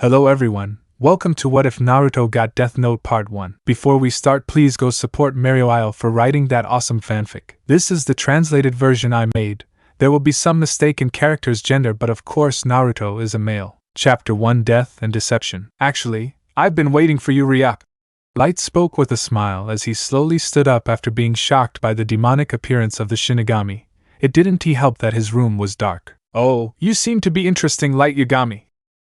Hello everyone, welcome to What If Naruto Got Deathnote Part 1. Before we start, please go support marioiale for writing that awesome fanfic. This is the translated version I made. There will be some mistake in character's gender, but of course Naruto is a male. Chapter 1: Death and Deception. Actually, I've been waiting for you, Ryuk. Light spoke with a smile as he slowly stood up after being shocked by the demonic appearance of the Shinigami. It didn't help that his room was dark. Oh, you seem to be interesting, Light Yagami.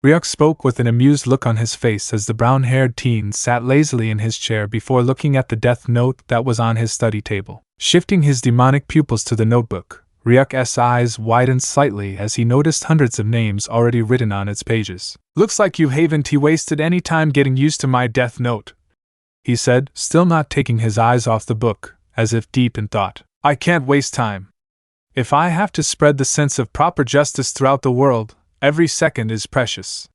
Ryuk spoke with an amused look on his face as the brown-haired teen sat lazily in his chair before looking at the death note that was on his study table. Shifting his demonic pupils to the notebook, Ryuk's eyes widened slightly as he noticed hundreds of names already written on its pages. Looks like you haven't wasted any time getting used to my death note, he said, still not taking his eyes off the book, as if deep in thought. I can't waste time. If I have to spread the sense of proper justice throughout the world, every second is precious.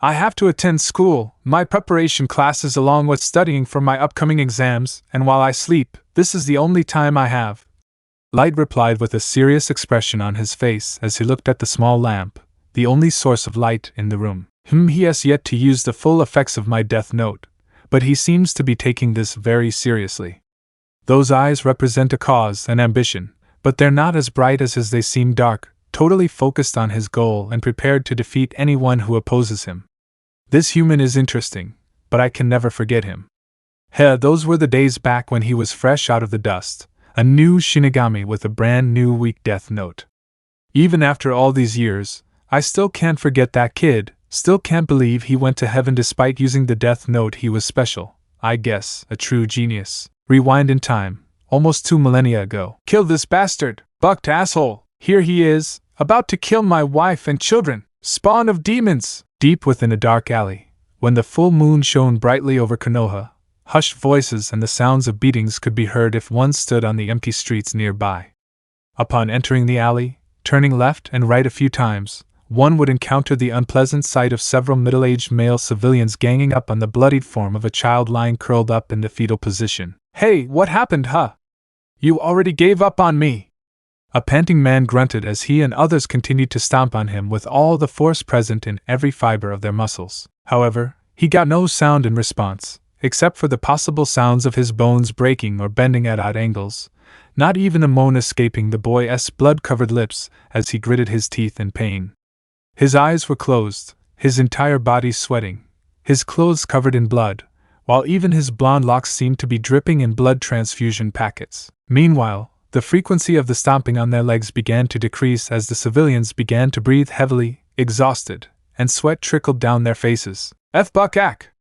I have to attend school, my preparation classes along with studying for my upcoming exams, and while I sleep, this is the only time I have. Light replied with a serious expression on his face as he looked at the small lamp, the only source of light in the room. He has yet to use the full effects of my death note, but he seems to be taking this very seriously. Those eyes represent a cause and ambition, but they're not as bright as they seem dark, totally focused on his goal and prepared to defeat anyone who opposes him. This human is interesting, but I can never forget him. Those were the days back when he was fresh out of the dust, a new Shinigami with a brand new weak death note. Even after all these years, I still can't forget that kid, still can't believe he went to heaven despite using the death note. He was special, I guess, a true genius. Rewind in time, almost 2 millennia ago. Kill this bastard, bucked asshole, here he is, about to kill my wife and children, spawn of demons! Deep within a dark alley, when the full moon shone brightly over Konoha, hushed voices and the sounds of beatings could be heard if one stood on the empty streets nearby. Upon entering the alley, turning left and right a few times, one would encounter the unpleasant sight of several middle-aged male civilians ganging up on the bloodied form of a child lying curled up in the fetal position. Hey, what happened, huh? You already gave up on me! A panting man grunted as he and others continued to stomp on him with all the force present in every fiber of their muscles. However, he got no sound in response, except for the possible sounds of his bones breaking or bending at odd angles, not even a moan escaping the boy's blood-covered lips as he gritted his teeth in pain. His eyes were closed, his entire body sweating, his clothes covered in blood, while even his blonde locks seemed to be dripping in blood transfusion packets. Meanwhile, the frequency of the stomping on their legs began to decrease as the civilians began to breathe heavily, exhausted, and sweat trickled down their faces. Buck-ack!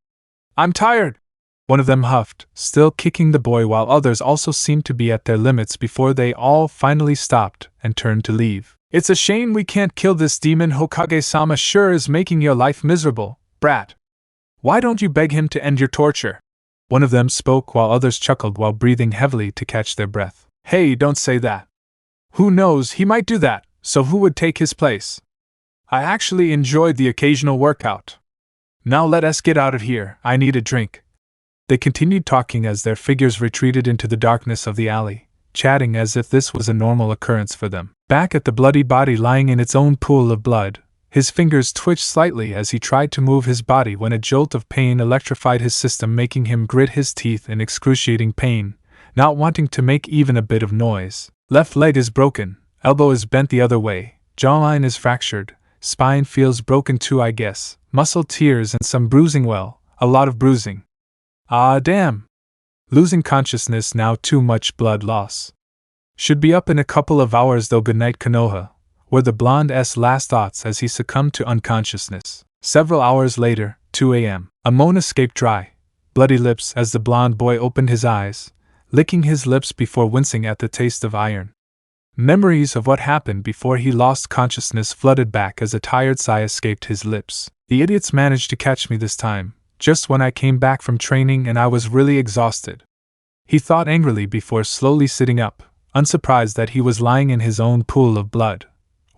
I'm tired! One of them huffed, still kicking the boy while others also seemed to be at their limits before they all finally stopped and turned to leave. It's a shame we can't kill this demon. Hokage-sama sure is making your life miserable, brat. Why don't you beg him to end your torture? One of them spoke while others chuckled while breathing heavily to catch their breath. Hey, don't say that. Who knows, he might do that, so who would take his place? I actually enjoyed the occasional workout. Now let us get out of here, I need a drink. They continued talking as their figures retreated into the darkness of the alley, chatting as if this was a normal occurrence for them. Back at the bloody body lying in its own pool of blood, his fingers twitched slightly as he tried to move his body when a jolt of pain electrified his system, making him grit his teeth in excruciating pain, not wanting to make even a bit of noise. Left leg is broken, elbow is bent the other way, jawline is fractured, spine feels broken too, I guess, muscle tears and some bruising, well, a lot of bruising. Ah damn! Losing consciousness now, too much blood loss. Should be up in a couple of hours though. Goodnight, Konoha, were the blonde's last thoughts as he succumbed to unconsciousness. Several hours later, 2 a.m. A moan escaped dry, bloody lips as the blonde boy opened his eyes, licking his lips before wincing at the taste of iron. Memories of what happened before he lost consciousness flooded back as a tired sigh escaped his lips. The idiots managed to catch me this time, just when I came back from training and I was really exhausted. He thought angrily before slowly sitting up, unsurprised that he was lying in his own pool of blood,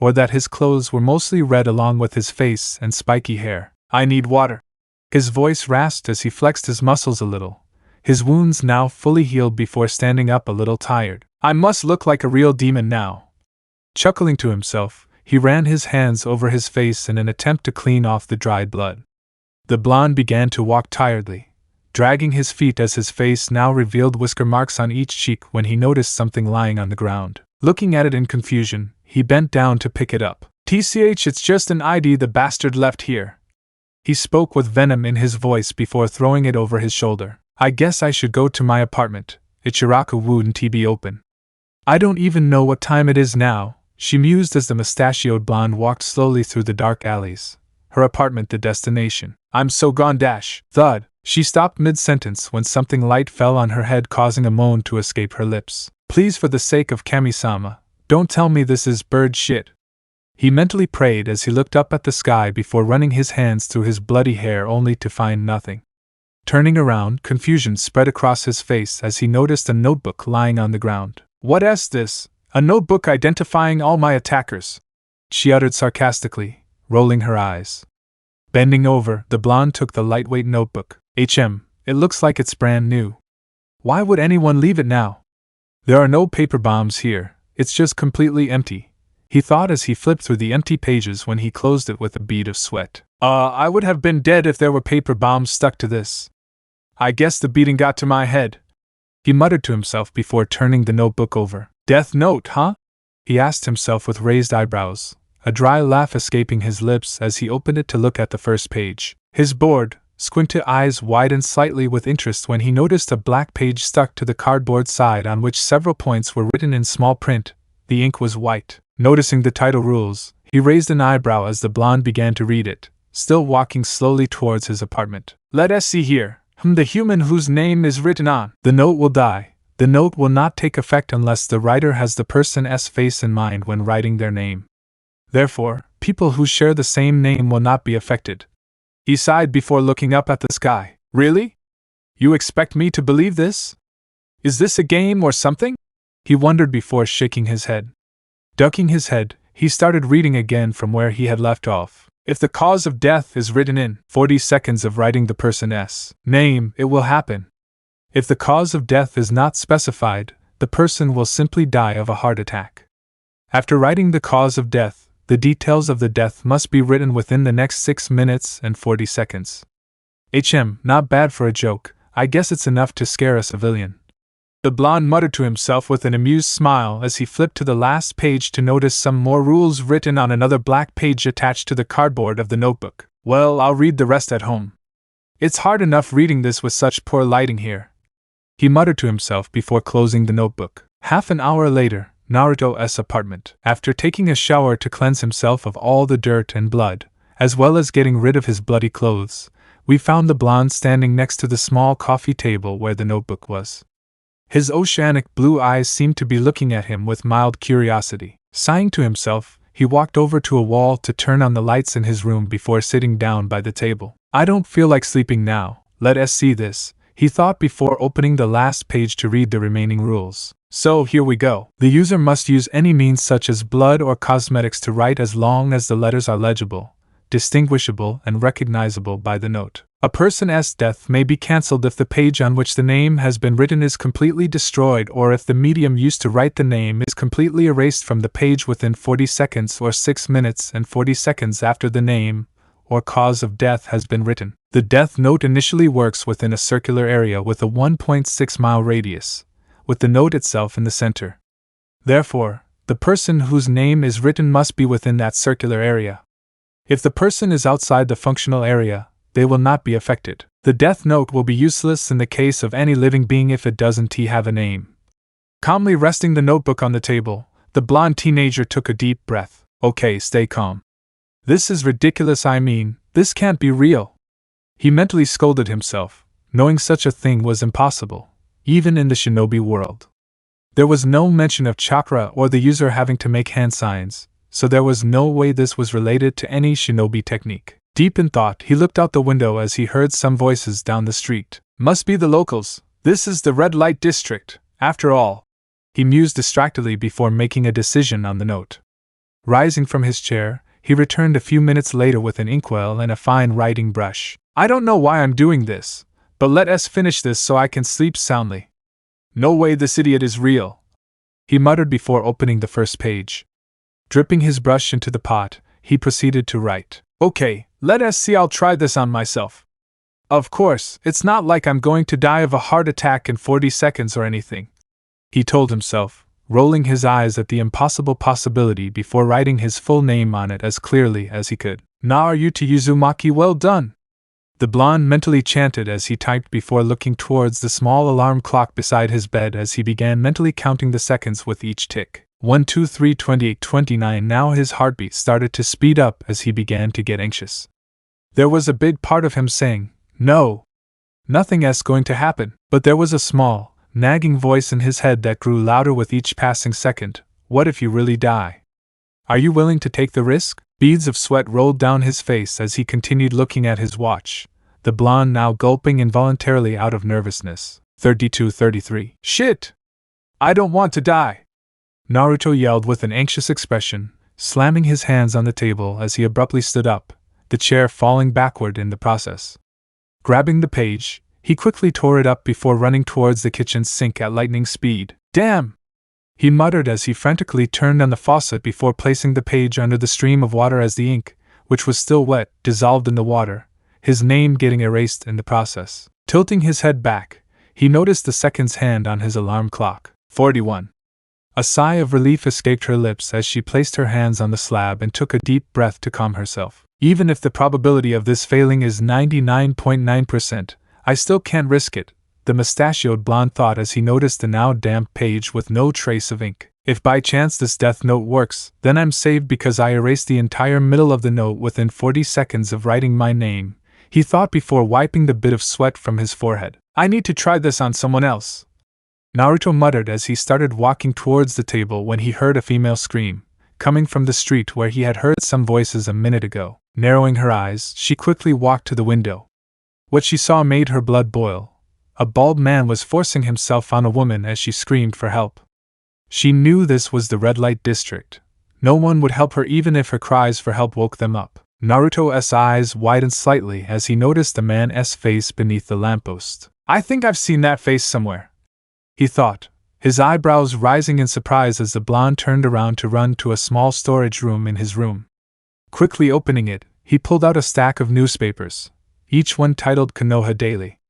or that his clothes were mostly red along with his face and spiky hair. I need water. His voice rasped as he flexed his muscles a little, his wounds now fully healed before standing up a little tired. I must look like a real demon now. Chuckling to himself, he ran his hands over his face in an attempt to clean off the dried blood. The blonde began to walk tiredly, dragging his feet as his face now revealed whisker marks on each cheek when he noticed something lying on the ground. Looking at it in confusion, he bent down to pick it up. "TCH, it's just an ID the bastard left here." He spoke with venom in his voice before throwing it over his shoulder. "I guess I should go to my apartment. Ichiraku wouldn't be open. I don't even know what time it is now," she mused as the mustachioed blonde walked slowly through the dark alleys. Her apartment the destination. "I'm so gone dash." Thud. She stopped mid-sentence when something light fell on her head, causing a moan to escape her lips. "Please, for the sake of Kami-sama, don't tell me this is bird shit." He mentally prayed as he looked up at the sky before running his hands through his bloody hair only to find nothing. Turning around, confusion spread across his face as he noticed a notebook lying on the ground. "What's this? A notebook identifying all my attackers?" she uttered sarcastically, rolling her eyes. Bending over, the blonde took the lightweight notebook. It looks like it's brand new. Why would anyone leave it now? There are no paper bombs here, it's just completely empty," he thought as he flipped through the empty pages when he closed it with a bead of sweat. I would have been dead if there were paper bombs stuck to this. I guess the beating got to my head," he muttered to himself before turning the notebook over. "Deathnote, huh?" he asked himself with raised eyebrows, a dry laugh escaping his lips as he opened it to look at the first page. His bored, squinted eyes widened slightly with interest when he noticed a black page stuck to the cardboard side on which several points were written in small print. The ink was white. Noticing the title rules, he raised an eyebrow as the blonde began to read it, still walking slowly towards his apartment. "Let's see here. The human whose name is written on the note will die. The note will not take effect unless the writer has the person's face in mind when writing their name. Therefore, people who share the same name will not be affected." He sighed before looking up at the sky. "Really? You expect me to believe this? Is this a game or something?" he wondered before shaking his head. Ducking his head, he started reading again from where he had left off. "If the cause of death is written in 40 seconds of writing the person's name, it will happen. If the cause of death is not specified, the person will simply die of a heart attack. After writing the cause of death, the details of the death must be written within the next 6 minutes and 40 seconds. Not bad for a joke. I guess it's enough to scare a civilian." The blonde muttered to himself with an amused smile as he flipped to the last page to notice some more rules written on another black page attached to the cardboard of the notebook. "Well, I'll read the rest at home. It's hard enough reading this with such poor lighting here," he muttered to himself before closing the notebook. Half an hour later, Naruto's apartment. After taking a shower to cleanse himself of all the dirt and blood, as well as getting rid of his bloody clothes, we found the blonde standing next to the small coffee table where the notebook was. His oceanic blue eyes seemed to be looking at him with mild curiosity. Sighing to himself, he walked over to a wall to turn on the lights in his room before sitting down by the table. "I don't feel like sleeping now, let's see this," he thought before opening the last page to read the remaining rules. "So here we go. The user must use any means such as blood or cosmetics to write as long as the letters are legible, distinguishable, and recognizable by the note. A person's death may be cancelled if the page on which the name has been written is completely destroyed or if the medium used to write the name is completely erased from the page within 40 seconds or 6 minutes and 40 seconds after the name or cause of death has been written. The death note initially works within a circular area with a 1.6-mile radius, with the note itself in the center. Therefore, the person whose name is written must be within that circular area. If the person is outside the functional area, they will not be affected. The death note will be useless in the case of any living being if it doesn't have a name." Calmly resting the notebook on the table, the blonde teenager took a deep breath. "Okay, stay calm. This is ridiculous, this can't be real." He mentally scolded himself, knowing such a thing was impossible, even in the shinobi world. There was no mention of chakra or the user having to make hand signs, so there was no way this was related to any shinobi technique. Deep in thought, he looked out the window as he heard some voices down the street. "Must be the locals. This is the red light district, after all," he mused distractedly before making a decision on the note. Rising from his chair, he returned a few minutes later with an inkwell and a fine writing brush. "I don't know why I'm doing this, but let us finish this so I can sleep soundly. No way this idiot is real," he muttered before opening the first page. Dripping his brush into the pot, he proceeded to write. Okay, let us see, I'll try this on myself. Of course, it's not like I'm going to die of a heart attack in 40 seconds or anything, he told himself, rolling his eyes at the impossible possibility before writing his full name on it as clearly as he could. Naruto Uzumaki, well done! The blonde mentally chanted as he typed before looking towards the small alarm clock beside his bed as he began mentally counting the seconds with each tick. 1, 2, 3, 28, 29. Now his heartbeat started to speed up as he began to get anxious. There was a big part of him saying, "No, nothing's going to happen," but there was a small, nagging voice in his head that grew louder with each passing second. What if you really die? Are you willing to take the risk? Beads of sweat rolled down his face as he continued looking at his watch, the blonde now gulping involuntarily out of nervousness. 32:33. Shit! I don't want to die! Naruto yelled with an anxious expression, slamming his hands on the table as he abruptly stood up, the chair falling backward in the process. Grabbing the page, he quickly tore it up before running towards the kitchen sink at lightning speed. Damn! He muttered as he frantically turned on the faucet before placing the page under the stream of water as the ink, which was still wet, dissolved in the water, his name getting erased in the process. Tilting his head back, he noticed the seconds hand on his alarm clock. 41. A sigh of relief escaped her lips as she placed her hands on the slab and took a deep breath to calm herself. Even if the probability of this failing is 99.9%, I still can't risk it, the mustachioed blonde thought as he noticed the now damp page with no trace of ink. If by chance this death note works, then I'm saved because I erased the entire middle of the note within 40 seconds of writing my name, he thought before wiping the bit of sweat from his forehead. I need to try this on someone else, Naruto muttered as he started walking towards the table when he heard a female scream, coming from the street where he had heard some voices a minute ago. Narrowing her eyes, she quickly walked to the window. What she saw made her blood boil. A bald man was forcing himself on a woman as she screamed for help. She knew this was the red light district. No one would help her even if her cries for help woke them up. Naruto's eyes widened slightly as he noticed a man's face beneath the lamppost. I think I've seen that face somewhere, he thought, his eyebrows rising in surprise as the blonde turned around to run to a small storage room in his room. Quickly opening it, he pulled out a stack of newspapers, each one titled Konoha Daily.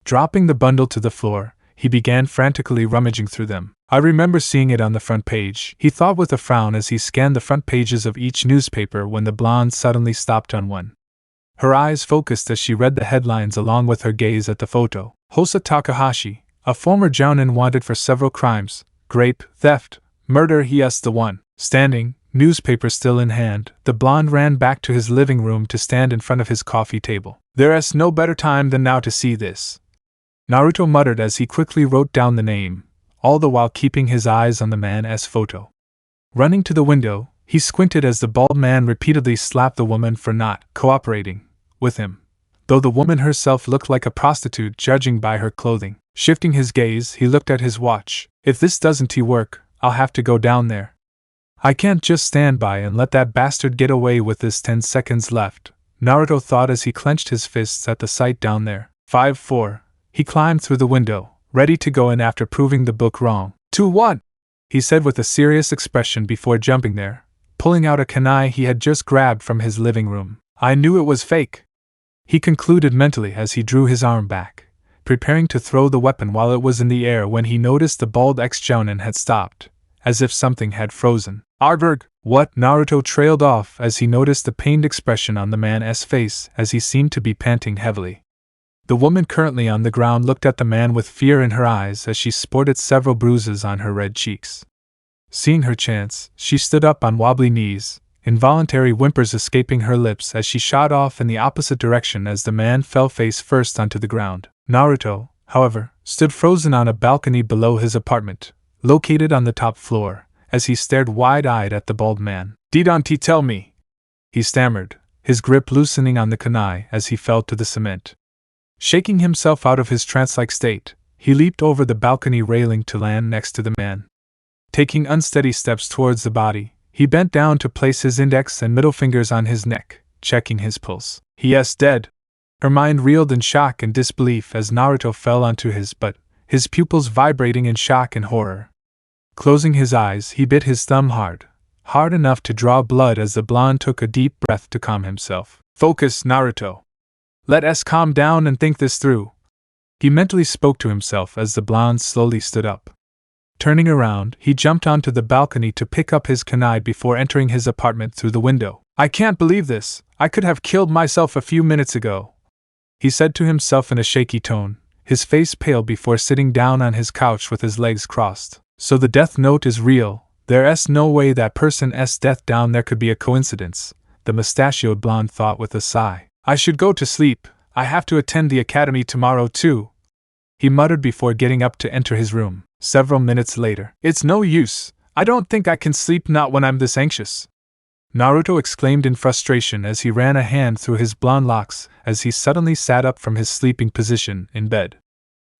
Dropping the bundle to the floor, he began frantically rummaging through them. I remember seeing it on the front page, he thought with a frown as he scanned the front pages of each newspaper when the blonde suddenly stopped on one. Her eyes focused as she read the headlines along with her gaze at the photo. Hosa Takahashi, a former jounin wanted for several crimes, rape, theft, murder. He the one. Standing, newspaper still in hand, the blonde ran back to his living room to stand in front of his coffee table. There's no better time than now to see this, Naruto muttered as he quickly wrote down the name, all the while keeping his eyes on the man's photo. Running to the window, he squinted as the bald man repeatedly slapped the woman for not cooperating with him, though the woman herself looked like a prostitute judging by her clothing. Shifting his gaze, he looked at his watch. If this doesn't work, I'll have to go down there. I can't just stand by and let that bastard get away with this. 10 seconds left, Naruto thought as he clenched his fists at the sight down there. 5-4. He climbed through the window, ready to go in after proving the book wrong. 2-1, he said with a serious expression before jumping there, pulling out a kunai he had just grabbed from his living room. I knew it was fake, he concluded mentally as he drew his arm back, preparing to throw the weapon while it was in the air when he noticed the bald ex-jounin had stopped, as if something had frozen. Arberg, what? Naruto trailed off as he noticed the pained expression on the man's face as he seemed to be panting heavily. The woman currently on the ground looked at the man with fear in her eyes as she sported several bruises on her red cheeks. Seeing her chance, she stood up on wobbly knees, involuntary whimpers escaping her lips as she shot off in the opposite direction as the man fell face first onto the ground. Naruto, however, stood frozen on a balcony below his apartment, located on the top floor, as he stared wide-eyed at the bald man. Don't tell me, he stammered, his grip loosening on the kunai as he fell to the cement. Shaking himself out of his trance-like state, he leaped over the balcony railing to land next to the man. Taking unsteady steps towards the body, he bent down to place his index and middle fingers on his neck, checking his pulse. He's dead. Her mind reeled in shock and disbelief as Naruto fell onto his butt, his pupils vibrating in shock and horror. Closing his eyes, he bit his thumb hard, hard enough to draw blood as the blonde took a deep breath to calm himself. Focus, Naruto. Let us calm down and think this through. He mentally spoke to himself as the blonde slowly stood up. Turning around, he jumped onto the balcony to pick up his kunai before entering his apartment through the window. I can't believe this. I could have killed myself a few minutes ago, he said to himself in a shaky tone, his face pale before sitting down on his couch with his legs crossed. So the death note is real. There's no way that person's death down there could be a coincidence, the mustachioed blonde thought with a sigh. I should go to sleep. I have to attend the academy tomorrow too, he muttered before getting up to enter his room. Several minutes later. It's no use. I don't think I can sleep, not when I'm this anxious, Naruto exclaimed in frustration as he ran a hand through his blonde locks as he suddenly sat up from his sleeping position in bed.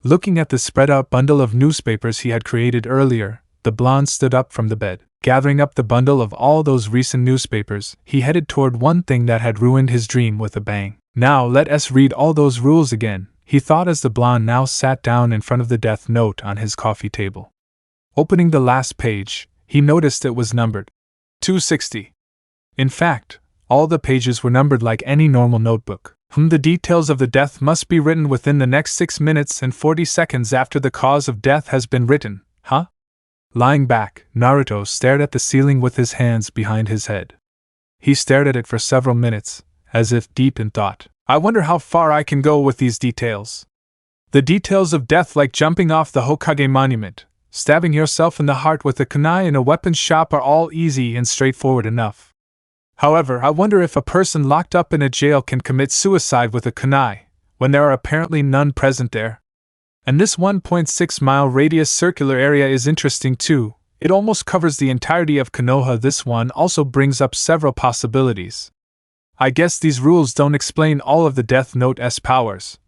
Looking at the spread-out bundle of newspapers he had created earlier, the blonde stood up from the bed. Gathering up the bundle of all those recent newspapers, he headed toward one thing that had ruined his dream with a bang. Now let us read all those rules again, he thought as the blonde now sat down in front of the death note on his coffee table. Opening the last page, he noticed it was numbered 260. In fact, all the pages were numbered like any normal notebook. The details of the death must be written within the next 6 minutes and 40 seconds after the cause of death has been written, huh? Lying back, Naruto stared at the ceiling with his hands behind his head. He stared at it for several minutes, as if deep in thought. I wonder how far I can go with these details. The details of death, like jumping off the Hokage monument, stabbing yourself in the heart with a kunai in a weapons shop, are all easy and straightforward enough. However, I wonder if a person locked up in a jail can commit suicide with a kunai, when there are apparently none present there. And this 1.6-mile radius circular area is interesting too. It almost covers the entirety of Konoha. This one also brings up several possibilities. I guess these rules don't explain all of the Death Note's powers,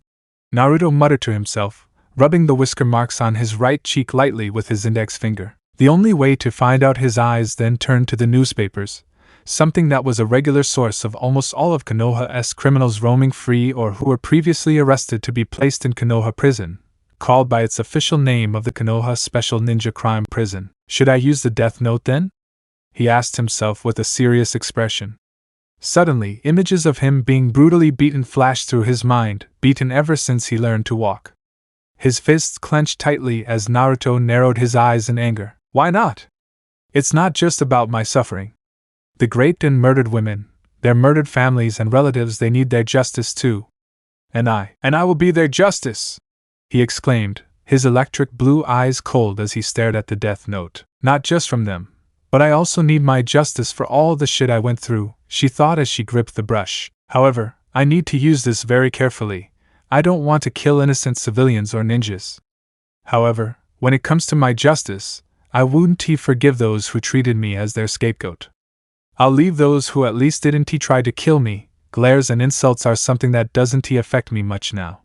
Naruto muttered to himself, rubbing the whisker marks on his right cheek lightly with his index finger. The only way to find out, his eyes then turned to the newspapers, something that was a regular source of almost all of Konoha's criminals roaming free or who were previously arrested to be placed in Konoha Prison, called by its official name of the Konoha Special Ninja Crime Prison. Should I use the Death Note then? He asked himself with a serious expression. Suddenly, images of him being brutally beaten flashed through his mind, beaten ever since he learned to walk. His fists clenched tightly as Naruto narrowed his eyes in anger. Why not? It's not just about my suffering. The raped and murdered women, their murdered families and relatives, they need their justice too. And I will be their justice, he exclaimed, his electric blue eyes cold as he stared at the Death Note. Not just from them, but I also need my justice for all the shit I went through, she thought as she gripped the brush. However, I need to use this very carefully. I don't want to kill innocent civilians or ninjas. However, when it comes to my justice, I wouldn't forgive those who treated me as their scapegoat. I'll leave those who at least didn't try to kill me. Glares and insults are something that doesn't affect me much now.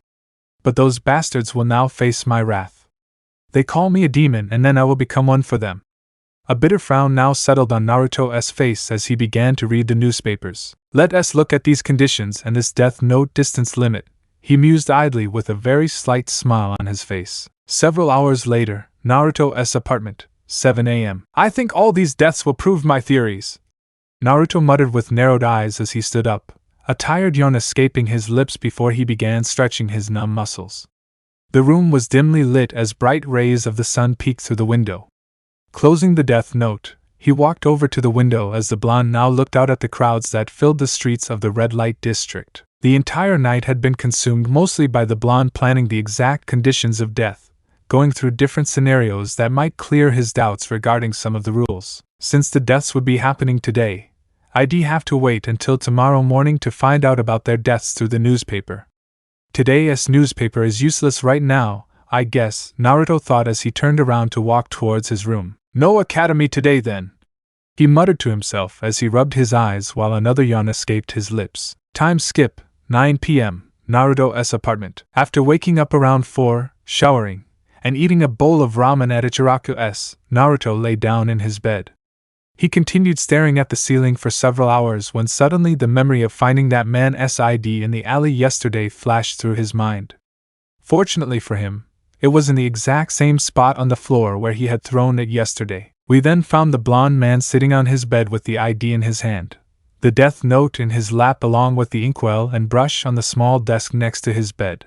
But those bastards will now face my wrath. They call me a demon and then I will become one for them. A bitter frown now settled on Naruto's face as he began to read the newspapers. Let us look at these conditions and this Death Note distance limit, he mused idly with a very slight smile on his face. Several hours later, Naruto's apartment, 7 a.m. I think all these deaths will prove my theories, Naruto muttered with narrowed eyes as he stood up, a tired yawn escaping his lips before he began stretching his numb muscles. The room was dimly lit as bright rays of the sun peeked through the window. Closing the Death Note, he walked over to the window as the blonde now looked out at the crowds that filled the streets of the red light district. The entire night had been consumed mostly by the blonde planning the exact conditions of death, going through different scenarios that might clear his doubts regarding some of the rules. Since the deaths would be happening today, I'd have to wait until tomorrow morning to find out about their deaths through the newspaper. Today's newspaper is useless right now, I guess, Naruto thought as he turned around to walk towards his room. No academy today then, he muttered to himself as he rubbed his eyes while another yawn escaped his lips. Time skip, 9 p.m., Naruto's apartment. After waking up around 4, showering, and eating a bowl of ramen at Ichiraku's, Naruto lay down in his bed. He continued staring at the ceiling for several hours when suddenly the memory of finding that man's ID in the alley yesterday flashed through his mind. Fortunately for him, it was in the exact same spot on the floor where he had thrown it yesterday. We then found the blonde man sitting on his bed with the ID in his hand, the death note in his lap along with the inkwell and brush on the small desk next to his bed.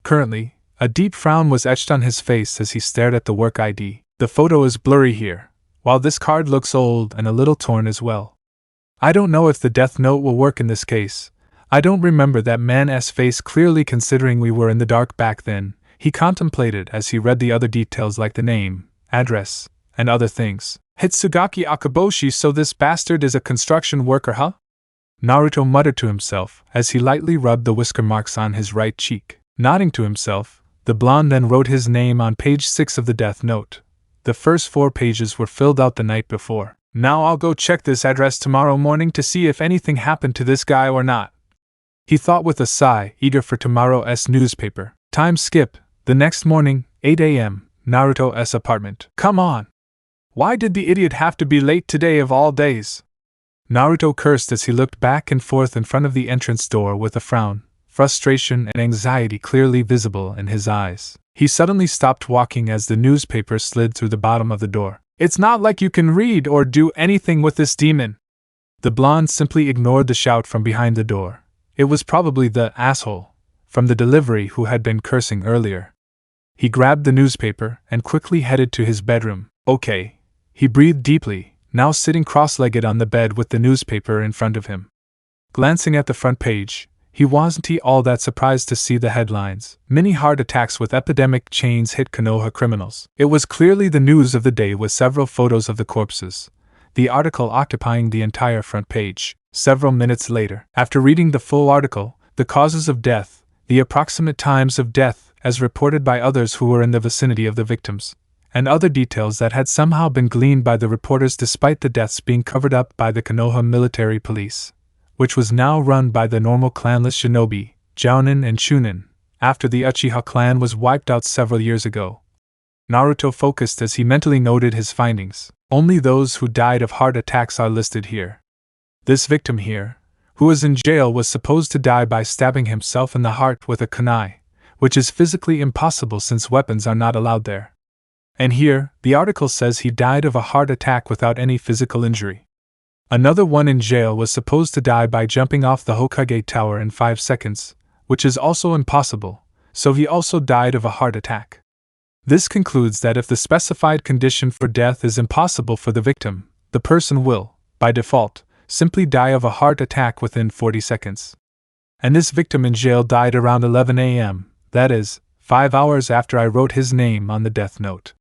Currently, a deep frown was etched on his face as he stared at the work ID. The photo is blurry here, while this card looks old and a little torn as well. I don't know if the death note will work in this case. I don't remember that man's face clearly considering we were in the dark back then, he contemplated as he read the other details like the name, address, and other things. Hitsugaki Akaboshi, so this bastard is a construction worker, huh? Naruto muttered to himself as he lightly rubbed the whisker marks on his right cheek. Nodding to himself, the blonde then wrote his name on page 6 of the death note. The first 4 pages were filled out the night before. Now I'll go check this address tomorrow morning to see if anything happened to this guy or not, he thought with a sigh, eager for tomorrow's newspaper. Time skip. The next morning, 8 a.m., Naruto's apartment. Come on! Why did the idiot have to be late today of all days? Naruto cursed as he looked back and forth in front of the entrance door with a frown, frustration and anxiety clearly visible in his eyes. He suddenly stopped walking as the newspaper slid through the bottom of the door. It's not like you can read or do anything with this demon. The blonde simply ignored the shout from behind the door. It was probably the asshole from the delivery who had been cursing earlier. He grabbed the newspaper and quickly headed to his bedroom. Okay. He breathed deeply, now sitting cross-legged on the bed with the newspaper in front of him. Glancing at the front page, he wasn't all that surprised to see the headlines. Many heart attacks with epidemic chains hit Konoha criminals. It was clearly the news of the day with several photos of the corpses, the article occupying the entire front page. Several minutes later, after reading the full article, the causes of death, the approximate times of death as reported by others who were in the vicinity of the victims, and other details that had somehow been gleaned by the reporters despite the deaths being covered up by the Konoha military police, which was now run by the normal clanless shinobi, Jounin and Chunin, after the Uchiha clan was wiped out several years ago. Naruto focused as he mentally noted his findings. Only those who died of heart attacks are listed here. This victim here, who was in jail, was supposed to die by stabbing himself in the heart with a kunai, which is physically impossible since weapons are not allowed there. And here, the article says he died of a heart attack without any physical injury. Another one in jail was supposed to die by jumping off the Hokage tower in 5 seconds, which is also impossible, so he also died of a heart attack. This concludes that if the specified condition for death is impossible for the victim, the person will, by default, simply die of a heart attack within 40 seconds. And this victim in jail died around 11 a.m., that is, 5 hours after I wrote his name on the death note.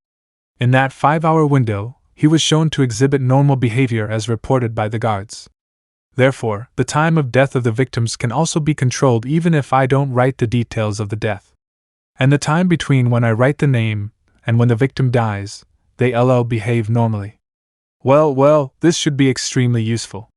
In that 5-hour window, he was shown to exhibit normal behavior as reported by the guards. Therefore, the time of death of the victims can also be controlled even if I don't write the details of the death. And the time between when I write the name and when the victim dies, they all behave normally. Well, this should be extremely useful.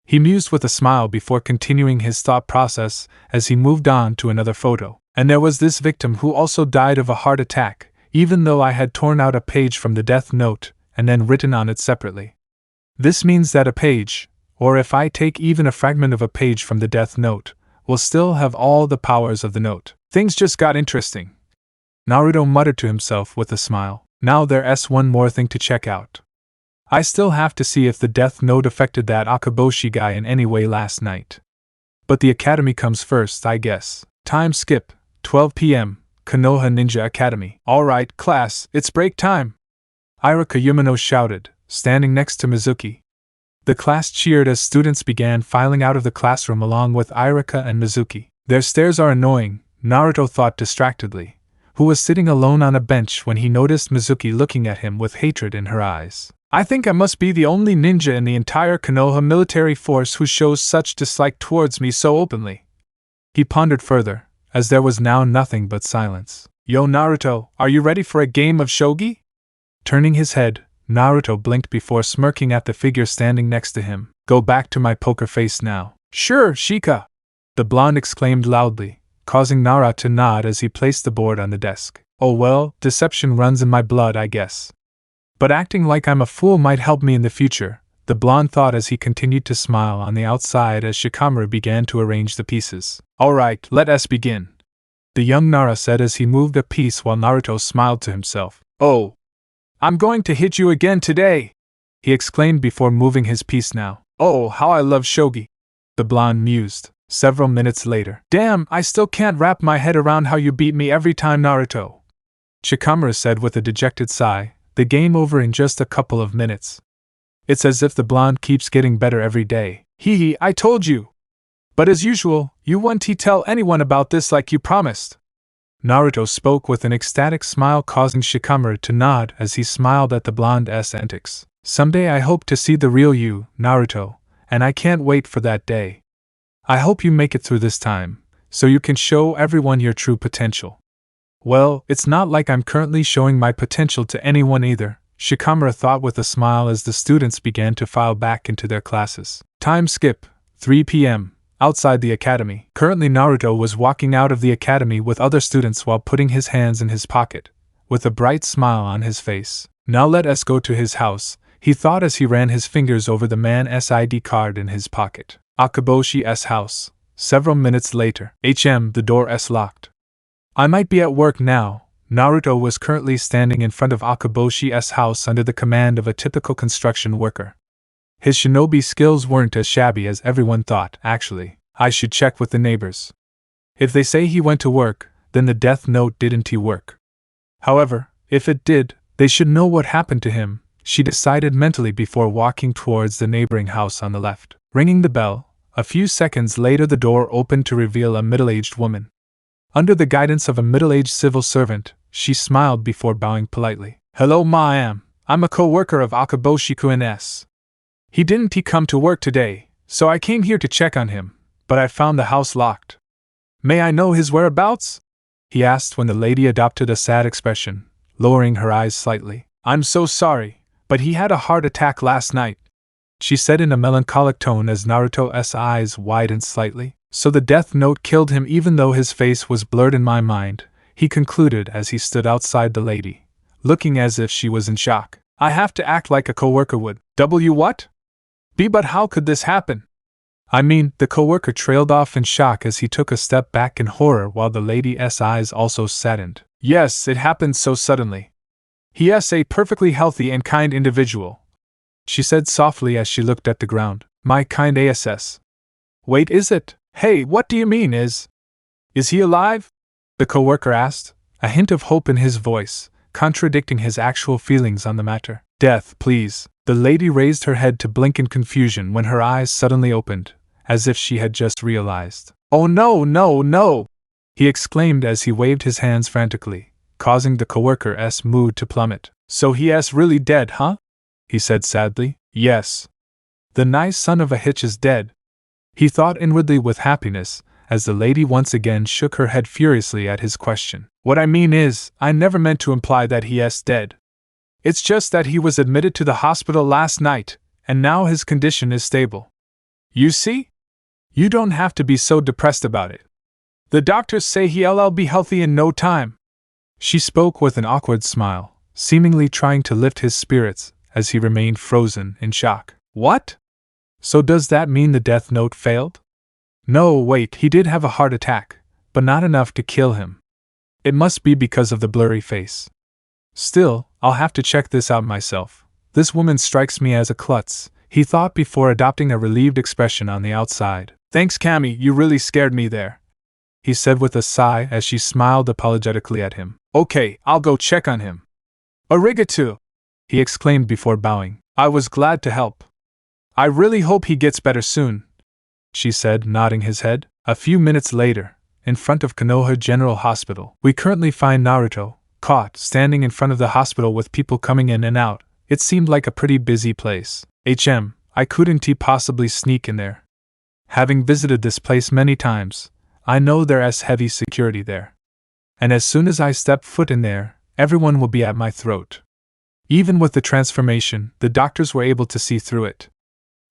He mused with a smile before continuing his thought process as he moved on to another photo. And there was this victim who also died of a heart attack, even though I had torn out a page from the death note and then written on it separately. This means that a page, or if I take even a fragment of a page from the death note, will still have all the powers of the note. Things just got interesting. Naruto muttered to himself with a smile. Now there's one more thing to check out. I still have to see if the death note affected that Akaboshi guy in any way last night. But the academy comes first, I guess. Time skip, 12 p.m., Konoha Ninja Academy. Alright, class, it's break time! Irika Yumino shouted, standing next to Mizuki. The class cheered as students began filing out of the classroom along with Irika and Mizuki. Their stares are annoying, Naruto thought distractedly, who was sitting alone on a bench when he noticed Mizuki looking at him with hatred in her eyes. I think I must be the only ninja in the entire Konoha military force who shows such dislike towards me so openly. He pondered further, as there was now nothing but silence. Yo Naruto, are you ready for a game of shogi? Turning his head, Naruto blinked before smirking at the figure standing next to him. Go back to my poker face now. Sure, Shika! The blonde exclaimed loudly, causing Nara to nod as he placed the board on the desk. Oh well, deception runs in my blood, I guess. But acting like I'm a fool might help me in the future, the blonde thought as he continued to smile on the outside as Shikamaru began to arrange the pieces. Alright, let us begin. The young Nara said as he moved a piece while Naruto smiled to himself. Oh! I'm going to hit you again today, he exclaimed before moving his piece now. Oh, how I love shogi, the blonde mused, several minutes later. Damn, I still can't wrap my head around how you beat me every time, Naruto, Shikamaru said with a dejected sigh, the game over in just a couple of minutes. It's as if the blonde keeps getting better every day. Hee hee, I told you! But as usual, you won't tell anyone about this like you promised. Naruto spoke with an ecstatic smile, causing Shikamaru to nod as he smiled at the blonde's antics. Someday I hope to see the real you, Naruto, and I can't wait for that day. I hope you make it through this time, so you can show everyone your true potential. Well, it's not like I'm currently showing my potential to anyone either, Shikamaru thought with a smile as the students began to file back into their classes. Time skip, 3 p.m., outside the academy. Currently Naruto was walking out of the academy with other students while putting his hands in his pocket, with a bright smile on his face. Now let us go to his house, he thought as he ran his fingers over the man's ID card in his pocket. Akaboshi's house. Several minutes later. The door's locked. I might be at work now. Naruto was currently standing in front of Akaboshi's house under the command of a typical construction worker. His shinobi skills weren't as shabby as everyone thought, actually. I should check with the neighbors. If they say he went to work, then the Deathnote didn't work. However, if it did, they should know what happened to him, she decided mentally before walking towards the neighboring house on the left. Ringing the bell, a few seconds later the door opened to reveal a middle-aged woman. Under the guidance of a middle-aged civil servant, she smiled before bowing politely. Hello ma'am, I'm a co-worker of Akaboshi-kun's. He didn't come to work today, so I came here to check on him, but I found the house locked. May I know his whereabouts? He asked when the lady adopted a sad expression, lowering her eyes slightly. I'm so sorry, but he had a heart attack last night, she said in a melancholic tone as Naruto's eyes widened slightly. So the Deathnote killed him even though his face was blurred in my mind, he concluded as he stood outside the lady, looking as if she was in shock. I have to act like a coworker would. What? But how could this happen? I mean, the coworker trailed off in shock as he took a step back in horror while the lady's eyes also saddened. Yes, it happened so suddenly. He is a perfectly healthy and kind individual, she said softly as she looked at the ground. My kind ass. Wait, is it? Hey, what do you mean is he alive? The coworker asked, a hint of hope in his voice, contradicting his actual feelings on the matter. Death, please. The lady raised her head to blink in confusion when her eyes suddenly opened, as if she had just realized. Oh no, no, no! He exclaimed as he waved his hands frantically, causing the coworker's mood to plummet. So he is really dead, huh? He said sadly. Yes. The nice son of a hitch is dead, he thought inwardly with happiness, as the lady once again shook her head furiously at his question. What I mean is, I never meant to imply that he is dead. It's just that he was admitted to the hospital last night, and now his condition is stable. You see? You don't have to be so depressed about it. The doctors say he'll be healthy in no time. She spoke with an awkward smile, seemingly trying to lift his spirits, as he remained frozen in shock. What? So does that mean the Deathnote failed? No, wait, he did have a heart attack, but not enough to kill him. It must be because of the blurry face. Still, I'll have to check this out myself. This woman strikes me as a klutz, he thought before adopting a relieved expression on the outside. Thanks, Cammy, you really scared me there, he said with a sigh as she smiled apologetically at him. Okay, I'll go check on him. Arigato, he exclaimed before bowing. I was glad to help. I really hope he gets better soon, she said, nodding his head. A few minutes later, in front of Konoha General Hospital, we currently find Naruto, caught standing in front of the hospital with people coming in and out. It seemed like a pretty busy place. I couldn't possibly sneak in there. Having visited this place many times, I know there's heavy security there. And as soon as I step foot in there, everyone will be at my throat. Even with the transformation, the doctors were able to see through it.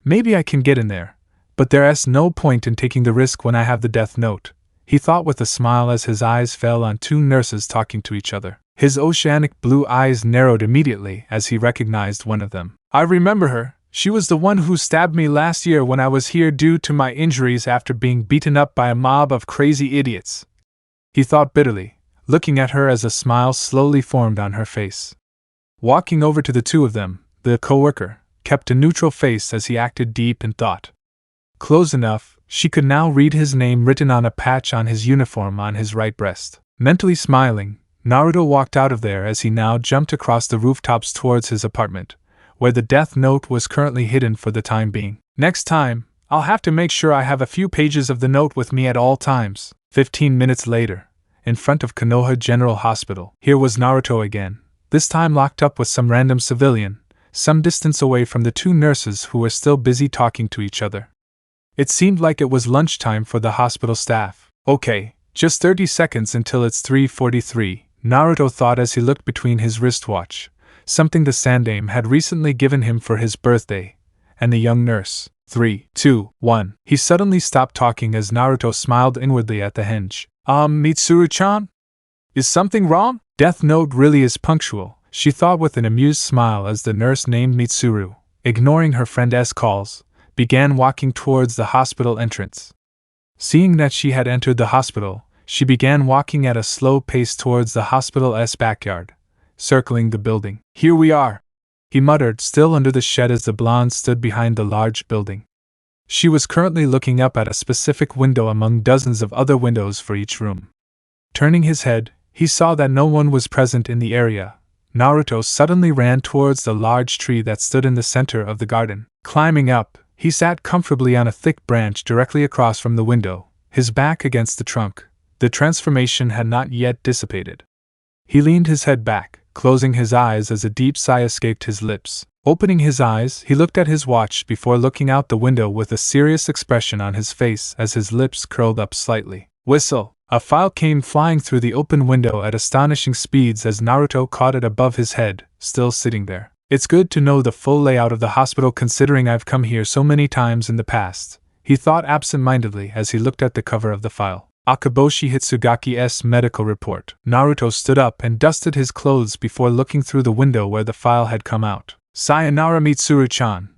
Maybe I can get in there, but there's no point in taking the risk when I have the Deathnote, he thought with a smile as his eyes fell on two nurses talking to each other. His oceanic blue eyes narrowed immediately as he recognized one of them. I remember her, she was the one who stabbed me last year when I was here due to my injuries after being beaten up by a mob of crazy idiots, he thought bitterly, looking at her as a smile slowly formed on her face. Walking over to the two of them, the coworker kept a neutral face as he acted deep in thought. Close enough, she could now read his name written on a patch on his uniform on his right breast. Mentally smiling, Naruto walked out of there as he now jumped across the rooftops towards his apartment, where the Death Note was currently hidden for the time being. Next time, I'll have to make sure I have a few pages of the note with me at all times. 15 minutes later, in front of Konoha General Hospital, here was Naruto again, this time locked up with some random civilian, some distance away from the two nurses who were still busy talking to each other. It seemed like it was lunchtime for the hospital staff. Okay, just 30 seconds until it's 3:43, Naruto thought as he looked between his wristwatch, something the Sandaime had recently given him for his birthday, and the young nurse. 3, 2, 1. He suddenly stopped talking as Naruto smiled inwardly at the henge. Mitsuru-chan? Is something wrong? Death Note really is punctual, she thought with an amused smile as the nurse named Mitsuru, ignoring her friend's calls, began walking towards the hospital entrance. Seeing that she had entered the hospital, she began walking at a slow pace towards the hospital's backyard, circling the building. Here we are, he muttered, still under the shed as the blonde stood behind the large building. She was currently looking up at a specific window among dozens of other windows for each room. Turning his head, he saw that no one was present in the area. Naruto suddenly ran towards the large tree that stood in the center of the garden. Climbing up, he sat comfortably on a thick branch directly across from the window, his back against the trunk. The transformation had not yet dissipated. He leaned his head back, closing his eyes as a deep sigh escaped his lips. Opening his eyes, he looked at his watch before looking out the window with a serious expression on his face as his lips curled up slightly. Whistle! A file came flying through the open window at astonishing speeds as Naruto caught it above his head, still sitting there. It's good to know the full layout of the hospital considering I've come here so many times in the past, he thought absent-mindedly as he looked at the cover of the file. Akaboshi Hitsugaki's medical report. Naruto stood up and dusted his clothes before looking through the window where the file had come out. Sayonara Mitsuru-chan.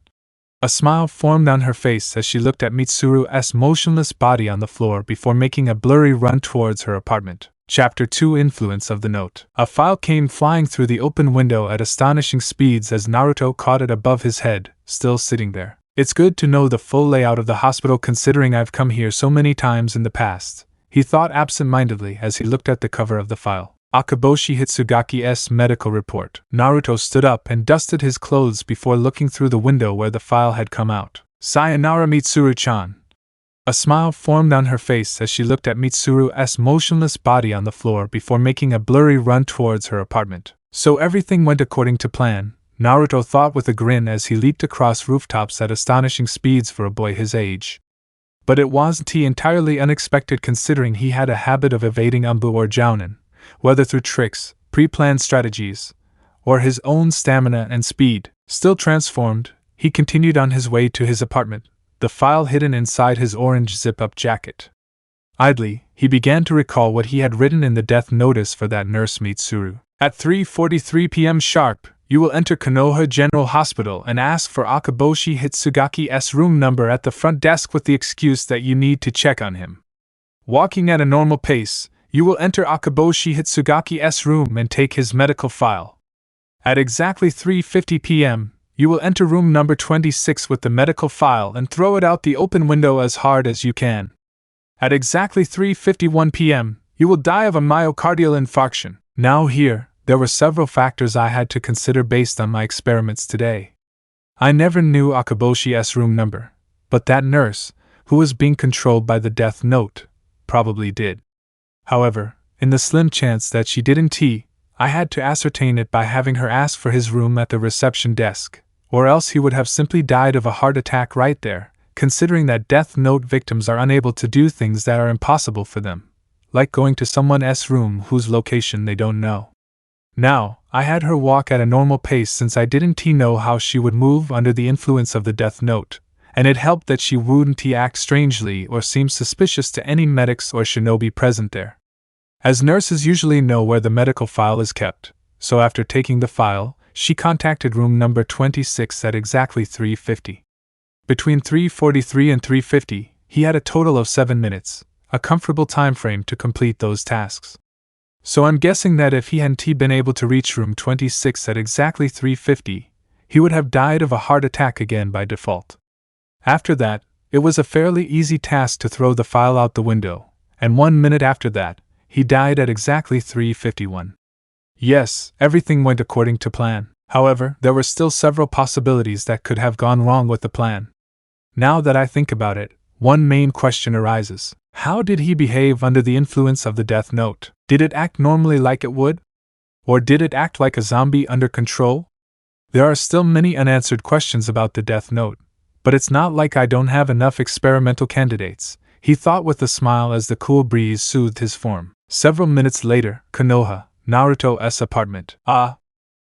A smile formed on her face as she looked at Mitsuru's motionless body on the floor before making a blurry run towards her apartment. Chapter 2 Influence of the Note. A file came flying through the open window at astonishing speeds as Naruto caught it above his head, still sitting there. It's good to know the full layout of the hospital considering I've come here so many times in the past, he thought absent-mindedly as he looked at the cover of the file. Akaboshi Hitsugaki's medical report. Naruto stood up and dusted his clothes before looking through the window where the file had come out. Sayonara Mitsuru-chan. A smile formed on her face as she looked at Mitsuru's motionless body on the floor before making a blurry run towards her apartment. So everything went according to plan, Naruto thought with a grin as he leaped across rooftops at astonishing speeds for a boy his age. But it wasn't entirely unexpected considering he had a habit of evading Anbu or Jounin, whether through tricks, pre-planned strategies, or his own stamina and speed. Still transformed, he continued on his way to his apartment, the file hidden inside his orange zip-up jacket. Idly, he began to recall what he had written in the death notice for that nurse Mitsuru. At 3:43 p.m. sharp, you will enter Konoha General Hospital and ask for Akaboshi Hitsugaki's room number at the front desk with the excuse that you need to check on him. Walking at a normal pace, you will enter Akaboshi Hitsugaki's room and take his medical file. At exactly 3:50 p.m., you will enter room number 26 with the medical file and throw it out the open window as hard as you can. At exactly 3:51 p.m., you will die of a myocardial infarction. Now here, there were several factors I had to consider based on my experiments today. I never knew Akaboshi's room number, but that nurse, who was being controlled by the Death Note, probably did. However, in the slim chance that she didn't, I had to ascertain it by having her ask for his room at the reception desk, or else he would have simply died of a heart attack right there, considering that Death Note victims are unable to do things that are impossible for them, like going to someone's room whose location they don't know. Now, I had her walk at a normal pace since I didn't know how she would move under the influence of the Death Note, and it helped that she wouldn't act strangely or seem suspicious to any medics or shinobi present there, as nurses usually know where the medical file is kept. So after taking the file, she contacted room number 26 at exactly 3:50. Between 3:43 and 3:50, he had a total of 7 minutes, a comfortable time frame to complete those tasks. So I'm guessing that if he hadn't been able to reach room 26 at exactly 3:50, he would have died of a heart attack again by default. After that, it was a fairly easy task to throw the file out the window, and 1 minute after that, he died at exactly 3:51. Yes, everything went according to plan. However, there were still several possibilities that could have gone wrong with the plan. Now that I think about it, one main question arises. How did he behave under the influence of the Deathnote? Did it act normally like it would? Or did it act like a zombie under control? There are still many unanswered questions about the Deathnote, but it's not like I don't have enough experimental candidates, he thought with a smile as the cool breeze soothed his form. Several minutes later, Konoha, Naruto's apartment.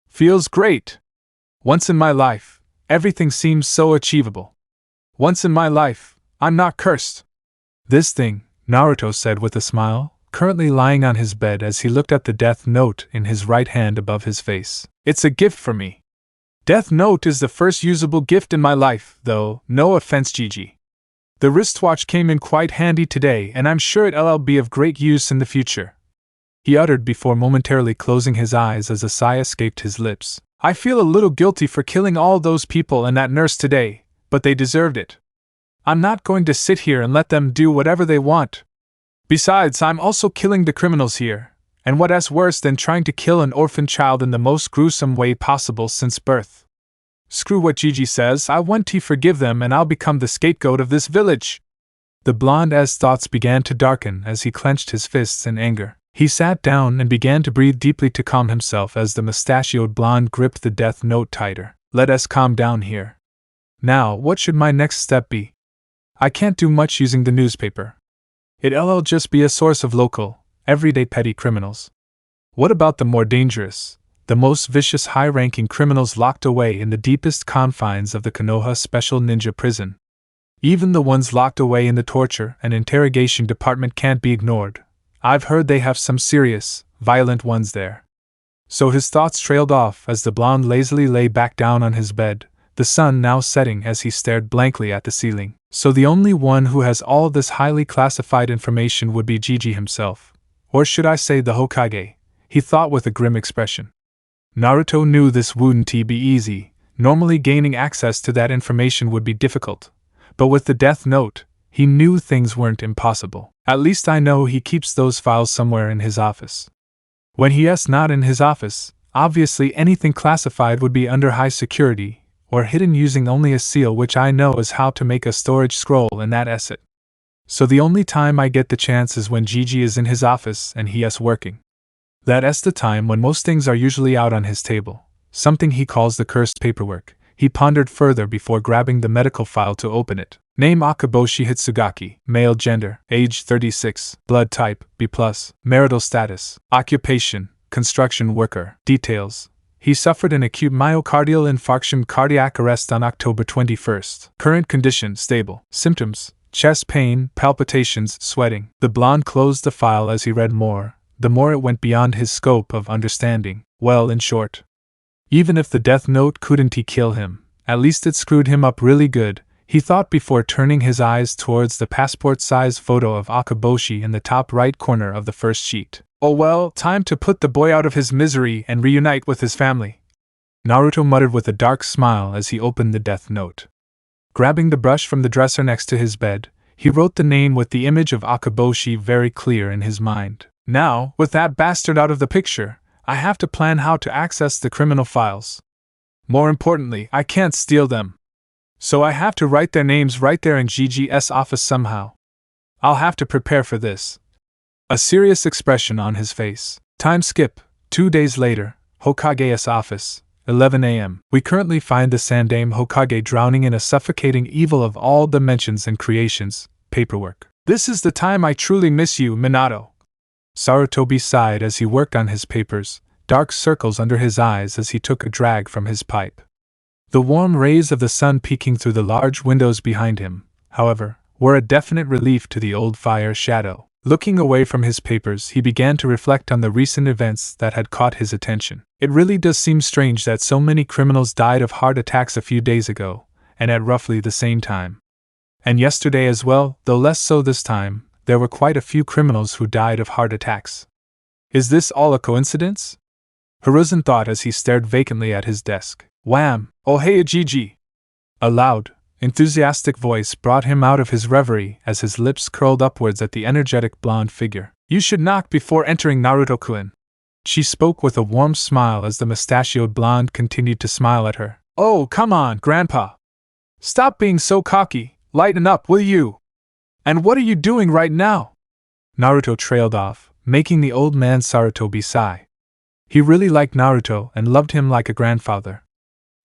Feels great. Once in my life, everything seems so achievable. Once in my life, I'm not cursed. This thing, Naruto said with a smile, currently lying on his bed as he looked at the Deathnote in his right hand above his face. It's a gift for me. Deathnote is the first usable gift in my life, though, no offense Gigi. The wristwatch came in quite handy today and I'm sure it'll be of great use in the future. He uttered before momentarily closing his eyes as a sigh escaped his lips. I feel a little guilty for killing all those people and that nurse today, but they deserved it. I'm not going to sit here and let them do whatever they want. Besides, I'm also killing the criminals here, and what's worse than trying to kill an orphan child in the most gruesome way possible since birth. Screw what Gigi says, I want to forgive them and I'll become the scapegoat of this village. The blonde-ass thoughts began to darken as he clenched his fists in anger. He sat down and began to breathe deeply to calm himself as the mustachioed blonde gripped the Deathnote tighter. Let us calm down here. Now, what should my next step be? I can't do much using the newspaper. It'll just be a source of local, everyday petty criminals. What about the more dangerous, the most vicious high-ranking criminals locked away in the deepest confines of the Konoha Special Ninja Prison? Even the ones locked away in the torture and interrogation department can't be ignored. I've heard they have some serious, violent ones there. So his thoughts trailed off as the blonde lazily lay back down on his bed, the sun now setting as he stared blankly at the ceiling. So the only one who has all this highly classified information would be Gigi himself. Or should I say the Hokage, he thought with a grim expression. Naruto knew this wouldn't be easy, normally gaining access to that information would be difficult. But with the Deathnote, he knew things weren't impossible. At least I know he keeps those files somewhere in his office. When he's not in his office, obviously anything classified would be under high security, or hidden using only a seal, which I know is how to make a storage scroll in that asset. So the only time I get the chance is when Gigi is in his office and he's working. That's the time when most things are usually out on his table, something he calls the cursed paperwork. He pondered further before grabbing the medical file to open it. Name Akaboshi Hitsugaki, male, gender, age 36, blood type, B+, marital status, occupation, construction worker, details. He suffered an acute myocardial infarction cardiac arrest on October 21st. Current condition stable. Symptoms: chest pain, palpitations, sweating. The blonde closed the file as he read more. The more it went beyond his scope of understanding. Well, in short, even if the Deathnote couldn't kill him, at least it screwed him up really good, he thought before turning his eyes towards the passport-size photo of Akaboshi in the top right corner of the first sheet. Oh well, time to put the boy out of his misery and reunite with his family. Naruto muttered with a dark smile as he opened the Deathnote. Grabbing the brush from the dresser next to his bed, he wrote the name with the image of Akaboshi very clear in his mind. Now, with that bastard out of the picture, I have to plan how to access the criminal files. More importantly, I can't steal them. So I have to write their names right there in Gigi's office somehow. I'll have to prepare for this. A serious expression on his face. Time skip. 2 days later, Hokage's office, 11 a.m. We currently find the Sandaime Hokage drowning in a suffocating evil of all dimensions and creations, paperwork. This is the time I truly miss you, Minato. Sarutobi sighed as he worked on his papers, dark circles under his eyes as he took a drag from his pipe. The warm rays of the sun peeking through the large windows behind him, however, were a definite relief to the old fire shadow. Looking away from his papers, he began to reflect on the recent events that had caught his attention. It really does seem strange that so many criminals died of heart attacks a few days ago, and at roughly the same time. And yesterday as well, though less so this time, there were quite a few criminals who died of heart attacks. Is this all a coincidence? Hiruzen thought as he stared vacantly at his desk. Wham! Oh hey Gigi! A loud, enthusiastic voice brought him out of his reverie as his lips curled upwards at the energetic blonde figure. You should knock before entering, Naruto-kun. She spoke with a warm smile as the mustachioed blonde continued to smile at her. Oh, come on, Grandpa! Stop being so cocky, lighten up, will you? And what are you doing right now? Naruto trailed off, making the old man Sarutobi sigh. He really liked Naruto and loved him like a grandfather.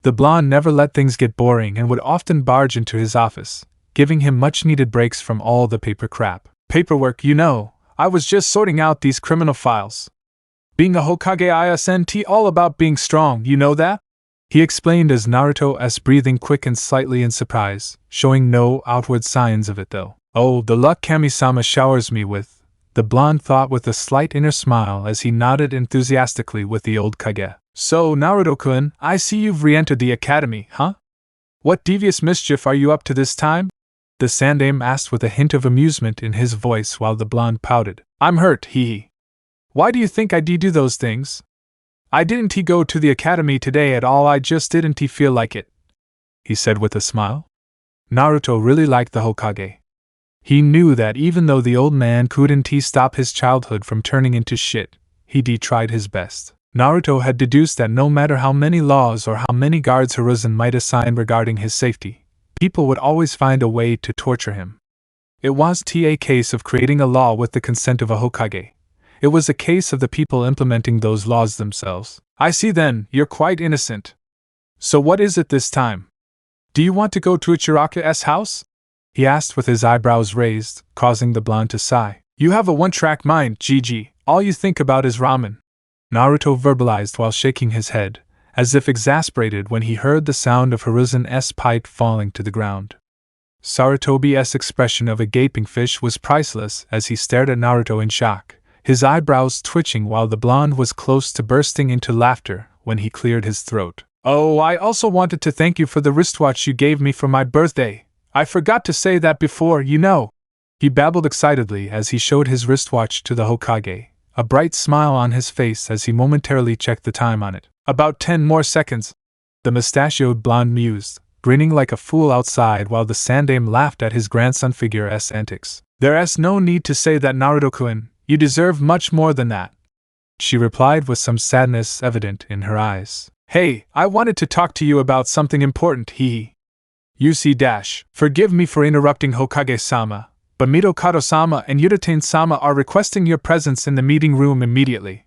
The blonde never let things get boring and would often barge into his office, giving him much-needed breaks from all the paper crap. Paperwork, you know, I was just sorting out these criminal files. Being a Hokage isn't all about being strong, you know that? He explained as Naruto's breathing quickened slightly in surprise, showing no outward signs of it though. Oh, the luck Kami-sama showers me with, the blonde thought with a slight inner smile as he nodded enthusiastically with the old Kage. So, Naruto-kun, I see you've re-entered the academy, huh? What devious mischief are you up to this time? The sandaime asked with a hint of amusement in his voice while the blonde pouted. I'm hurt, hee. Why do you think I do those things? I didn't go to the academy today at all, I just didn't feel like it, he said with a smile. Naruto really liked the Hokage. He knew that even though the old man couldn't stop his childhood from turning into shit, he tried his best. Naruto had deduced that no matter how many laws or how many guards Hiruzen might assign regarding his safety, people would always find a way to torture him. It was a case of creating a law with the consent of a Hokage. It was a case of the people implementing those laws themselves. I see then, you're quite innocent. So what is it this time? Do you want to go to Ichiraku's house? He asked with his eyebrows raised, causing the blonde to sigh. You have a one-track mind, Gigi. All you think about is ramen. Naruto verbalized while shaking his head, as if exasperated when he heard the sound of Hiruzen's pipe falling to the ground. Sarutobi's expression of a gaping fish was priceless as he stared at Naruto in shock, his eyebrows twitching while the blonde was close to bursting into laughter when he cleared his throat. Oh, I also wanted to thank you for the wristwatch you gave me for my birthday. I forgot to say that before, you know. He babbled excitedly as he showed his wristwatch to the Hokage, a bright smile on his face as he momentarily checked the time on it. About 10 more seconds, the mustachioed blonde mused, grinning like a fool outside while the sandaime laughed at his grandson figure's antics. There's no need to say that, Naruto-kun, you deserve much more than that, she replied with some sadness evident in her eyes. Hey, I wanted to talk to you about something important, hee. UC-. Forgive me for interrupting Hokage-sama, but Mitokado-sama and Yudate-sama are requesting your presence in the meeting room immediately.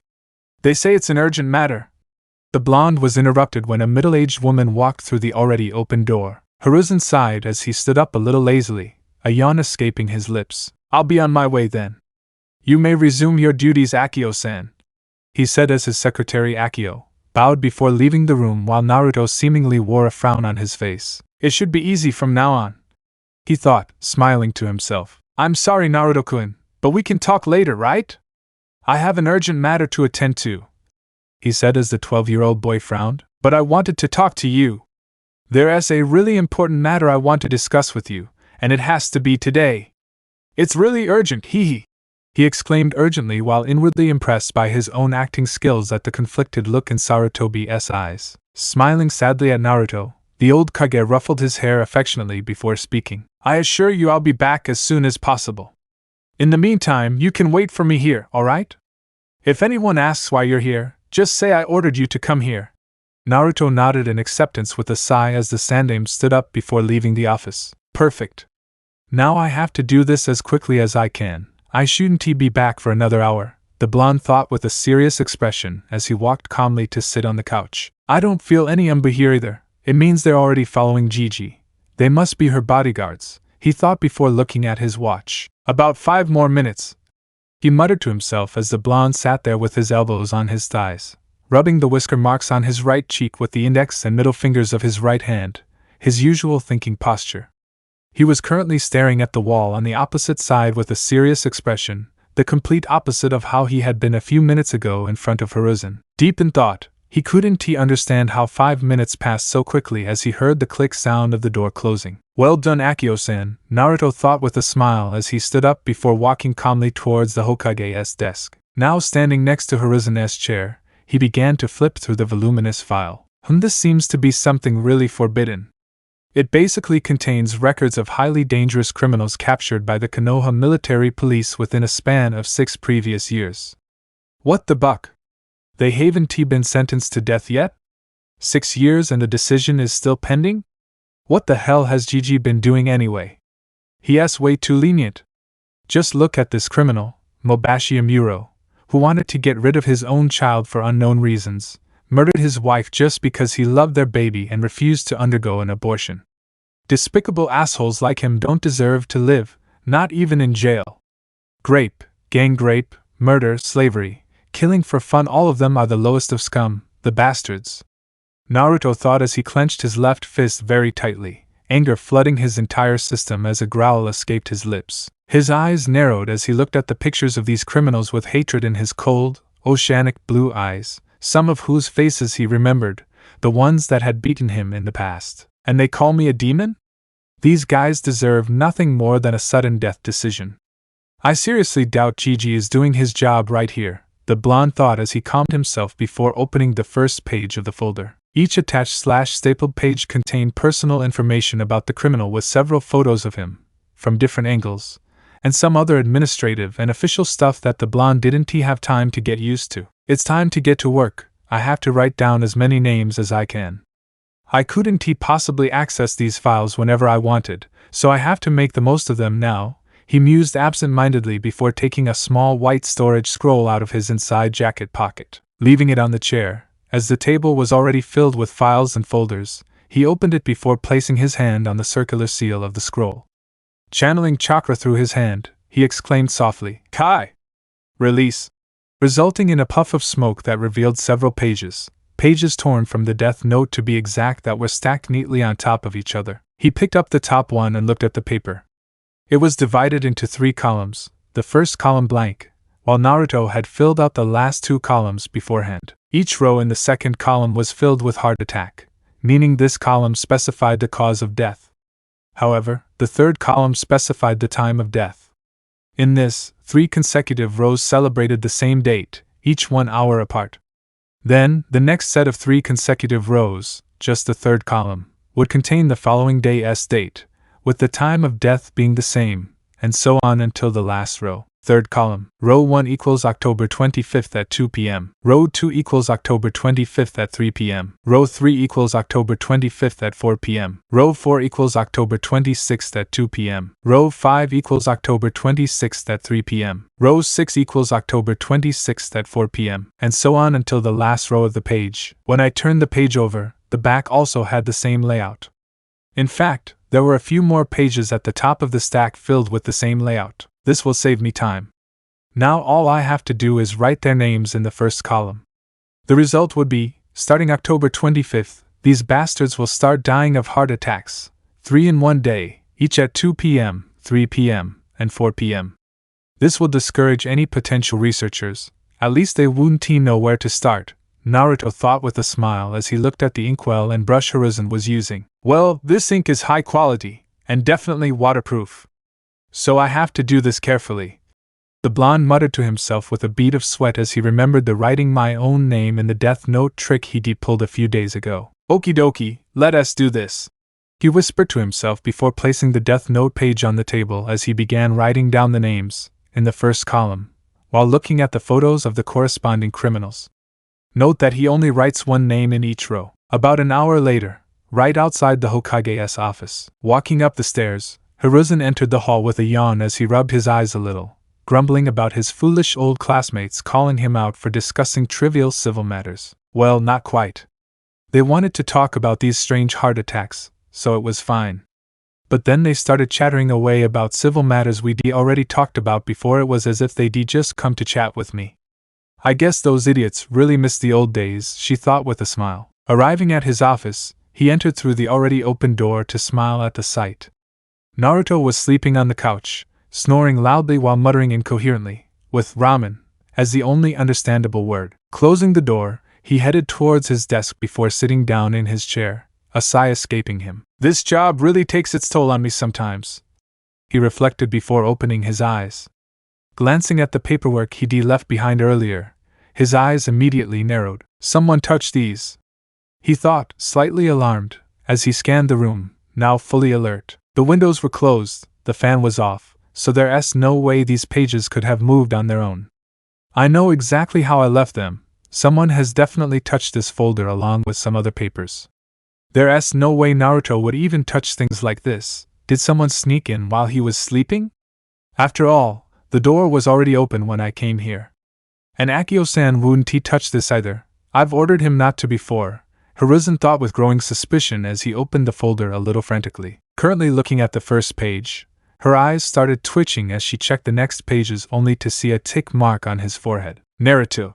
They say it's an urgent matter. The blonde was interrupted when a middle-aged woman walked through the already open door. Hiruzen sighed as he stood up a little lazily, a yawn escaping his lips. I'll be on my way then. You may resume your duties, Akio-san, he said as his secretary Akio bowed before leaving the room while Naruto seemingly wore a frown on his face. It should be easy from now on, he thought, smiling to himself. I'm sorry, Naruto-kun, but we can talk later, right? I have an urgent matter to attend to, he said as the 12-year-old boy frowned. But I wanted to talk to you. There's a really important matter I want to discuss with you, and it has to be today. It's really urgent, he exclaimed urgently while inwardly impressed by his own acting skills at the conflicted look in Sarutobi's eyes. Smiling sadly at Naruto, the old Kage ruffled his hair affectionately before speaking. I assure you I'll be back as soon as possible. In the meantime, you can wait for me here, alright? If anyone asks why you're here, just say I ordered you to come here. Naruto nodded in acceptance with a sigh as the sandaime stood up before leaving the office. Perfect. Now I have to do this as quickly as I can. I shouldn't be back for another hour, the blonde thought with a serious expression as he walked calmly to sit on the couch. I don't feel any Anbu here either. It means they're already following Gigi. They must be her bodyguards, he thought before looking at his watch. About 5 more minutes, he muttered to himself as the blonde sat there with his elbows on his thighs, rubbing the whisker marks on his right cheek with the index and middle fingers of his right hand, his usual thinking posture. He was currently staring at the wall on the opposite side with a serious expression, the complete opposite of how he had been a few minutes ago in front of Hiruzen. Deep in thought, he couldn't understand how 5 minutes passed so quickly as he heard the click sound of the door closing. Well done, Akio-san, Naruto thought with a smile as he stood up before walking calmly towards the Hokage's desk. Now standing next to Hiruzen's chair, he began to flip through the voluminous file. This seems to be something really forbidden. It basically contains records of highly dangerous criminals captured by the Konoha military police within a span of 6 previous years. What the buck? They haven't been sentenced to death yet? 6 years and the decision is still pending? What the hell has Gigi been doing anyway? He's way too lenient. Just look at this criminal, Mobashi Amuro, who wanted to get rid of his own child for unknown reasons, murdered his wife just because he loved their baby and refused to undergo an abortion. Despicable assholes like him don't deserve to live, not even in jail. Grape, gang rape, murder, slavery, killing for fun, all of them are the lowest of scum, the bastards. Naruto thought as he clenched his left fist very tightly, anger flooding his entire system as a growl escaped his lips. His eyes narrowed as he looked at the pictures of these criminals with hatred in his cold, oceanic blue eyes, some of whose faces he remembered, the ones that had beaten him in the past. And they call me a demon? These guys deserve nothing more than a sudden death decision. I seriously doubt Gigi is doing his job right here, the blonde thought as he calmed himself before opening the first page of the folder. Each attached / stapled page contained personal information about the criminal with several photos of him, from different angles, and some other administrative and official stuff that the blonde didn't have time to get used to. It's time to get to work. I have to write down as many names as I can. I couldn't possibly access these files whenever I wanted, so I have to make the most of them now, he mused absent-mindedly before taking a small white storage scroll out of his inside jacket pocket. Leaving it on the chair, as the table was already filled with files and folders, he opened it before placing his hand on the circular seal of the scroll. Channeling chakra through his hand, he exclaimed softly, "Kai!" Release! Resulting in a puff of smoke that revealed several pages torn from the Deathnote to be exact, that were stacked neatly on top of each other. He picked up the top one and looked at the paper. It was divided into 3 columns, the first column blank, while Naruto had filled out the last 2 columns beforehand. Each row in the second column was filled with heart attack, meaning this column specified the cause of death. However, the third column specified the time of death. In this, 3 consecutive rows celebrated the same date, each 1 hour apart. Then, the next set of 3 consecutive rows, just the third column, would contain the following day's date, with the time of death being the same, and so on until the last row. Third column, row 1 equals October 25th at 2 p.m. Row 2 equals October 25th at 3 p.m. Row 3 equals October 25th at 4 p.m. Row 4 equals October 26th at 2 p.m. Row 5 equals October 26th at 3 p.m. Row 6 equals October 26th at 4 p.m. And so on until the last row of the page. When I turned the page over, the back also had the same layout. In fact, there were a few more pages at the top of the stack filled with the same layout. This will save me time. Now all I have to do is write their names in the first column. The result would be, starting October 25th, these bastards will start dying of heart attacks, 3 in one day, each at 2 p.m., 3 p.m., and 4 p.m. This will discourage any potential researchers. At least they wouldn't know where to start, Naruto thought with a smile as he looked at the inkwell and brush Hiruzen was using. Well, this ink is high quality, and definitely waterproof. So I have to do this carefully. The blonde muttered to himself with a bead of sweat as he remembered the writing my own name in the Deathnote trick he pulled a few days ago. Okie dokie, let us do this, he whispered to himself before placing the Deathnote page on the table as he began writing down the names, in the first column, while looking at the photos of the corresponding criminals. Note that he only writes 1 name in each row. About an hour later, right outside the Hokage's office, walking up the stairs, Hiruzen entered the hall with a yawn as he rubbed his eyes a little, grumbling about his foolish old classmates calling him out for discussing trivial civil matters. Well, not quite. They wanted to talk about these strange heart attacks, so it was fine. But then they started chattering away about civil matters we'd already talked about before. It was as if they'd just come to chat with me. I guess those idiots really miss the old days, she thought with a smile. Arriving at his office, he entered through the already open door to smile at the sight. Naruto was sleeping on the couch, snoring loudly while muttering incoherently, with ramen as the only understandable word. Closing the door, he headed towards his desk before sitting down in his chair, a sigh escaping him. This job really takes its toll on me sometimes, he reflected before opening his eyes. Glancing at the paperwork he'd left behind earlier, his eyes immediately narrowed. Someone touched these, he thought, slightly alarmed, as he scanned the room, now fully alert. The windows were closed, the fan was off, so there's no way these pages could have moved on their own. I know exactly how I left them. Someone has definitely touched this folder along with some other papers. There's no way Naruto would even touch things like this. Did someone sneak in while he was sleeping? After all, the door was already open when I came here. And Akio-san wouldn't he touch this either. I've ordered him not to before, Hiruzen thought with growing suspicion as he opened the folder a little frantically. Currently looking at the first page, her eyes started twitching as she checked the next pages only to see a tick mark on his forehead. Naruto.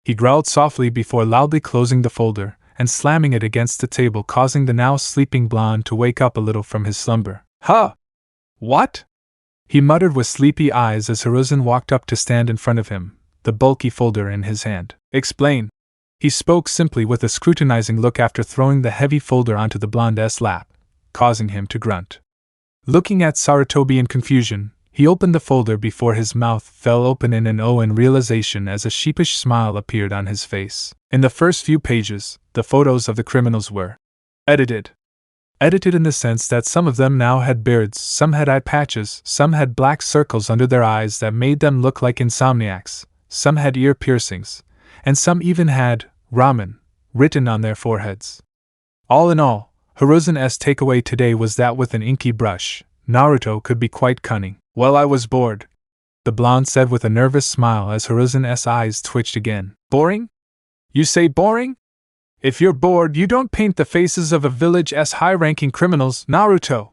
He growled softly before loudly closing the folder and slamming it against the table, causing the now sleeping blonde to wake up a little from his slumber. Huh? What? He muttered with sleepy eyes as Hiruzen walked up to stand in front of him, the bulky folder in his hand. Explain. He spoke simply with a scrutinizing look after throwing the heavy folder onto the blonde's lap, causing him to grunt. Looking at Sarutobi in confusion, he opened the folder before his mouth fell open in an O in realization as a sheepish smile appeared on his face. In the first few pages, the photos of the criminals were edited. Edited in the sense that some of them now had beards, some had eye patches, some had black circles under their eyes that made them look like insomniacs, some had ear piercings, and some even had ramen written on their foreheads. All in all, Hiruzen's takeaway today was that with an inky brush, Naruto could be quite cunning. Well, I was bored, the blonde said with a nervous smile as Hiruzen's eyes twitched again. Boring? You say boring? If you're bored, you don't paint the faces of a village's high-ranking criminals, Naruto.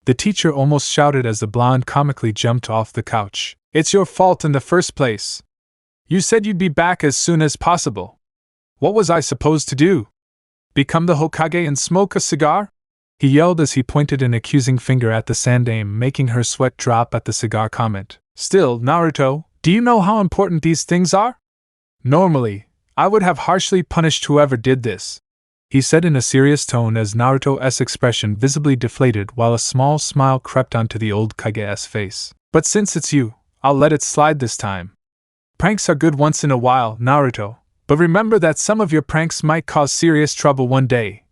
The teacher almost shouted as the blonde comically jumped off the couch. It's your fault in the first place. You said you'd be back as soon as possible. What was I supposed to do? Become the Hokage and smoke a cigar? He yelled as he pointed an accusing finger at the Sandaime, making her sweat drop at the cigar comment. Still, Naruto, do you know how important these things are? Normally, I would have harshly punished whoever did this, he said in a serious tone as Naruto's expression visibly deflated while a small smile crept onto the old Kage's face. But since it's you, I'll let it slide this time. Pranks are good once in a while, Naruto, but remember that some of your pranks might cause serious trouble one day,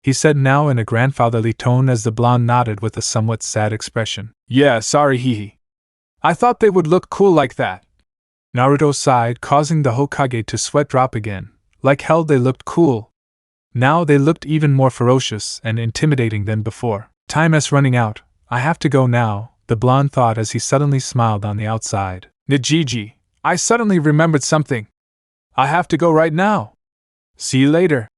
he said now in a grandfatherly tone as the blonde nodded with a somewhat sad expression. Yeah, sorry, hee. I thought they would look cool like that. Naruto sighed, causing the Hokage to sweat drop again. Like hell they looked cool. Now they looked even more ferocious and intimidating than before. Time is running out, I have to go now, the blonde thought as he suddenly smiled on the outside. Nijiji, I suddenly remembered something. I have to go right now. See you later,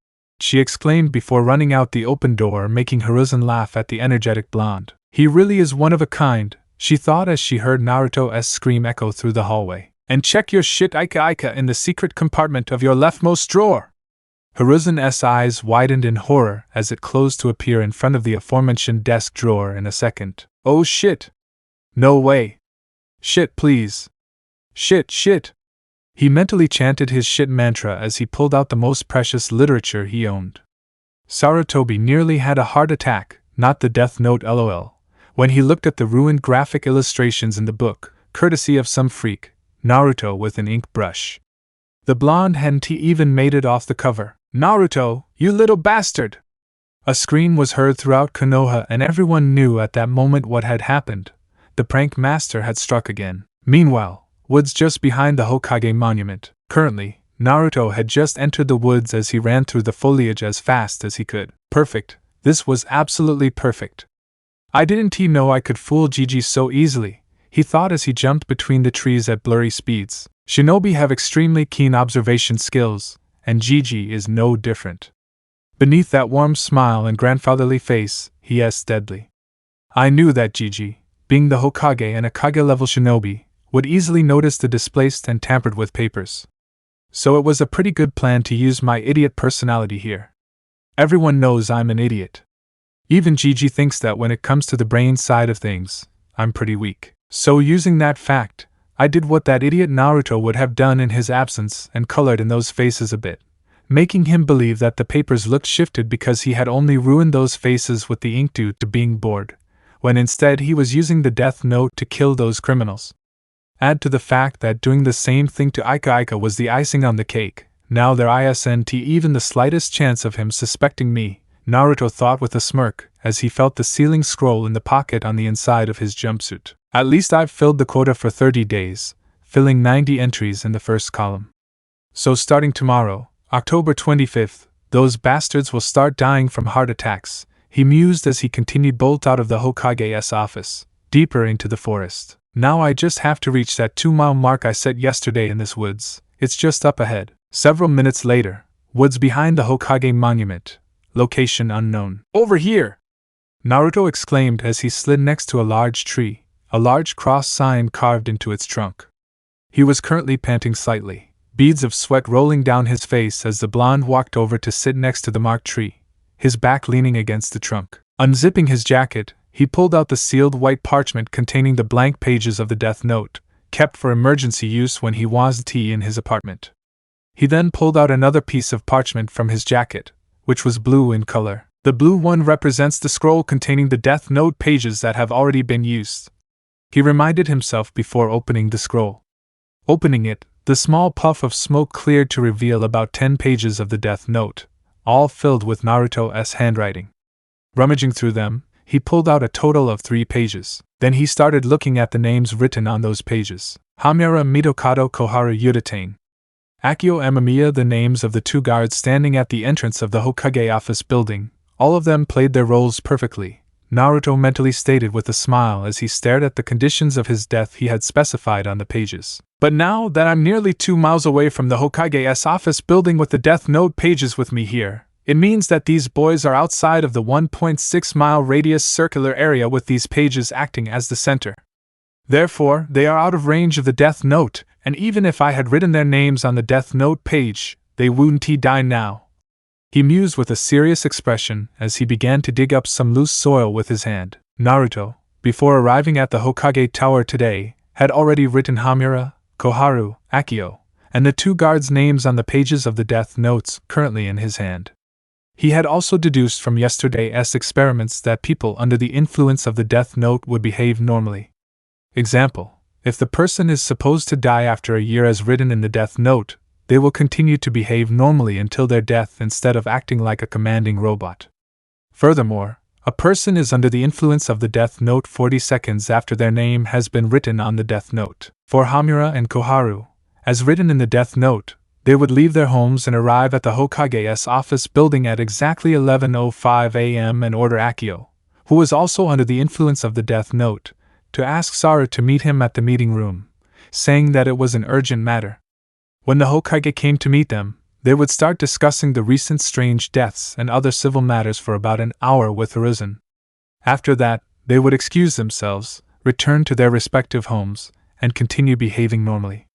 she exclaimed before running out the open door, making Hiruzen laugh at the energetic blonde. He really is one of a kind, she thought as she heard Naruto's scream echo through the hallway. And check your shit Ika in the secret compartment of your leftmost drawer. Hiruzen's eyes widened in horror as it closed to appear in front of the aforementioned desk drawer in a second. Oh shit. No way. Shit, please. Shit. He mentally chanted his shit mantra as he pulled out the most precious literature he owned. Sarutobi nearly had a heart attack, not the Deathnote LOL, when he looked at the ruined graphic illustrations in the book, courtesy of some freak, Naruto with an ink brush. The blonde hadn't even made it off the cover. Naruto, you little bastard! A scream was heard throughout Konoha and everyone knew at that moment what had happened. The prank master had struck again. Meanwhile, woods just behind the Hokage monument. Currently, Naruto had just entered the woods as he ran through the foliage as fast as he could. Perfect. This was absolutely perfect. I didn't know I could fool Gigi so easily, he thought as he jumped between the trees at blurry speeds. Shinobi have extremely keen observation skills, and Gigi is no different. Beneath that warm smile and grandfatherly face, he asked steadily. I knew that Gigi, being the Hokage and a Kage-level shinobi, would easily notice the displaced and tampered with papers. So it was a pretty good plan to use my idiot personality here. Everyone knows I'm an idiot. Even Gigi thinks that when it comes to the brain side of things, I'm pretty weak. So using that fact, I did what that idiot Naruto would have done in his absence and colored in those faces a bit, making him believe that the papers looked shifted because he had only ruined those faces with the ink due to being bored, when instead he was using the Death Note to kill those criminals. Add to the fact that doing the same thing to Ika was the icing on the cake. Now there isn't even the slightest chance of him suspecting me, Naruto thought with a smirk, as he felt the sealing scroll in the pocket on the inside of his jumpsuit. At least I've filled the quota for 30 days, filling 90 entries in the first column. So starting tomorrow, October 25th, those bastards will start dying from heart attacks, he mused as he continued bolt out of the Hokage's office, deeper into the forest. Now I just have to reach that 2-mile mark I set yesterday in this woods. It's just up ahead. Several minutes later, woods behind the Hokage monument. Location unknown. Over here! Naruto exclaimed as he slid next to a large tree, a large cross sign carved into its trunk. He was currently panting slightly, beads of sweat rolling down his face as the blonde walked over to sit next to the marked tree, his back leaning against the trunk. Unzipping his jacket, he pulled out the sealed white parchment containing the blank pages of the Deathnote, kept for emergency use when he was in his apartment. He then pulled out another piece of parchment from his jacket, which was blue in color. The blue one represents the scroll containing the Deathnote pages that have already been used. He reminded himself before opening the scroll. Opening it, the small puff of smoke cleared to reveal about 10 pages of the Deathnote, all filled with Naruto's handwriting. Rummaging through them, he pulled out a total of 3 pages. Then he started looking at the names written on those pages. Hamura Mitokado Koharu Yudatane. Akio Amamiya, the names of the 2 guards standing at the entrance of the Hokage office building. All of them played their roles perfectly, Naruto mentally stated with a smile as he stared at the conditions of his death he had specified on the pages. But now that I'm nearly 2 miles away from the Hokage's office building with the Deathnote pages with me here, it means that these boys are outside of the 1.6-mile radius circular area with these pages acting as the center. Therefore, they are out of range of the Deathnote, and even if I had written their names on the Deathnote page, they wouldn't die now. He mused with a serious expression as he began to dig up some loose soil with his hand. Naruto, before arriving at the Hokage Tower today, had already written Hamura, Koharu, Akio, and the 2 guards' names on the pages of the Deathnotes currently in his hand. He had also deduced from yesterday's experiments that people under the influence of the Deathnote would behave normally. Example: if the person is supposed to die after a year as written in the Deathnote, they will continue to behave normally until their death instead of acting like a commanding robot. Furthermore, a person is under the influence of the Deathnote 40 seconds after their name has been written on the Deathnote. For Hamura and Koharu, as written in the Deathnote, they would leave their homes and arrive at the Hokage's office building at exactly 11:05 a.m. and order Akio, who was also under the influence of the Deathnote, to ask Saru to meet him at the meeting room, saying that it was an urgent matter. When the Hokage came to meet them, they would start discussing the recent strange deaths and other civil matters for about an hour with Hiruzen. After that, they would excuse themselves, return to their respective homes, and continue behaving normally.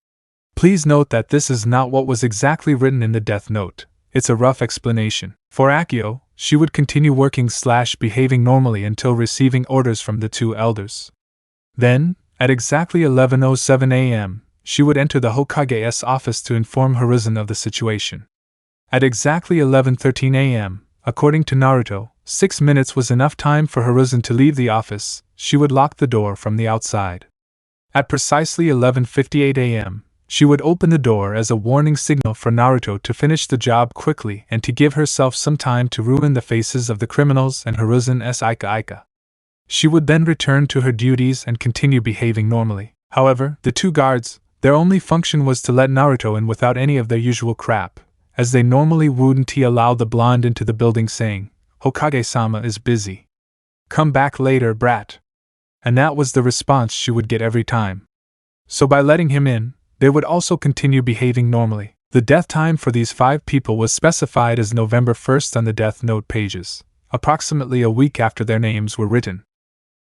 Please note that this is not what was exactly written in the Deathnote, it's a rough explanation. For Akio, she would continue working/behaving normally until receiving orders from the 2 elders. Then, at exactly 11:07 a.m., she would enter the Hokage's office to inform Hiruzen of the situation. At exactly 11:13 a.m., according to Naruto, 6 minutes was enough time for Hiruzen to leave the office. She would lock the door from the outside. At precisely 11:58 a.m., she would open the door as a warning signal for Naruto to finish the job quickly and to give herself some time to ruin the faces of the criminals and Hiruzen's Ika. She would then return to her duties and continue behaving normally. However, the 2 guards, their only function was to let Naruto in without any of their usual crap, as they normally wouldn't allow the blonde into the building saying, "Hokage-sama is busy. Come back later, brat." And that was the response she would get every time. So by letting him in, they would also continue behaving normally. The death time for these 5 people was specified as November 1st on the Deathnote pages, approximately a week after their names were written.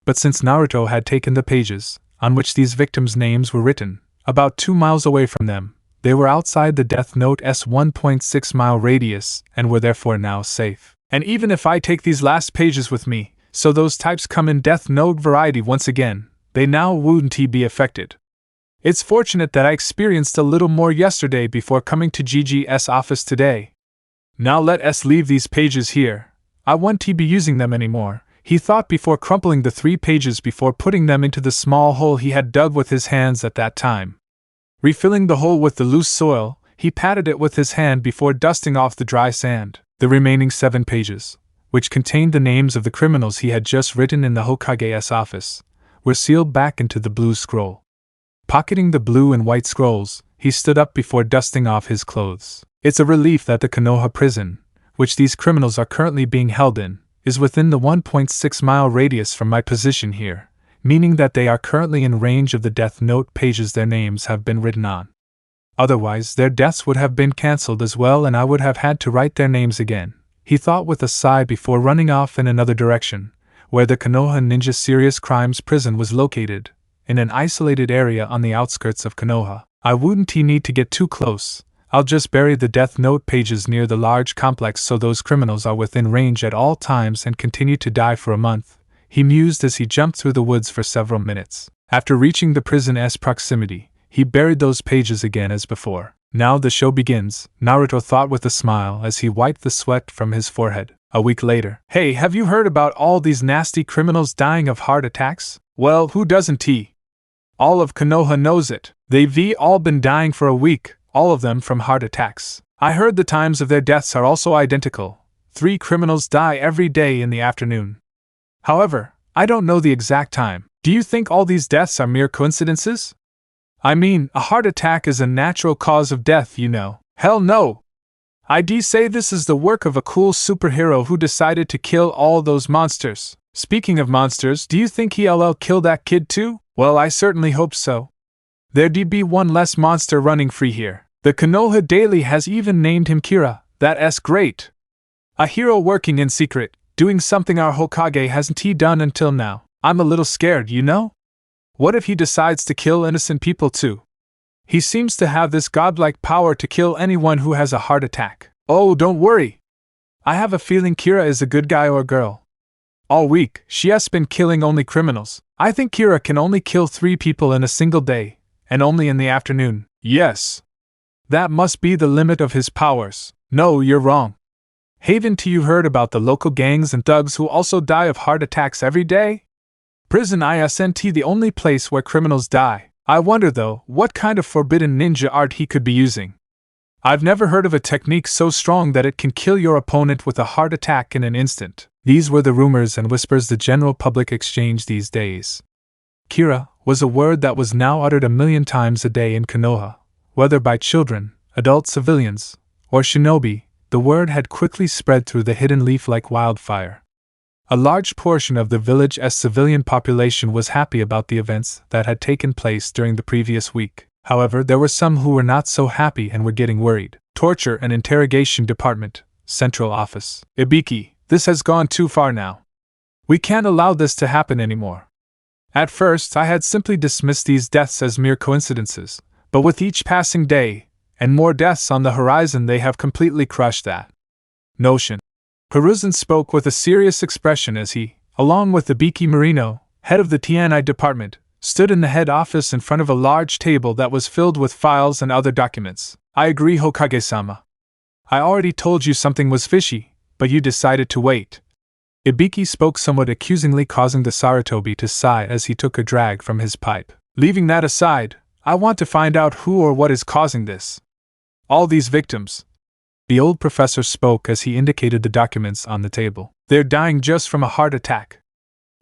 But since Naruto had taken the pages, on which these victims' names were written, about 2 miles away from them, they were outside the Deathnote's 1.6-mile radius and were therefore now safe. And even if I take these last pages with me, so those types come in Deathnote variety once again, they now wouldn't be affected. It's fortunate that I experienced a little more yesterday before coming to GG's office today. Now let us leave these pages here. I won't be using them anymore. he thought before crumpling the 3 pages before putting them into the small hole he had dug with his hands at that time. Refilling the hole with the loose soil, he patted it with his hand before dusting off the dry sand. The remaining 7 pages, which contained the names of the criminals he had just written in the Hokage's office, were sealed back into the blue scroll. Pocketing the blue and white scrolls, he stood up before dusting off his clothes. It's a relief that the Konoha prison, which these criminals are currently being held in, is within the 1.6-mile radius from my position here, meaning that they are currently in range of the Deathnote pages their names have been written on. Otherwise, their deaths would have been cancelled as well and I would have had to write their names again, he thought with a sigh before running off in another direction, where the Konoha Ninja Serious Crimes prison was located, in an isolated area on the outskirts of Konoha. I wouldn't need to get too close. I'll just bury the Deathnote pages near the large complex so those criminals are within range at all times and continue to die for a month, he mused as he jumped through the woods for several minutes. After reaching the prison's proximity, he buried those pages again as before. Now the show begins, Naruto thought with a smile as he wiped the sweat from his forehead. A week later. Hey, have you heard about all these nasty criminals dying of heart attacks? Well, who doesn't he? All of Konoha knows it. They've all been dying for a week, all of them from heart attacks. I heard the times of their deaths are also identical. 3 criminals die every day in the afternoon. However, I don't know the exact time. Do you think all these deaths are mere coincidences? I mean, a heart attack is a natural cause of death, you know. Hell no! I'd say this is the work of a cool superhero who decided to kill all those monsters. Speaking of monsters, do you think he'll kill that kid too? Well, I certainly hope so. There'd be one less monster running free here. The Konoha Daily has even named him Kira. That's great. A hero working in secret, doing something our Hokage hasn't done until now. I'm a little scared, you know? What if he decides to kill innocent people too? He seems to have this godlike power to kill anyone who has a heart attack. Oh, don't worry. I have a feeling Kira is a good guy or girl. All week, she has been killing only criminals. I think Kira can only kill 3 people in a single day, and only in the afternoon. Yes. That must be the limit of his powers. No, you're wrong. Haven't you heard about the local gangs and thugs who also die of heart attacks every day? Prison isn't the only place where criminals die. I wonder though, what kind of forbidden ninja art he could be using. I've never heard of a technique so strong that it can kill your opponent with a heart attack in an instant. These were the rumors and whispers the general public exchanged these days. Kira was a word that was now uttered 1,000,000 times a day in Konoha. Whether by children, adult civilians, or shinobi, the word had quickly spread through the hidden leaf like wildfire. A large portion of the village's civilian population was happy about the events that had taken place during the previous week. However, there were some who were not so happy and were getting worried. Torture and Interrogation Department, Central Office. Ibiki, this has gone too far now. We can't allow this to happen anymore. At first, I had simply dismissed these deaths as mere coincidences, but with each passing day, and more deaths on the horizon, they have completely crushed that notion. Hiruzen spoke with a serious expression as he, along with Ibiki Marino, head of the tiene department, stood in the head office in front of a large table that was filled with files and other documents. I agree, Hokage-sama. I already told you something was fishy, but you decided to wait. Ibiki spoke somewhat accusingly, causing the Sarutobi to sigh as he took a drag from his pipe. Leaving that aside, I want to find out who or what is causing this. All these victims. The old professor spoke as he indicated the documents on the table. They're dying just from a heart attack.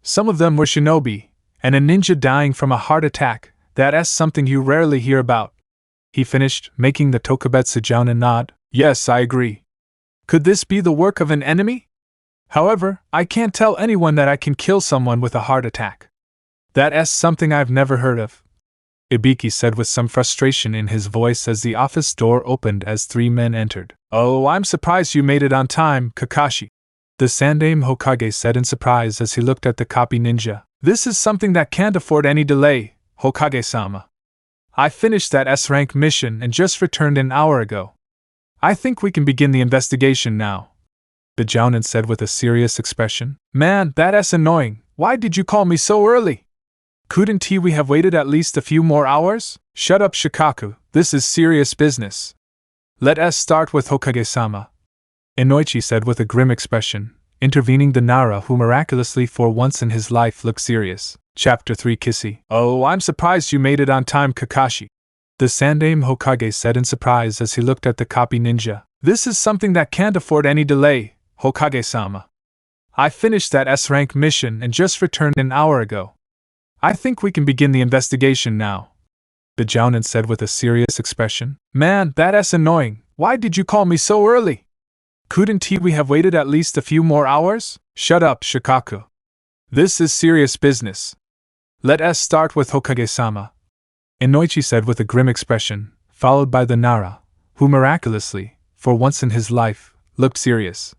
Some of them were shinobi, and a ninja dying from a heart attack, that's something you rarely hear about. He finished, making the Tokubetsu Jounin nod. Yes, I agree. Could this be the work of an enemy? However, I can't tell anyone that I can kill someone with a heart attack. That's something I've never heard of, Ibiki said with some frustration in his voice as the office door opened as 3 men entered. Oh, I'm surprised you made it on time, Kakashi. The Sandaime Hokage said in surprise as he looked at the copy ninja. This is something that can't afford any delay, Hokage-sama. I finished that S-rank mission and just returned an hour ago. I think we can begin the investigation now, the Jounin said with a serious expression. Man, that's annoying. Why did you call me so early? Couldn't we have waited at least a few more hours? Shut up, Shikaku. This is serious business. Let us start with Hokage-sama, Inoichi said with a grim expression. intervening the Nara who miraculously for once in his life looked serious. Chapter 3 Kissy. Oh, I'm surprised you made it on time, Kakashi. The Sandaime Hokage said in surprise as he looked at the copy ninja. This is something that can't afford any delay, Hokage-sama. I finished that S-rank mission and just returned an hour ago. I think we can begin the investigation now, the Jounin said with a serious expression. Man, that's annoying. Why did you call me so early? Couldn't we have waited at least a few more hours? Shut up, Shikaku. This is serious business. Let us start with Hokage-sama, Inoichi said with a grim expression, followed by the Nara, who miraculously, for once in his life, looked serious.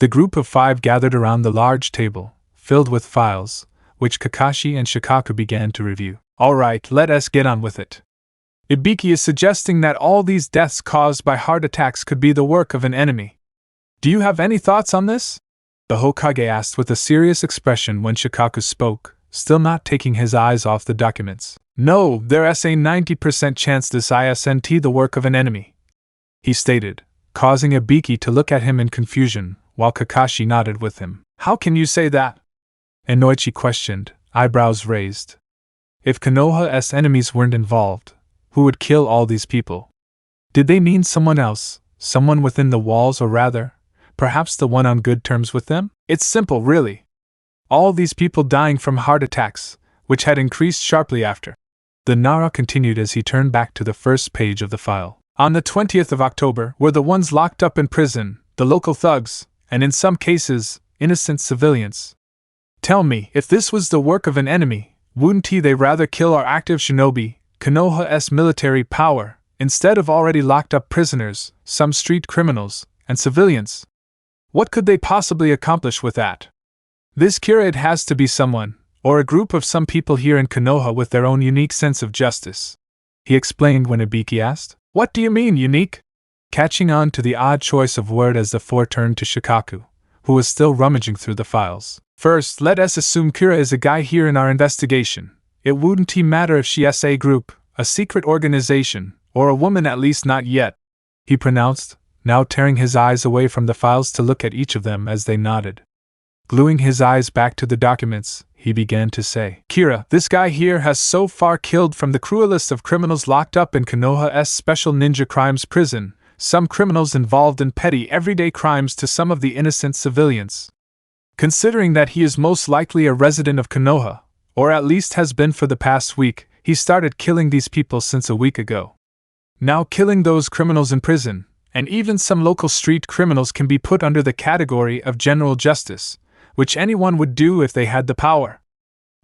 The group of 5 gathered around the large table, filled with files, which Kakashi and Shikaku began to review. Alright, let us get on with it. Ibiki is suggesting that all these deaths caused by heart attacks could be the work of an enemy. Do you have any thoughts on this? The Hokage asked with a serious expression when Shikaku spoke, still not taking his eyes off the documents. No, there's a 90% chance this isn't the work of an enemy, he stated, causing Ibiki to look at him in confusion, while Kakashi nodded with him. How can you say that? Inoichi questioned, eyebrows raised. If Konoha's enemies weren't involved, who would kill all these people? Did they mean someone else, someone within the walls, or rather, perhaps the one on good terms with them? It's simple, really. All these people dying from heart attacks, which had increased sharply after. The Nara continued as he turned back to the first page of the file. On the 20th of October were the ones locked up in prison, the local thugs, and in some cases, innocent civilians. Tell me, if this was the work of an enemy, wouldn't they rather kill our active shinobi, Konoha's military power, instead of already locked up prisoners, some street criminals, and civilians? What could they possibly accomplish with that? This Kira, it has to be someone, or a group of some people here in Konoha with their own unique sense of justice, he explained when Ibiki asked. What do you mean, unique? Catching on to the odd choice of word as the 4 turned to Shikaku, who was still rummaging through the files. First, let us assume Kira is a guy here in our investigation. It wouldn't matter if she's a group, a secret organization, or a woman, at least not yet, he pronounced, now tearing his eyes away from the files to look at each of them as they nodded. Gluing his eyes back to the documents, he began to say, Kira, this guy here has so far killed from the cruelest of criminals locked up in Konoha's Special Ninja Crimes Prison, some criminals involved in petty everyday crimes to some of the innocent civilians. Considering that he is most likely a resident of Konoha, or at least has been for the past week, he started killing these people since a week ago. Now killing those criminals in prison, and even some local street criminals, can be put under the category of general justice, which anyone would do if they had the power.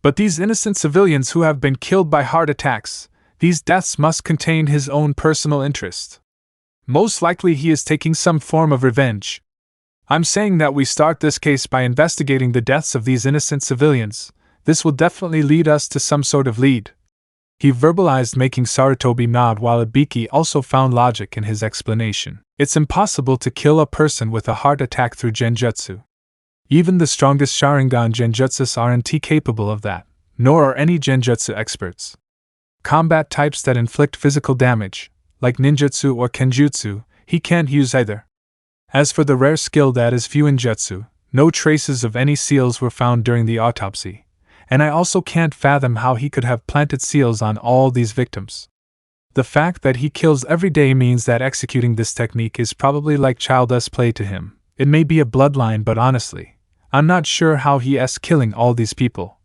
But these innocent civilians who have been killed by heart attacks, these deaths must contain his own personal interest. Most likely he is taking some form of revenge. I'm saying that we start this case by investigating the deaths of these innocent civilians. This will definitely lead us to some sort of lead, he verbalized, making Sarutobi nod, while Ibiki also found logic in his explanation. It's impossible to kill a person with a heart attack through genjutsu. Even the strongest Sharingan genjutsus aren't capable of that, nor are any genjutsu experts. Combat types that inflict physical damage, like ninjutsu or kenjutsu, he can't use either. As for the rare skill that is fuinjutsu, no traces of any seals were found during the autopsy, and I also can't fathom how he could have planted seals on all these victims. The fact that he kills every day means that executing this technique is probably like child's play to him. It may be a bloodline, but honestly, I'm not sure how he is killing all these people.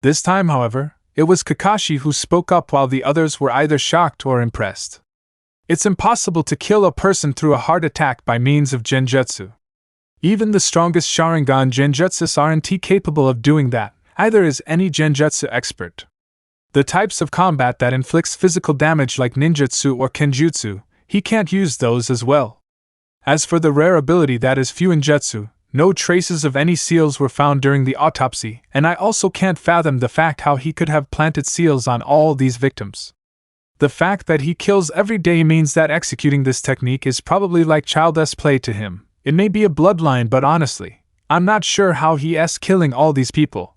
This time, however, it was Kakashi who spoke up while the others were either shocked or impressed. It's impossible to kill a person through a heart attack by means of genjutsu. Even the strongest Sharingan genjutsus aren't capable of doing that, either is any genjutsu expert. The types of combat that inflicts physical damage like ninjutsu or kenjutsu, he can't use those as well. As for the rare ability that is fuinjutsu, no traces of any seals were found during the autopsy, and I also can't fathom the fact how he could have planted seals on all these victims. The fact that he kills every day means that executing this technique is probably like child's play to him. It may be a bloodline, but honestly, I'm not sure how he is killing all these people.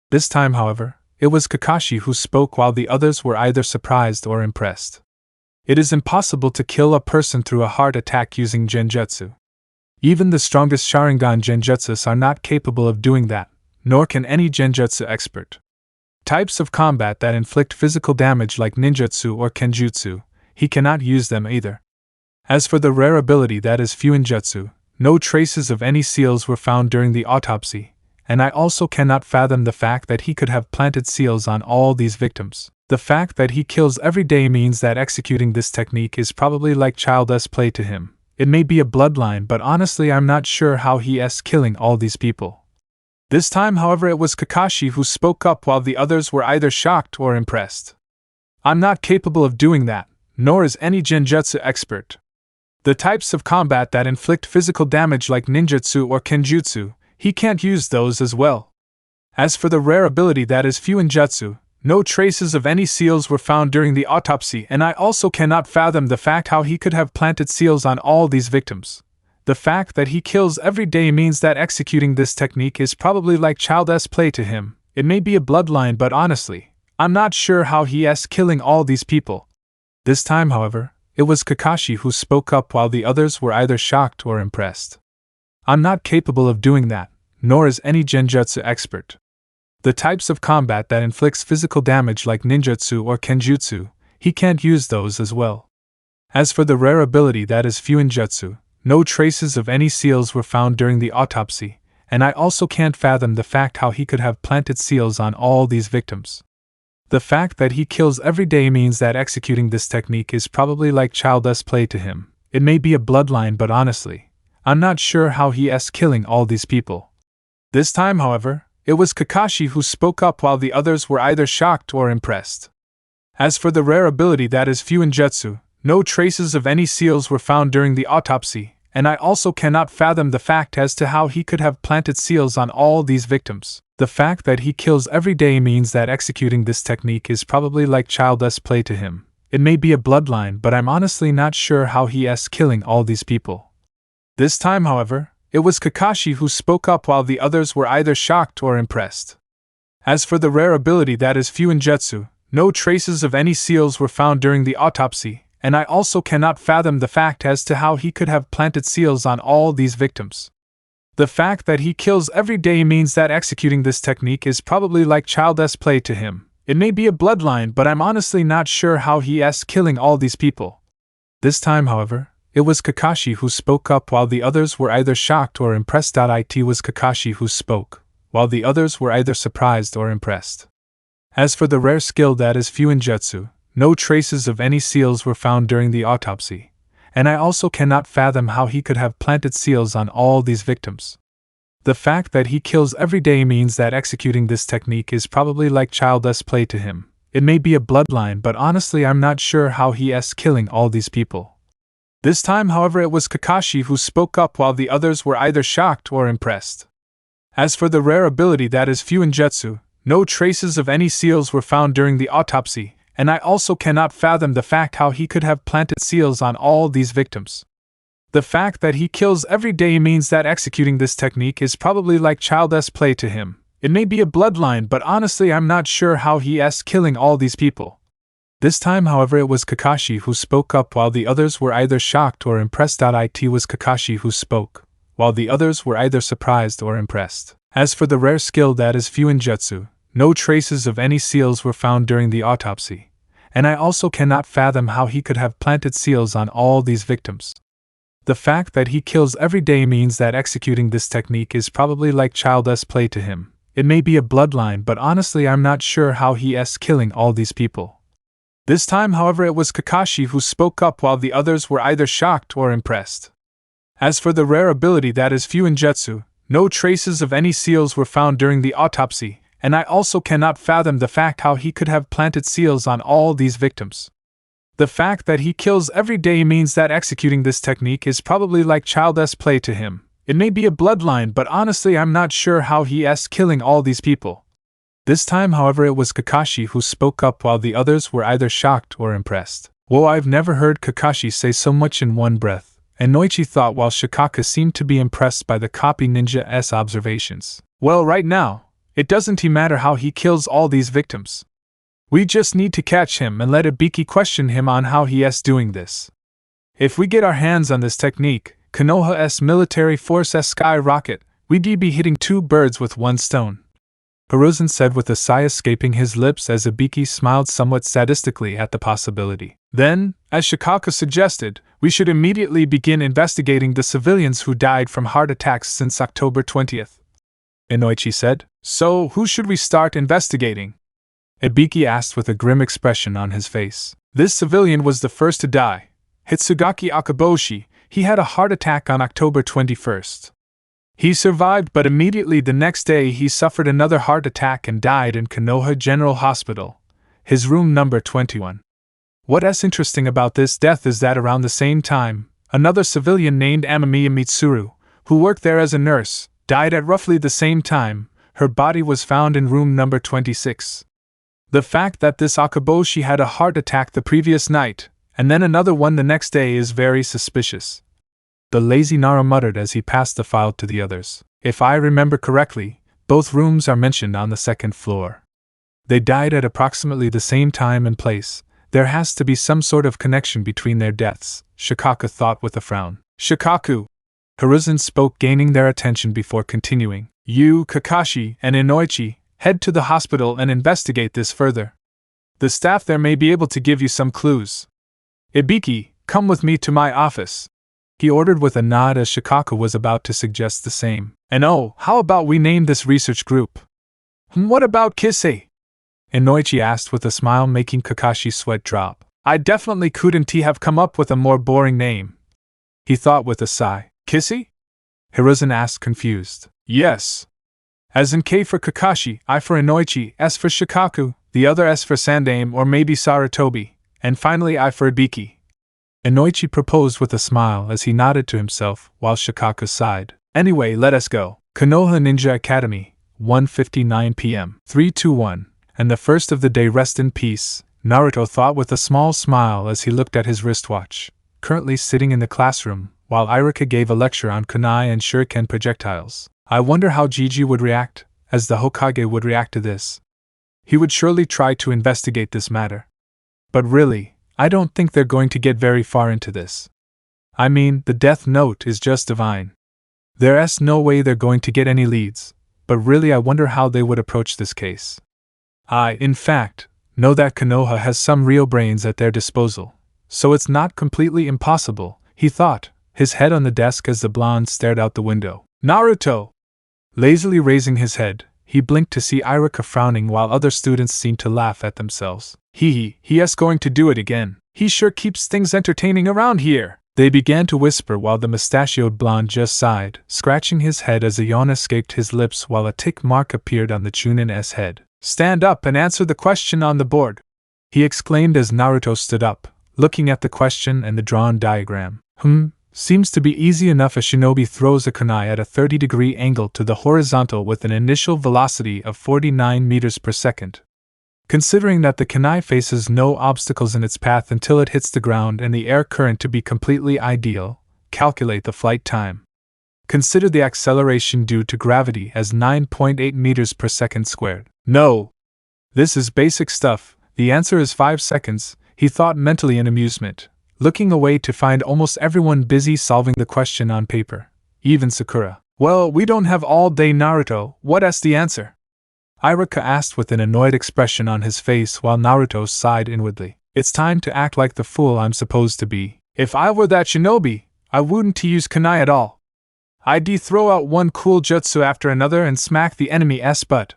This time, however, it was Kakashi who spoke while the others were either surprised or impressed. It is impossible to kill a person through a heart attack using genjutsu. Even the strongest Sharingan genjutsus are not capable of doing that, nor can any genjutsu expert. Types of combat that inflict physical damage like ninjutsu or kenjutsu, he cannot use them either. As for the rare ability that is fuinjutsu, no traces of any seals were found during the autopsy, and I also cannot fathom the fact that he could have planted seals on all these victims. The fact that he kills every day means that executing this technique is probably like child's play to him. It may be a bloodline, but honestly I'm not sure how he is killing all these people. This time, however, it was Kakashi who spoke up while the others were either shocked or impressed. I'm not capable of doing that, nor is any genjutsu expert. The types of combat that inflict physical damage like ninjutsu or kenjutsu, he can't use those as well. As for the rare ability that is fuinjutsu, no traces of any seals were found during the autopsy, and I also cannot fathom the fact how he could have planted seals on all these victims. The fact that he kills every day means that executing this technique is probably like child's play to him. It may be a bloodline, but honestly, I'm not sure how he is killing all these people. This time, however, it was Kakashi who spoke up while the others were either shocked or impressed. I'm not capable of doing that, nor is any genjutsu expert. The types of combat that inflicts physical damage like ninjutsu or kenjutsu, he can't use those as well. As for the rare ability that is fuinjutsu, no traces of any seals were found during the autopsy, and I also can't fathom the fact how he could have planted seals on all these victims. The fact that he kills every day means that executing this technique is probably like child's play to him. It may be a bloodline, but honestly, I'm not sure how he is killing all these people. This time, however, it was Kakashi who spoke up while the others were either shocked or impressed. As for the rare ability that is fuinjutsu, no traces of any seals were found during the autopsy, and I also cannot fathom the fact as to how he could have planted seals on all these victims. The fact that he kills every day means that executing this technique is probably like child's play to him. It may be a bloodline, but I'm honestly not sure how he is killing all these people. This time, however, it was Kakashi who spoke up while the others were either shocked or impressed. As for the rare ability that is fuinjutsu, no traces of any seals were found during the autopsy, and I also cannot fathom the fact as to how he could have planted seals on all these victims. The fact that he kills every day means that executing this technique is probably like child's play to him. It may be a bloodline, but I'm honestly not sure how he is killing all these people. This time, however, it was Kakashi who spoke up while the others were either shocked or impressed. It was Kakashi who spoke, while the others were either surprised or impressed. As for the rare skill that is fuinjutsu, no traces of any seals were found during the autopsy, and I also cannot fathom how he could have planted seals on all these victims. The fact that he kills every day means that executing this technique is probably like child's play to him. It may be a bloodline, but honestly I'm not sure how he is killing all these people. This time, however, it was Kakashi who spoke up while the others were either shocked or impressed. As for the rare ability that is fuinjutsu, no traces of any seals were found during the autopsy, and I also cannot fathom the fact how he could have planted seals on all these victims. The fact that he kills every day means that executing this technique is probably like child's play to him. It may be a bloodline, but honestly I'm not sure how he is killing all these people. This time, however, it was Kakashi who spoke up while the others were either shocked or impressed. It was Kakashi who spoke, while the others were either surprised or impressed. As for the rare skill that is fuinjutsu, no traces of any seals were found during the autopsy, and I also cannot fathom how he could have planted seals on all these victims. The fact that he kills every day means that executing this technique is probably like child's play to him. It may be a bloodline, but honestly I'm not sure how he is killing all these people. This time, however, it was Kakashi who spoke up while the others were either shocked or impressed. As for the rare ability that is fuinjutsu, no traces of any seals were found during the autopsy, and I also cannot fathom the fact how he could have planted seals on all these victims. The fact that he kills every day means that executing this technique is probably like child's play to him. It may be a bloodline, but honestly I'm not sure how he is killing all these people. This time, however, it was Kakashi who spoke up while the others were either shocked or impressed. Whoa, I've never heard Kakashi say so much in one breath, and Noichi thought while Shikaka seemed to be impressed by the copy ninja's observations. Well, right now, it doesn't matter how he kills all these victims. We just need to catch him and let Ibiki question him on how he is doing this. If we get our hands on this technique, Konoha's military force's sky rocket, we'd be hitting two birds with one stone. Hiruzen said with a sigh escaping his lips as Ibiki smiled somewhat sadistically at the possibility. Then, as Shikaku suggested, we should immediately begin investigating the civilians who died from heart attacks since October 20th. Inoichi said. So, who should we start investigating? Ibiki asked with a grim expression on his face. This civilian was the first to die. Hitsugaki Akaboshi. He had a heart attack on October 21st. He survived, but immediately the next day he suffered another heart attack and died in Konoha General Hospital, his room number 21. What's interesting about this death is that around the same time, another civilian named Amamiya Mitsuru, who worked there as a nurse, died at roughly the same time. Her body was found in room number 26. The fact that this Akaboshi had a heart attack the previous night, and then another one the next day is very suspicious. The lazy Nara muttered as he passed the file to the others. If I remember correctly, both rooms are mentioned on the second floor. They died at approximately the same time and place. There has to be some sort of connection between their deaths, Shikaku thought with a frown. Shikaku! Hiruzen spoke, gaining their attention before continuing. You, Kakashi, and Inoichi, head to the hospital and investigate this further. The staff there may be able to give you some clues. Ibiki, come with me to my office. He ordered with a nod as Shikaku was about to suggest the same. And oh, how about we name this research group? What about Kisei? Inoichi asked with a smile, making Kakashi's sweat drop. I definitely couldn't have come up with a more boring name. He thought with a sigh. Kisei? Hiruzen asked, confused. Yes. As in K for Kakashi, I for Inoichi, S for Shikaku, the other S for Sandaime or maybe Sarutobi, and finally I for Ibiki. Inoichi proposed with a smile as he nodded to himself, while Shikaku sighed. Anyway, let us go. Konoha Ninja Academy, 1:59 p.m. 321, and the first of the day. Rest in peace, Naruto thought with a small smile as he looked at his wristwatch. Currently sitting in the classroom, while Iruka gave a lecture on kunai and shuriken projectiles. I wonder how Jiji would react, as the Hokage would react to this. He would surely try to investigate this matter. But really, I don't think they're going to get very far into this. I mean, the Deathnote is just divine. There's no way they're going to get any leads, but really I wonder how they would approach this case. I, in fact, know that Konoha has some real brains at their disposal, so it's not completely impossible, he thought, his head on the desk as the blonde stared out the window. Naruto! Lazily raising his head, he blinked to see Iruka frowning while other students seemed to laugh at themselves. He's going to do it again. He sure keeps things entertaining around here. They began to whisper while the mustachioed blonde just sighed, scratching his head as a yawn escaped his lips while a tick mark appeared on the Chunin's head. Stand up and answer the question on the board, he exclaimed as Naruto stood up, looking at the question and the drawn diagram. Seems to be easy enough. A shinobi throws a kunai at a 30-degree angle to the horizontal with an initial velocity of 49 meters per second. Considering that the kunai faces no obstacles in its path until it hits the ground and the air current to be completely ideal, calculate the flight time. Consider the acceleration due to gravity as 9.8 meters per second squared. No! This is basic stuff. The answer is 5 seconds, he thought mentally in amusement, looking away to find almost everyone busy solving the question on paper, even Sakura. Well, we don't have all day, Naruto. What's the answer? Iruka asked with an annoyed expression on his face while Naruto sighed inwardly. It's time to act like the fool I'm supposed to be. If I were that shinobi, I wouldn't use kunai at all. I'd throw out one cool jutsu after another and smack the enemy's butt.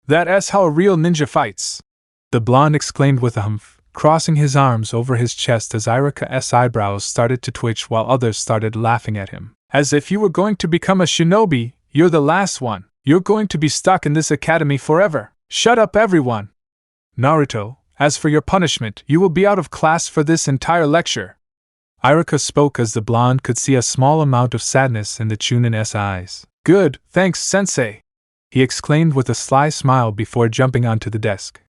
That's how a real ninja fights. The blonde exclaimed with a humph, crossing his arms over his chest as Iruka's eyebrows started to twitch while others started laughing at him. As if you were going to become a shinobi, you're the last one. You're going to be stuck in this academy forever. Shut up, everyone. Naruto, as for your punishment, you will be out of class for this entire lecture. Iruka spoke as the blonde could see a small amount of sadness in the Chunin's eyes. Good, thanks, sensei, he exclaimed with a sly smile before jumping onto the desk.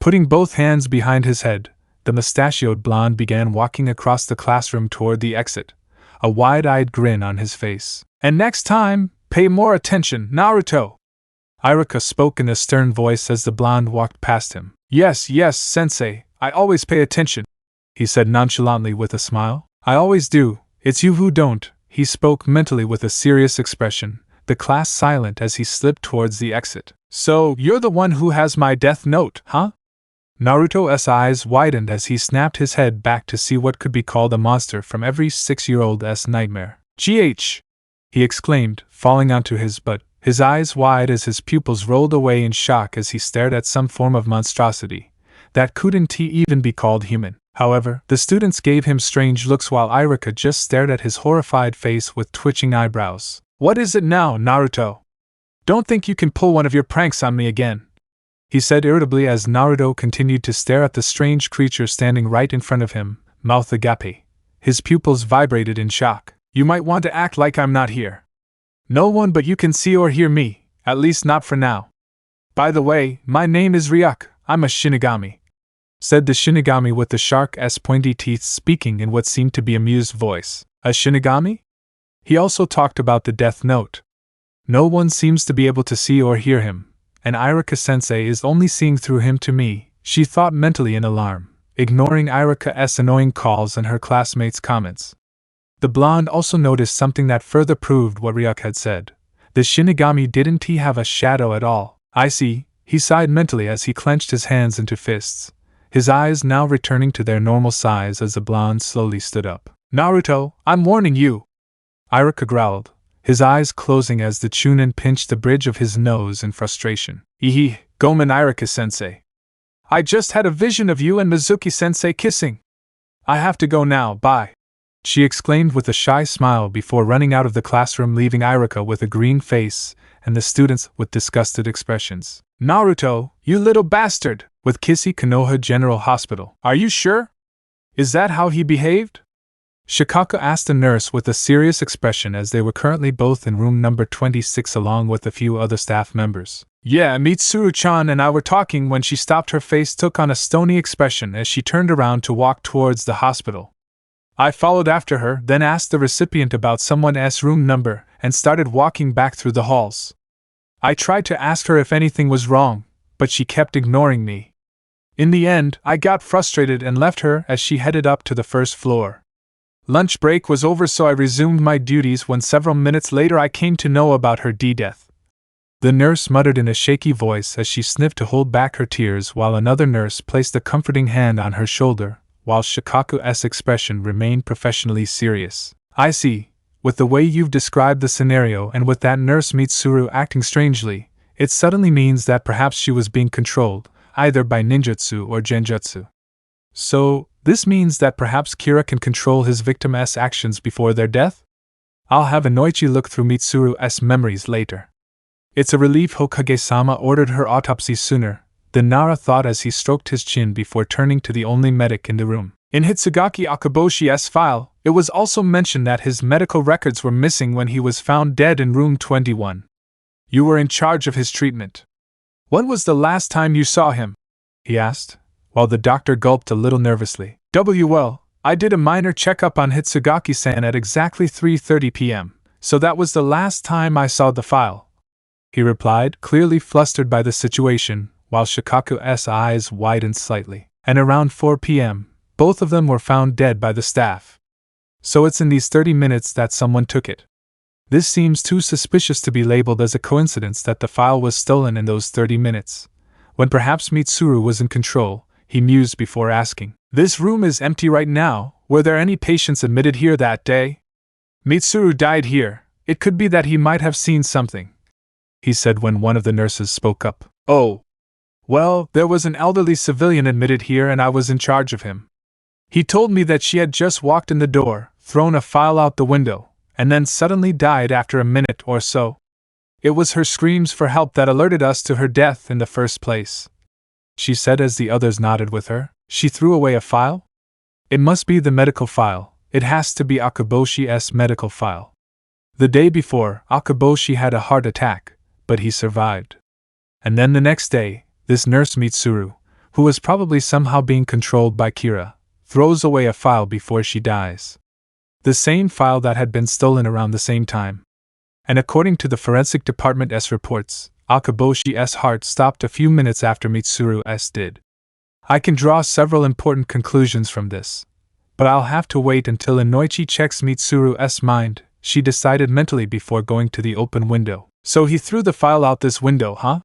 Putting both hands behind his head, the mustachioed blonde began walking across the classroom toward the exit, a wide-eyed grin on his face. And next time, pay more attention, Naruto! Iruka spoke in a stern voice as the blonde walked past him. Yes, sensei, I always pay attention, he said nonchalantly with a smile. I always do, it's you who don't, he spoke mentally with a serious expression, the class silent as he slipped towards the exit. So, you're the one who has my death note, huh? Naruto's eyes widened as he snapped his head back to see what could be called a monster from every 6-year-old's nightmare. GH! He exclaimed, falling onto his butt, his eyes wide as his pupils rolled away in shock as he stared at some form of monstrosity that couldn't even be called human. However, the students gave him strange looks while Iruka just stared at his horrified face with twitching eyebrows. What is it now, Naruto? Don't think you can pull one of your pranks on me again, he said irritably as Naruto continued to stare at the strange creature standing right in front of him, mouth agape. His pupils vibrated in shock. You might want to act like I'm not here. No one but you can see or hear me, at least not for now. By the way, my name is Ryuk, I'm a Shinigami, said the Shinigami with the shark's pointy teeth speaking in what seemed to be amused voice. A Shinigami? He also talked about the Death Note. No one seems to be able to see or hear him, and Iruka-sensei is only seeing through him to me, she thought mentally in alarm, ignoring Iruka's annoying calls and her classmates' comments. The blonde also noticed something that further proved what Ryuk had said. The Shinigami didn't he have a shadow at all? I see, he sighed mentally as he clenched his hands into fists, his eyes now returning to their normal size as the blonde slowly stood up. Naruto, I'm warning you! Iruka growled, his eyes closing as the Chunin pinched the bridge of his nose in frustration. Ehe, Gomen Iruka-sensei. I just had a vision of you and Mizuki-sensei kissing. I have to go now, bye, she exclaimed with a shy smile before running out of the classroom, leaving Iruka with a green face and the students with disgusted expressions. Naruto, you little bastard! With Kissy Konoha General Hospital. Are you sure? Is that how he behaved? Shikako asked the nurse with a serious expression as they were currently both in room number 26 along with a few other staff members. Yeah, Mitsuru-chan and I were talking when she stopped. Her face took on a stony expression as she turned around to walk towards the hospital. I followed after her, then asked the recipient about someone's room number, and started walking back through the halls. I tried to ask her if anything was wrong, but she kept ignoring me. In the end, I got frustrated and left her as she headed up to the first floor. Lunch break was over, so I resumed my duties when several minutes later I came to know about her death. The nurse muttered in a shaky voice as she sniffed to hold back her tears while another nurse placed a comforting hand on her shoulder, while Shikaku's expression remained professionally serious. I see. With the way you've described the scenario and with that nurse Mitsuru acting strangely, it suddenly means that perhaps she was being controlled, either by ninjutsu or genjutsu. So, this means that perhaps Kira can control his victim's actions before their death? I'll have Inoichi look through Mitsuru's memories later. It's a relief Hokage-sama ordered her autopsy sooner, than Nara thought as he stroked his chin before turning to the only medic in the room. In Hitsugaki Akaboshi's file, it was also mentioned that his medical records were missing when he was found dead in room 21. You were in charge of his treatment. When was the last time you saw him? He asked, while the doctor gulped a little nervously. Well, I did a minor checkup on Hitsugaki-san at exactly 3:30 p.m., so that was the last time I saw the file, he replied, clearly flustered by the situation, while Shikaku's eyes widened slightly. And around 4 p.m., both of them were found dead by the staff. So it's in these 30 minutes that someone took it. This seems too suspicious to be labeled as a coincidence that the file was stolen in those 30 minutes, when perhaps Mitsuru was in control, he mused before asking. This room is empty right now. Were there any patients admitted here that day? Mitsuru died here. It could be that he might have seen something, he said when one of the nurses spoke up. Oh. Well, there was an elderly civilian admitted here and I was in charge of him. He told me that she had just walked in the door, thrown a file out the window, and then suddenly died after a minute or so. It was her screams for help that alerted us to her death in the first place, she said as the others nodded with her. She threw away a file? It must be the medical file. It has to be Akaboshi's medical file. The day before, Akaboshi had a heart attack, but he survived. And then the next day, this nurse Mitsuru, who was probably somehow being controlled by Kira, throws away a file before she dies. The same file that had been stolen around the same time. And according to the forensic department's reports, Akaboshi's heart stopped a few minutes after Mitsuru's did. I can draw several important conclusions from this, but I'll have to wait until Inoichi checks Mitsuru's mind, she decided mentally before going to the open window. So he threw the file out this window, huh?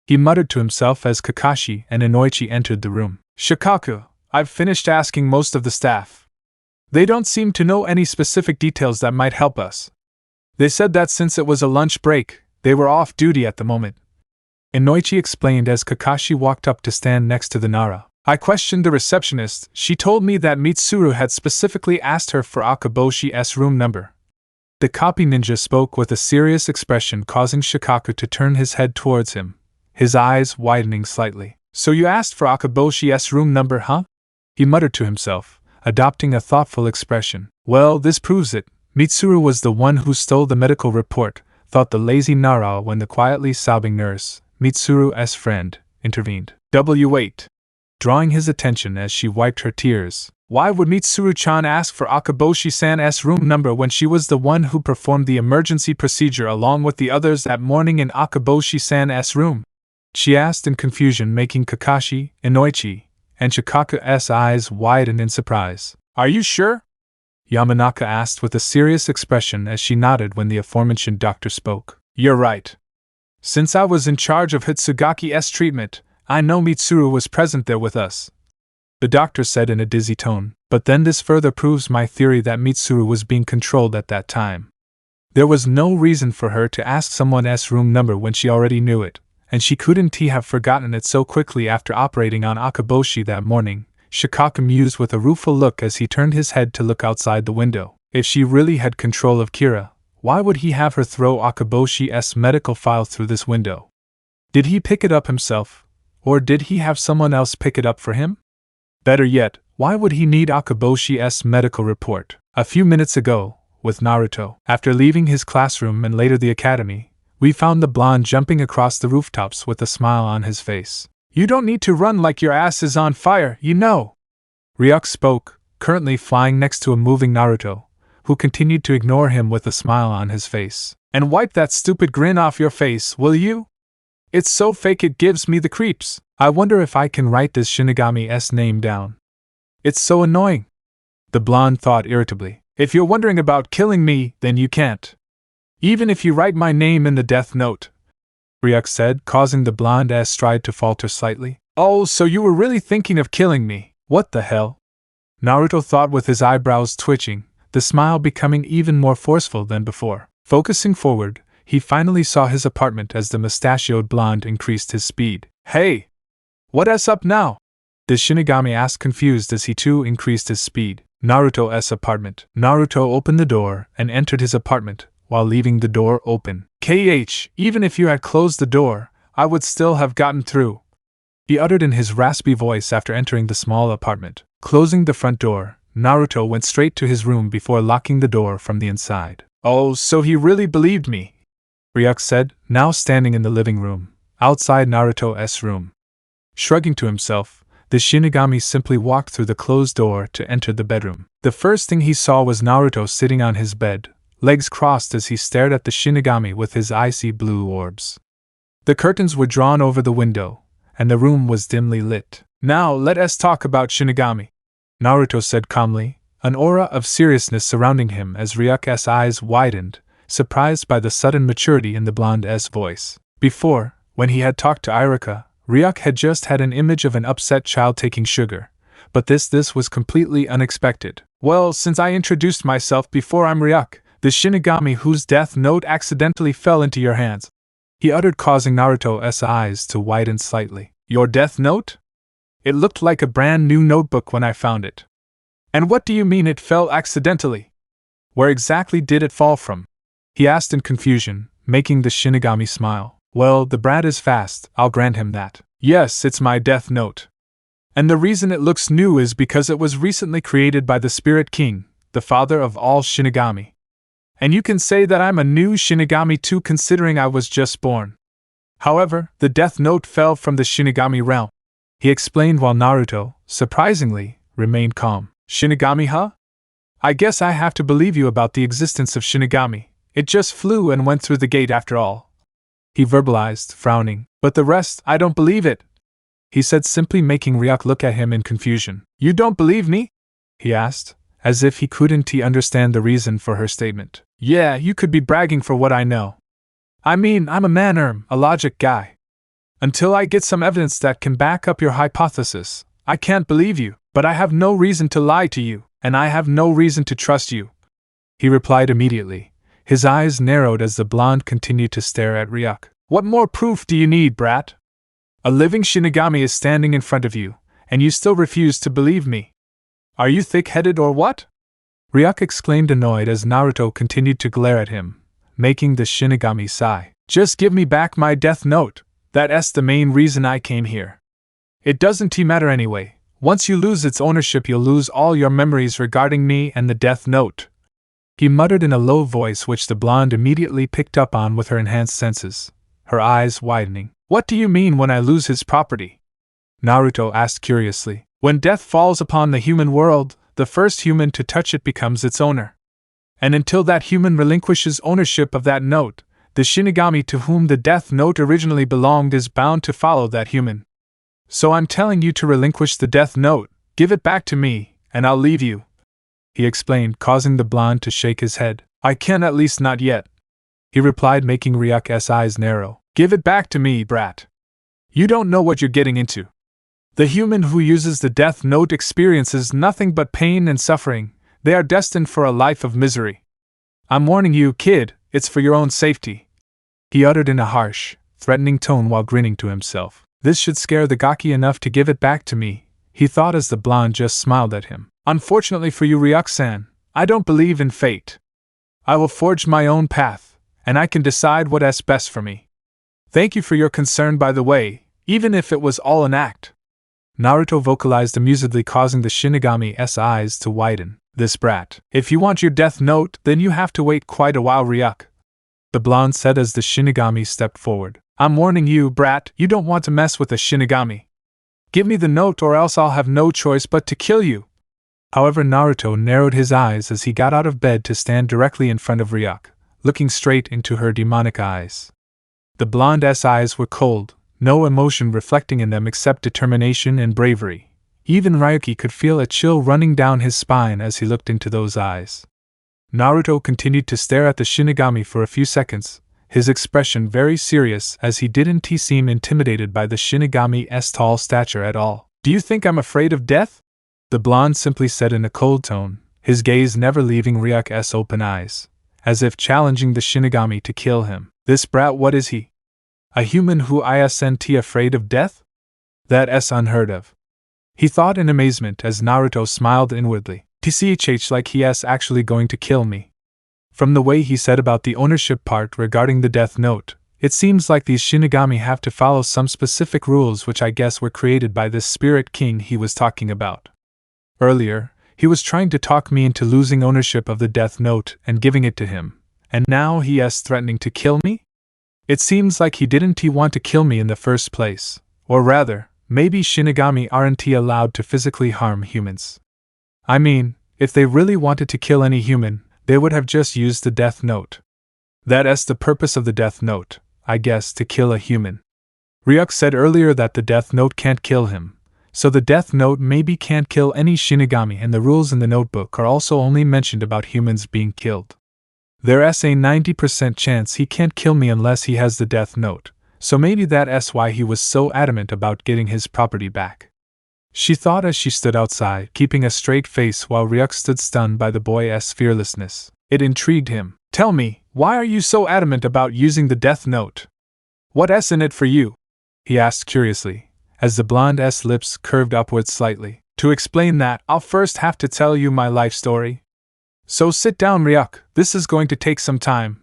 He muttered to himself as Kakashi and Inoichi entered the room. Shikaku, I've finished asking most of the staff. They don't seem to know any specific details that might help us. They said that since it was a lunch break, they were off duty at the moment. Inoichi explained as Kakashi walked up to stand next to the Nara. I questioned the receptionist. She told me that Mitsuru had specifically asked her for Akaboshi's room number. The copy ninja spoke with a serious expression, causing Shikaku to turn his head towards him, his eyes widening slightly. So you asked for Akaboshi's room number, huh? He muttered to himself, adopting a thoughtful expression. Well, this proves it. Mitsuru was the one who stole the medical report, thought the lazy Nara when the quietly sobbing nurse, Mitsuru's friend, intervened. W8. Drawing his attention as she wiped her tears. Why would Mitsuru-chan ask for Akaboshi-san's room number when she was the one who performed the emergency procedure along with the others that morning in Akaboshi-san's room? She asked in confusion, making Kakashi, Inoichi, and Shikaku's eyes widen in surprise. Are you sure? Yamanaka asked with a serious expression as she nodded when the aforementioned doctor spoke. You're right. Since I was in charge of Hitsugaki's treatment, I know Mitsuru was present there with us, the doctor said in a dizzy tone. But then this further proves my theory that Mitsuru was being controlled at that time. There was no reason for her to ask someone's room number when she already knew it, and she couldn't have forgotten it so quickly after operating on Akaboshi that morning. Shikaku mused with a rueful look as he turned his head to look outside the window. If she really had control of Kira, why would he have her throw Akaboshi's medical file through this window? Did he pick it up himself? Or did he have someone else pick it up for him? Better yet, why would he need Akaboshi's medical report? A few minutes ago, with Naruto, after leaving his classroom and later the academy, we found the blonde jumping across the rooftops with a smile on his face. You don't need to run like your ass is on fire, you know. Ryuk spoke, currently flying next to a moving Naruto, who continued to ignore him with a smile on his face. And wipe that stupid grin off your face, will you? It's so fake it gives me the creeps. I wonder if I can write this Shinigami's name down. It's so annoying. The blonde thought irritably. If you're wondering about killing me, then you can't. Even if you write my name in the Deathnote, Ryuk said, causing the blonde's stride to falter slightly. Oh, so you were really thinking of killing me? What the hell? Naruto thought with his eyebrows twitching, the smile becoming even more forceful than before. Focusing forward, he finally saw his apartment as the mustachioed blonde increased his speed. Hey! What's up now? The Shinigami asked, confused as he too increased his speed. Naruto's apartment. Naruto opened the door and entered his apartment, while leaving the door open. Even if you had closed the door, I would still have gotten through, he uttered in his raspy voice after entering the small apartment. Closing the front door, Naruto went straight to his room before locking the door from the inside. Oh, so he really believed me, Ryuk said, now standing in the living room, outside Naruto's room. Shrugging to himself, the Shinigami simply walked through the closed door to enter the bedroom. The first thing he saw was Naruto sitting on his bed, legs crossed as he stared at the Shinigami with his icy blue orbs. The curtains were drawn over the window, and the room was dimly lit. Now let us talk about Shinigami, Naruto said calmly, an aura of seriousness surrounding him as Ryuk's eyes widened, surprised by the sudden maturity in the blonde's voice. Before, when he had talked to Iruka, Ryuk had just had an image of an upset child taking sugar, but this was completely unexpected. Well, since I introduced myself before, I'm Ryuk, the Shinigami whose death note accidentally fell into your hands, he uttered, causing Naruto's eyes to widen slightly. Your death note? It looked like a brand new notebook when I found it. And what do you mean it fell accidentally? Where exactly did it fall from? He asked in confusion, making the Shinigami smile. Well, the brat is fast, I'll grant him that. Yes, it's my death note. And the reason it looks new is because it was recently created by the Spirit King, the father of all Shinigami. And you can say that I'm a new Shinigami too, considering I was just born. However, the death note fell from the Shinigami realm, he explained while Naruto, surprisingly, remained calm. Shinigami, huh? I guess I have to believe you about the existence of Shinigami. It just flew and went through the gate after all, he verbalized, frowning. But the rest, I don't believe it, he said, simply, making Ryuk look at him in confusion. You don't believe me? He asked, as if he couldn't understand the reason for her statement. Yeah, you could be bragging for what I know. I mean, I'm a man, a logic guy. Until I get some evidence that can back up your hypothesis, I can't believe you, but I have no reason to lie to you, and I have no reason to trust you. He replied immediately. His eyes narrowed as the blonde continued to stare at Ryuk. What more proof do you need, brat? A living Shinigami is standing in front of you, and you still refuse to believe me. Are you thick-headed or what? Ryuk exclaimed annoyed as Naruto continued to glare at him, making the Shinigami sigh. Just give me back my Death Note. That's the main reason I came here. It doesn't matter anyway. Once you lose its ownership, you'll lose all your memories regarding me and the Death Note. He muttered in a low voice which the blonde immediately picked up on with her enhanced senses, her eyes widening. What do you mean when I lose his property? Naruto asked curiously. When death falls upon the human world, the first human to touch it becomes its owner. And until that human relinquishes ownership of that note, the Shinigami to whom the Death Note originally belonged is bound to follow that human. So I'm telling you to relinquish the Death Note, give it back to me, and I'll leave you, he explained, causing the blonde to shake his head. I can, at least not yet, he replied, making Ryuk's eyes narrow. Give it back to me, brat. You don't know what you're getting into. The human who uses the Death Note experiences nothing but pain and suffering. They are destined for a life of misery. I'm warning you, kid, it's for your own safety, he uttered in a harsh, threatening tone while grinning to himself. This should scare the gaki enough to give it back to me, he thought as the blonde just smiled at him. Unfortunately for you, Ryuk-san, I don't believe in fate. I will forge my own path, and I can decide what's best for me. Thank you for your concern, by the way, even if it was all an act. Naruto vocalized amusedly, causing the Shinigami's eyes to widen. This brat. If you want your Death Note, then you have to wait quite a while, Ryuk, the blonde said as the Shinigami stepped forward. I'm warning you, brat, you don't want to mess with a Shinigami. Give me the note or else I'll have no choice but to kill you. However, Naruto narrowed his eyes as he got out of bed to stand directly in front of Ryuk, looking straight into her demonic eyes. The blonde's eyes were cold, no emotion reflecting in them except determination and bravery. Even Ryuki could feel a chill running down his spine as he looked into those eyes. Naruto continued to stare at the Shinigami for a few seconds, his expression very serious as he didn't seem intimidated by the Shinigami's tall stature at all. Do you think I'm afraid of death? The blonde simply said in a cold tone, his gaze never leaving Ryuk's open eyes, as if challenging the Shinigami to kill him. This brat, what is he? A human who isn't afraid of death? That's unheard of, he thought in amazement as Naruto smiled inwardly. TCHH, like he's actually going to kill me. From the way he said about the ownership part regarding the Death Note, it seems like these Shinigami have to follow some specific rules which I guess were created by this Spirit King he was talking about. Earlier, he was trying to talk me into losing ownership of the Death Note and giving it to him, and now he is threatening to kill me? It seems like he didn't want to kill me in the first place, or rather, maybe Shinigami aren't allowed to physically harm humans. I mean, if they really wanted to kill any human, they would have just used the Death Note. That's the purpose of the Death Note, I guess, to kill a human. Ryuk said earlier that the Death Note can't kill him, so the Death Note maybe can't kill any Shinigami, and the rules in the notebook are also only mentioned about humans being killed. There's a 90% chance he can't kill me unless he has the Death Note, so maybe that's why he was so adamant about getting his property back. She thought as she stood outside, keeping a straight face while Ryuk stood stunned by the boy's fearlessness. It intrigued him. Tell me, why are you so adamant about using the Death Note? What's in it for you? He asked curiously, as the blonde's lips curved upwards slightly. To explain that, I'll first have to tell you my life story. So sit down, Ryuk, this is going to take some time,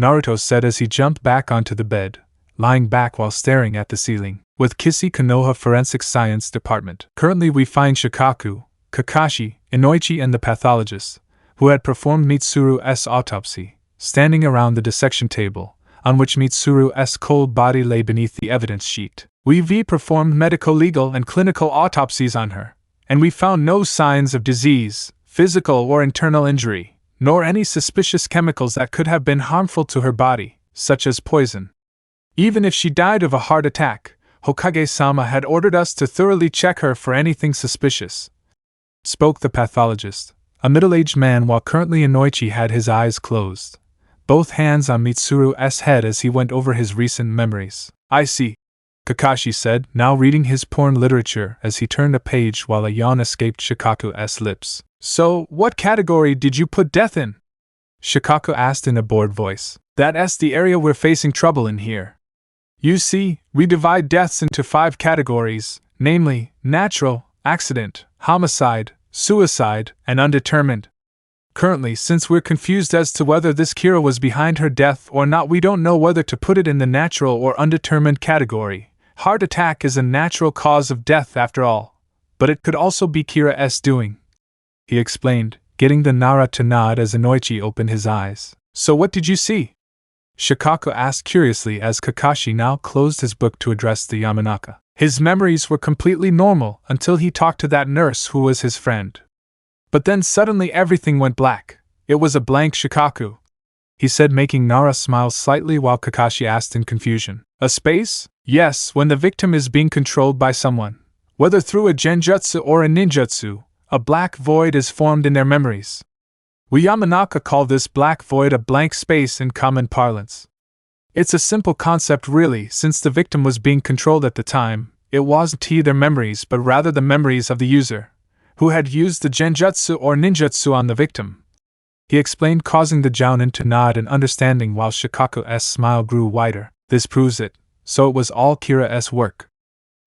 Naruto said as he jumped back onto the bed, lying back while staring at the ceiling. With Kissy Konoha Forensic Science Department. Currently we find Shikaku, Kakashi, Inoichi and the pathologist, who had performed Mitsuru's autopsy, standing around the dissection table, on which Mitsuru's cold body lay beneath the evidence sheet. We've performed medico-legal and clinical autopsies on her, and we found no signs of disease, physical or internal injury, nor any suspicious chemicals that could have been harmful to her body, such as poison. Even if she died of a heart attack, Hokage-sama had ordered us to thoroughly check her for anything suspicious, spoke the pathologist, a middle-aged man while currently Inoichi had his eyes closed, both hands on Mitsuru's head as he went over his recent memories. I see, Kakashi said, now reading his porn literature as he turned a page while a yawn escaped Shikaku's lips. So, what category did you put death in? Shikaku asked in a bored voice. That's the area we're facing trouble in here. You see, we divide deaths into 5 categories, namely, natural, accident, homicide, suicide, and undetermined. Currently, since we're confused as to whether this Kira was behind her death or not, we don't know whether to put it in the natural or undetermined category. Heart attack is a natural cause of death after all, but it could also be Kira's doing, he explained, getting the Nara to nod as Inoichi opened his eyes. So what did you see? Shikaku asked curiously as Kakashi now closed his book to address the Yamanaka. His memories were completely normal until he talked to that nurse who was his friend. But then suddenly everything went black. It was a blank Shikaku, he said, making Nara smile slightly while Kakashi asked in confusion. A space? Yes, when the victim is being controlled by someone, whether through a genjutsu or a ninjutsu, a black void is formed in their memories. We Yamanaka call this black void a blank space in common parlance. It's a simple concept really, since the victim was being controlled at the time. It wasn't their memories but rather the memories of the user, who had used the genjutsu or ninjutsu on the victim, he explained, causing the jounin to nod in understanding while Shikaku's smile grew wider. This proves it, so it was all Kira's work.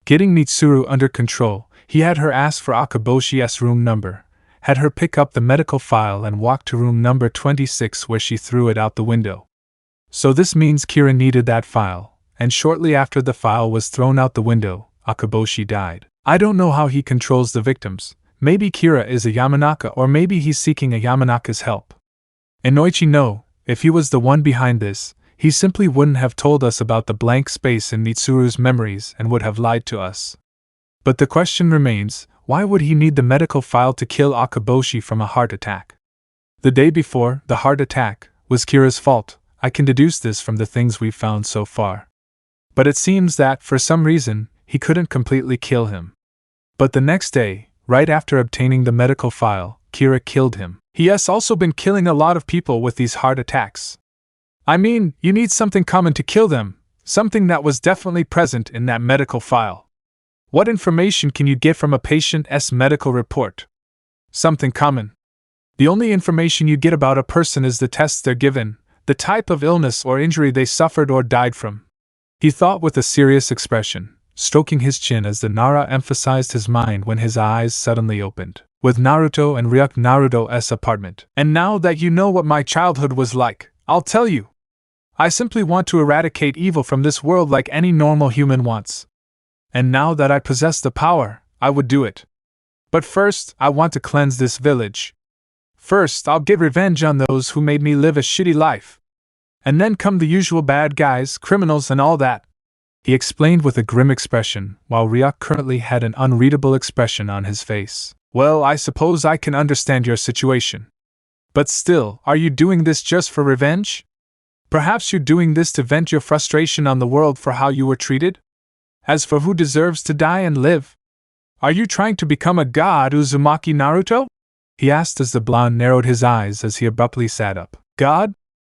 Getting Mitsuru under control, he had her ask for Akaboshi's room number, had her pick up the medical file and walk to room number 26 where she threw it out the window. So this means Kira needed that file, and shortly after the file was thrown out the window, Akaboshi died. I don't know how he controls the victims. Maybe Kira is a Yamanaka or maybe he's seeking a Yamanaka's help. Inoichi no, if he was the one behind this, he simply wouldn't have told us about the blank space in Mitsuru's memories and would have lied to us. But the question remains, why would he need the medical file to kill Akaboshi from a heart attack? The day before, the heart attack was Kira's fault. I can deduce this from the things we've found so far. But it seems that, for some reason, he couldn't completely kill him. But the next day, right after obtaining the medical file, Kira killed him. He has also been killing a lot of people with these heart attacks. I mean, you need something common to kill them, something that was definitely present in that medical file. What information can you get from a patient's medical report? Something common. The only information you get about a person is the tests they're given, the type of illness or injury they suffered or died from. He thought with a serious expression, stroking his chin as the Nara emphasized his mind when his eyes suddenly opened. With Naruto and Ryuk Naruto's apartment. And now that you know what my childhood was like, I'll tell you. I simply want to eradicate evil from this world like any normal human wants. And now that I possess the power, I would do it. But first, I want to cleanse this village. First, I'll get revenge on those who made me live a shitty life. And then come the usual bad guys, criminals and all that. He explained with a grim expression, while Ryuk currently had an unreadable expression on his face. Well, I suppose I can understand your situation. But still, are you doing this just for revenge? Perhaps you're doing this to vent your frustration on the world for how you were treated? As for who deserves to die and live? Are you trying to become a god, Uzumaki Naruto? He asked as the blonde narrowed his eyes as he abruptly sat up. God?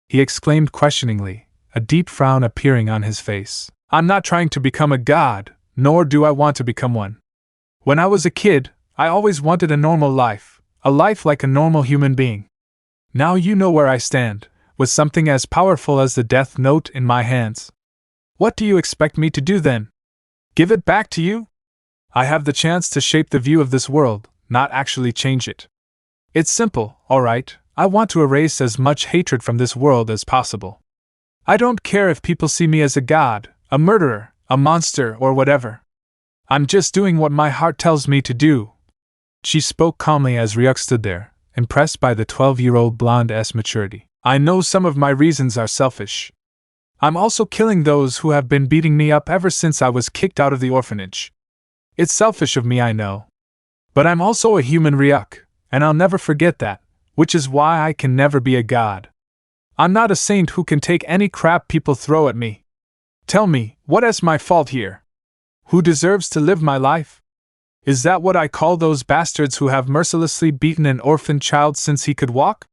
He exclaimed questioningly, a deep frown appearing on his face. I'm not trying to become a god, nor do I want to become one. When I was a kid, I always wanted a normal life, a life like a normal human being. Now you know where I stand, with something as powerful as the Deathnote in my hands. What do you expect me to do then? Give it back to you? I have the chance to shape the view of this world, not actually change it. It's simple, alright, I want to erase as much hatred from this world as possible. I don't care if people see me as a god, a murderer, a monster, or whatever. I'm just doing what my heart tells me to do. She spoke calmly as Ryuk stood there, impressed by the 12-year-old blonde's maturity. I know some of my reasons are selfish. I'm also killing those who have been beating me up ever since I was kicked out of the orphanage. It's selfish of me, I know. But I'm also a human, Ryuk, and I'll never forget that, which is why I can never be a god. I'm not a saint who can take any crap people throw at me. Tell me, what is my fault here? Who deserves to live my life? Is that what I call those bastards who have mercilessly beaten an orphan child since he could walk?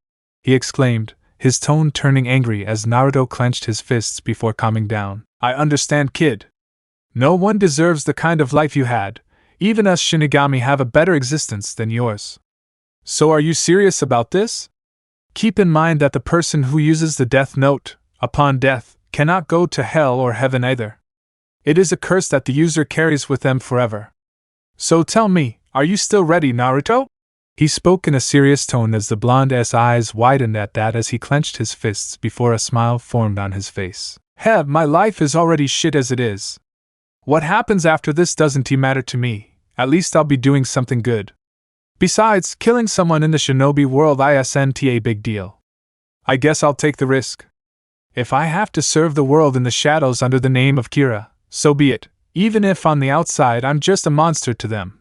He exclaimed, his tone turning angry as Naruto clenched his fists before calming down. I understand, kid. No one deserves the kind of life you had. Even us Shinigami have a better existence than yours. So are you serious about this? Keep in mind that the person who uses the Deathnote, upon death, cannot go to hell or heaven either. It is a curse that the user carries with them forever. So tell me, are you still ready, Naruto? He spoke in a serious tone as the blonde's eyes widened at that as he clenched his fists before a smile formed on his face. My life is already shit as it is. What happens after this doesn't matter to me, at least I'll be doing something good. Besides, killing someone in the shinobi world isn't a big deal. I guess I'll take the risk. If I have to serve the world in the shadows under the name of Kira, so be it, even if on the outside I'm just a monster to them.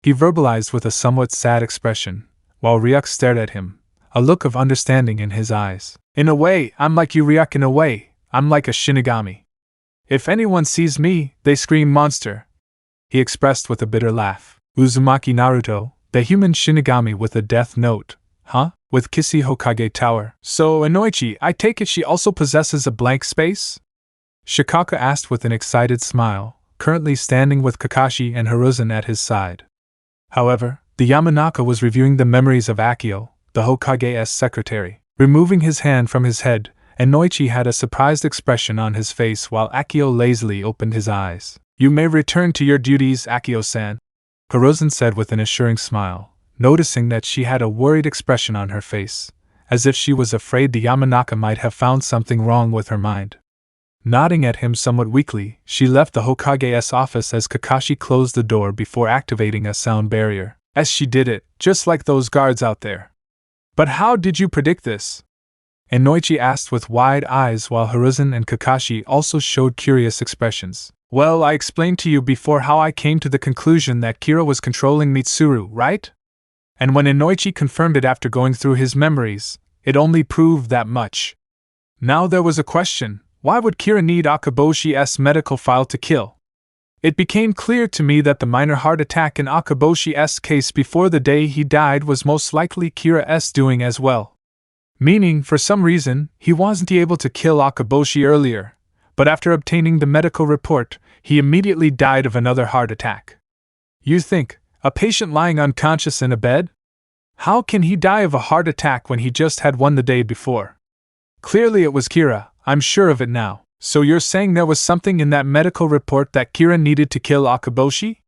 He verbalized with a somewhat sad expression, while Ryuk stared at him, a look of understanding in his eyes. In a way, I'm like you, Ryuk. In a way, I'm like a Shinigami. If anyone sees me, they scream monster. He expressed with a bitter laugh. Uzumaki Naruto, the human Shinigami with a death note, huh? With Kissy Hokage Tower. So, Inoichi, I take it she also possesses a blank space? Shikaka asked with an excited smile, currently standing with Kakashi and Hiruzen at his side. However, the Yamanaka was reviewing the memories of Akio, the Hokage's secretary. Removing his hand from his head, Inoichi had a surprised expression on his face while Akio lazily opened his eyes. You may return to your duties, Akio-san, Hiruzen said with an assuring smile, noticing that she had a worried expression on her face, as if she was afraid the Yamanaka might have found something wrong with her mind. Nodding at him somewhat weakly, she left the Hokage's office as Kakashi closed the door before activating a sound barrier. As she did it, just like those guards out there. But how did you predict this? Inoichi asked with wide eyes while Hiruzen and Kakashi also showed curious expressions. Well, I explained to you before how I came to the conclusion that Kira was controlling Mitsuru, right? And when Inoichi confirmed it after going through his memories, it only proved that much. Now there was a question. Why would Kira need Akaboshi's medical file to kill? It became clear to me that the minor heart attack in Akaboshi's case before the day he died was most likely Kira's doing as well. Meaning, for some reason, he wasn't able to kill Akaboshi earlier, but after obtaining the medical report, he immediately died of another heart attack. You think, a patient lying unconscious in a bed? How can he die of a heart attack when he just had one the day before? Clearly it was Kira. I'm sure of it now. So you're saying there was something in that medical report that Kira needed to kill Akaboshi?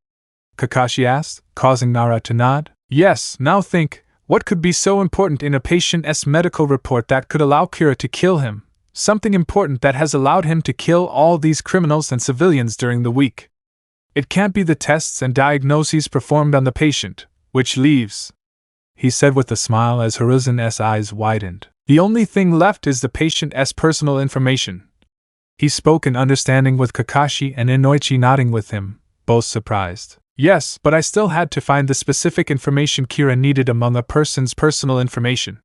Kakashi asked, causing Nara to nod. Yes, now think, what could be so important in a patient's medical report that could allow Kira to kill him? Something important that has allowed him to kill all these criminals and civilians during the week. It can't be the tests and diagnoses performed on the patient, which leaves, he said with a smile as Hiruzen's eyes widened. The only thing left is the patient's personal information. He spoke in understanding with Kakashi and Inoichi nodding with him, both surprised. Yes, but I still had to find the specific information Kira needed among a person's personal information.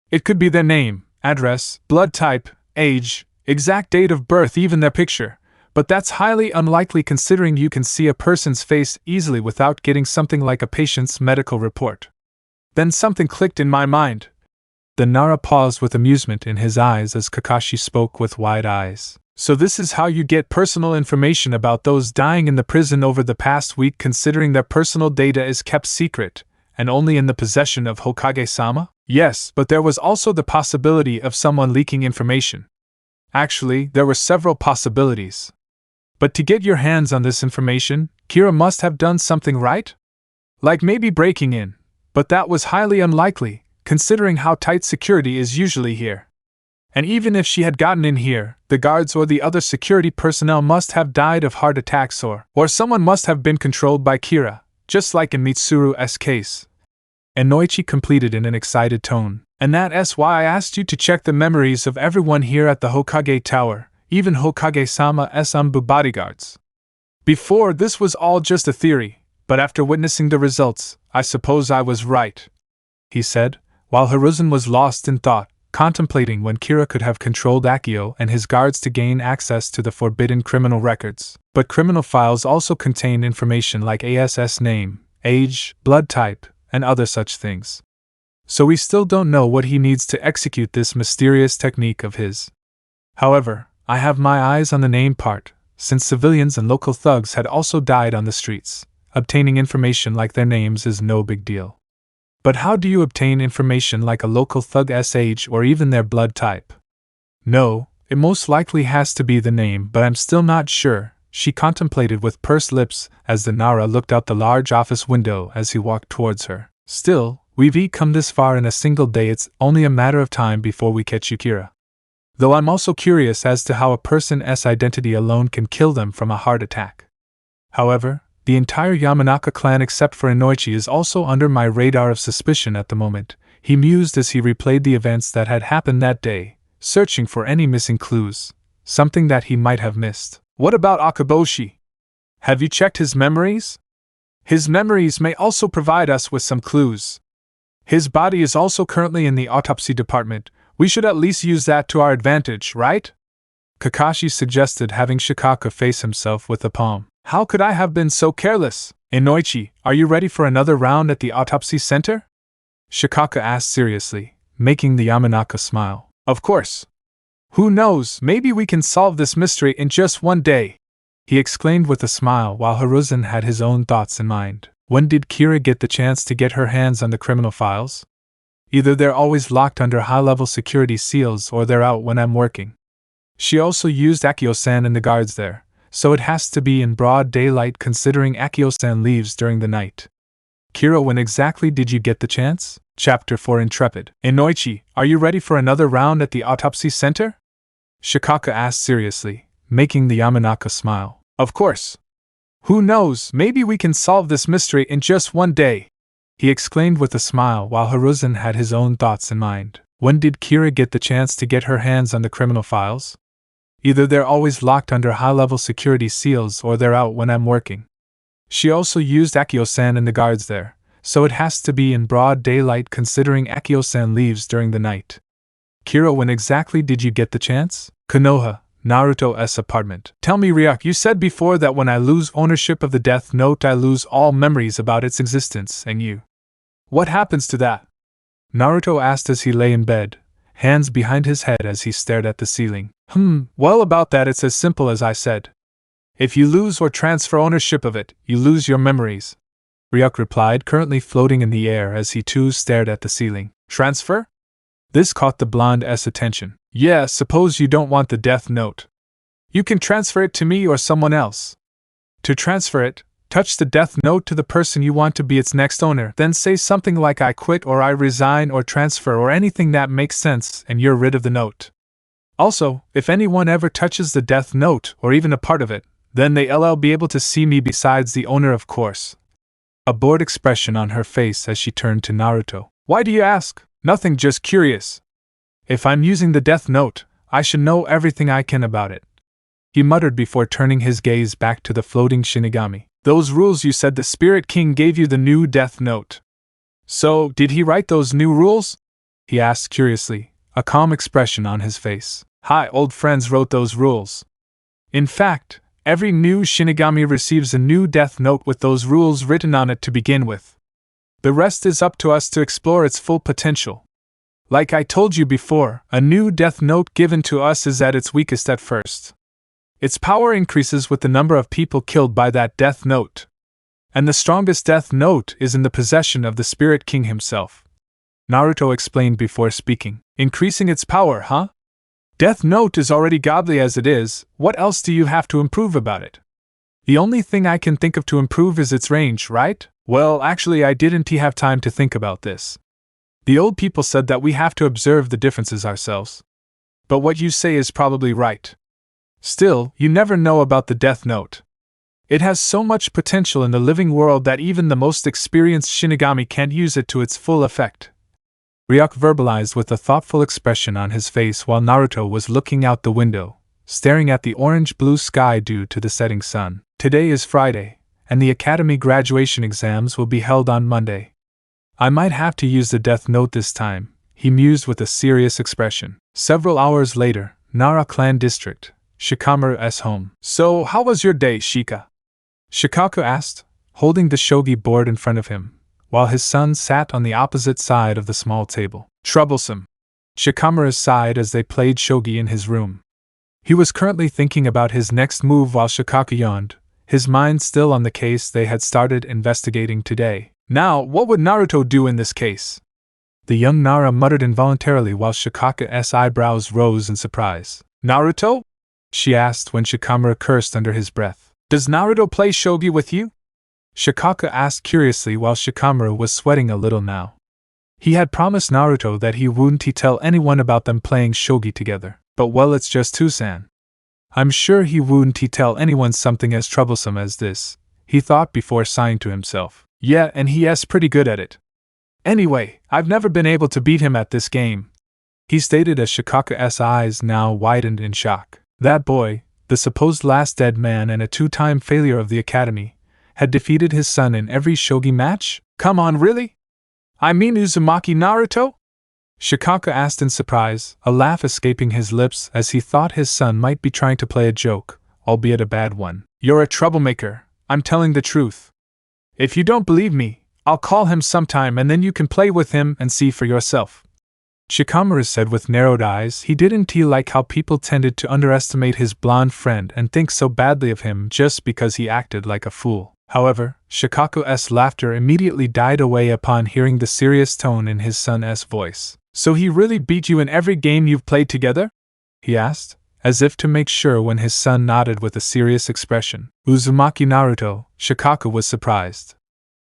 It could be their name, address, blood type, age, exact date of birth, even their picture, but that's highly unlikely considering you can see a person's face easily without getting something like a patient's medical report. Then something clicked in my mind. The Nara paused with amusement in his eyes as Kakashi spoke with wide eyes. So this is how you get personal information about those dying in the prison over the past week, considering their personal data is kept secret, and only in the possession of Hokage-sama? Yes, but there was also the possibility of someone leaking information. Actually, there were several possibilities. But to get your hands on this information, Kira must have done something, right? Like maybe breaking in, but that was highly unlikely, considering how tight security is usually here. And even if she had gotten in here, the guards or the other security personnel must have died of heart attacks or someone must have been controlled by Kira, just like in Mitsuru's case. Inoichi completed in an excited tone. And that's why I asked you to check the memories of everyone here at the Hokage Tower, even Hokage-sama's Anbu bodyguards. Before, this was all just a theory, but after witnessing the results, I suppose I was right, he said, while Hiruzen was lost in thought, contemplating when Kira could have controlled Akio and his guards to gain access to the forbidden criminal records. But criminal files also contain information like ASS name, age, blood type, and other such things. So we still don't know what he needs to execute this mysterious technique of his. However, I have my eyes on the name part, since civilians and local thugs had also died on the streets. Obtaining information like their names is no big deal. But how do you obtain information like a local thug's age or even their blood type? No, it most likely has to be the name, but I'm still not sure, she contemplated with pursed lips as the Nara looked out the large office window as he walked towards her. Still, we've come this far in a single day, it's only a matter of time before we catch Yukira. Though I'm also curious as to how a person's identity alone can kill them from a heart attack. However, the entire Yamanaka clan except for Inoichi is also under my radar of suspicion at the moment, he mused as he replayed the events that had happened that day, searching for any missing clues, something that he might have missed. What about Akaboshi? Have you checked his memories? His memories may also provide us with some clues. His body is also currently in the autopsy department. We should at least use that to our advantage, right? Kakashi suggested, having Shikaka face himself with a palm. How could I have been so careless? Inoichi, are you ready for another round at the autopsy center? Shikaka asked seriously, making the Yamanaka smile. Of course. Who knows, maybe we can solve this mystery in just one day, he exclaimed with a smile while Hiruzen had his own thoughts in mind. When did Kira get the chance to get her hands on the criminal files? Either they're always locked under high-level security seals or they're out when I'm working. She also used Akio-san and the guards there, so it has to be in broad daylight considering Akio-san leaves during the night. Kira, when exactly did you get the chance? Chapter 4 Intrepid. Inoichi, are you ready for another round at the autopsy center? Shikaka asked seriously, making the Yamanaka smile. Of course. Who knows, maybe we can solve this mystery in just one day, he exclaimed with a smile while Hiruzen had his own thoughts in mind. When did Kira get the chance to get her hands on the criminal files? Either they're always locked under high-level security seals or they're out when I'm working. She also used Akio-san and the guards there, so it has to be in broad daylight considering Akio-san leaves during the night. Kira, when exactly did you get the chance? Konoha, Naruto's apartment. Tell me, Ryuk, you said before that when I lose ownership of the Death Note I lose all memories about its existence, and you. What happens to that? Naruto asked as he lay in bed, hands behind his head as he stared at the ceiling. Well, about that it's as simple as I said. If you lose or transfer ownership of it, you lose your memories, Ryuk replied, currently floating in the air as he too stared at the ceiling. Transfer? This caught the blonde's attention. Yeah, suppose you don't want the Death Note. You can transfer it to me or someone else. To transfer it, touch the Death Note to the person you want to be its next owner, then say something like I quit or I resign or transfer or anything that makes sense and you're rid of the note. Also, if anyone ever touches the Death Note or even a part of it, then they'll be able to see me besides the owner, of course. A bored expression on her face as she turned to Naruto. Why do you ask? Nothing, just curious. If I'm using the Death Note, I should know everything I can about it, he muttered before turning his gaze back to the floating Shinigami. Those rules, you said the Spirit King gave you the new Death Note. So, did he write those new rules? He asked curiously, a calm expression on his face. Hi, old friends wrote those rules. In fact, every new Shinigami receives a new Death Note with those rules written on it to begin with. The rest is up to us to explore its full potential. Like I told you before, a new Death Note given to us is at its weakest at first. Its power increases with the number of people killed by that Death Note. And the strongest Death Note is in the possession of the Spirit King himself. Naruto explained before speaking. Increasing its power, huh? Death Note is already godly as it is, what else do you have to improve about it? The only thing I can think of to improve is its range, right? Well, actually I didn't have time to think about this. The old people said that we have to observe the differences ourselves. But what you say is probably right. Still, you never know about the Death Note. It has so much potential in the living world that even the most experienced Shinigami can't use it to its full effect. Ryuk verbalized with a thoughtful expression on his face while Naruto was looking out the window, staring at the orange-blue sky due to the setting sun. Today is Friday, and the academy graduation exams will be held on Monday. I might have to use the Death Note this time, he mused with a serious expression. Several hours later, Nara Clan District, Shikamaru's home. So, how was your day, Shika? Shikaku asked, holding the shogi board in front of him, while his son sat on the opposite side of the small table. Troublesome. Shikamaru sighed as they played shogi in his room. He was currently thinking about his next move while Shikaku yawned, his mind still on the case they had started investigating today. Now, what would Naruto do in this case? The young Nara muttered involuntarily while Shikaku's eyebrows rose in surprise. Naruto? She asked when Shikamaru cursed under his breath. Does Naruto play shogi with you? Shikaku asked curiously while Shikamaru was sweating a little now. He had promised Naruto that he wouldn't tell anyone about them playing shogi together, but well, it's just Tusan. I'm sure he wouldn't tell anyone something as troublesome as this, he thought before sighing to himself. Yeah, and he's pretty good at it. Anyway, I've never been able to beat him at this game, he stated as Shikaku's eyes now widened in shock. That boy, the supposed last dead man and a two-time failure of the academy, had defeated his son in every shogi match? Come on, really? I mean Uzumaki Naruto? Shikaku asked in surprise, a laugh escaping his lips as he thought his son might be trying to play a joke, albeit a bad one. You're a troublemaker, I'm telling the truth. If you don't believe me, I'll call him sometime and then you can play with him and see for yourself. Shikamaru said with narrowed eyes. He didn't like how people tended to underestimate his blonde friend and think so badly of him just because he acted like a fool. However, Shikaku's laughter immediately died away upon hearing the serious tone in his son's voice. So he really beat you in every game you've played together? He asked, as if to make sure when his son nodded with a serious expression. Uzumaki Naruto, Shikaku was surprised.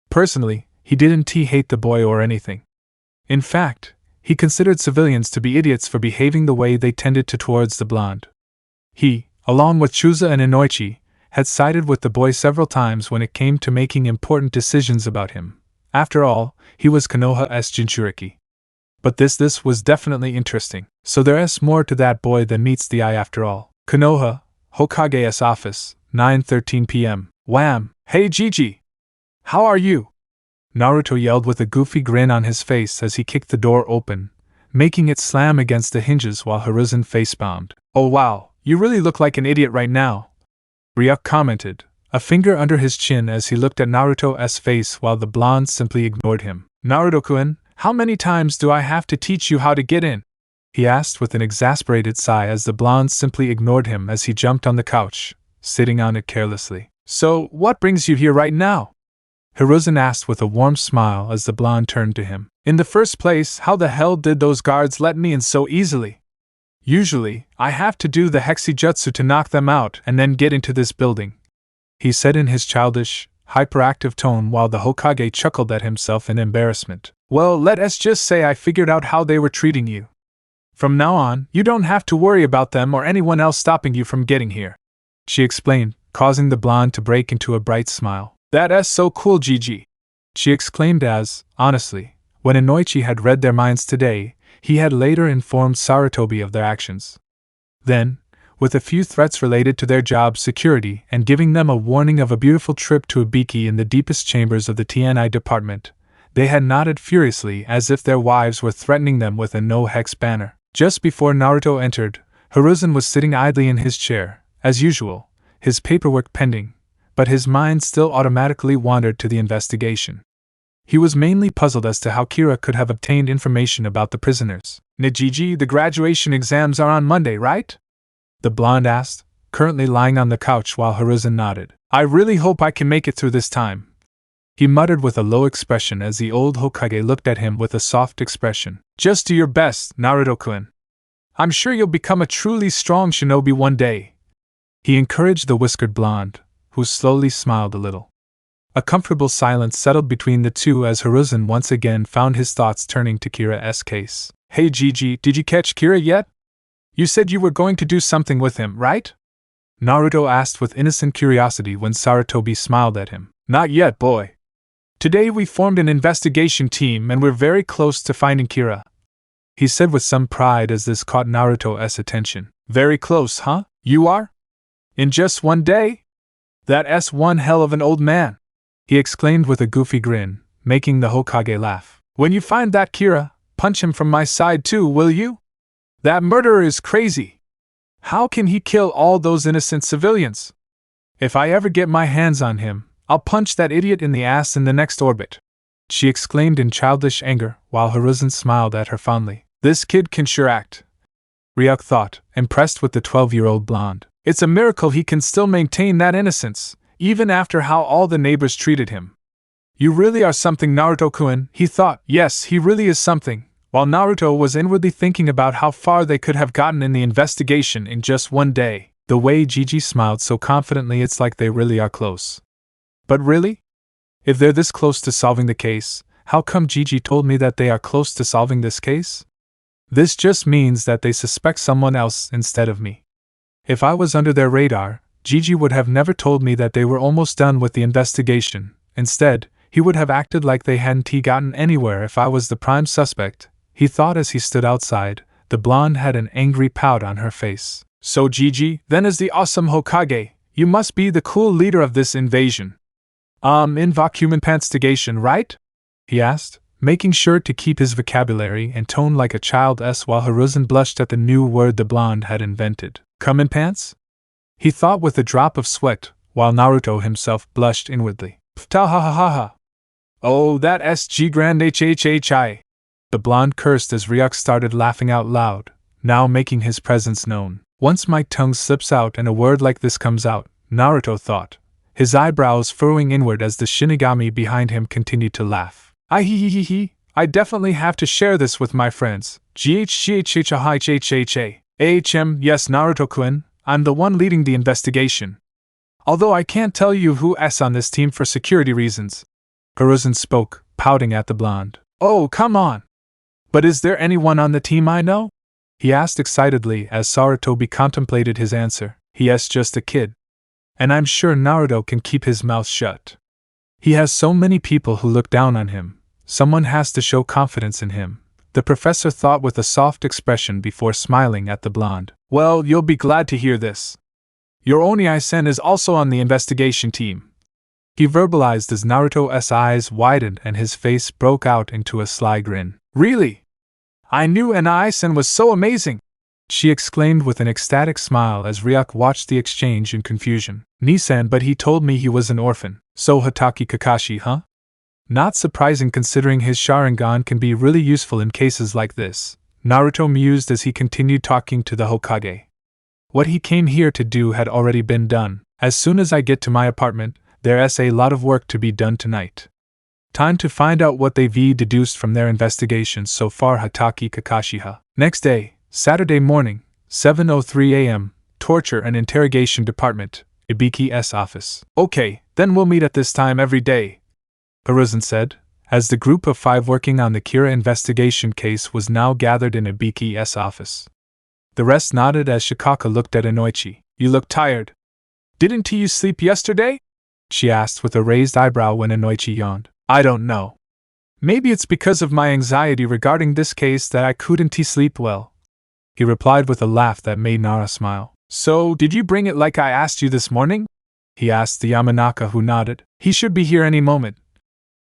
Personally, he didn't hate the boy or anything. In fact, he considered civilians to be idiots for behaving the way they tended to towards the blonde. He, along with Chusa and Inoichi, had sided with the boy several times when it came to making important decisions about him. After all, he was Konoha's Jinchuriki. But this was definitely interesting. So there's more to that boy than meets the eye after all. Konoha, Hokage's office, 9:13 p.m. Wham! Hey Gigi! How are you? Naruto yelled with a goofy grin on his face as he kicked the door open, making it slam against the hinges while Hiruzen face-bombed. Oh wow, you really look like an idiot right now, Ryuk commented, a finger under his chin as he looked at Naruto's face while the blonde simply ignored him. Naruto-kun, how many times do I have to teach you how to get in? He asked with an exasperated sigh as the blonde simply ignored him as he jumped on the couch, sitting on it carelessly. So, what brings you here right now? Hiruzen asked with a warm smile as the blonde turned to him. In the first place, how the hell did those guards let me in so easily? Usually, I have to do the hexijutsu to knock them out and then get into this building, he said in his childish, hyperactive tone while the Hokage chuckled at himself in embarrassment. Well, let's just say I figured out how they were treating you. From now on, you don't have to worry about them or anyone else stopping you from getting here, she explained, causing the blonde to break into a bright smile. That's so cool, Gigi, she exclaimed as, honestly, when Inoichi had read their minds today, he had later informed Sarutobi of their actions. Then, with a few threats related to their job security and giving them a warning of a beautiful trip to Ibiki in the deepest chambers of the TNI department, they had nodded furiously as if their wives were threatening them with a no-hex banner. Just before Naruto entered, Hiruzen was sitting idly in his chair, as usual, his paperwork pending, but his mind still automatically wandered to the investigation. He was mainly puzzled as to how Kira could have obtained information about the prisoners. Nijiji, the graduation exams are on Monday, right? The blonde asked, currently lying on the couch while Hiruzen nodded. I really hope I can make it through this time, he muttered with a low expression as the old Hokage looked at him with a soft expression. Just do your best, Naruto-kun. I'm sure you'll become a truly strong shinobi one day, he encouraged the whiskered blonde, who slowly smiled a little. A comfortable silence settled between the two as Hiruzen once again found his thoughts turning to Kira's case. Hey Gigi, did you catch Kira yet? You said you were going to do something with him, right? Naruto asked with innocent curiosity when Sarutobi smiled at him. Not yet, boy. Today we formed an investigation team and we're very close to finding Kira, he said with some pride as this caught Naruto's attention. Very close, huh? You are? In just one day? That's one hell of an old man, he exclaimed with a goofy grin, making the Hokage laugh. When you find that Kira, punch him from my side too, will you? That murderer is crazy. How can he kill all those innocent civilians? If I ever get my hands on him, I'll punch that idiot in the ass in the next orbit," she exclaimed in childish anger, while Hiruzen smiled at her fondly. "This kid can sure act," Ryuk thought, impressed with the 12-year-old blonde. "It's a miracle he can still maintain that innocence, even after how all the neighbors treated him." "You really are something, Naruto-kun," he thought. Yes, he really is something, while Naruto was inwardly thinking about how far they could have gotten in the investigation in just one day. The way Gigi smiled so confidently, it's like they really are close. But really? If they're this close to solving the case, how come Gigi told me that they are close to solving this case? This just means that they suspect someone else instead of me. If I was under their radar, Gigi would have never told me that they were almost done with the investigation. Instead, he would have acted like they hadn't gotten anywhere if I was the prime suspect, he thought as he stood outside. The blonde had an angry pout on her face. "So Gigi, then as the awesome Hokage, you must be the cool leader of this invasion. Invoke panstigation, right?" he asked, making sure to keep his vocabulary and tone like a child's while Hiruzen blushed at the new word the blonde had invented. "Come in pants?" he thought with a drop of sweat, while Naruto himself blushed inwardly. "Pta ha ha ha ha. Oh, that SG grand hhhi." The blonde cursed as Ryuk started laughing out loud, now making his presence known. Once my tongue slips out and a word like this comes out, Naruto thought, his eyebrows furrowing inward as the Shinigami behind him continued to laugh. I definitely have to share this with my friends. GHGHHHHHA. AHM, yes, Naruto-kun, I'm the one leading the investigation. Although I can't tell you who's on this team for security reasons. Hiruzen spoke, pouting at the blonde. "Oh, come on. But is there anyone on the team I know?" he asked excitedly as Sarutobi contemplated his answer. "Yes, just a kid. And I'm sure Naruto can keep his mouth shut. He has so many people who look down on him. Someone has to show confidence in him," the professor thought with a soft expression before smiling at the blonde. "Well, you'll be glad to hear this. Your Oni-sen is also on the investigation team," he verbalized as Naruto's eyes widened and his face broke out into a sly grin. "Really? I knew an Oni-sen was so amazing!" she exclaimed with an ecstatic smile as Ryuk watched the exchange in confusion. "Nisan, but he told me he was an orphan. So Hatake Kakashi, huh? Not surprising considering his Sharingan can be really useful in cases like this," Naruto mused as he continued talking to the Hokage. "What he came here to do had already been done. As soon as I get to my apartment, there's a lot of work to be done tonight. Time to find out what they've deduced from their investigations so far, Hatake Kakashi. Next day, Saturday morning, 7:03 a.m., Torture and Interrogation Department, Ibiki's office. "Okay, then we'll meet at this time every day," Hiruzen said, as the group of 5 working on the Kira investigation case was now gathered in Ibiki's office. The rest nodded as Shikaka looked at Inoichi. "You look tired. Didn't you sleep yesterday?" she asked with a raised eyebrow when Inoichi yawned. "I don't know. Maybe it's because of my anxiety regarding this case that I couldn't sleep well," he replied with a laugh that made Nara smile. "So, did you bring it like I asked you this morning?" he asked the Yamanaka, who nodded. "He should be here any moment,"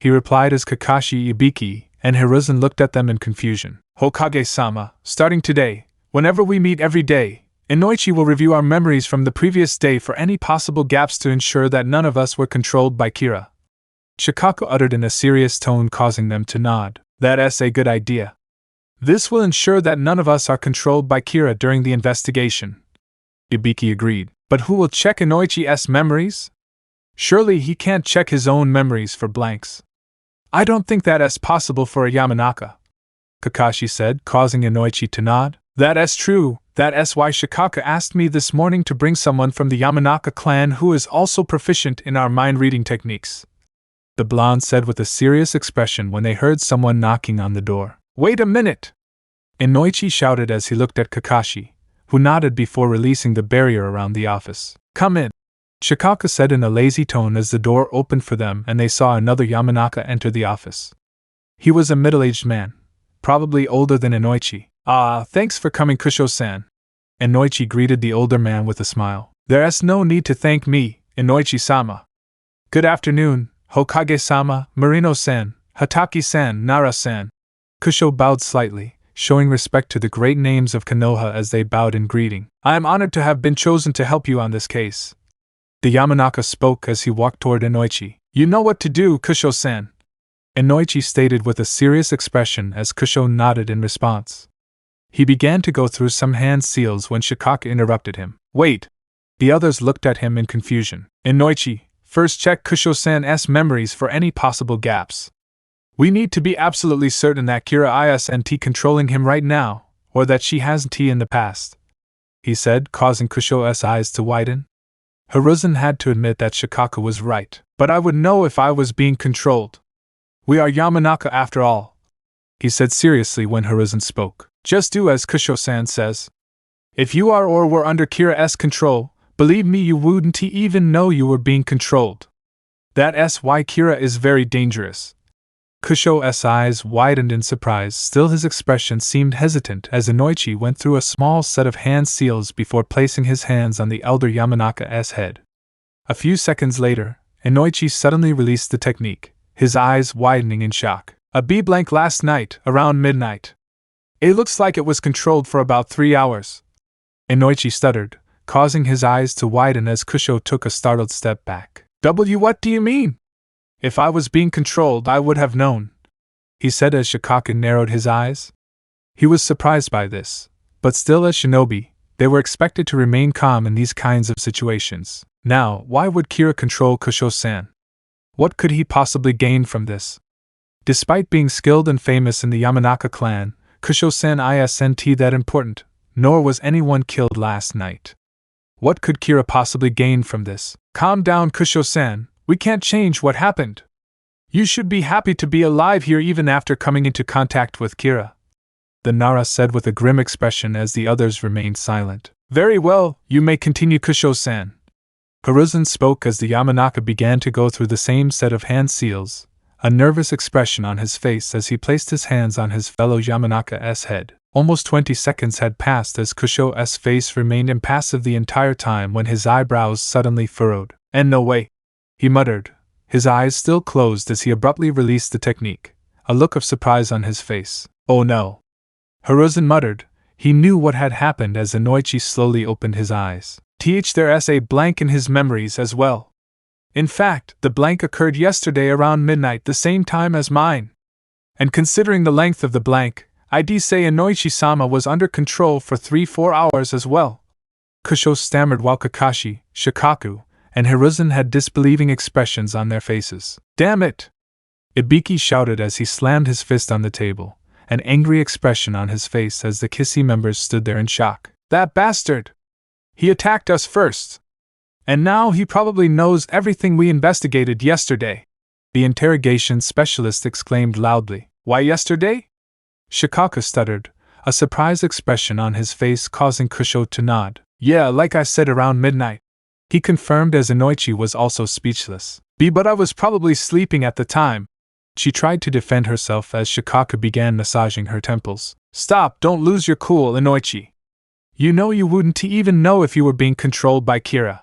he replied as Kakashi, Ibiki, and Hiruzen looked at them in confusion. "Hokage-sama, starting today, whenever we meet every day, Inoichi will review our memories from the previous day for any possible gaps to ensure that none of us were controlled by Kira," Shikako uttered in a serious tone, causing them to nod. "That's a good idea. This will ensure that none of us are controlled by Kira during the investigation," Ibiki agreed. "But who will check Inoichi's memories? Surely he can't check his own memories for blanks." "I don't think that's possible for a Yamanaka," Kakashi said, causing Inoichi to nod. "That's true. That's why Shikaka asked me this morning to bring someone from the Yamanaka clan who is also proficient in our mind-reading techniques," the blonde said with a serious expression when they heard someone knocking on the door. "Wait a minute!" Inoichi shouted as he looked at Kakashi, who nodded before releasing the barrier around the office. "Come in," Shikaka said in a lazy tone as the door opened for them and they saw another Yamanaka enter the office. He was a middle-aged man, probably older than Inoichi. Thanks for coming, Kusho-san," Inoichi greeted the older man with a smile. "There's no need to thank me, Inoichi-sama. Good afternoon, Hokage-sama, Marino-san, Hatake-san, Nara-san," Kusho bowed slightly, showing respect to the great names of Konoha as they bowed in greeting. I am honored to have been chosen to help you on this case. The Yamanaka spoke as he walked toward Inoichi. You know what to do, Kusho-san. Inoichi stated with a serious expression as Kusho nodded in response. He began to go through some hand seals when Shikaka interrupted him. Wait! The others looked at him in confusion. Inoichi, first check Kusho-san's memories for any possible gaps. We need to be absolutely certain that Kira isn't controlling him right now, or that she hasn't in the past, he said, causing Kusho's eyes to widen. Hiruzen had to admit that Shikaka was right. But I would know if I was being controlled. We are Yamanaka after all, he said seriously when Hiruzen spoke. Just do as Kusho-san says. If you are or were under Kira's control, believe me you wouldn't even know you were being controlled. That's why Kira is very dangerous. Kusho's eyes widened in surprise, still his expression seemed hesitant as Inoichi went through a small set of hand seals before placing his hands on the elder Yamanaka's head. A few seconds later, Inoichi suddenly released the technique, his eyes widening in shock. A B-blank last night, around midnight. It looks like it was controlled for about 3 hours. Inoichi stuttered, causing his eyes to widen as Kusho took a startled step back. What do you mean? If I was being controlled, I would have known, he said as Shikaka narrowed his eyes. He was surprised by this, but still as shinobi, they were expected to remain calm in these kinds of situations. Now, why would Kira control Kusho-san? What could he possibly gain from this? Despite being skilled and famous in the Yamanaka clan, Kusho-san isn't that important, nor was anyone killed last night. What could Kira possibly gain from this? Calm down, Kusho-san, we can't change what happened. You should be happy to be alive here even after coming into contact with Kira, the Nara said with a grim expression as the others remained silent. Very well, you may continue, Kusho-san. Hiruzen spoke as the Yamanaka began to go through the same set of hand seals, a nervous expression on his face as he placed his hands on his fellow Yamanaka's head. Almost 20 seconds had passed as Kusho's face remained impassive the entire time when his eyebrows suddenly furrowed. And no way, he muttered, his eyes still closed as he abruptly released the technique, a look of surprise on his face. Oh no! Hiruzen muttered. He knew what had happened as Inoichi slowly opened his eyes. There's a blank in his memories as well. In fact, the blank occurred yesterday around midnight, the same time as mine. And considering the length of the blank, I'd say Inoichi-sama was under control for 3-4 hours as well. Kusho stammered while Kakashi, Shikaku, and Hiruzen had disbelieving expressions on their faces. Damn it! Ibiki shouted as he slammed his fist on the table, an angry expression on his face as the Kissy members stood there in shock. That bastard! He attacked us first! And now he probably knows everything we investigated yesterday! The interrogation specialist exclaimed loudly. Why yesterday? Shikaka stuttered, a surprised expression on his face causing Kusho to nod. Yeah, like I said, around midnight. He confirmed as Inoichi was also speechless. But I was probably sleeping at the time. She tried to defend herself as Shikaka began massaging her temples. Stop, don't lose your cool, Inoichi. You know you wouldn't even know if you were being controlled by Kira.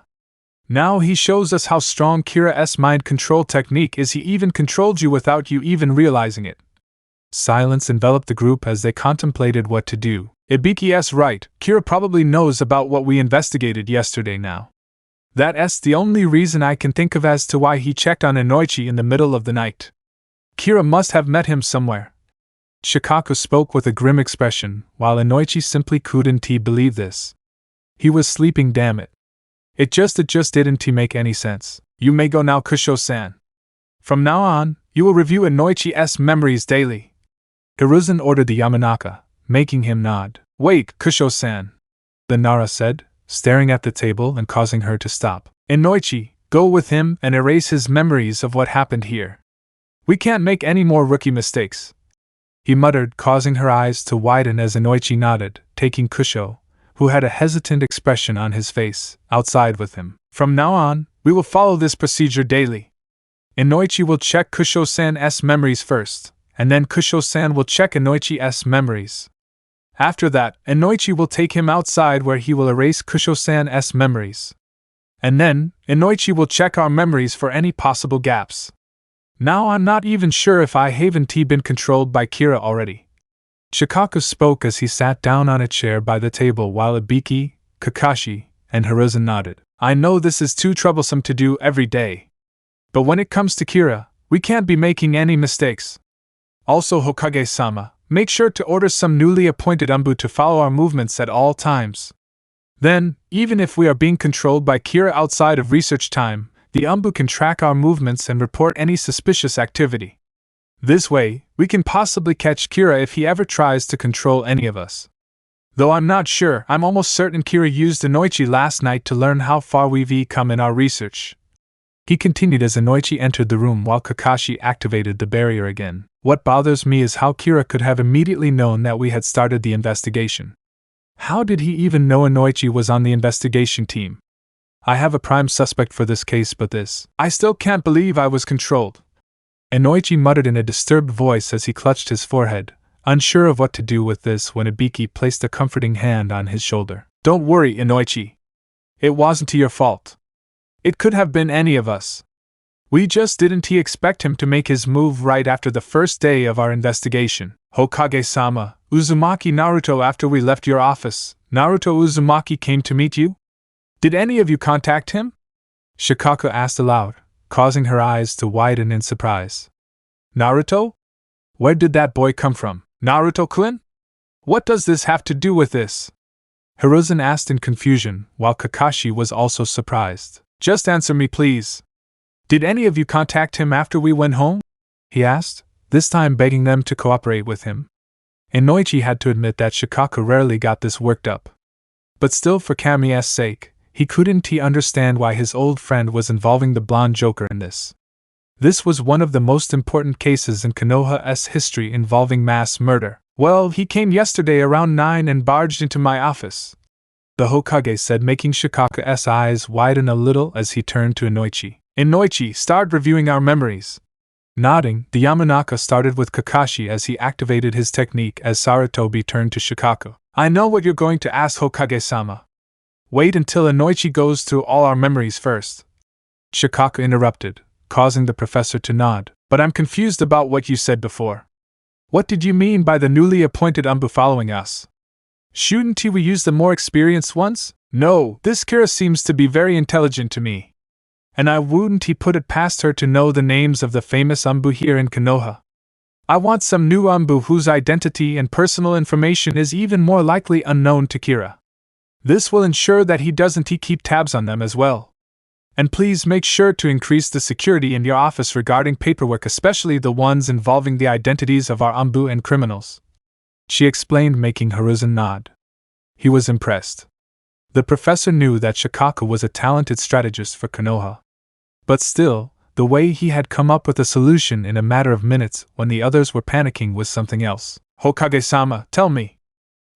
Now he shows us how strong Kira's mind control technique is. He even controlled you without you even realizing it. Silence enveloped the group as they contemplated what to do. Ibiki's right, Kira probably knows about what we investigated yesterday now. That's the only reason I can think of as to why he checked on Inoichi in the middle of the night. Kira must have met him somewhere. Shikaku spoke with a grim expression, while Inoichi simply couldn't believe this. He was sleeping, damn it. It just didn't make any sense. You may go now, Kusho-san. From now on, you will review Inoichi's memories daily. Hiruzen ordered the Yamanaka, making him nod. Wait, Kusho-san, the Nara said, staring at the table and causing her to stop. Inoichi, go with him and erase his memories of what happened here. We can't make any more rookie mistakes. He muttered, causing her eyes to widen as Inoichi nodded, taking Kusho, who had a hesitant expression on his face, outside with him. From now on, we will follow this procedure daily. Inoichi will check Kusho-san's memories first, and then Kusho-san will check Inoichi's memories. After that, Inoichi will take him outside where he will erase Kusho-san's memories. And then, Inoichi will check our memories for any possible gaps. Now I'm not even sure if I haven't been controlled by Kira already. Shikaku spoke as he sat down on a chair by the table while Ibiki, Kakashi, and Hiruzen nodded. I know this is too troublesome to do every day. But when it comes to Kira, we can't be making any mistakes. Also, Hokage-sama, make sure to order some newly appointed Anbu to follow our movements at all times. Then, even if we are being controlled by Kira outside of research time, the Anbu can track our movements and report any suspicious activity. This way, we can possibly catch Kira if he ever tries to control any of us. Though I'm not sure, I'm almost certain Kira used Inoichi last night to learn how far we've come in our research. He continued as Inoichi entered the room while Kakashi activated the barrier again. What bothers me is how Kira could have immediately known that we had started the investigation. How did he even know Inoichi was on the investigation team? I have a prime suspect for this case, but I still can't believe I was controlled. Inoichi muttered in a disturbed voice as he clutched his forehead, unsure of what to do with this when Ibiki placed a comforting hand on his shoulder. Don't worry, Inoichi. It wasn't your fault. It could have been any of us. We just didn't expect him to make his move right after the first day of our investigation. Hokage-sama, Uzumaki Naruto after we left your office, Naruto Uzumaki came to meet you? Did any of you contact him? Shikaku asked aloud, causing her eyes to widen in surprise. Naruto? Where did that boy come from? Naruto-kun? What does this have to do with this? Hiruzen asked in confusion, while Kakashi was also surprised. Just answer me, please. Did any of you contact him after we went home? He asked, this time begging them to cooperate with him. Inoichi had to admit that Shikaku rarely got this worked up. But still, for Kamiya's sake, he couldn't understand why his old friend was involving the blonde joker in this. This was one of the most important cases in Konoha's history involving mass murder. Well, he came yesterday around 9 and barged into my office, the Hokage said, making Shikaku's eyes widen a little as he turned to Inoichi. Inoichi, start reviewing our memories. Nodding, the Yamanaka started with Kakashi as he activated his technique as Sarutobi turned to Shikaku. I know what you're going to ask, Hokage-sama. Wait until Inoichi goes through all our memories first. Shikaku interrupted, causing the professor to nod. But I'm confused about what you said before. What did you mean by the newly appointed Anbu following us? Shouldn't we use the more experienced ones? No, this Kira seems to be very intelligent to me. And I wouldn't put it past her to know the names of the famous Anbu here in Konoha. I want some new Anbu whose identity and personal information is even more likely unknown to Kira. This will ensure that he doesn't keep tabs on them as well. And please make sure to increase the security in your office regarding paperwork, especially the ones involving the identities of our Anbu and criminals. She explained, making Hiruzen nod. He was impressed. The professor knew that Shikaku was a talented strategist for Konoha. But still, the way he had come up with a solution in a matter of minutes when the others were panicking was something else. Hokage-sama, tell me.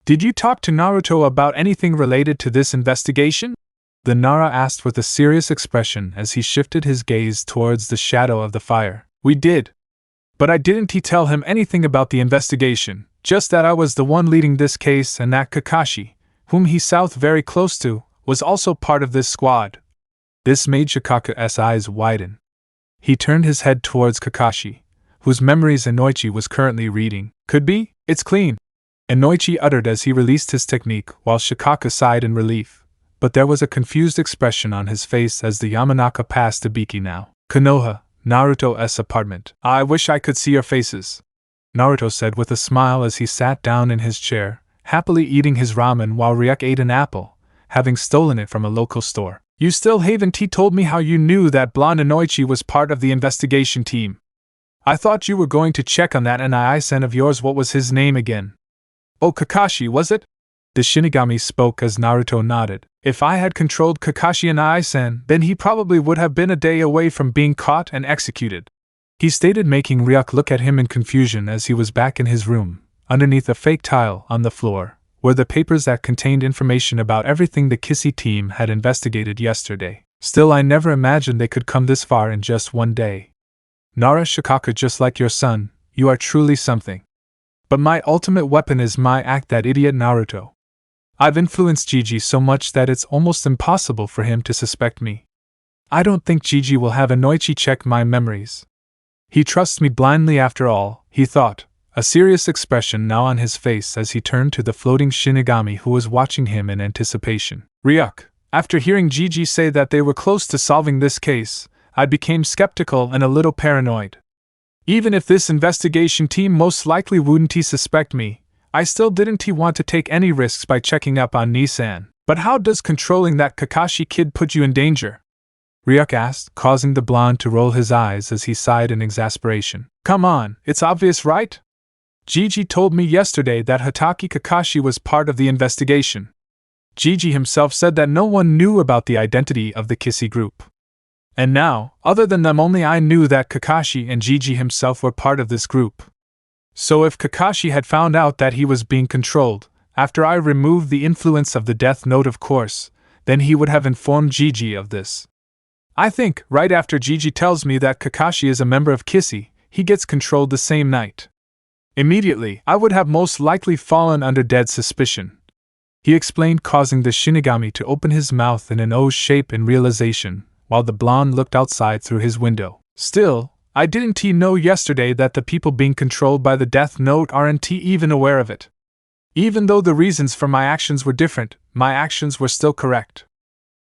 Did you talk to Naruto about anything related to this investigation? The Nara asked with a serious expression as he shifted his gaze towards the shadow of the fire. We did. But I didn't tell him anything about the investigation, just that I was the one leading this case and that Kakashi, whom he south very close to, was also part of this squad. This made Shikaku's eyes widen. He turned his head towards Kakashi, whose memories Inoichi was currently reading. Could be, it's clean, Inoichi uttered as he released his technique, while Shikaku sighed in relief. But there was a confused expression on his face as the Yamanaka passed Ibiki now. Konoha, Naruto's apartment. I wish I could see your faces, Naruto said with a smile as he sat down in his chair, happily eating his ramen while Ryuk ate an apple, having stolen it from a local store. You still haven't told me how you knew that blonde Inoichi was part of the investigation team. I thought you were going to check on that Nai-san of yours. What was his name again? Oh, Kakashi, was it? The Shinigami spoke as Naruto nodded. If I had controlled Kakashi Nai-san, then he probably would have been a day away from being caught and executed, he stated, making Ryuk look at him in confusion as he was back in his room. Underneath a fake tile on the floor were the papers that contained information about everything the Kissy team had investigated yesterday. Still, I never imagined they could come this far in just one day. Nara Shikaku, just like your son, you are truly something. But my ultimate weapon is my that idiot Naruto. I've influenced Gigi so much that it's almost impossible for him to suspect me. I don't think Gigi will have Inoichi check my memories. He trusts me blindly after all, he thought, a serious expression now on his face as he turned to the floating Shinigami who was watching him in anticipation. Ryuk, after hearing Gigi say that they were close to solving this case, I became skeptical and a little paranoid. Even if this investigation team most likely wouldn't suspect me, I still didn't want to take any risks by checking up on Nissan. But how does controlling that Kakashi kid put you in danger? Ryuk asked, causing the blonde to roll his eyes as he sighed in exasperation. Come on, it's obvious, right? Gigi told me yesterday that Hatake Kakashi was part of the investigation. Gigi himself said that no one knew about the identity of the Kissy group. And now, other than them, only I knew that Kakashi and Gigi himself were part of this group. So if Kakashi had found out that he was being controlled, after I removed the influence of the Deathnote, of course, then he would have informed Gigi of this. I think, right after Gigi tells me that Kakashi is a member of Kissy, he gets controlled the same night. Immediately, I would have most likely fallen under dead suspicion. He explained, causing the Shinigami to open his mouth in an O shape in realization, while the blonde looked outside through his window. Still, I didn't know yesterday that the people being controlled by the Deathnote aren't even aware of it. Even though the reasons for my actions were different, my actions were still correct.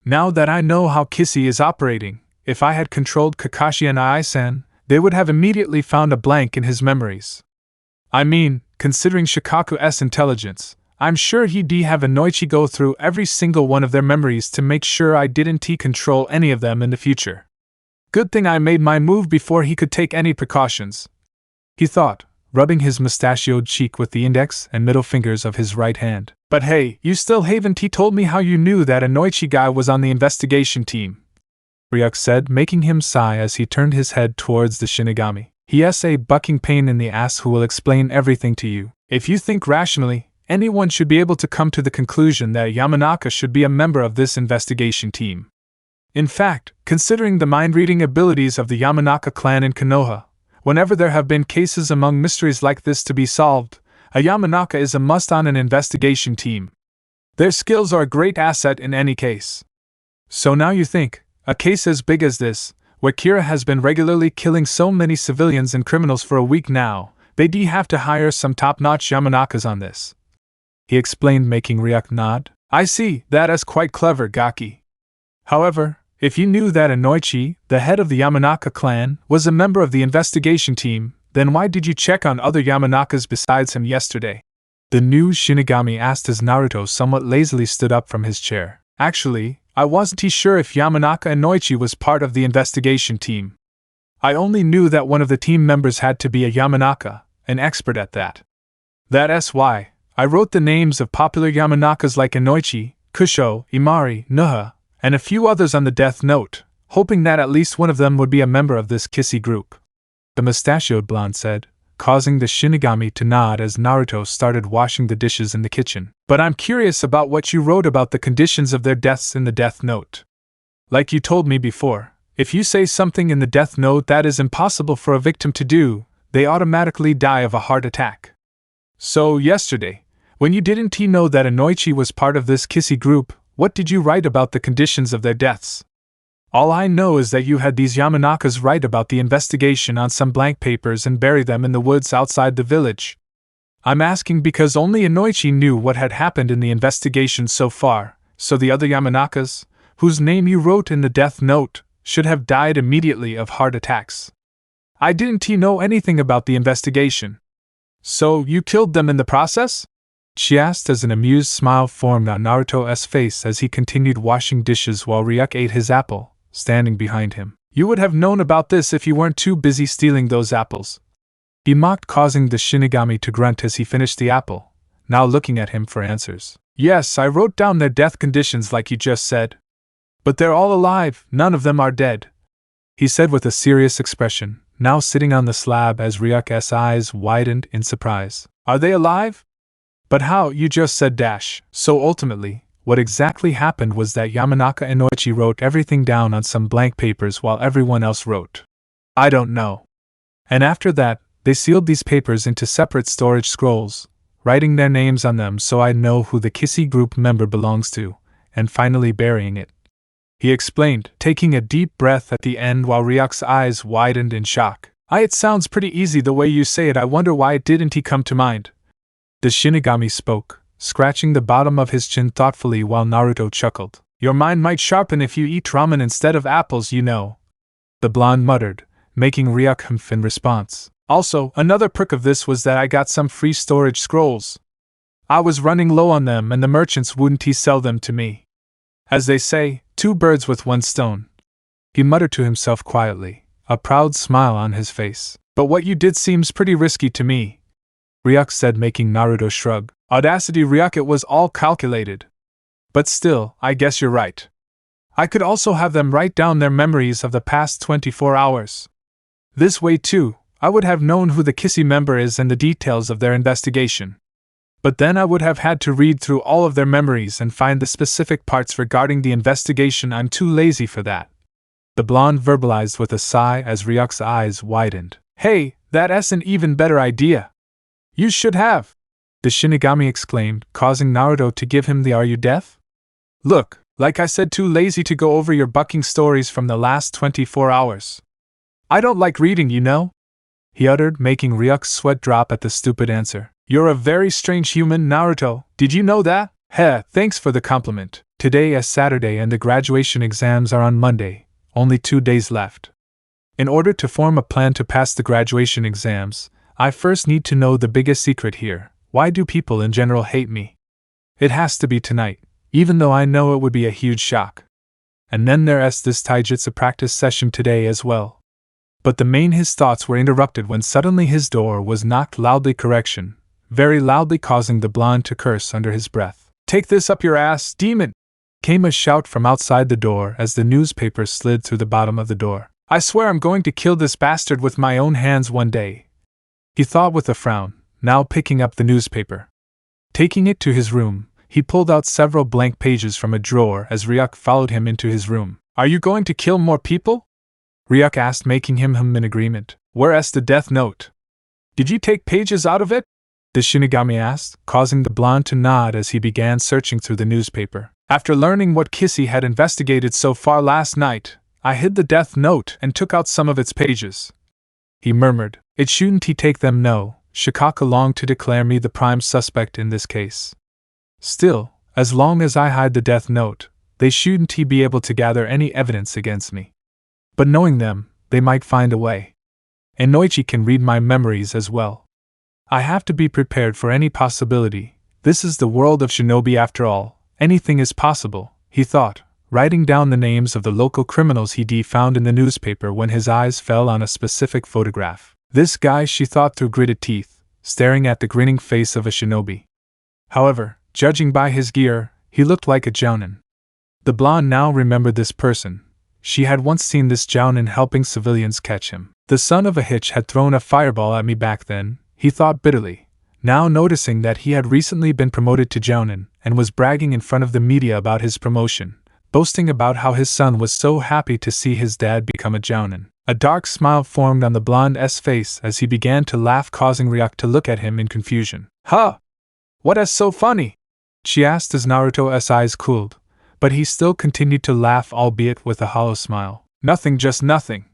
Now that I know how Kissy is operating, if I had controlled Kakashi and Ai-san, they would have immediately found a blank in his memories. I mean, considering Shikaku's intelligence, I'm sure he'd have Inoichi go through every single one of their memories to make sure I didn't control any of them in the future. Good thing I made my move before he could take any precautions, he thought, rubbing his mustachioed cheek with the index and middle fingers of his right hand. But hey, you still haven't told me how you knew that Inoichi guy was on the investigation team, Ryuk said, making him sigh as he turned his head towards the Shinigami. He has a bucking pain in the ass who will explain everything to you. If you think rationally, anyone should be able to come to the conclusion that Yamanaka should be a member of this investigation team. In fact, considering the mind-reading abilities of the Yamanaka clan in Konoha, whenever there have been cases among mysteries like this to be solved, a Yamanaka is a must on an investigation team. Their skills are a great asset in any case. So now you think, a case as big as this, where Kira has been regularly killing so many civilians and criminals for a week now, they'd have to hire some top-notch Yamanakas on this, he explained, making Ryuk nod. I see, that is quite clever, Gaki. However, if you knew that Inoichi, the head of the Yamanaka clan, was a member of the investigation team, then why did you check on other Yamanakas besides him yesterday? The new Shinigami asked as Naruto somewhat lazily stood up from his chair. Actually, I wasn't sure if Yamanaka Inoichi was part of the investigation team. I only knew that one of the team members had to be a Yamanaka, an expert at that. That's why I wrote the names of popular Yamanakas like Inoichi, Kusho, Imari, Nuha, and a few others on the Deathnote, hoping that at least one of them would be a member of this Kissy group, the mustachioed blonde said, causing the Shinigami to nod as Naruto started washing the dishes in the kitchen. But I'm curious about what you wrote about the conditions of their deaths in the Deathnote. Like you told me before, if you say something in the Deathnote that is impossible for a victim to do, they automatically die of a heart attack. So yesterday, when you didn't know that Inoichi was part of this Kissy group, what did you write about the conditions of their deaths? All I know is that you had these Yamanakas write about the investigation on some blank papers and bury them in the woods outside the village. I'm asking because only Inoichi knew what had happened in the investigation so far, so the other Yamanakas, whose name you wrote in the Deathnote, should have died immediately of heart attacks. I didn't know anything about the investigation. So you killed them in the process? She asked as an amused smile formed on Naruto's face as he continued washing dishes while Ryuk ate his apple, standing behind him. You would have known about this if you weren't too busy stealing those apples, he mocked, causing the Shinigami to grunt as he finished the apple, now looking at him for answers. Yes, I wrote down their death conditions like you just said. But they're all alive, none of them are dead, he said with a serious expression, now sitting on the slab as Ryuk's eyes widened in surprise. Are they alive? But how, you just said dash. So ultimately, what exactly happened was that Yamanaka Inoichi wrote everything down on some blank papers while everyone else wrote. I don't know. And after that, they sealed these papers into separate storage scrolls, writing their names on them so I know who the Kissy group member belongs to, and finally burying it, he explained, taking a deep breath at the end while Ryuk's eyes widened in shock. It sounds pretty easy the way you say it. I wonder why it didn't come to mind. The Shinigami spoke, scratching the bottom of his chin thoughtfully while Naruto chuckled. Your mind might sharpen if you eat ramen instead of apples, you know. The blonde muttered, making Ryuk humph in response. Also, another perk of this was that I got some free storage scrolls. I was running low on them and the merchants wouldn't sell them to me. As they say, 2 birds with 1 stone. He muttered to himself quietly, a proud smile on his face. But what you did seems pretty risky to me, Ryuk said, making Naruto shrug. Audacity, Ryuk, it was all calculated. But still, I guess you're right. I could also have them write down their memories of the past 24 hours. This way too, I would have known who the Kissy member is and the details of their investigation. But then I would have had to read through all of their memories and find the specific parts regarding the investigation. I'm too lazy for that. The blonde verbalized with a sigh as Ryuk's eyes widened. Hey, that's an even better idea. You should have, the Shinigami exclaimed, causing Naruto to give him the "Are you deaf?" Look, like I said, too lazy to go over your bucking stories from the last 24 hours. I don't like reading, you know, he uttered, making Ryuk's sweat drop at the stupid answer. You're a very strange human, Naruto, did you know that? Heh, thanks for the compliment. Today is Saturday and the graduation exams are on Monday, only 2 days left. In order to form a plan to pass the graduation exams, I first need to know the biggest secret here. Why do people in general hate me? It has to be tonight, even though I know it would be a huge shock. And then there's this taijutsu practice session today as well. But his thoughts were interrupted when suddenly his door was knocked loudly, very loudly, causing the blonde to curse under his breath. Take this up your ass, demon! Came a shout from outside the door as the newspaper slid through the bottom of the door. I swear I'm going to kill this bastard with my own hands one day, he thought with a frown, now picking up the newspaper. Taking it to his room, he pulled out several blank pages from a drawer as Ryuk followed him into his room. Are you going to kill more people? Ryuk asked, making him hum in agreement. Where's the Deathnote? Did you take pages out of it? The Shinigami asked, causing the blonde to nod as he began searching through the newspaper. After learning what Kissy had investigated so far last night, I hid the Deathnote and took out some of its pages. He murmured. It shouldn't he take them? No, Shikaka longed to declare me the prime suspect in this case. Still, as long as I hide the Deathnote, they shouldn't he be able to gather any evidence against me. But knowing them, they might find a way. And Noichi can read my memories as well. I have to be prepared for any possibility. This is the world of shinobi after all. Anything is possible, he thought, writing down the names of the local criminals he found in the newspaper when his eyes fell on a specific photograph. This guy, she thought through gritted teeth, staring at the grinning face of a shinobi. However, judging by his gear, he looked like a jounin. The blonde now remembered this person. She had once seen this jounin helping civilians catch him. The son of a hitch had thrown a fireball at me back then, he thought bitterly, now noticing that he had recently been promoted to jounin and was bragging in front of the media about his promotion, boasting about how his son was so happy to see his dad become a jounin. A dark smile formed on the blonde's face as he began to laugh, causing Ryuk to look at him in confusion. Huh! What is so funny? She asked as Naruto's eyes cooled, but he still continued to laugh, albeit with a hollow smile. Nothing, just nothing,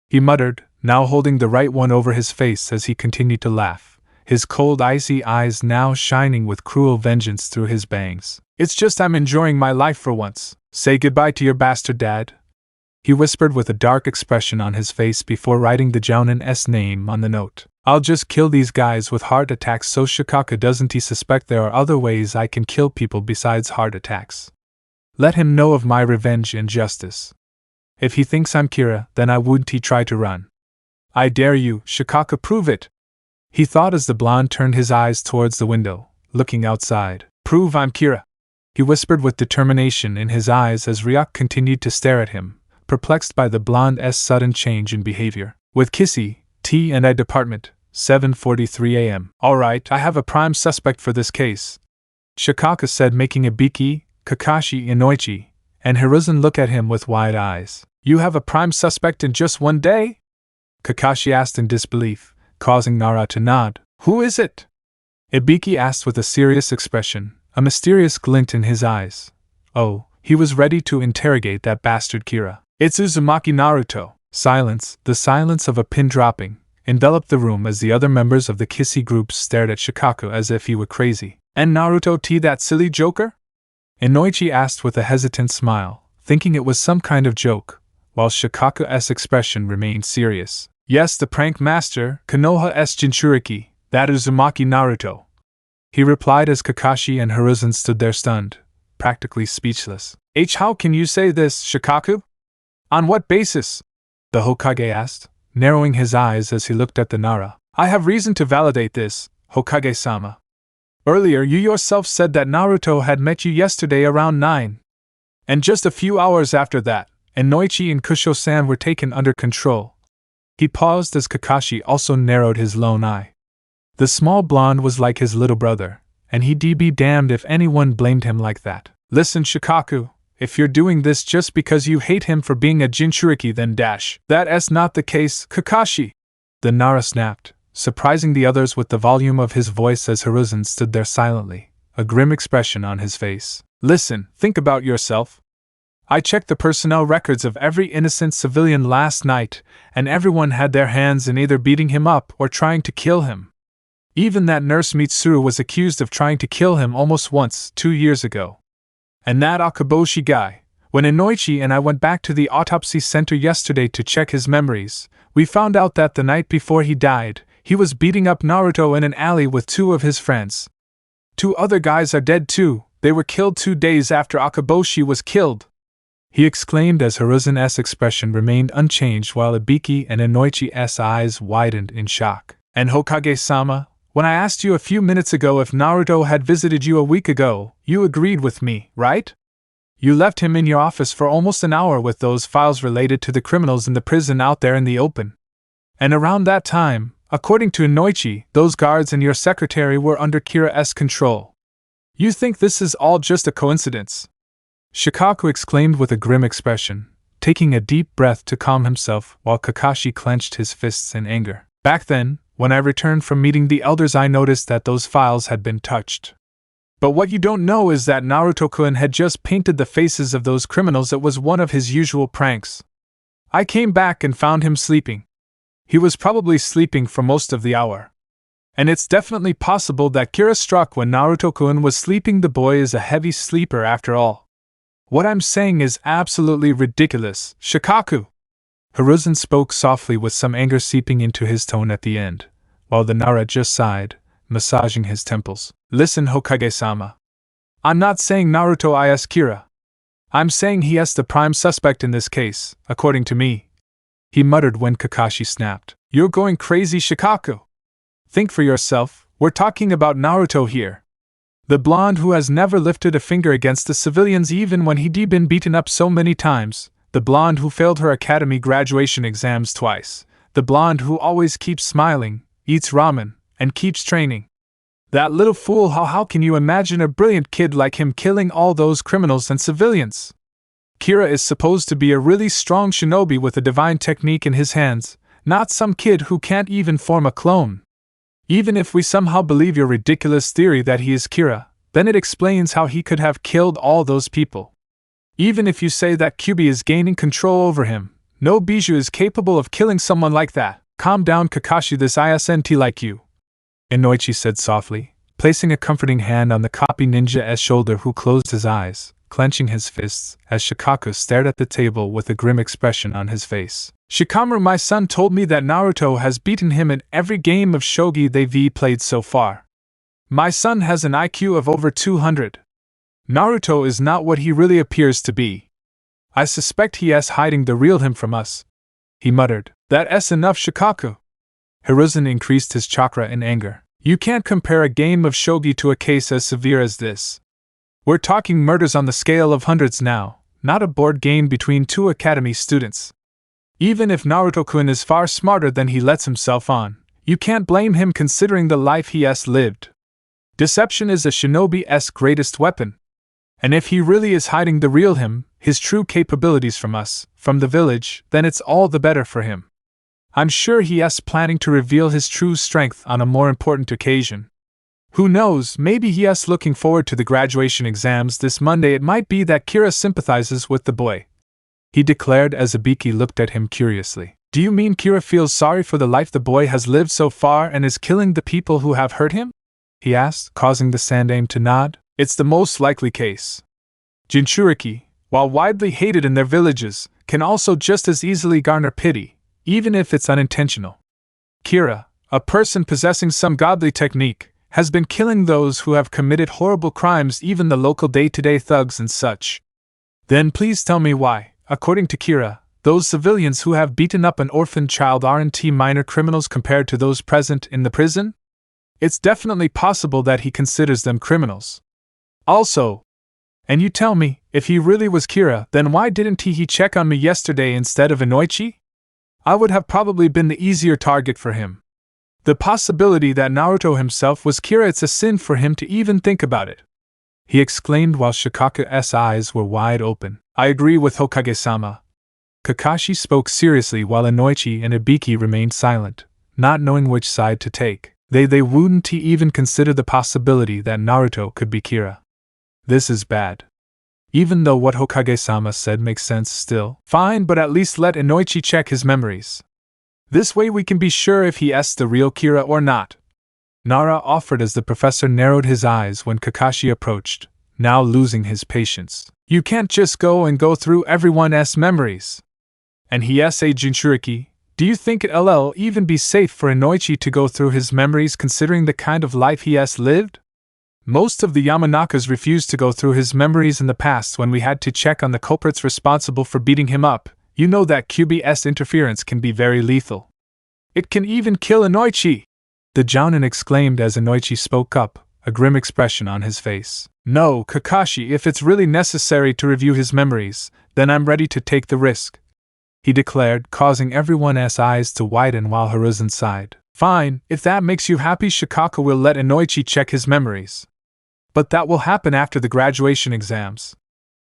he muttered, now holding the right one over his face as he continued to laugh, his cold icy eyes now shining with cruel vengeance through his bangs. It's just I'm enjoying my life for once. Say goodbye to your bastard dad, he whispered with a dark expression on his face before writing the jounin's name on the note. I'll just kill these guys with heart attacks so Shikaka doesn't suspect there are other ways I can kill people besides heart attacks. Let him know of my revenge and justice. If he thinks I'm Kira, then I wouldn't try to run. I dare you, Shikaka, prove it, he thought as the blonde turned his eyes towards the window, looking outside. Prove I'm Kira, he whispered with determination in his eyes as Ryuk continued to stare at him, perplexed by the blonde's sudden change in behavior. With Kissy, T&I Department, 7:43 a.m. Alright, I have a prime suspect for this case, Shikaka said, making Ibiki, Kakashi, and Noichi, and Hiruzen look at him with wide eyes. You have a prime suspect in just one day? Kakashi asked in disbelief, causing Nara to nod. Who is it? Ibiki asked with a serious expression, a mysterious glint in his eyes. Oh, he was ready to interrogate that bastard Kira. It's Uzumaki Naruto, Silence, the silence of a pin dropping, enveloped the room as the other members of the Kissy group stared at Shikaku as if he were crazy. And Naruto T, that silly joker? Inoichi asked with a hesitant smile, thinking it was some kind of joke, while Shikaku's expression remained serious. Yes, the prank master, Konoha's Jinchuriki, that Uzumaki Naruto. He replied as Kakashi and Hiruzen stood there stunned, practically speechless. How can you say this, Shikaku? On what basis? The Hokage asked, narrowing his eyes as he looked at the Nara. I have reason to validate this, Hokage-sama. Earlier you yourself said that Naruto had met you yesterday around 9. And just a few hours after that, Inoichi and Kusho-san were taken under control. He paused as Kakashi also narrowed his lone eye. The small blonde was like his little brother, and he'd be damned if anyone blamed him like that. Listen, Shikaku, if you're doing this just because you hate him for being a Jinchuriki, then that's not the case, Kakashi! The Nara snapped, surprising the others with the volume of his voice as Hiruzen stood there silently, a grim expression on his face. Listen, think about yourself. I checked the personnel records of every innocent civilian last night, and everyone had their hands in either beating him up or trying to kill him. Even that nurse Mitsuru was accused of trying to kill him almost once, 2 years ago. And that Akaboshi guy, when Inoichi and I went back to the autopsy center yesterday to check his memories, we found out that the night before he died, he was beating up Naruto in an alley with 2 of his friends. 2 other guys are dead too, they were killed 2 days after Akaboshi was killed. He exclaimed as Hiruzen's expression remained unchanged while Ibiki and Inoichi's eyes widened in shock. And Hokage-sama, when I asked you a few minutes ago if Naruto had visited you a week ago, you agreed with me, right? You left him in your office for almost an hour with those files related to the criminals in the prison out there in the open. And around that time, according to Inoichi, those guards and your secretary were under Kira's control. You think this is all just a coincidence? Shikaku exclaimed with a grim expression, taking a deep breath to calm himself while Kakashi clenched his fists in anger. Back then, when I returned from meeting the elders, I noticed that those files had been touched. But what you don't know is that Naruto-kun had just painted the faces of those criminals. It was one of his usual pranks. I came back and found him sleeping. He was probably sleeping for most of the hour. And it's definitely possible that Kira struck when Naruto-kun was sleeping. The boy is a heavy sleeper after all. What I'm saying is absolutely ridiculous, Shikaku! Hiruzen spoke softly with some anger seeping into his tone at the end, while the Nara just sighed, massaging his temples. Listen, Hokage-sama. I'm not saying Naruto is Kira. I'm saying he is the prime suspect in this case, according to me. He muttered when Kakashi snapped. You're going crazy, Shikaku! Think for yourself, we're talking about Naruto here. The blonde who has never lifted a finger against the civilians even when he'd been beaten up so many times. The blonde who failed her academy graduation exams twice. The blonde who always keeps smiling, eats ramen, and keeps training. That little fool, how can you imagine a brilliant kid like him killing all those criminals and civilians? Kira is supposed to be a really strong shinobi with a divine technique in his hands, not some kid who can't even form a clone. Even if we somehow believe your ridiculous theory that he is Kira, then it explains how he could have killed all those people. Even if you say that Kyuubi is gaining control over him, no Bijou is capable of killing someone like that. Calm down, Kakashi, this isn't like you. Inoichi said softly, placing a comforting hand on the copy ninja's shoulder, who closed his eyes, clenching his fists, as Shikaku stared at the table with a grim expression on his face. Shikamaru, my son told me that Naruto has beaten him in every game of shogi they've played so far. My son has an IQ of over 200. Naruto is not what he really appears to be. I suspect he is hiding the real him from us. He muttered. That's enough, Shikaku. Hiruzen increased his chakra in anger. You can't compare a game of shogi to a case as severe as this. We're talking murders on the scale of hundreds now, not a board game between 2 academy students. Even if Naruto-kun is far smarter than he lets himself on, you can't blame him considering the life he has lived. Deception is a shinobi's greatest weapon. And if he really is hiding the real him, his true capabilities from us, from the village, then it's all the better for him. I'm sure he is planning to reveal his true strength on a more important occasion. Who knows, maybe he is looking forward to the graduation exams this Monday. It might be that Kira sympathizes with the boy. he declared as Ibiki looked at him curiously. Do you mean Kira feels sorry for the life the boy has lived so far and is killing the people who have hurt him? He asked, causing the Sandaime to nod. It's the most likely case. Jinchuriki, while widely hated in their villages, can also just as easily garner pity, even if it's unintentional. Kira, a person possessing some godly technique, has been killing those who have committed horrible crimes, even the local day-to-day thugs and such. Then please tell me why, according to Kira, those civilians who have beaten up an orphan child aren't minor criminals compared to those present in the prison? It's definitely possible that he considers them criminals. Also, and you tell me, if he really was Kira, then why didn't he check on me yesterday instead of Inoichi? I would have probably been the easier target for him. The possibility that Naruto himself was Kira, it's a sin for him to even think about it, he exclaimed while Shikaku's eyes were wide open. I agree with Hokage-sama. Kakashi spoke seriously while Inoichi and Ibiki remained silent, not knowing which side to take. They wouldn't even consider the possibility that Naruto could be Kira. This is bad. Even though what Hokage-sama said makes sense still. Fine, but at least let Inoichi check his memories. This way we can be sure if he's the real Kira or not. Nara offered as the professor narrowed his eyes when Kakashi approached, now losing his patience. You can't just go through everyone's memories. And he's a Jinchuriki. Do you think it'll even be safe for Inoichi to go through his memories considering the kind of life he has lived? Most of the Yamanakas refused to go through his memories in the past when we had to check on the culprits responsible for beating him up. You know that QB's interference can be very lethal. It can even kill Inoichi! The Jounin exclaimed as Inoichi spoke up, a grim expression on his face. No, Kakashi, if it's really necessary to review his memories, then I'm ready to take the risk, he declared, causing everyone's eyes to widen while Hiruzen sighed. Fine, if that makes you happy, Shikaku will let Inoichi check his memories. But that will happen after the graduation exams.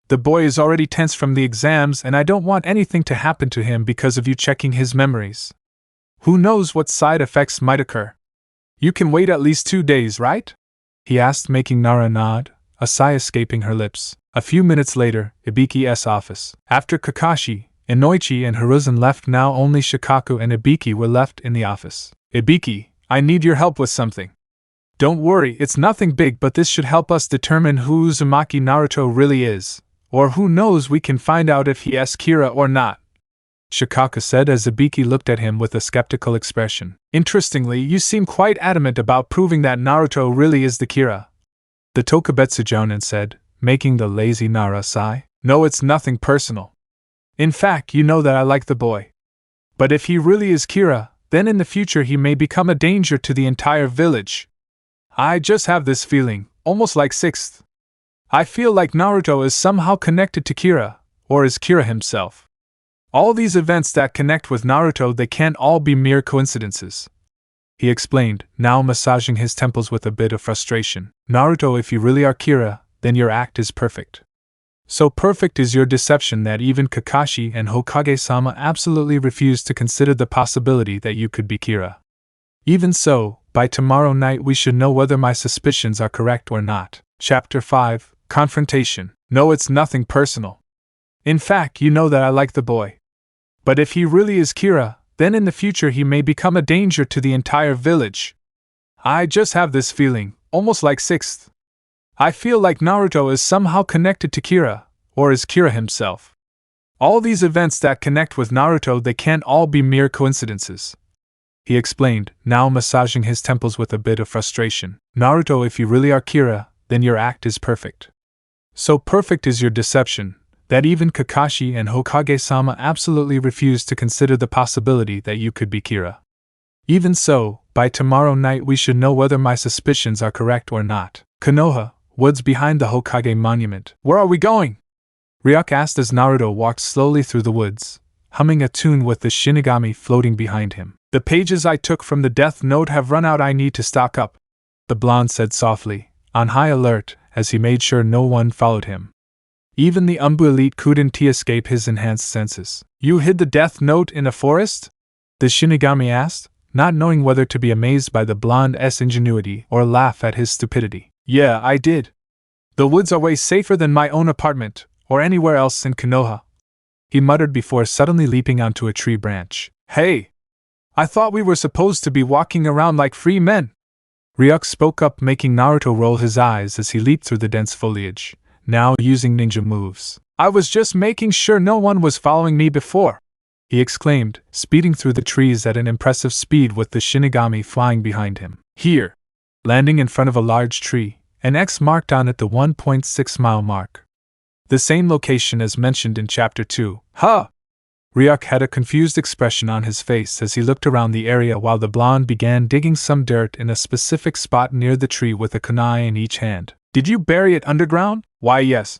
The boy is already tense from the exams and I don't want anything to happen to him because of you checking his memories. Who knows what side effects might occur? You can wait at least 2 days, right? He asked, making Nara nod, a sigh escaping her lips. A few minutes later, Ibiki's office. After Kakashi, Inoichi and Hiruzen left, now only Shikaku and Ibiki were left in the office. Ibiki, I need your help with something. Don't worry, it's nothing big, but this should help us determine who Uzumaki Naruto really is. Or who knows, we can find out if he's Kira or not, Shikaku said as Ibiki looked at him with a skeptical expression. Interestingly, you seem quite adamant about proving that Naruto really is the Kira, the Tokubetsu Jounin said, making the lazy Nara sigh. No, it's nothing personal. In fact, you know that I like the boy. But if he really is Kira, then in the future he may become a danger to the entire village. I just have this feeling, almost like sixth. I feel like Naruto is somehow connected to Kira, or is Kira himself. All these events that connect with Naruto, they can't all be mere coincidences, he explained, now massaging his temples with a bit of frustration. Naruto, if you really are Kira, then your act is perfect. So perfect is your deception that even Kakashi and Hokage-sama absolutely refuse to consider the possibility that you could be Kira. Even so, by tomorrow night we should know whether my suspicions are correct or not. Chapter 5, Confrontation. No, it's nothing personal. In fact, you know that I like the boy. But if he really is Kira, then in the future he may become a danger to the entire village. I just have this feeling, almost like sixth. I feel like Naruto is somehow connected to Kira, or is Kira himself. All these events that connect with Naruto, they can't all be mere coincidences, he explained, now massaging his temples with a bit of frustration. Naruto, if you really are Kira, then your act is perfect. So perfect is your deception that even Kakashi and Hokage-sama absolutely refuse to consider the possibility that you could be Kira. Even so, by tomorrow night we should know whether my suspicions are correct or not. Konoha, woods behind the Hokage monument. Where are we going? Ryuk asked as Naruto walked slowly through the woods, humming a tune with the Shinigami floating behind him. The pages I took from the Deathnote have run out, I need to stock up, the blonde said softly, on high alert as he made sure no one followed him. Even the Anbu elite couldn't escape his enhanced senses. You hid the Deathnote in a forest? The Shinigami asked, not knowing whether to be amazed by the blonde's ingenuity or laugh at his stupidity. Yeah, I did. The woods are way safer than my own apartment, or anywhere else in Konoha, he muttered before suddenly leaping onto a tree branch. Hey! I thought we were supposed to be walking around like free men. Ryuk spoke up, making Naruto roll his eyes as he leaped through the dense foliage, now using ninja moves. I was just making sure no one was following me before, he exclaimed, speeding through the trees at an impressive speed with the Shinigami flying behind him. Here! Landing in front of a large tree, an X marked on it the 1.6-mile mark. The same location as mentioned in Chapter 2. Huh! Ryuk had a confused expression on his face as he looked around the area while the blonde began digging some dirt in a specific spot near the tree with a kunai in each hand. Did you bury it underground? Why, yes.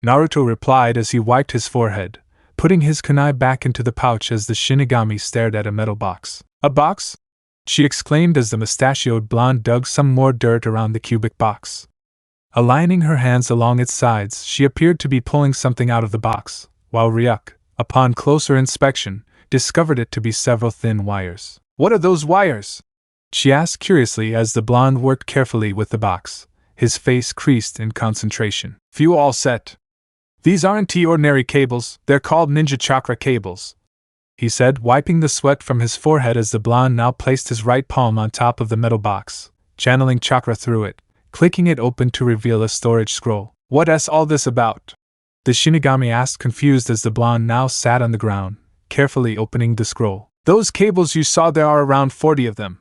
Naruto replied as he wiped his forehead, putting his kunai back into the pouch as the Shinigami stared at a metal box. A box? She exclaimed as the mustachioed blonde dug some more dirt around the cubic box. Aligning her hands along its sides, she appeared to be pulling something out of the box, while Ryuk, upon closer inspection, discovered it to be several thin wires. What are those wires? She asked curiously as the blonde worked carefully with the box, his face creased in concentration. Few all set. These aren't ordinary cables, they're called ninja chakra cables, he said, wiping the sweat from his forehead as the blonde now placed his right palm on top of the metal box, channeling chakra through it, clicking it open to reveal a storage scroll. What's all this about? The Shinigami asked, confused as the blonde now sat on the ground, carefully opening the scroll. Those cables you saw, there are around 40 of them.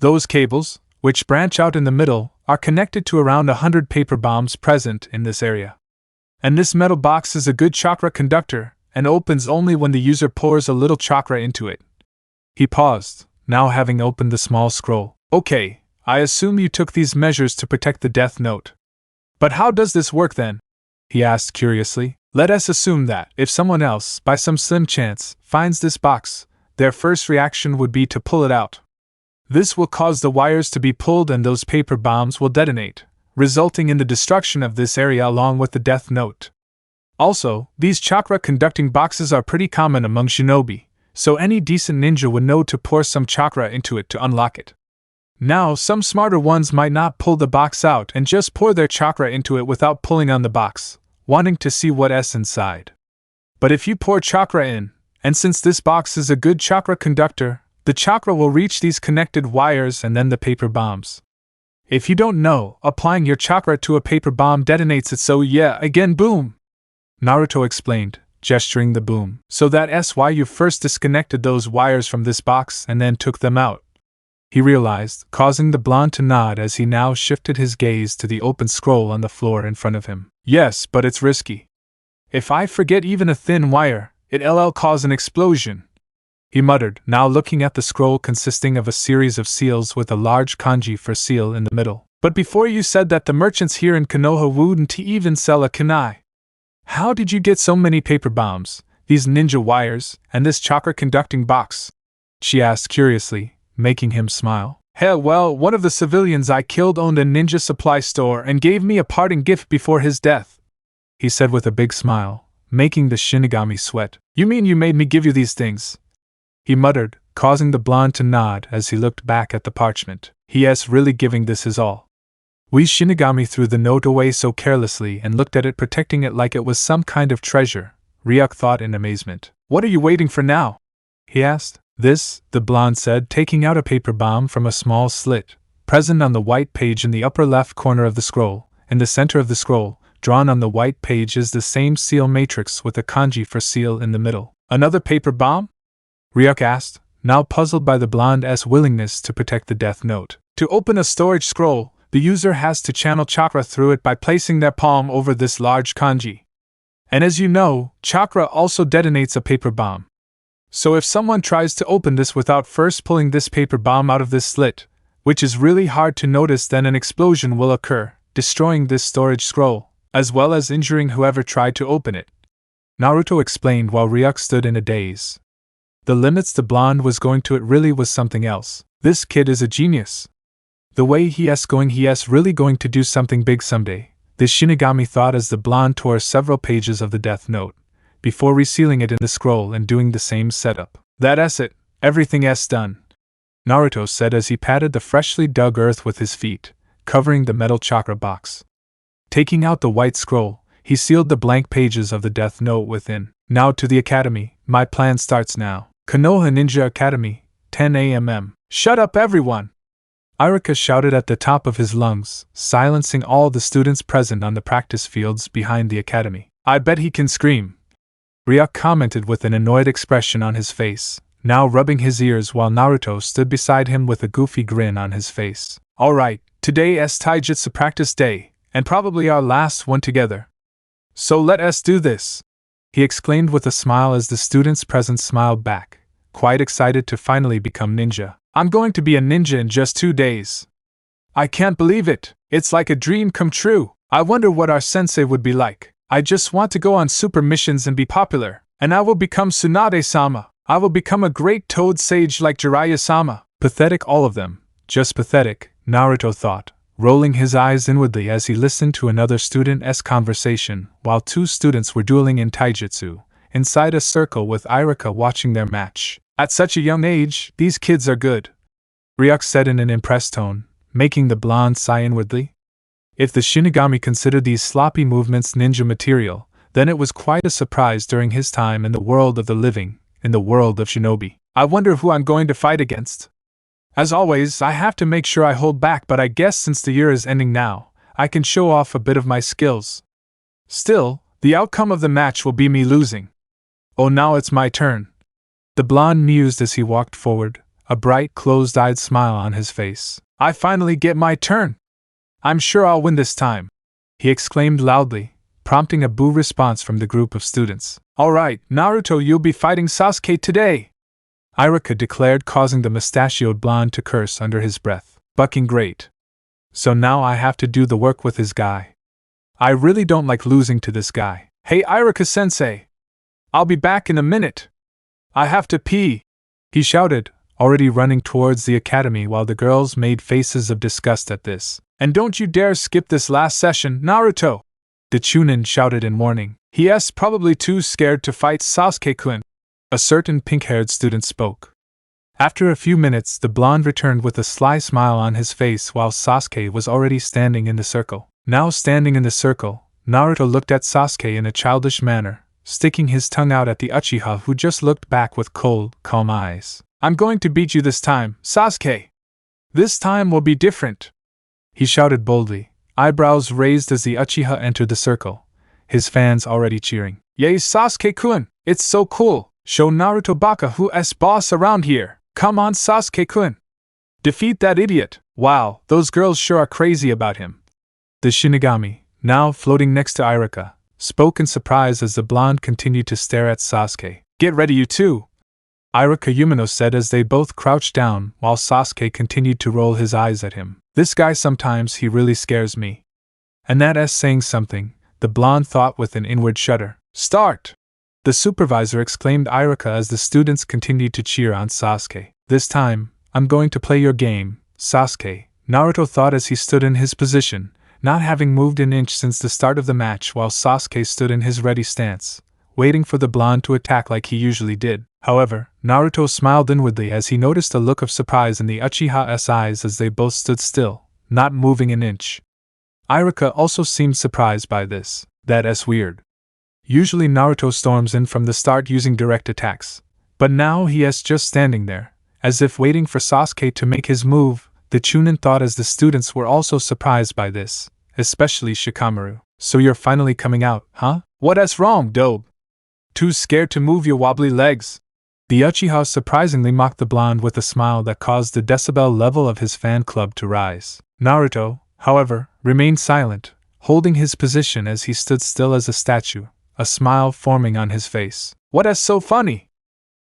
Those cables, which branch out in the middle, are connected to around 100 paper bombs present in this area. And this metal box is a good chakra conductor, and opens only when the user pours a little chakra into it. He paused, now having opened the small scroll. Okay, I assume you took these measures to protect the Deathnote. But how does this work then? He asked curiously. Let us assume that, if someone else, by some slim chance, finds this box, their first reaction would be to pull it out. This will cause the wires to be pulled and those paper bombs will detonate, resulting in the destruction of this area along with the Deathnote. Also, these chakra-conducting boxes are pretty common among shinobi, so any decent ninja would know to pour some chakra into it to unlock it. Now, some smarter ones might not pull the box out and just pour their chakra into it without pulling on the box, wanting to see what's inside. But if you pour chakra in, and since this box is a good chakra conductor, the chakra will reach these connected wires and then the paper bombs. If you don't know, applying your chakra to a paper bomb detonates it, so yeah, again boom! Naruto explained, gesturing the boom. So that's why you first disconnected those wires from this box and then took them out. He realized, causing the blonde to nod as he now shifted his gaze to the open scroll on the floor in front of him. Yes, but it's risky. If I forget even a thin wire, it'll cause an explosion, he muttered, now looking at the scroll consisting of a series of seals with a large kanji for seal in the middle. But before you said that the merchants here in Konoha wouldn't even sell a kunai. How did you get so many paper bombs, these ninja wires, and this chakra-conducting box? She asked curiously, making him smile. Hell, well, one of the civilians I killed owned a ninja supply store and gave me a parting gift before his death, he said with a big smile, making the Shinigami sweat. You mean you made me give you these things? He muttered, causing the blonde to nod as he looked back at the parchment. He's really giving this his all. We Shinigami threw the note away so carelessly and looked at it, protecting it like it was some kind of treasure, Ryuk thought in amazement. What are you waiting for now? He asked. This, the blonde said, taking out a paper bomb from a small slit, present on the white page in the upper left corner of the scroll. In the center of the scroll, drawn on the white page, is the same seal matrix with a kanji for seal in the middle. Another paper bomb? Ryuk asked, now puzzled by the blonde's willingness to protect the Deathnote. To open a storage scroll, the user has to channel chakra through it by placing their palm over this large kanji. And as you know, chakra also detonates a paper bomb. So if someone tries to open this without first pulling this paper bomb out of this slit, which is really hard to notice, then an explosion will occur, destroying this storage scroll, as well as injuring whoever tried to open it. Naruto explained while Ryuk stood in a daze. The limits the blonde was going to it really was something else. This kid is a genius. The way he's really going to do something big someday, the Shinigami thought as the blonde tore several pages of the Deathnote, before resealing it in the scroll and doing the same setup. That's it, everything's done, Naruto said as he patted the freshly dug earth with his feet, covering the metal chakra box. Taking out the white scroll, he sealed the blank pages of the Death Note within. Now to the academy, my plan starts now. Konoha Ninja Academy, 10 a.m. Shut up everyone! Iruka shouted at the top of his lungs, silencing all the students present on the practice fields behind the academy. I bet he can scream, Ryuk commented with an annoyed expression on his face, now rubbing his ears while Naruto stood beside him with a goofy grin on his face. Alright, today is Taijutsu practice day, and probably our last one together. So let us do this! He exclaimed with a smile as the students present smiled back, quite excited to finally become ninja. I'm going to be a ninja in just 2 days. I can't believe it! It's like a dream come true! I wonder what our sensei would be like. I just want to go on super missions and be popular, and I will become Tsunade-sama. I will become a great toad sage like Jiraiya-sama. Pathetic all of them, just pathetic, Naruto thought, rolling his eyes inwardly as he listened to another student's conversation while 2 students were dueling in taijutsu, inside a circle with Iruka watching their match. At such a young age, these kids are good, Ryuk said in an impressed tone, making the blonde sigh inwardly. If the Shinigami considered these sloppy movements ninja material, then it was quite a surprise during his time in the world of the living, in the world of shinobi. I wonder who I'm going to fight against. As always, I have to make sure I hold back, but I guess since the year is ending now, I can show off a bit of my skills. Still, the outcome of the match will be me losing. Oh, now it's my turn. The blonde mused as he walked forward, a bright, closed-eyed smile on his face. I finally get my turn! I'm sure I'll win this time! He exclaimed loudly, prompting a boo response from the group of students. Alright, Naruto, you'll be fighting Sasuke today! Iruka declared, causing the mustachioed blonde to curse under his breath. Bucking great. So now I have to do the work with his guy. I really don't like losing to this guy. Hey Iruka-sensei! I'll be back in a minute! I have to pee! He shouted, already running towards the academy while the girls made faces of disgust at this. And don't you dare skip this last session, Naruto! The Chunin shouted in warning. He's probably too scared to fight Sasuke-kun. A certain pink-haired student spoke. After a few minutes, the blonde returned with a sly smile on his face while Sasuke was already standing in the circle. Now standing in the circle, Naruto looked at Sasuke in a childish manner, sticking his tongue out at the Uchiha who just looked back with cold, calm eyes. I'm going to beat you this time, Sasuke! This time will be different! He shouted boldly, eyebrows raised as the Uchiha entered the circle, his fans already cheering. Yay, Sasuke-kun! It's so cool! Show Naruto Baka who's boss around here! Come on, Sasuke-kun! Defeat that idiot! Wow, those girls sure are crazy about him! The Shinigami, now floating next to Iruka, spoke in surprise as the blonde continued to stare at Sasuke. Get ready, you two! Iruka Yumino said as they both crouched down while Sasuke continued to roll his eyes at him. This guy sometimes he really scares me. And that's saying something, the blonde thought with an inward shudder. Start! The supervisor exclaimed Iruka as the students continued to cheer on Sasuke. This time, I'm going to play your game, Sasuke, Naruto thought as he stood in his position, not having moved an inch since the start of the match while Sasuke stood in his ready stance, waiting for the blonde to attack like he usually did. However, Naruto smiled inwardly as he noticed a look of surprise in the Uchiha's eyes as they both stood still, not moving an inch. Iruka also seemed surprised by this. That's weird. Usually Naruto storms in from the start using direct attacks, but now he is just standing there, as if waiting for Sasuke to make his move. The Chunin thought as the students were also surprised by this, especially Shikamaru. So you're finally coming out, huh? What's wrong, Dobe? Too scared to move your wobbly legs? The Uchiha surprisingly mocked the blonde with a smile that caused the decibel level of his fan club to rise. Naruto, however, remained silent, holding his position as he stood still as a statue, a smile forming on his face. What's so funny?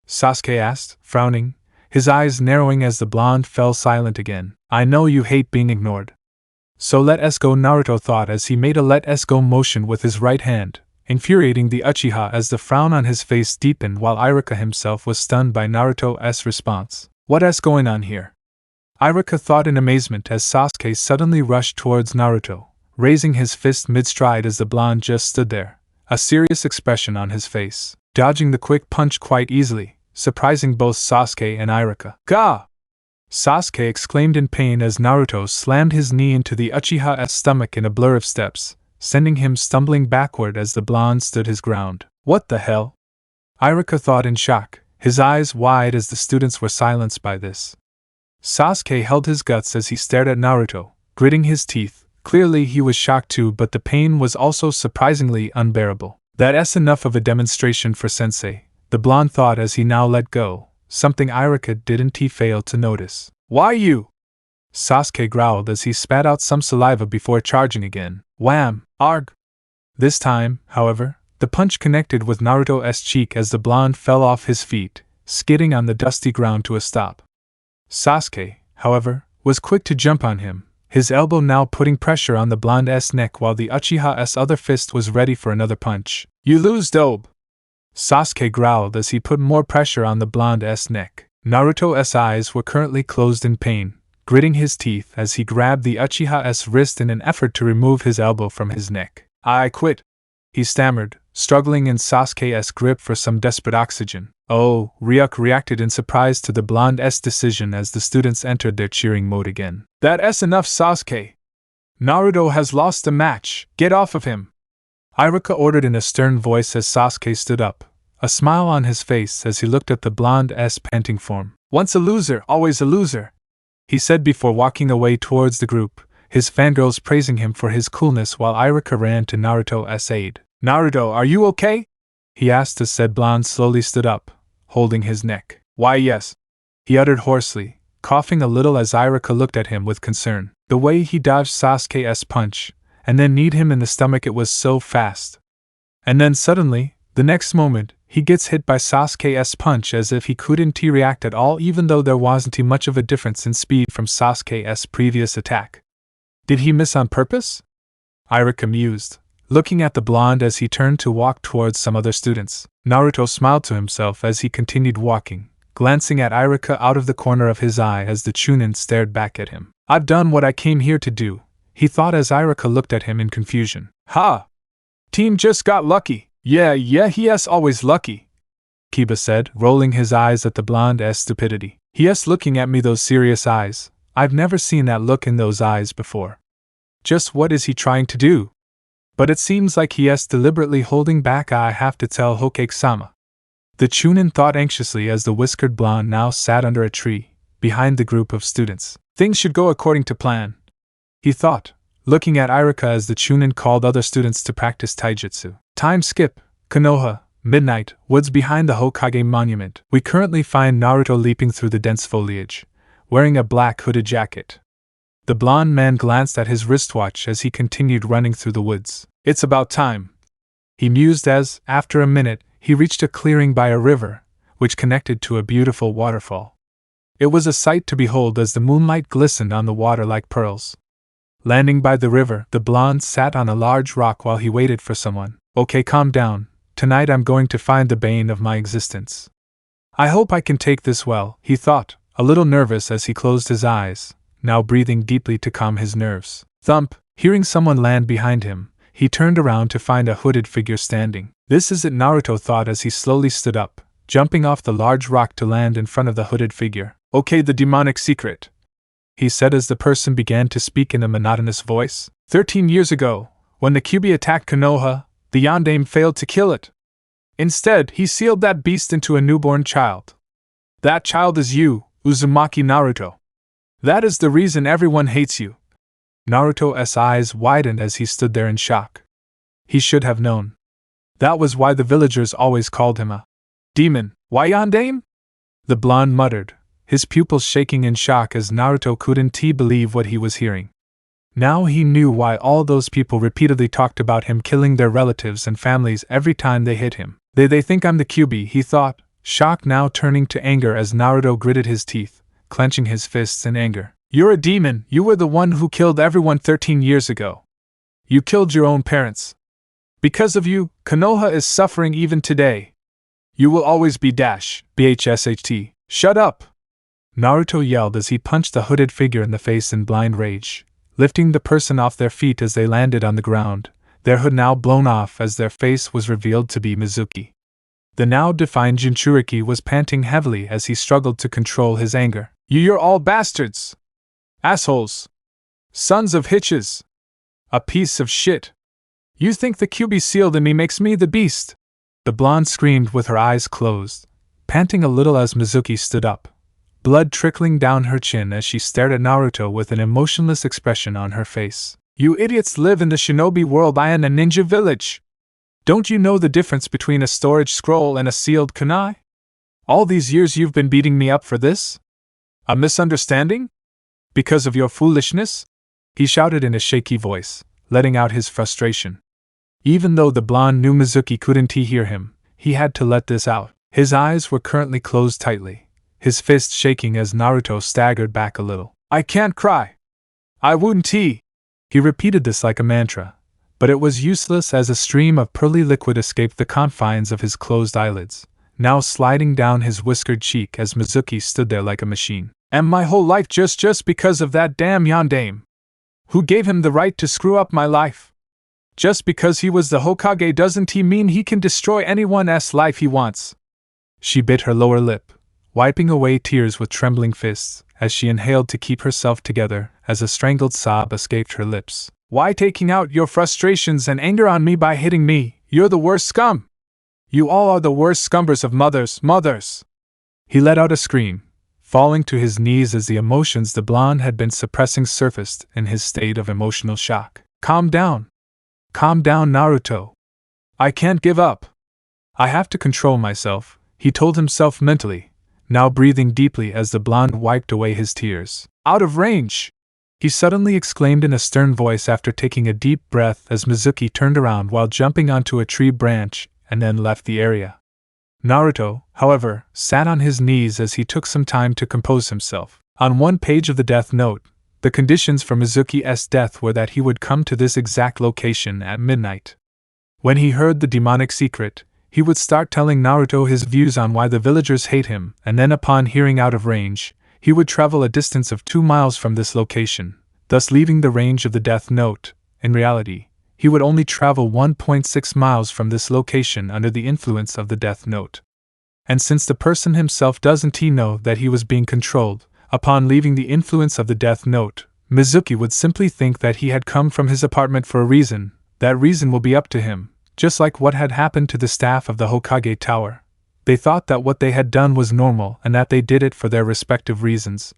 Sasuke asked, frowning, his eyes narrowing as the blonde fell silent again. I know you hate being ignored. So let us go, Naruto thought as he made a let us go motion with his right hand, infuriating the Uchiha as the frown on his face deepened while Iruka himself was stunned by Naruto's response. What's going on here? Iruka thought in amazement as Sasuke suddenly rushed towards Naruto, raising his fist mid-stride as the blonde just stood there, a serious expression on his face, dodging the quick punch quite easily, surprising both Sasuke and Iruka. Gah! Sasuke exclaimed in pain as Naruto slammed his knee into the Uchiha's stomach in a blur of steps, sending him stumbling backward as the blonde stood his ground. What the hell? Iruka thought in shock, his eyes wide as the students were silenced by this. Sasuke held his guts as he stared at Naruto, gritting his teeth. Clearly he was shocked too, but the pain was also surprisingly unbearable. That's enough of a demonstration for sensei, the blonde thought as he now let go, something Iruka didn't fail to notice. Why you? Sasuke growled as he spat out some saliva before charging again. Wham! Arg! This time, however, the punch connected with Naruto's cheek as the blonde fell off his feet, skidding on the dusty ground to a stop. Sasuke, however, was quick to jump on him, his elbow now putting pressure on the blonde's neck while the Uchiha's other fist was ready for another punch. You lose, dope! Sasuke growled as he put more pressure on the blonde's neck. Naruto's eyes were currently closed in pain, gritting his teeth as he grabbed the Uchiha's wrist in an effort to remove his elbow from his neck. I quit, he stammered, struggling in Sasuke's grip for some desperate oxygen. Oh, Ryuk reacted in surprise to the blonde's decision as the students entered their cheering mode again. That's enough, Sasuke! Naruto has lost the match, get off of him! Iruka ordered in a stern voice as Sasuke stood up, a smile on his face as he looked at the blonde's panting form. Once a loser, always a loser, he said before walking away towards the group, his fangirls praising him for his coolness while Iruka ran to Naruto's aid. Naruto, are you okay? He asked as said blonde slowly stood up, holding his neck. Why yes, he uttered hoarsely, coughing a little as Iruka looked at him with concern. The way he dodged Sasuke's punch, and then kneed him in the stomach, it was so fast. And then suddenly, the next moment, he gets hit by Sasuke's punch as if he couldn't react at all, even though there wasn't much of a difference in speed from Sasuke's previous attack. Did he miss on purpose? Iruka mused, looking at the blonde as he turned to walk towards some other students. Naruto smiled to himself as he continued walking, glancing at Iruka out of the corner of his eye as the Chunin stared back at him. I've done what I came here to do, he thought as Iruka looked at him in confusion. Ha! Team just got lucky. Yeah, he's always lucky, Kiba said, rolling his eyes at the blonde's stupidity. He's looking at me, those serious eyes. I've never seen that look in those eyes before. Just what is he trying to do? But it seems like he is deliberately holding back. I have to tell Hokage-sama. The Chunin thought anxiously as the whiskered blonde now sat under a tree, behind the group of students. Things should go according to plan, he thought, looking at Iruka as the Chunin called other students to practice taijutsu. Time skip, Konoha, midnight, woods behind the Hokage monument. We currently find Naruto leaping through the dense foliage, wearing a black hooded jacket. The blonde man glanced at his wristwatch as he continued running through the woods. It's about time, he mused as, after a minute, he reached a clearing by a river, which connected to a beautiful waterfall. It was a sight to behold as the moonlight glistened on the water like pearls. Landing by the river, the blonde sat on a large rock while he waited for someone. Okay, calm down. Tonight I'm going to find the bane of my existence. I hope I can take this well, he thought, a little nervous as he closed his eyes, now breathing deeply to calm his nerves. Thump! Hearing someone land behind him, he turned around to find a hooded figure standing. This is it, Naruto thought as he slowly stood up, jumping off the large rock to land in front of the hooded figure. Okay, the demonic secret, he said as the person began to speak in a monotonous voice. 13 years ago, when the Kyuubi attacked Konoha, the Yondaime failed to kill it. Instead, he sealed that beast into a newborn child. That child is you, Uzumaki Naruto. That is the reason everyone hates you. Naruto's eyes widened as he stood there in shock. He should have known. That was why the villagers always called him a demon. Why Yondaime? The blonde muttered, his pupils shaking in shock as Naruto couldn't believe what he was hearing. Now he knew why all those people repeatedly talked about him killing their relatives and families every time they hit him. They think I'm the Kyuubi, he thought, shock now turning to anger as Naruto gritted his teeth, clenching his fists in anger. You're a demon, you were the one who killed everyone 13 years ago. You killed your own parents. Because of you, Konoha is suffering even today. You will always be BHSHT. Shut up! Naruto yelled as he punched the hooded figure in the face in blind rage, lifting the person off their feet as they landed on the ground, their hood now blown off as their face was revealed to be Mizuki. The now defined Jinchuriki was panting heavily as he struggled to control his anger. You're all bastards! Assholes! Sons of hitches! A piece of shit! You think the QB sealed in me makes me the beast? The blonde screamed with her eyes closed, panting a little as Mizuki stood up, blood trickling down her chin as she stared at Naruto with an emotionless expression on her face. You idiots live in the shinobi world, I am a ninja village. Don't you know the difference between a storage scroll and a sealed kunai? All these years you've been beating me up for this? A misunderstanding? Because of your foolishness? He shouted in a shaky voice, letting out his frustration. Even though the blonde knew Mizuki couldn't hear him, he had to let this out. His eyes were currently closed tightly, his fist shaking as Naruto staggered back a little. I can't cry. I wouldn't. He repeated this like a mantra, but it was useless as a stream of pearly liquid escaped the confines of his closed eyelids, now sliding down his whiskered cheek as Mizuki stood there like a machine. And my whole life just because of that damn yondaime. Who gave him the right to screw up my life? Just because he was the Hokage doesn't he mean he can destroy anyone's life he wants? She bit her lower lip, wiping away tears with trembling fists, as she inhaled to keep herself together as a strangled sob escaped her lips. Why taking out your frustrations and anger on me by hitting me? You're the worst scum! You all are the worst scumbers of mothers! He let out a scream, falling to his knees as the emotions the blonde had been suppressing surfaced in his state of emotional shock. Calm down, Naruto. I can't give up. I have to control myself, he told himself mentally, now breathing deeply as the blonde wiped away his tears. Out of range! He suddenly exclaimed in a stern voice after taking a deep breath as Mizuki turned around while jumping onto a tree branch and then left the area. Naruto, however, sat on his knees as he took some time to compose himself. On one page of the Death Note, the conditions for Mizuki's death were that he would come to this exact location at midnight. When he heard the demonic secret, he would start telling Naruto his views on why the villagers hate him, and then upon hearing out of range, he would travel a distance of 2 miles from this location, thus leaving the range of the Death Note. In reality, he would only travel 1.6 miles from this location under the influence of the Death Note. And since the person himself doesn't know that he was being controlled, upon leaving the influence of the Death Note, Mizuki would simply think that he had come from his apartment for a reason. That reason will be up to him, just like what had happened to the staff of the Hokage Tower. They thought that what they had done was normal and that they did it for their respective reasons.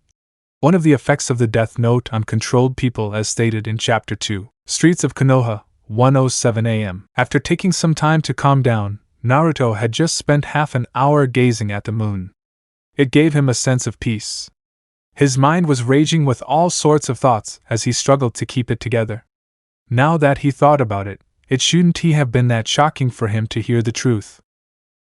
One of the effects of the Death Note on controlled people as stated in Chapter 2, Streets of Konoha, 1:07 a.m. After taking some time to calm down, Naruto had just spent half an hour gazing at the moon. It gave him a sense of peace. His mind was raging with all sorts of thoughts as he struggled to keep it together. Now that he thought about it, it shouldn't have been that shocking for him to hear the truth.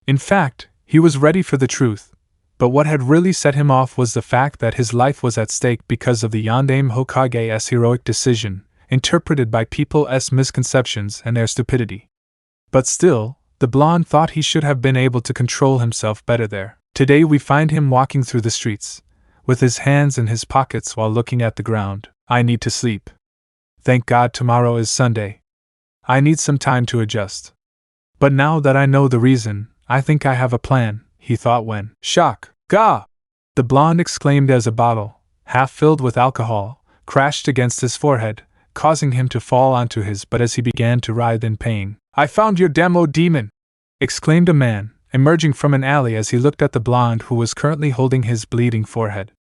In fact, he was ready for the truth, but what had really set him off was the fact that his life was at stake because of the Yondaime Hokage's heroic decision, interpreted by people's misconceptions and their stupidity. But still, the blonde thought he should have been able to control himself better there. Today we find him walking through the streets, with his hands in his pockets while looking at the ground. I need to sleep. Thank God tomorrow is Sunday. I need some time to adjust. But now that I know the reason, I think I have a plan, he thought when, shock, gah! The blonde exclaimed as a bottle, half filled with alcohol, crashed against his forehead, causing him to fall onto his butt as he began to writhe in pain. I found your demo demon! Exclaimed a man, emerging from an alley as he looked at the blonde who was currently holding his bleeding forehead.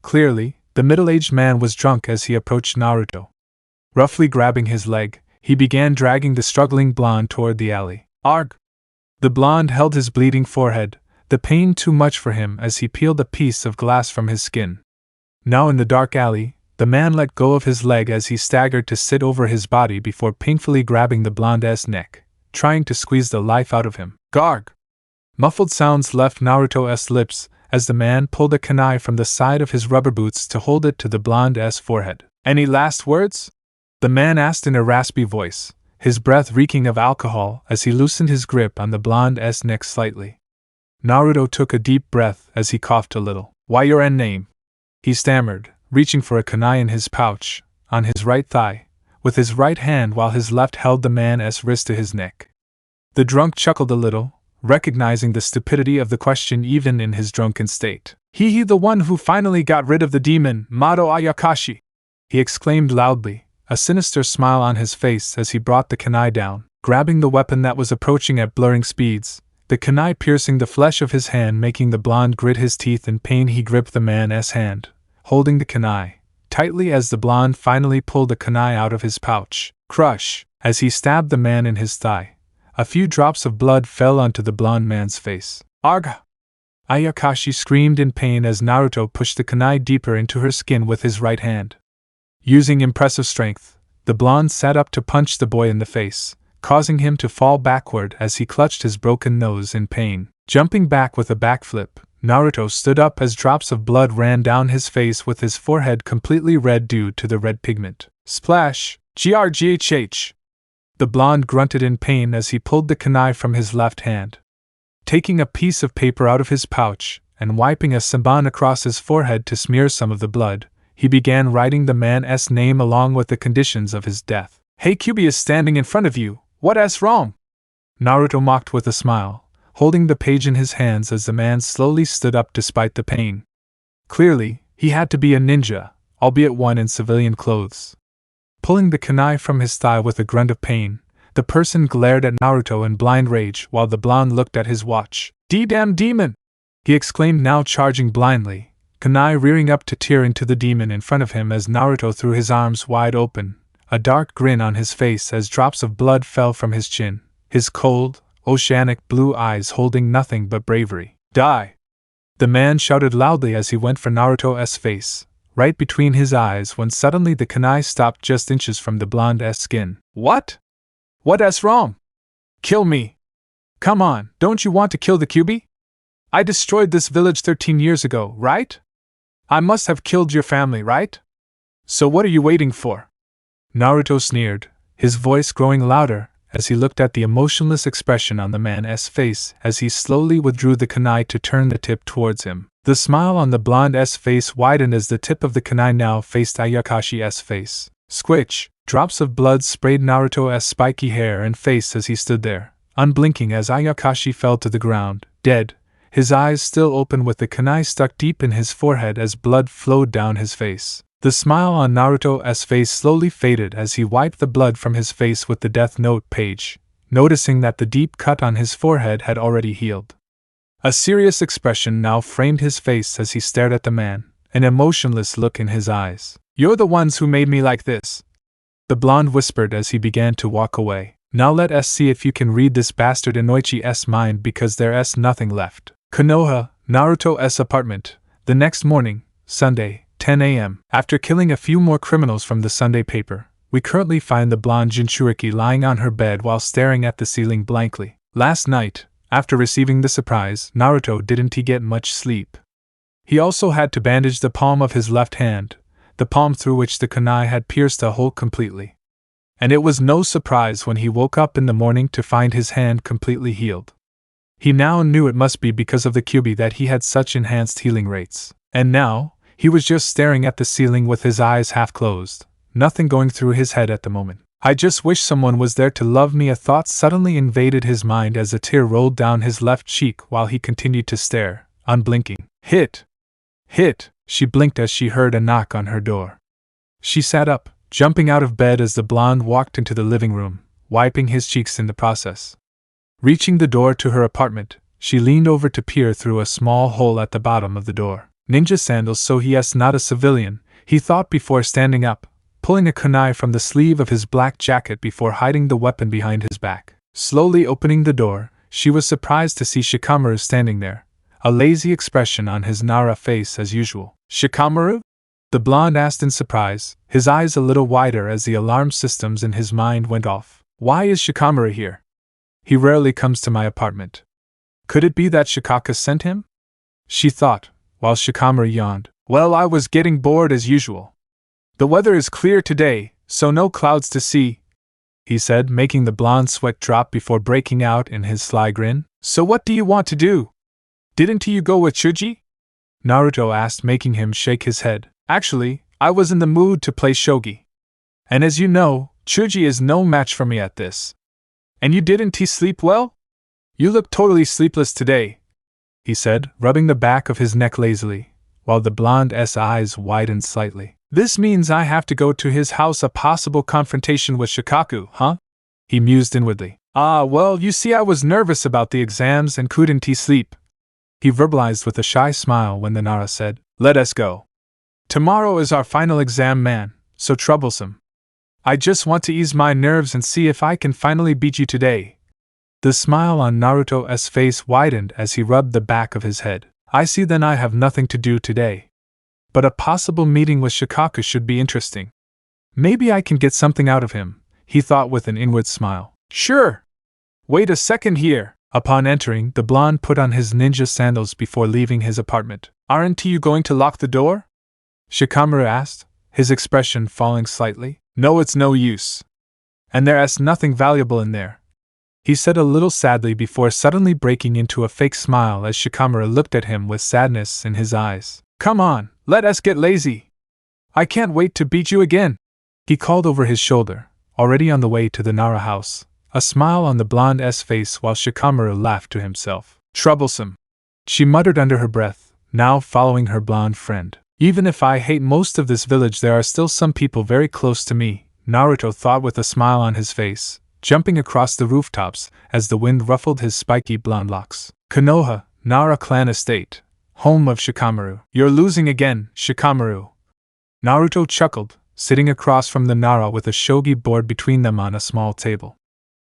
Clearly, the middle-aged man was drunk as he approached Naruto. Roughly grabbing his leg, he began dragging the struggling blonde toward the alley. Arg! The blonde held his bleeding forehead, the pain too much for him as he peeled a piece of glass from his skin. Now in the dark alley, the man let go of his leg as he staggered to sit over his body before painfully grabbing the blonde's neck, trying to squeeze the life out of him. Garg! Muffled sounds left Naruto's lips as the man pulled a kunai from the side of his rubber boots to hold it to the blonde's forehead. Any last words? The man asked in a raspy voice, his breath reeking of alcohol as he loosened his grip on the blonde's neck slightly. Naruto took a deep breath as he coughed a little. Why your name? He stammered, reaching for a kunai in his pouch, on his right thigh, with his right hand while his left held the man's wrist to his neck. The drunk chuckled a little, recognizing the stupidity of the question even in his drunken state. He the one who finally got rid of the demon, Mado Ayakashi! He exclaimed loudly, a sinister smile on his face as he brought the kunai down, grabbing the weapon that was approaching at blurring speeds, the kunai piercing the flesh of his hand, making the blonde grit his teeth in pain. He gripped the man's hand, holding the kunai tightly as the blonde finally pulled the kunai out of his pouch. Crush! As he stabbed the man in his thigh, a few drops of blood fell onto the blonde man's face. Argh! Ayakashi screamed in pain as Naruto pushed the kunai deeper into her skin with his right hand. Using impressive strength, the blonde sat up to punch the boy in the face, causing him to fall backward as he clutched his broken nose in pain. Jumping back with a backflip, Naruto stood up as drops of blood ran down his face with his forehead completely red due to the red pigment. Splash! Grghh! The blonde grunted in pain as he pulled the kunai from his left hand. Taking a piece of paper out of his pouch, and wiping a sanban across his forehead to smear some of the blood, he began writing the man's name along with the conditions of his death. Hey, Kyuubi is standing in front of you, what's wrong? Naruto mocked with a smile, holding the page in his hands as the man slowly stood up despite the pain. Clearly, he had to be a ninja, albeit one in civilian clothes. Pulling the kunai from his thigh with a grunt of pain, the person glared at Naruto in blind rage while the blonde looked at his watch. "D-damn demon!" he exclaimed, now charging blindly, kunai rearing up to tear into the demon in front of him as Naruto threw his arms wide open, a dark grin on his face as drops of blood fell from his chin, his cold, oceanic blue eyes holding nothing but bravery. "Die!" the man shouted loudly as he went for Naruto's face, right between his eyes, when suddenly the kunai stopped just inches from the blonde's skin. "What? What's wrong? Kill me! Come on, don't you want to kill the Kyuubi? I destroyed this village 13 years ago, right? I must have killed your family, right? So what are you waiting for?" Naruto sneered, his voice growing louder as he looked at the emotionless expression on the man's face as he slowly withdrew the kunai to turn the tip towards him. The smile on the blonde's face widened as the tip of the kunai now faced Ayakashi's face. Squitch! Drops of blood sprayed Naruto's spiky hair and face as he stood there, unblinking as Ayakashi fell to the ground, dead, his eyes still open with the kunai stuck deep in his forehead as blood flowed down his face. The smile on Naruto's face slowly faded as he wiped the blood from his face with the Deathnote page, noticing that the deep cut on his forehead had already healed. A serious expression now framed his face as he stared at the man, an emotionless look in his eyes. "You're the ones who made me like this," the blonde whispered as he began to walk away. "Now let us see if you can read this bastard Inoichi's mind, because there's nothing left." Konoha, Naruto's apartment. The next morning, Sunday, 10 a.m. After killing a few more criminals from the Sunday paper, we currently find the blonde Jinchuriki lying on her bed while staring at the ceiling blankly. Last night, after receiving the surprise, Naruto didn't get much sleep. He also had to bandage the palm of his left hand, the palm through which the kunai had pierced a hole completely. And it was no surprise when he woke up in the morning to find his hand completely healed. He now knew it must be because of the Kyuubi that he had such enhanced healing rates. And now, he was just staring at the ceiling with his eyes half closed, nothing going through his head at the moment. "I just wish someone was there to love me," a thought suddenly invaded his mind as a tear rolled down his left cheek while he continued to stare, unblinking. Hit! Hit! She blinked as she heard a knock on her door. She sat up, jumping out of bed as the blonde walked into the living room, wiping his cheeks in the process. Reaching the door to her apartment, she leaned over to peer through a small hole at the bottom of the door. Ninja sandals, so he's not a civilian, he thought before standing up, pulling a kunai from the sleeve of his black jacket before hiding the weapon behind his back. Slowly opening the door, she was surprised to see Shikamaru standing there, a lazy expression on his Nara face as usual. "Shikamaru?" the blonde asked in surprise, his eyes a little wider as the alarm systems in his mind went off. "Why is Shikamaru here? He rarely comes to my apartment. Could it be that Shikaka sent him?" she thought, while Shikamaru yawned. "Well, I was getting bored as usual. The weather is clear today, so no clouds to see," he said, making the blonde sweat drop before breaking out in his sly grin. "So what do you want to do? Didn't you go with Chuji?" Naruto asked, making him shake his head. "Actually, I was in the mood to play shogi. And as you know, Chuji is no match for me at this. And you didn't sleep well? You look totally sleepless today," he said, rubbing the back of his neck lazily, while the blonde's eyes widened slightly. This means I have to go to his house, a possible confrontation with Shikaku, huh? He mused inwardly. Ah, well, you see, I was nervous about the exams and couldn't sleep. He verbalized with a shy smile when the Nara said, "Let us go. Tomorrow is our final exam, man, so troublesome. I just want to ease my nerves and see if I can finally beat you today." The smile on Naruto's face widened as he rubbed the back of his head. I see, then I have nothing to do today. But a possible meeting with Shikaku should be interesting. Maybe I can get something out of him, he thought with an inward smile. Sure. Wait a second here. Upon entering, the blonde put on his ninja sandals before leaving his apartment. Aren't you going to lock the door? Shikamaru asked, his expression falling slightly. No, it's no use. And there's nothing valuable in there, he said a little sadly before suddenly breaking into a fake smile as Shikamaru looked at him with sadness in his eyes. Come on, let us get lazy. I can't wait to beat you again, he called over his shoulder, already on the way to the Nara house, a smile on the blonde's face while Shikamaru laughed to himself. Troublesome, she muttered under her breath, now following her blonde friend. Even if I hate most of this village, there are still some people very close to me, Naruto thought with a smile on his face, jumping across the rooftops as the wind ruffled his spiky blonde locks. Konoha, Nara clan estate, home of Shikamaru. You're losing again, Shikamaru. Naruto chuckled, sitting across from the Nara with a shogi board between them on a small table.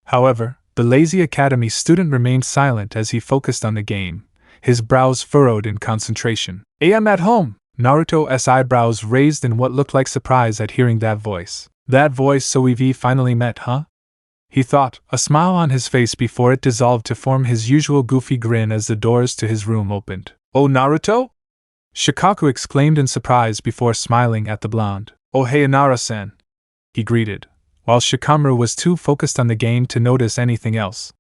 However, the lazy academy student remained silent as he focused on the game, his brows furrowed in concentration. I am at home. Naruto's eyebrows raised in what looked like surprise at hearing that voice. That voice, so we've finally met, huh? He thought, a smile on his face before it dissolved to form his usual goofy grin as the doors to his room opened. Oh, Naruto? Shikaku exclaimed in surprise before smiling at the blonde. Oh, hey, Nara-san, he greeted, while Shikamaru was too focused on the game to notice anything else.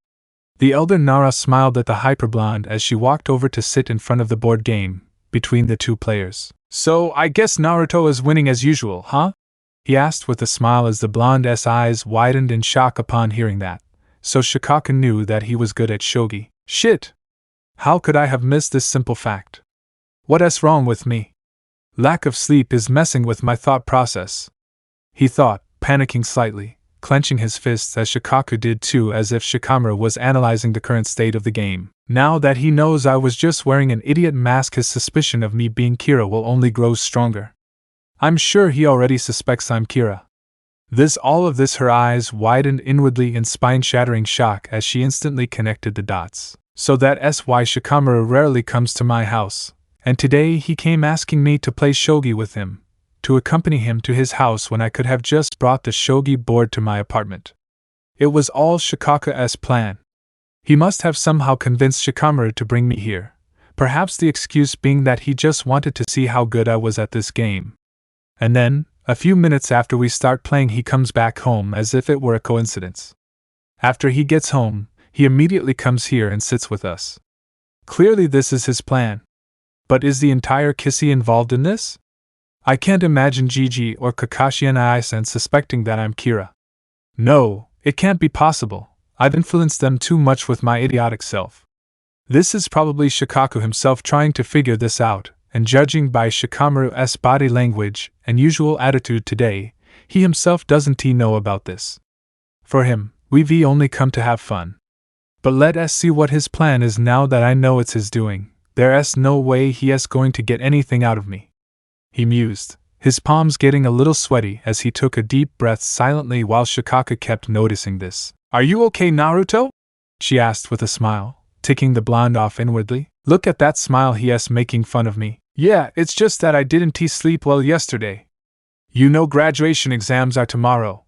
The elder Nara smiled at the hyperblonde as she walked over to sit in front of the board game, between the two players. So, I guess Naruto is winning as usual, huh? He asked with a smile as the blonde's eyes widened in shock upon hearing that. So Shikaku knew that he was good at shogi. Shit! How could I have missed this simple fact? What's wrong with me? Lack of sleep is messing with my thought process, he thought, panicking slightly, clenching his fists as Shikaku did too, as if Shikamaru was analyzing the current state of the game. Now that he knows I was just wearing an idiot mask, his suspicion of me being Kira will only grow stronger. I'm sure he already suspects I'm Kira. All of this, her eyes widened inwardly in spine-shattering shock as she instantly connected the dots. So that's why Shikamaru rarely comes to my house, and today he came asking me to play shogi with him, to accompany him to his house when I could have just brought the shogi board to my apartment. It was all Shikaku's plan. He must have somehow convinced Shikamaru to bring me here, perhaps the excuse being that he just wanted to see how good I was at this game. And then, a few minutes after we start playing, he comes back home as if it were a coincidence. After he gets home, he immediately comes here and sits with us. Clearly this is his plan. But is the entire Kissy involved in this? I can't imagine Gigi or Kakashi and Aisen suspecting that I'm Kira. No, it can't be possible. I've influenced them too much with my idiotic self. This is probably Shikaku himself trying to figure this out, and judging by Shikamaru's body language and usual attitude today, he himself doesn't know about this. For him, we've only come to have fun. But let us see what his plan is now that I know it's his doing. There's no way he is going to get anything out of me, he mused, his palms getting a little sweaty as he took a deep breath silently while Shikaku kept noticing this. Are you okay, Naruto? She asked with a smile, ticking the blonde off inwardly. Look at that smile, he is making fun of me. Yeah, it's just that I didn't sleep well yesterday. You know graduation exams are tomorrow,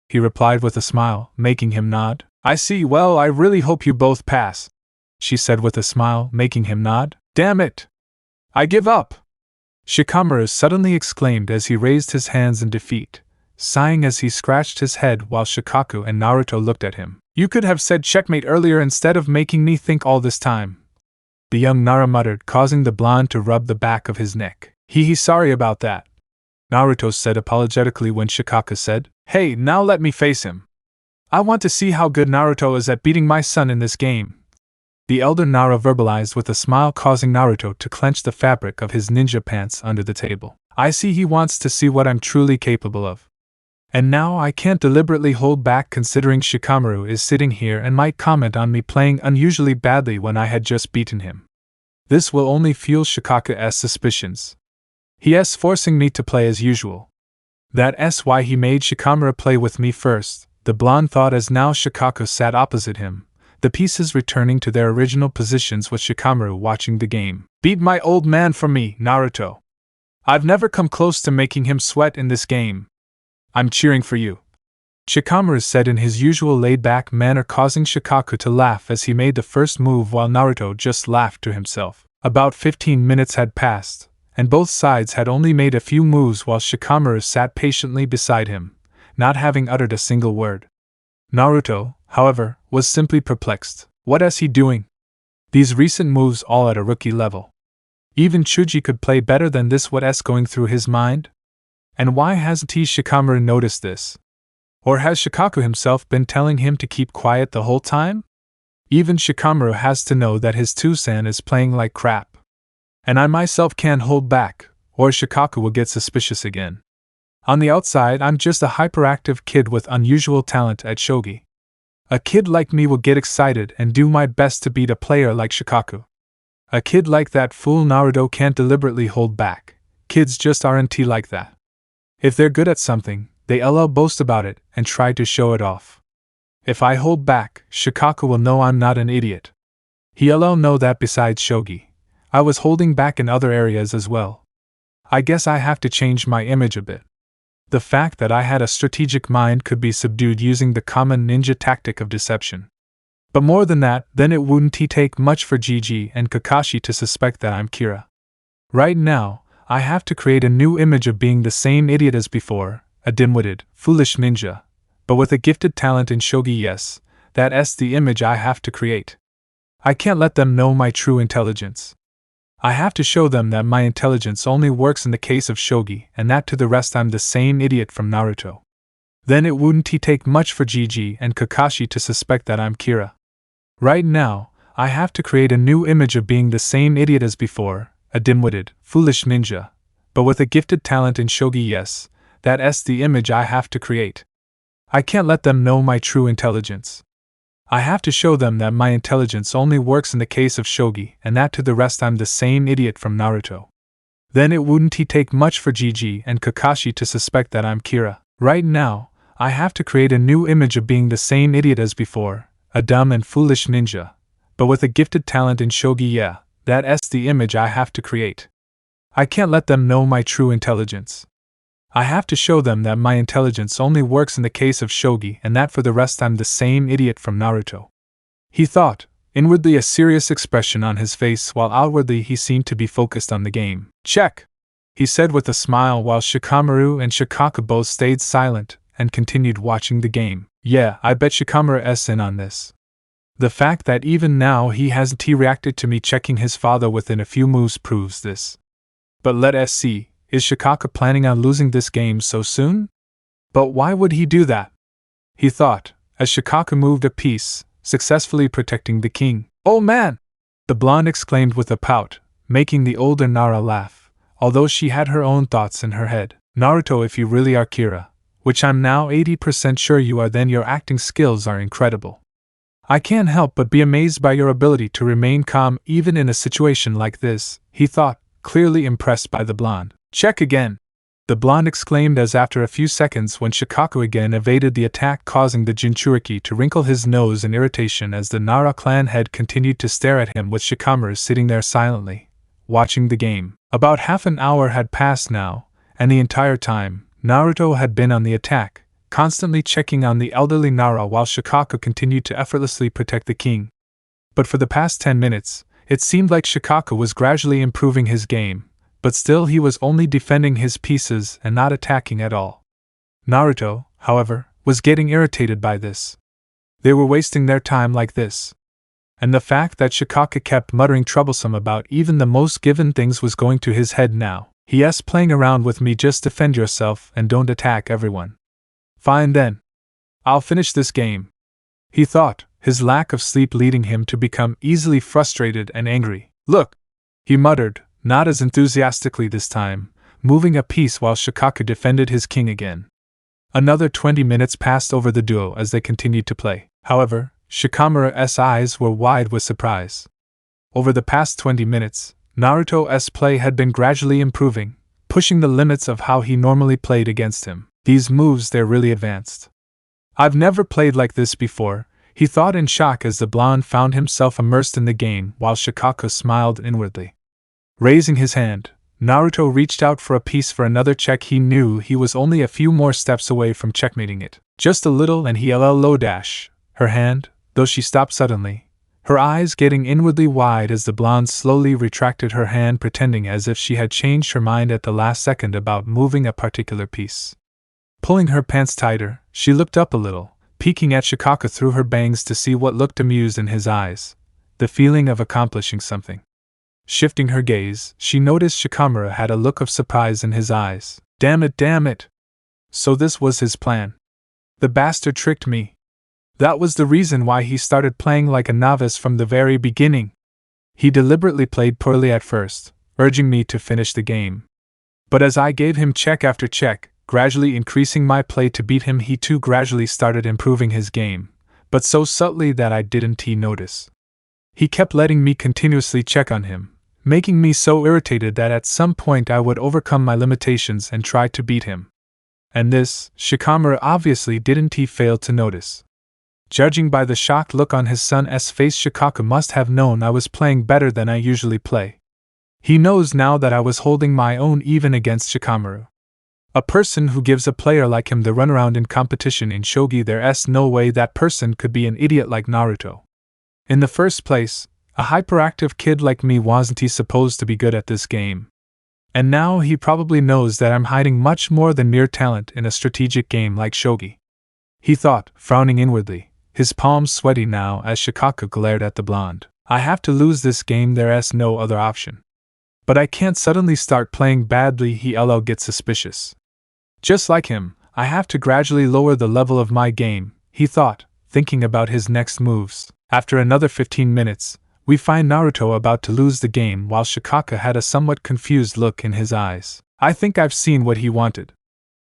he replied with a smile, making him nod. I see, well, I really hope you both pass, she said with a smile, making him nod. Damn it! I give up! Shikamaru suddenly exclaimed as he raised his hands in defeat, sighing as he scratched his head while Shikaku and Naruto looked at him. You could have said checkmate earlier instead of making me think all this time, the young Nara muttered, causing the blonde to rub the back of his neck. Sorry about that, Naruto said apologetically when Shikaku said, Hey, now let me face him. I want to see how good Naruto is at beating my son in this game. The elder Nara verbalized with a smile, causing Naruto to clench the fabric of his ninja pants under the table. I see he wants to see what I'm truly capable of. And now I can't deliberately hold back considering Shikamaru is sitting here and might comment on me playing unusually badly when I had just beaten him. This will only fuel Shikaku's suspicions. He's forcing me to play as usual. That's why he made Shikamaru play with me first, the blonde thought as now Shikaku sat opposite him, the pieces returning to their original positions with Shikamaru watching the game. Beat my old man for me, Naruto. I've never come close to making him sweat in this game. I'm cheering for you. Shikamaru said in his usual laid-back manner, causing Shikaku to laugh as he made the first move while Naruto just laughed to himself. About 15 minutes had passed, and both sides had only made a few moves while Shikamaru sat patiently beside him, not having uttered a single word. Naruto, however, was simply perplexed. What is he doing? These recent moves all at a rookie level. Even Chuji could play better than this. What's going through his mind? And why hasn't Shikamaru noticed this? Or has Shikaku himself been telling him to keep quiet the whole time? Even Shikamaru has to know that his Tusan is playing like crap. And I myself can't hold back, or Shikaku will get suspicious again. On the outside, I'm just a hyperactive kid with unusual talent at shogi. A kid like me will get excited and do my best to beat a player like Shikaku. A kid like that fool Naruto can't deliberately hold back. Kids just aren't like that. If they're good at something, they'll boast about it and try to show it off. If I hold back, Shikaku will know I'm not an idiot. He'll know that besides shogi, I was holding back in other areas as well. I guess I have to change my image a bit. The fact that I had a strategic mind could be subdued using the common ninja tactic of deception. But more than that, then it wouldn't take much for Gigi and Kakashi to suspect that I'm Kira. Right now, I have to create a new image of being the same idiot as before, a dim-witted, foolish ninja, but with a gifted talent in shogi. Yes, that's the image I have to create. I can't let them know my true intelligence. I have to show them that my intelligence only works in the case of shogi, and that to the rest I'm the same idiot from Naruto. Then it wouldn't take much for Gigi and Kakashi to suspect that I'm Kira. Right now, I have to create a new image of being the same idiot as before, a dim-witted, foolish ninja, but with a gifted talent in shogi. Yes, that's the image I have to create. I can't let them know my true intelligence. I have to show them that my intelligence only works in the case of shogi, and that to the rest I'm the same idiot from Naruto. Then it wouldn't take much for Gigi and Kakashi to suspect that I'm Kira. Right now, I have to create a new image of being the same idiot as before, a dumb and foolish ninja, but with a gifted talent in shogi. Yeah, that's the image I have to create. I can't let them know my true intelligence. I have to show them that my intelligence only works in the case of shogi, and that for the rest I'm the same idiot from Naruto. He thought, inwardly a serious expression on his face while outwardly he seemed to be focused on the game. Check! He said with a smile while Shikamaru and Shikaku both stayed silent and continued watching the game. Yeah, I bet Shikamaru's in on this. The fact that even now he hasn't reacted to me checking his father within a few moves proves this. But let's see. Is Shikaku planning on losing this game so soon? But why would he do that? He thought, as Shikaku moved a piece, successfully protecting the king. Oh man! The blonde exclaimed with a pout, making the older Nara laugh, although she had her own thoughts in her head. Naruto, if you really are Kira, which I'm now 80% sure you are, then your acting skills are incredible. I can't help but be amazed by your ability to remain calm even in a situation like this, he thought, clearly impressed by the blonde. Check again! The blonde exclaimed as after a few seconds when Shikaku again evaded the attack, causing the Jinchuriki to wrinkle his nose in irritation as the Nara clan head continued to stare at him with Shikamaru sitting there silently, watching the game. About half an hour had passed now, and the entire time, Naruto had been on the attack, constantly checking on the elderly Nara while Shikaku continued to effortlessly protect the king. But for the past 10 minutes, it seemed like Shikaku was gradually improving his game. But still he was only defending his pieces and not attacking at all. Naruto, however, was getting irritated by this. They were wasting their time like this. And the fact that Shikaku kept muttering troublesome about even the most given things was going to his head now. He's playing around with me, just defend yourself and don't attack everyone. Fine then. I'll finish this game. He thought, his lack of sleep leading him to become easily frustrated and angry. Look! He muttered. Not as enthusiastically this time, moving a piece while Shikaku defended his king again. Another 20 minutes passed over the duo as they continued to play. However, Shikamaru's eyes were wide with surprise. Over the past 20 minutes, Naruto's play had been gradually improving, pushing the limits of how he normally played against him. These moves, they're really advanced. I've never played like this before, he thought in shock as the blonde found himself immersed in the game while Shikaku smiled inwardly. Raising his hand, Naruto reached out for a piece for another check. He knew he was only a few more steps away from checkmating it. Just a little and he low dash. Her hand, though she stopped suddenly, her eyes getting inwardly wide as the blonde slowly retracted her hand, pretending as if she had changed her mind at the last second about moving a particular piece. Pulling her pants tighter, she looked up a little, peeking at Shikaku through her bangs to see what looked amused in his eyes, the feeling of accomplishing something. Shifting her gaze, she noticed Shikamaru had a look of surprise in his eyes. Damn it! So this was his plan. The bastard tricked me. That was the reason why he started playing like a novice from the very beginning. He deliberately played poorly at first, urging me to finish the game. But as I gave him check after check, gradually increasing my play to beat him, he too gradually started improving his game, but so subtly that I didn't notice. He kept letting me continuously check on him, making me so irritated that at some point I would overcome my limitations and try to beat him. And this, Shikamaru obviously didn't fail to notice. Judging by the shocked look on his son's face, Shikaku must have known I was playing better than I usually play. He knows now that I was holding my own even against Shikamaru. A person who gives a player like him the runaround in competition in shogi, there's no way that person could be an idiot like Naruto. In the first place, a hyperactive kid like me wasn't supposed to be good at this game. And now he probably knows that I'm hiding much more than mere talent in a strategic game like shogi. He thought, frowning inwardly, his palms sweaty now as Shikaku glared at the blonde. I have to lose this game, there's no other option. But I can't suddenly start playing badly, he'll get suspicious. Just like him, I have to gradually lower the level of my game, he thought, thinking about his next moves. After another 15 minutes, we find Naruto about to lose the game while Shikaku had a somewhat confused look in his eyes. I think I've seen what he wanted.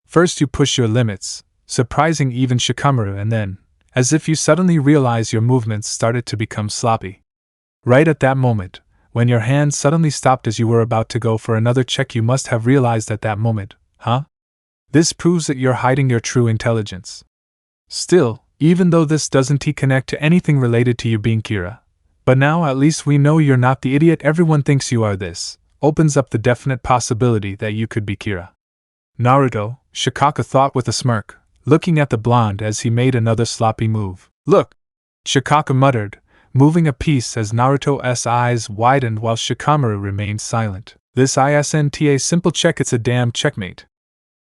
First you push your limits, surprising even Shikamaru, and then, as if you suddenly realize your movements started to become sloppy. Right at that moment, when your hand suddenly stopped as you were about to go for another check, you must have realized at that moment, huh? This proves that you're hiding your true intelligence. Still, even though this doesn't connect to anything related to you being Kira, but now at least we know you're not the idiot everyone thinks you are. This opens up the definite possibility that you could be Kira. Naruto, Shikaku thought with a smirk, looking at the blonde as he made another sloppy move. Look! Shikaku muttered, moving a piece as Naruto's eyes widened while Shikamaru remained silent. This isn't a simple check, it's a damn checkmate.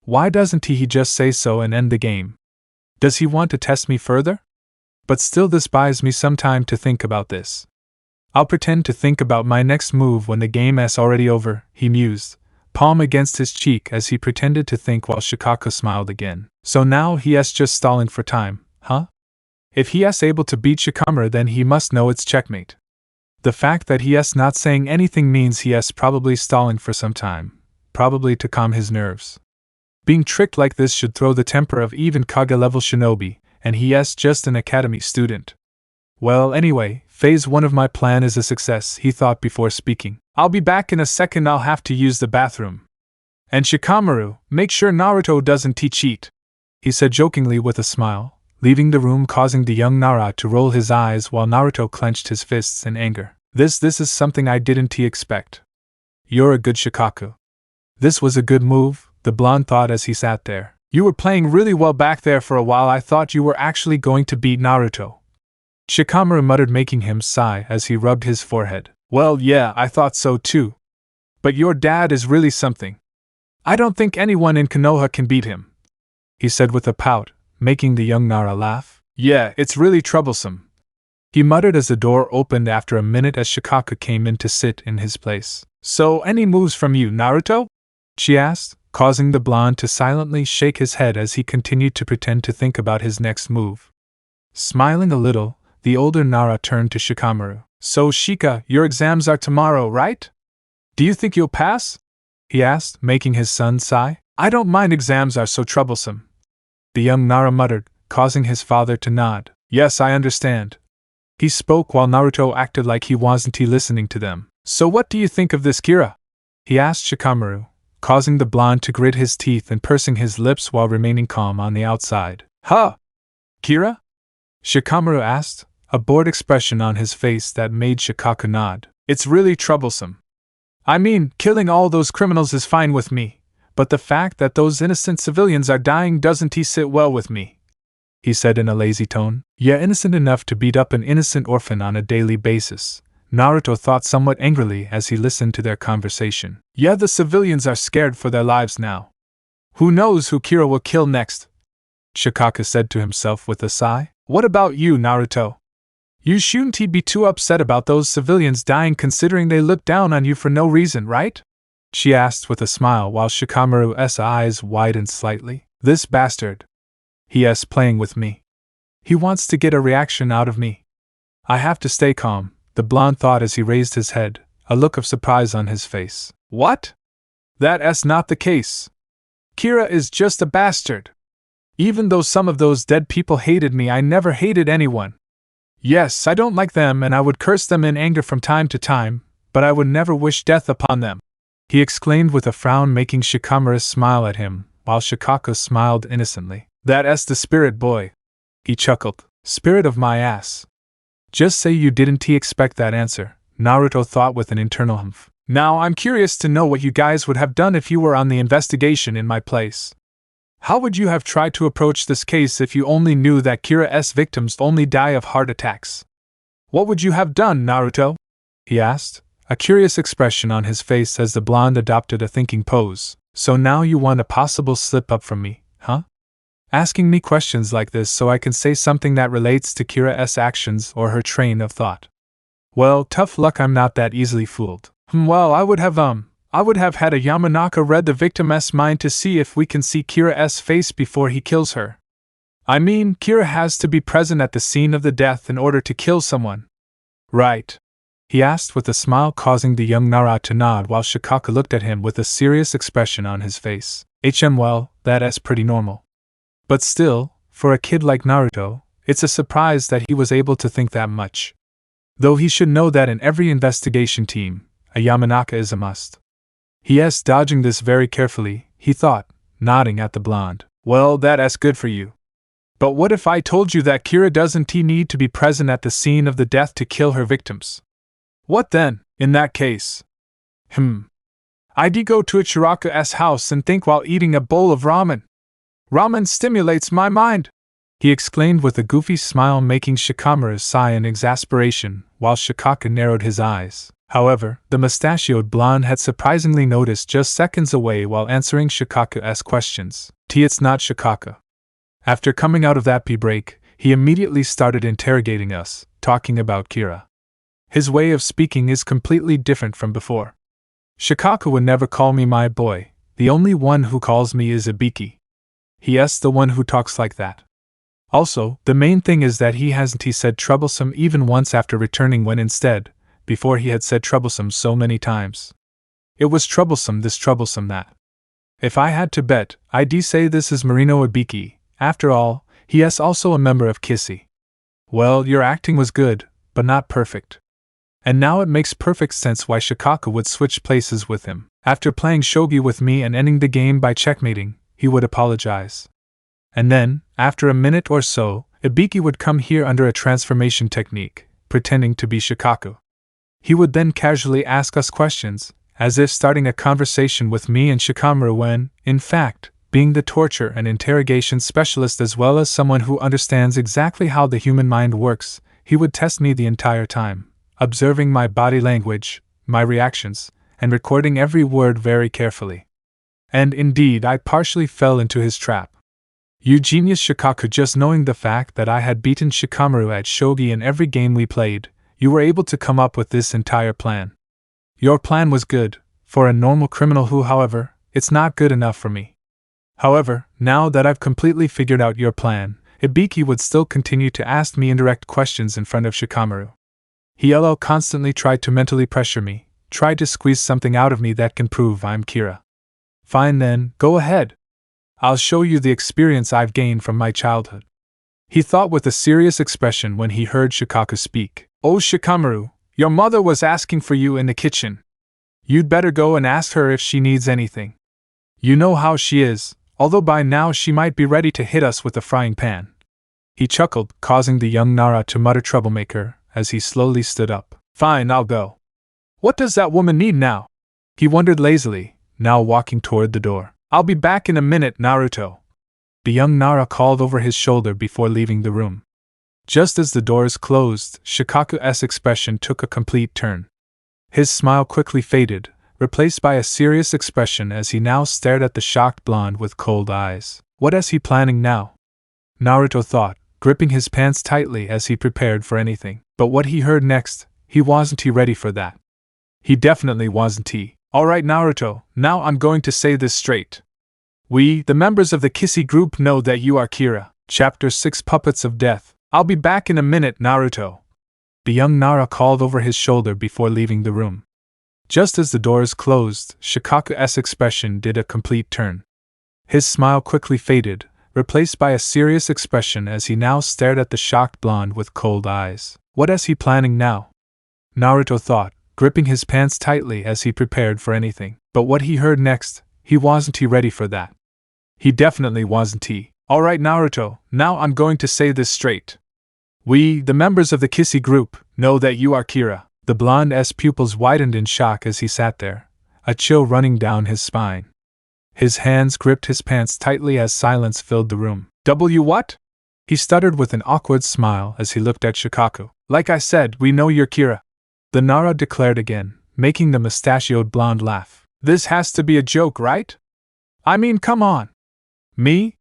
Why doesn't he just say so and end the game? Does he want to test me further? But still, this buys me some time to think about this. I'll pretend to think about my next move when the game's already over, he mused, palm against his cheek as he pretended to think while Shikaku smiled again. So now he's just stalling for time, huh? If he's able to beat Shikamaru, then he must know it's checkmate. The fact that he's not saying anything means he's probably stalling for some time, probably to calm his nerves. Being tricked like this should throw the temper of even Kage-level shinobi, and he's just an academy student. Well, anyway, phase 1 of my plan is a success, he thought before speaking. I'll be back in a second, I'll have to use the bathroom. And Shikamaru, make sure Naruto doesn't cheat, he said jokingly with a smile, leaving the room, causing the young Nara to roll his eyes while Naruto clenched his fists in anger. This is something I didn't expect. You're a good Shikaku. This was a good move, the blonde thought as he sat there. You were playing really well back there for a while. I thought you were actually going to beat Naruto. Shikamaru muttered, making him sigh as he rubbed his forehead. Well, yeah, I thought so too. But your dad is really something. I don't think anyone in Konoha can beat him, he said with a pout, making the young Nara laugh. Yeah, it's really troublesome, he muttered as the door opened after a minute as Shikaku came in to sit in his place. So, any moves from you, Naruto? She asked, causing the blonde to silently shake his head as he continued to pretend to think about his next move. Smiling a little, the older Nara turned to Shikamaru. So Shika, your exams are tomorrow, right? Do you think you'll pass? he asked, making his son sigh. I don't mind exams are so troublesome. The young Nara muttered, causing his father to nod. Yes, I understand. He spoke while Naruto acted like he wasn't listening to them. So what do you think of this Kira? He asked Shikamaru, causing the blonde to grit his teeth and pursing his lips while remaining calm on the outside. Huh? Kira? Shikamaru asked, a bored expression on his face that made Shikaku nod. It's really troublesome. I mean, killing all those criminals is fine with me, but the fact that those innocent civilians are dying doesn't sit well with me, he said in a lazy tone. Yeah, innocent enough to beat up an innocent orphan on a daily basis, Naruto thought somewhat angrily as he listened to their conversation. Yeah, the civilians are scared for their lives now. Who knows who Kira will kill next? Shikaku said to himself with a sigh. What about you, Naruto? You shouldn't be too upset about those civilians dying considering they looked down on you for no reason, right? She asked with a smile while Shikamaru's eyes widened slightly. This bastard. He's playing with me. He wants to get a reaction out of me. I have to stay calm, the blonde thought as he raised his head, a look of surprise on his face. What? That's not the case. Kira is just a bastard. Even though some of those dead people hated me, I never hated anyone. Yes, I don't like them and I would curse them in anger from time to time, but I would never wish death upon them, he exclaimed with a frown, making Shikamaru smile at him, while Shikaku smiled innocently. That's the spirit, boy. He chuckled. Spirit of my ass. Just say you didn't expect that answer, Naruto thought with an internal humph. Now I'm curious to know what you guys would have done if you were on the investigation in my place. How would you have tried to approach this case if you only knew that Kira's victims only die of heart attacks? What would you have done, Naruto? He asked, a curious expression on his face as the blonde adopted a thinking pose. So now you want a possible slip-up from me, huh? Asking me questions like this so I can say something that relates to Kira's actions or her train of thought. Well, tough luck, I'm not that easily fooled. Well, I would have had a Yamanaka read the victim's mind to see if we can see Kira's face before he kills her. I mean, Kira has to be present at the scene of the death in order to kill someone. Right? He asked with a smile, causing the young Nara to nod while Shikaku looked at him with a serious expression on his face. Well, that's pretty normal. But still, for a kid like Naruto, it's a surprise that he was able to think that much. Though he should know that in every investigation team, a Yamanaka is a must. He's dodging this very carefully, he thought, nodding at the blonde. Well, that's good for you. But what if I told you that Kira doesn't need to be present at the scene of the death to kill her victims? What then, in that case? I'd go to Ichiraku's house and think while eating a bowl of ramen. Ramen stimulates my mind, he exclaimed with a goofy smile, making Shikamaru sigh in exasperation, while Shikaku narrowed his eyes. However, the mustachioed blonde had surprisingly noticed just seconds away while answering Shikaku's questions. It's not Shikaku. After coming out of that pee break, he immediately started interrogating us, talking about Kira. His way of speaking is completely different from before. Shikaku would never call me my boy, the only one who calls me is Ibiki. He's the one who talks like that. Also, the main thing is that he hasn't said troublesome even once after returning, when instead, before he had said troublesome so many times. It was troublesome this, troublesome that. If I had to bet, I'd say this is Marino Ibiki. After all, he is also a member of Kissy. Well, your acting was good, but not perfect. And now it makes perfect sense why Shikaku would switch places with him. After playing shogi with me and ending the game by checkmating, he would apologize. And then, after a minute or so, Ibiki would come here under a transformation technique, pretending to be Shikaku. He would then casually ask us questions, as if starting a conversation with me and Shikamaru when, in fact, being the torture and interrogation specialist as well as someone who understands exactly how the human mind works, he would test me the entire time, observing my body language, my reactions, and recording every word very carefully. And indeed, I partially fell into his trap. You genius Shikaku, just knowing the fact that I had beaten Shikamaru at shogi in every game we played, you were able to come up with this entire plan. Your plan was good, for a normal criminal who, however, it's not good enough for me. However, now that I've completely figured out your plan, Ibiki would still continue to ask me indirect questions in front of Shikamaru. He'll constantly try to mentally pressure me, try to squeeze something out of me that can prove I'm Kira. Fine then, go ahead. I'll show you the experience I've gained from my childhood. He thought with a serious expression when he heard Shikaku speak. Oh Shikamaru, your mother was asking for you in the kitchen. You'd better go and ask her if she needs anything. You know how she is, although by now she might be ready to hit us with a frying pan. He chuckled, causing the young Nara to mutter troublemaker as he slowly stood up. Fine, I'll go. What does that woman need now? He wondered lazily, now walking toward the door. I'll be back in a minute, Naruto. The young Nara called over his shoulder before leaving the room. Just as the doors closed, Shikaku's expression took a complete turn. His smile quickly faded, replaced by a serious expression as he now stared at the shocked blonde with cold eyes. What is he planning now? Naruto thought, gripping his pants tightly as he prepared for anything. But what he heard next, he wasn't ready for that. He definitely wasn't. Alright Naruto, now I'm going to say this straight. We, the members of the Kissy group, know that you are Kira. Chapter 6 Puppets of Death. I'll be back in a minute, Naruto. The young Nara called over his shoulder before leaving the room. Just as the doors closed, Shikaku's expression did a complete turn. His smile quickly faded, replaced by a serious expression as he now stared at the shocked blonde with cold eyes. What is he planning now? Naruto thought, gripping his pants tightly as he prepared for anything. But what he heard next, he wasn't ready for that. He definitely wasn't. Alright Naruto, now I'm going to say this straight. We, the members of the Kissy group, know that you are Kira. The blonde's pupils widened in shock as he sat there, a chill running down his spine. His hands gripped his pants tightly as silence filled the room. What? He stuttered with an awkward smile as he looked at Shikaku. Like I said, we know you're Kira. The Nara declared again, making the mustachioed blonde laugh. This has to be a joke, right? I mean, come on. Me?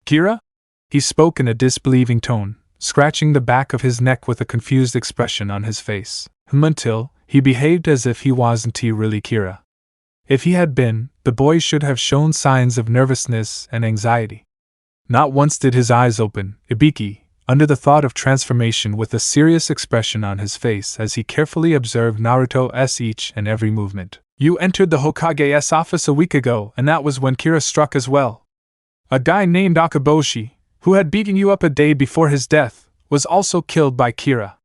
Kira? He spoke in a disbelieving tone, scratching the back of his neck with a confused expression on his face. Until he behaved as if he wasn't really Kira. If he had been, the boy should have shown signs of nervousness and anxiety. Not once did his eyes open, Ibiki, under the thought of transformation, with a serious expression on his face as he carefully observed Naruto's each and every movement. You entered the Hokage's office a week ago, and that was when Kira struck as well. A guy named Akaboshi, who had beaten you up a day before his death, was also killed by Kira.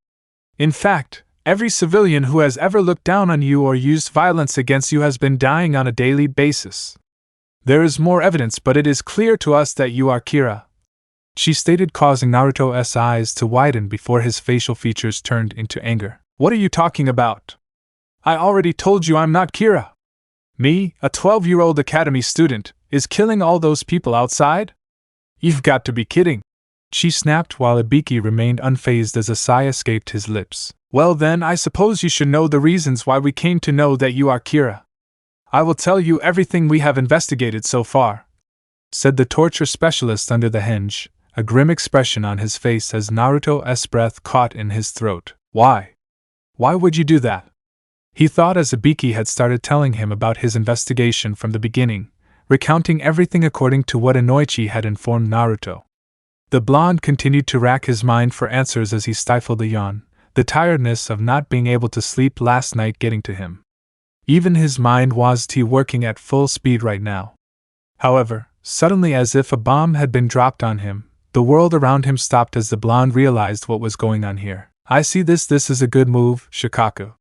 In fact, every civilian who has ever looked down on you or used violence against you has been dying on a daily basis. There is more evidence, but it is clear to us that you are Kira, she stated, causing Naruto's eyes to widen before his facial features turned into anger. What are you talking about? I already told you I'm not Kira. Me, a 12-year-old academy student, is killing all those people outside? You've got to be kidding, she snapped while Ibiki remained unfazed as a sigh escaped his lips. Well then, I suppose you should know the reasons why we came to know that you are Kira. I will tell you everything we have investigated so far, said the torture specialist under the henge, a grim expression on his face as Naruto's breath caught in his throat. Why? Why would you do that? He thought as Ibiki had started telling him about his investigation from the beginning, recounting everything according to what Inoichi had informed Naruto. The blonde continued to rack his mind for answers as he stifled a yawn, the tiredness of not being able to sleep last night getting to him. Even his mind wasn't working at full speed right now. However, suddenly, as if a bomb had been dropped on him, the world around him stopped as the blonde realized what was going on here. I see this is a good move, Shikaku.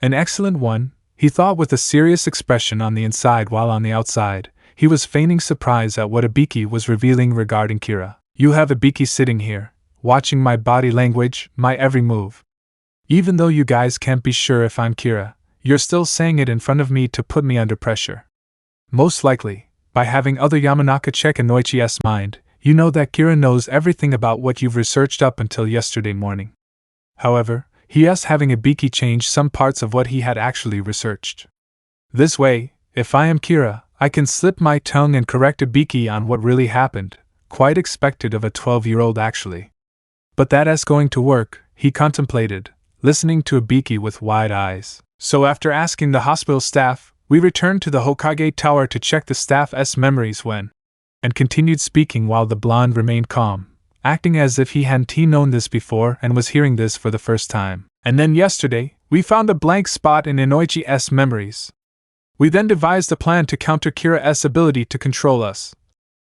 An excellent one, he thought with a serious expression on the inside, while on the outside, he was feigning surprise at what Ibiki was revealing regarding Kira. You have Ibiki sitting here, watching my body language, my every move. Even though you guys can't be sure if I'm Kira, you're still saying it in front of me to put me under pressure. Most likely, by having other Yamanaka check Inoichi's mind, you know that Kira knows everything about what you've researched up until yesterday morning. However, he is having Ibiki change some parts of what he had actually researched. This way, if I am Kira, I can slip my tongue and correct Ibiki on what really happened, quite expected of a 12-year-old actually. But that is going to work, he contemplated, listening to Ibiki with wide eyes. So after asking the hospital staff, we returned to the Hokage Tower to check the staff's memories when, and continued speaking while the blonde remained calm, acting as if he hadn't known this before and was hearing this for the first time. And then yesterday, we found a blank spot in Inoichi's memories. We then devised a plan to counter Kira's ability to control us,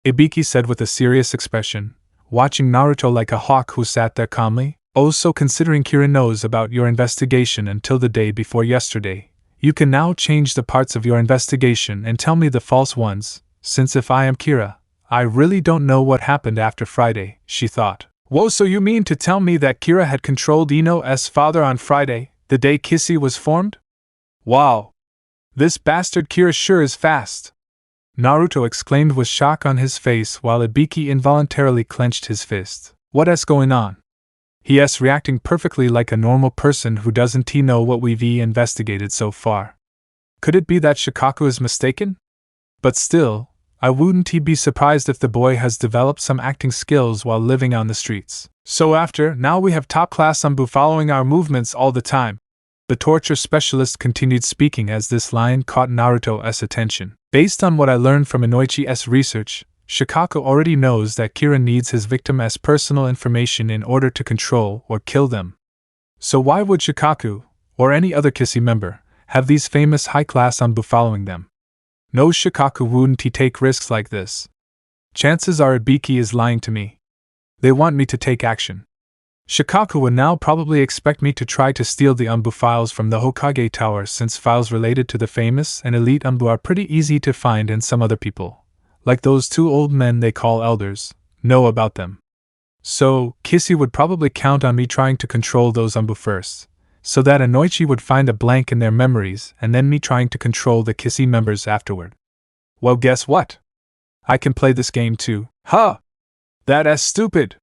Ibiki said with a serious expression, watching Naruto like a hawk who sat there calmly. Also, considering Kira knows about your investigation until the day before yesterday, you can now change the parts of your investigation and tell me the false ones, since if I am Kira, I really don't know what happened after Friday, she thought. Whoa, so you mean to tell me that Kira had controlled Ino's father on Friday, the day Kissy was formed? Wow! This bastard Kira sure is fast! Naruto exclaimed with shock on his face while Ibiki involuntarily clenched his fist. What's going on? He's reacting perfectly like a normal person who doesn't know what we've investigated so far. Could it be that Shikaku is mistaken? But still, I wouldn't be surprised if the boy has developed some acting skills while living on the streets. So now we have top-class Anbu following our movements all the time. The torture specialist continued speaking as this line caught Naruto's attention. Based on what I learned from Inoichi's research, Shikaku already knows that Kira needs his victim's personal information in order to control or kill them. So why would Shikaku, or any other Kissy member, have these famous high-class Anbu following them? No, Shikaku wouldn't take risks like this. Chances are Ibiki is lying to me. They want me to take action. Shikaku would now probably expect me to try to steal the Anbu files from the Hokage Tower, since files related to the famous and elite Anbu are pretty easy to find, and some other people, like those two old men they call elders, know about them. So, Kissy would probably count on me trying to control those Anbu first, so that Inoichi would find a blank in their memories, and then me trying to control the Kissy members afterward. Well, guess what? I can play this game too. Huh! That's stupid!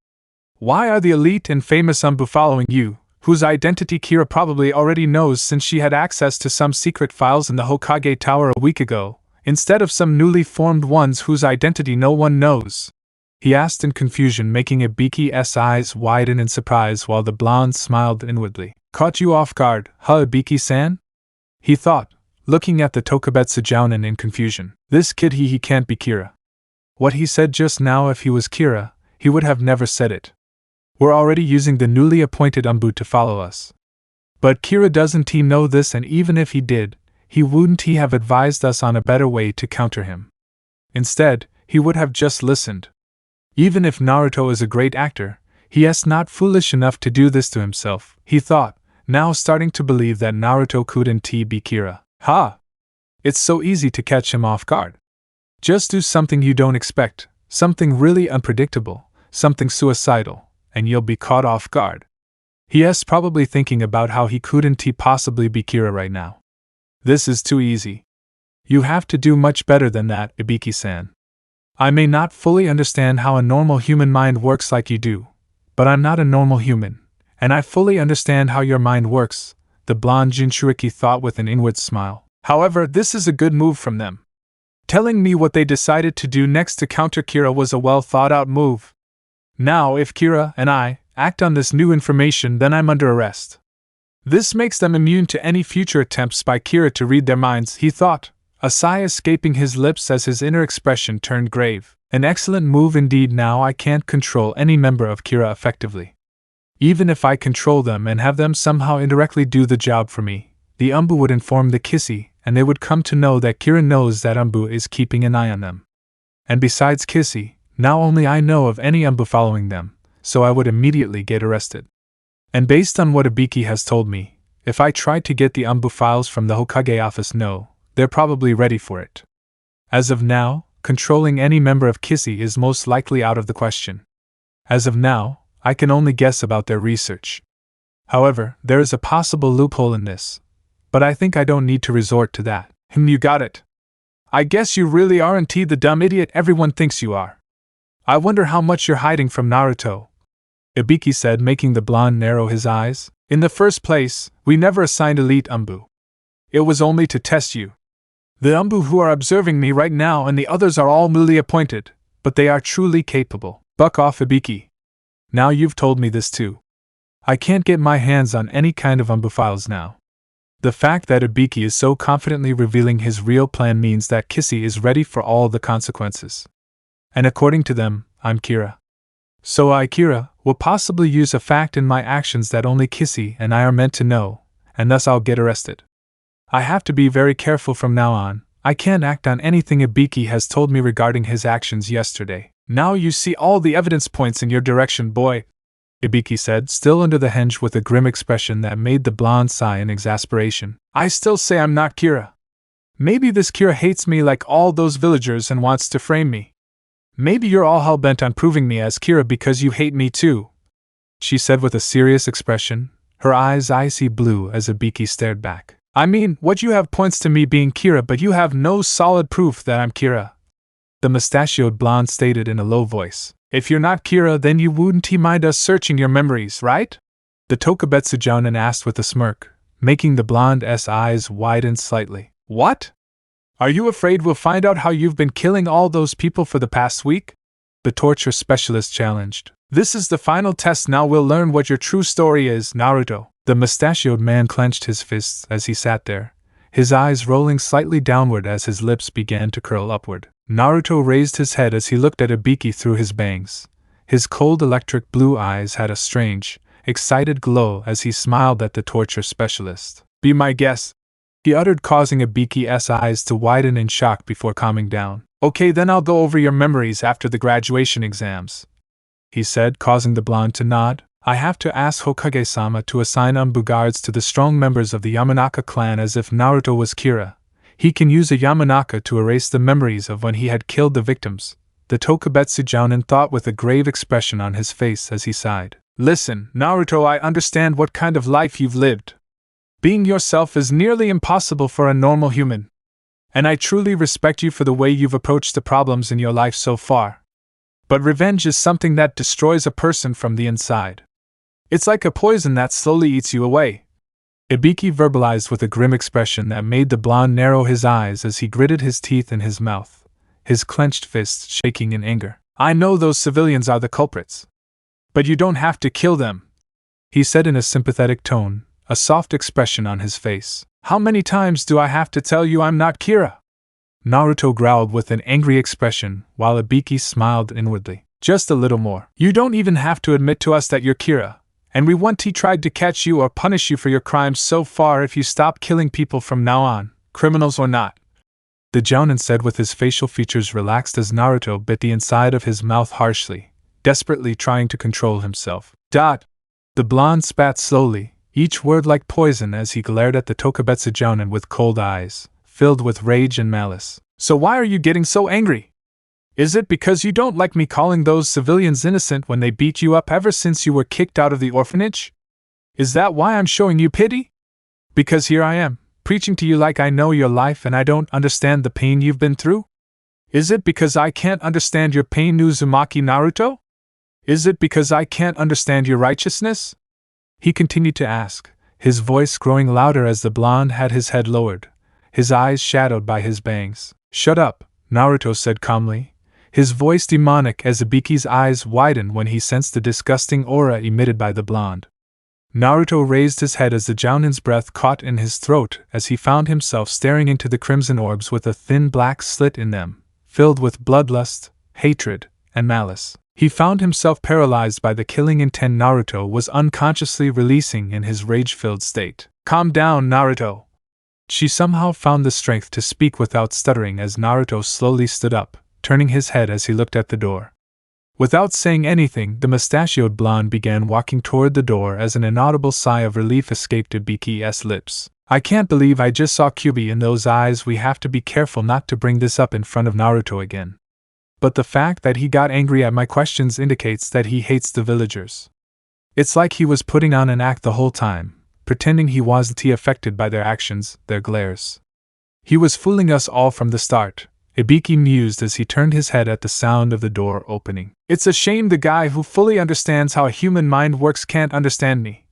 Why are the elite and famous Anbu following you, whose identity Kira probably already knows since she had access to some secret files in the Hokage Tower a week ago, instead of some newly formed ones whose identity no one knows? He asked in confusion, making Ibiki's eyes widen in surprise while the blonde smiled inwardly. Caught you off guard, huh, Ibiki-san? He thought, looking at the Tokubetsu Jounin in confusion. This kid he can't be Kira. What he said just now, if he was Kira, he would have never said it. We're already using the newly appointed Anbu to follow us. But Kira doesn't know this, and even if he did, he wouldn't have advised us on a better way to counter him. Instead, he would have just listened. Even if Naruto is a great actor, he is not foolish enough to do this to himself, he thought, now starting to believe that Naruto couldn't be Kira. Ha! It's so easy to catch him off guard. Just do something you don't expect, something really unpredictable, something suicidal, and you'll be caught off guard. He is probably thinking about how he couldn't possibly be Kira right now. This is too easy. You have to do much better than that, Ibiki-san. I may not fully understand how a normal human mind works like you do, but I'm not a normal human, and I fully understand how your mind works, the blonde Jinchuriki thought with an inward smile. However, this is a good move from them. Telling me what they decided to do next to counter Kira was a well-thought-out move. Now, if Kira and I act on this new information, then I'm under arrest. This makes them immune to any future attempts by Kira to read their minds, he thought, a sigh escaping his lips as his inner expression turned grave. An excellent move indeed. Now I can't control any member of Kira effectively. Even if I control them and have them somehow indirectly do the job for me, the Anbu would inform the Kissy, and they would come to know that Kira knows that Anbu is keeping an eye on them. And besides Kissy, now only I know of any Anbu following them, so I would immediately get arrested. And based on what Ibiki has told me, if I tried to get the Anbu files from the Hokage office, no, they're probably ready for it. As of now, controlling any member of Kissy is most likely out of the question. As of now, I can only guess about their research. However, there is a possible loophole in this, but I think I don't need to resort to that. You got it. I guess you really aren't the dumb idiot everyone thinks you are. I wonder how much you're hiding from Naruto, Ibiki said, making the blonde narrow his eyes. In the first place, we never assigned elite Anbu. It was only to test you. The Anbu who are observing me right now and the others are all newly appointed, but they are truly capable. Buck off, Ibiki. Now you've told me this too. I can't get my hands on any kind of Anbu files now. The fact that Ibiki is so confidently revealing his real plan means that Kissy is ready for all the consequences. And according to them, I'm Kira. So I, Kira, will possibly use a fact in my actions that only Kissy and I are meant to know, and thus I'll get arrested. I have to be very careful from now on. I can't act on anything Ibiki has told me regarding his actions yesterday. Now you see all the evidence points in your direction, boy, Ibiki said, still under the henge with a grim expression that made the blonde sigh in exasperation. I still say I'm not Kira. Maybe this Kira hates me like all those villagers and wants to frame me. Maybe you're all hell-bent on proving me as Kira because you hate me too, she said with a serious expression, her eyes icy blue as Ibiki stared back. I mean, what you have points to me being Kira, but you have no solid proof that I'm Kira, the mustachioed blonde stated in a low voice. If you're not Kira, then you wouldn't mind us searching your memories, right? The Tokubetsu Jounin asked with a smirk, making the blonde's eyes widen slightly. What? Are you afraid we'll find out how you've been killing all those people for the past week? The torture specialist challenged. This is the final test, now we'll learn what your true story is, Naruto. The mustachioed man clenched his fists as he sat there, his eyes rolling slightly downward as his lips began to curl upward. Naruto raised his head as he looked at Ibiki through his bangs. His cold electric blue eyes had a strange, excited glow as he smiled at the torture specialist. Be my guest, he uttered, causing Ibiki's eyes to widen in shock before calming down. Okay, then I'll go over your memories after the graduation exams, he said, causing the blonde to nod. I have to ask Hokage-sama to assign Anbu guards to the strong members of the Yamanaka clan as if Naruto was Kira. He can use a Yamanaka to erase the memories of when he had killed the victims, the Tokubetsu Jounin thought with a grave expression on his face as he sighed. Listen, Naruto, I understand what kind of life you've lived. Being yourself is nearly impossible for a normal human. And I truly respect you for the way you've approached the problems in your life so far. But revenge is something that destroys a person from the inside. It's like a poison that slowly eats you away. Ibiki verbalized with a grim expression that made the blonde narrow his eyes as he gritted his teeth in his mouth, his clenched fists shaking in anger. I know those civilians are the culprits. But you don't have to kill them, he said in a sympathetic tone, a soft expression on his face. How many times do I have to tell you I'm not Kira? Naruto growled with an angry expression, while Ibiki smiled inwardly. Just a little more. You don't even have to admit to us that you're Kira, and we won't try to catch you or punish you for your crimes so far if you stop killing people from now on, criminals or not, the Jounin said with his facial features relaxed as Naruto bit the inside of his mouth harshly, desperately trying to control himself. Dot! The blonde spat slowly, each word like poison as he glared at the Tokubetsu Jounin with cold eyes, filled with rage and malice. So why are you getting so angry? Is it because you don't like me calling those civilians innocent when they beat you up ever since you were kicked out of the orphanage? Is that why I'm showing you pity? Because here I am, preaching to you like I know your life and I don't understand the pain you've been through? Is it because I can't understand your pain, Uzumaki Naruto? Is it because I can't understand your righteousness? He continued to ask, his voice growing louder as the blonde had his head lowered, his eyes shadowed by his bangs. Shut up, Naruto said calmly, his voice demonic as Ibiki's eyes widened when he sensed the disgusting aura emitted by the blonde. Naruto raised his head as the Jounin's breath caught in his throat as he found himself staring into the crimson orbs with a thin black slit in them, filled with bloodlust, hatred, and malice. He found himself paralyzed by the killing intent Naruto was unconsciously releasing in his rage-filled state. Calm down, Naruto. She somehow found the strength to speak without stuttering as Naruto slowly stood up, turning his head as he looked at the door. Without saying anything, the mustachioed blonde began walking toward the door as an inaudible sigh of relief escaped Ibiki's lips. I can't believe I just saw Kyuubi in those eyes. We have to be careful not to bring this up in front of Naruto again. But the fact that he got angry at my questions indicates that he hates the villagers. It's like he was putting on an act the whole time, pretending he wasn't affected by their actions, their glares. He was fooling us all from the start, Ibiki mused as he turned his head at the sound of the door opening. It's a shame the guy who fully understands how a human mind works can't understand me,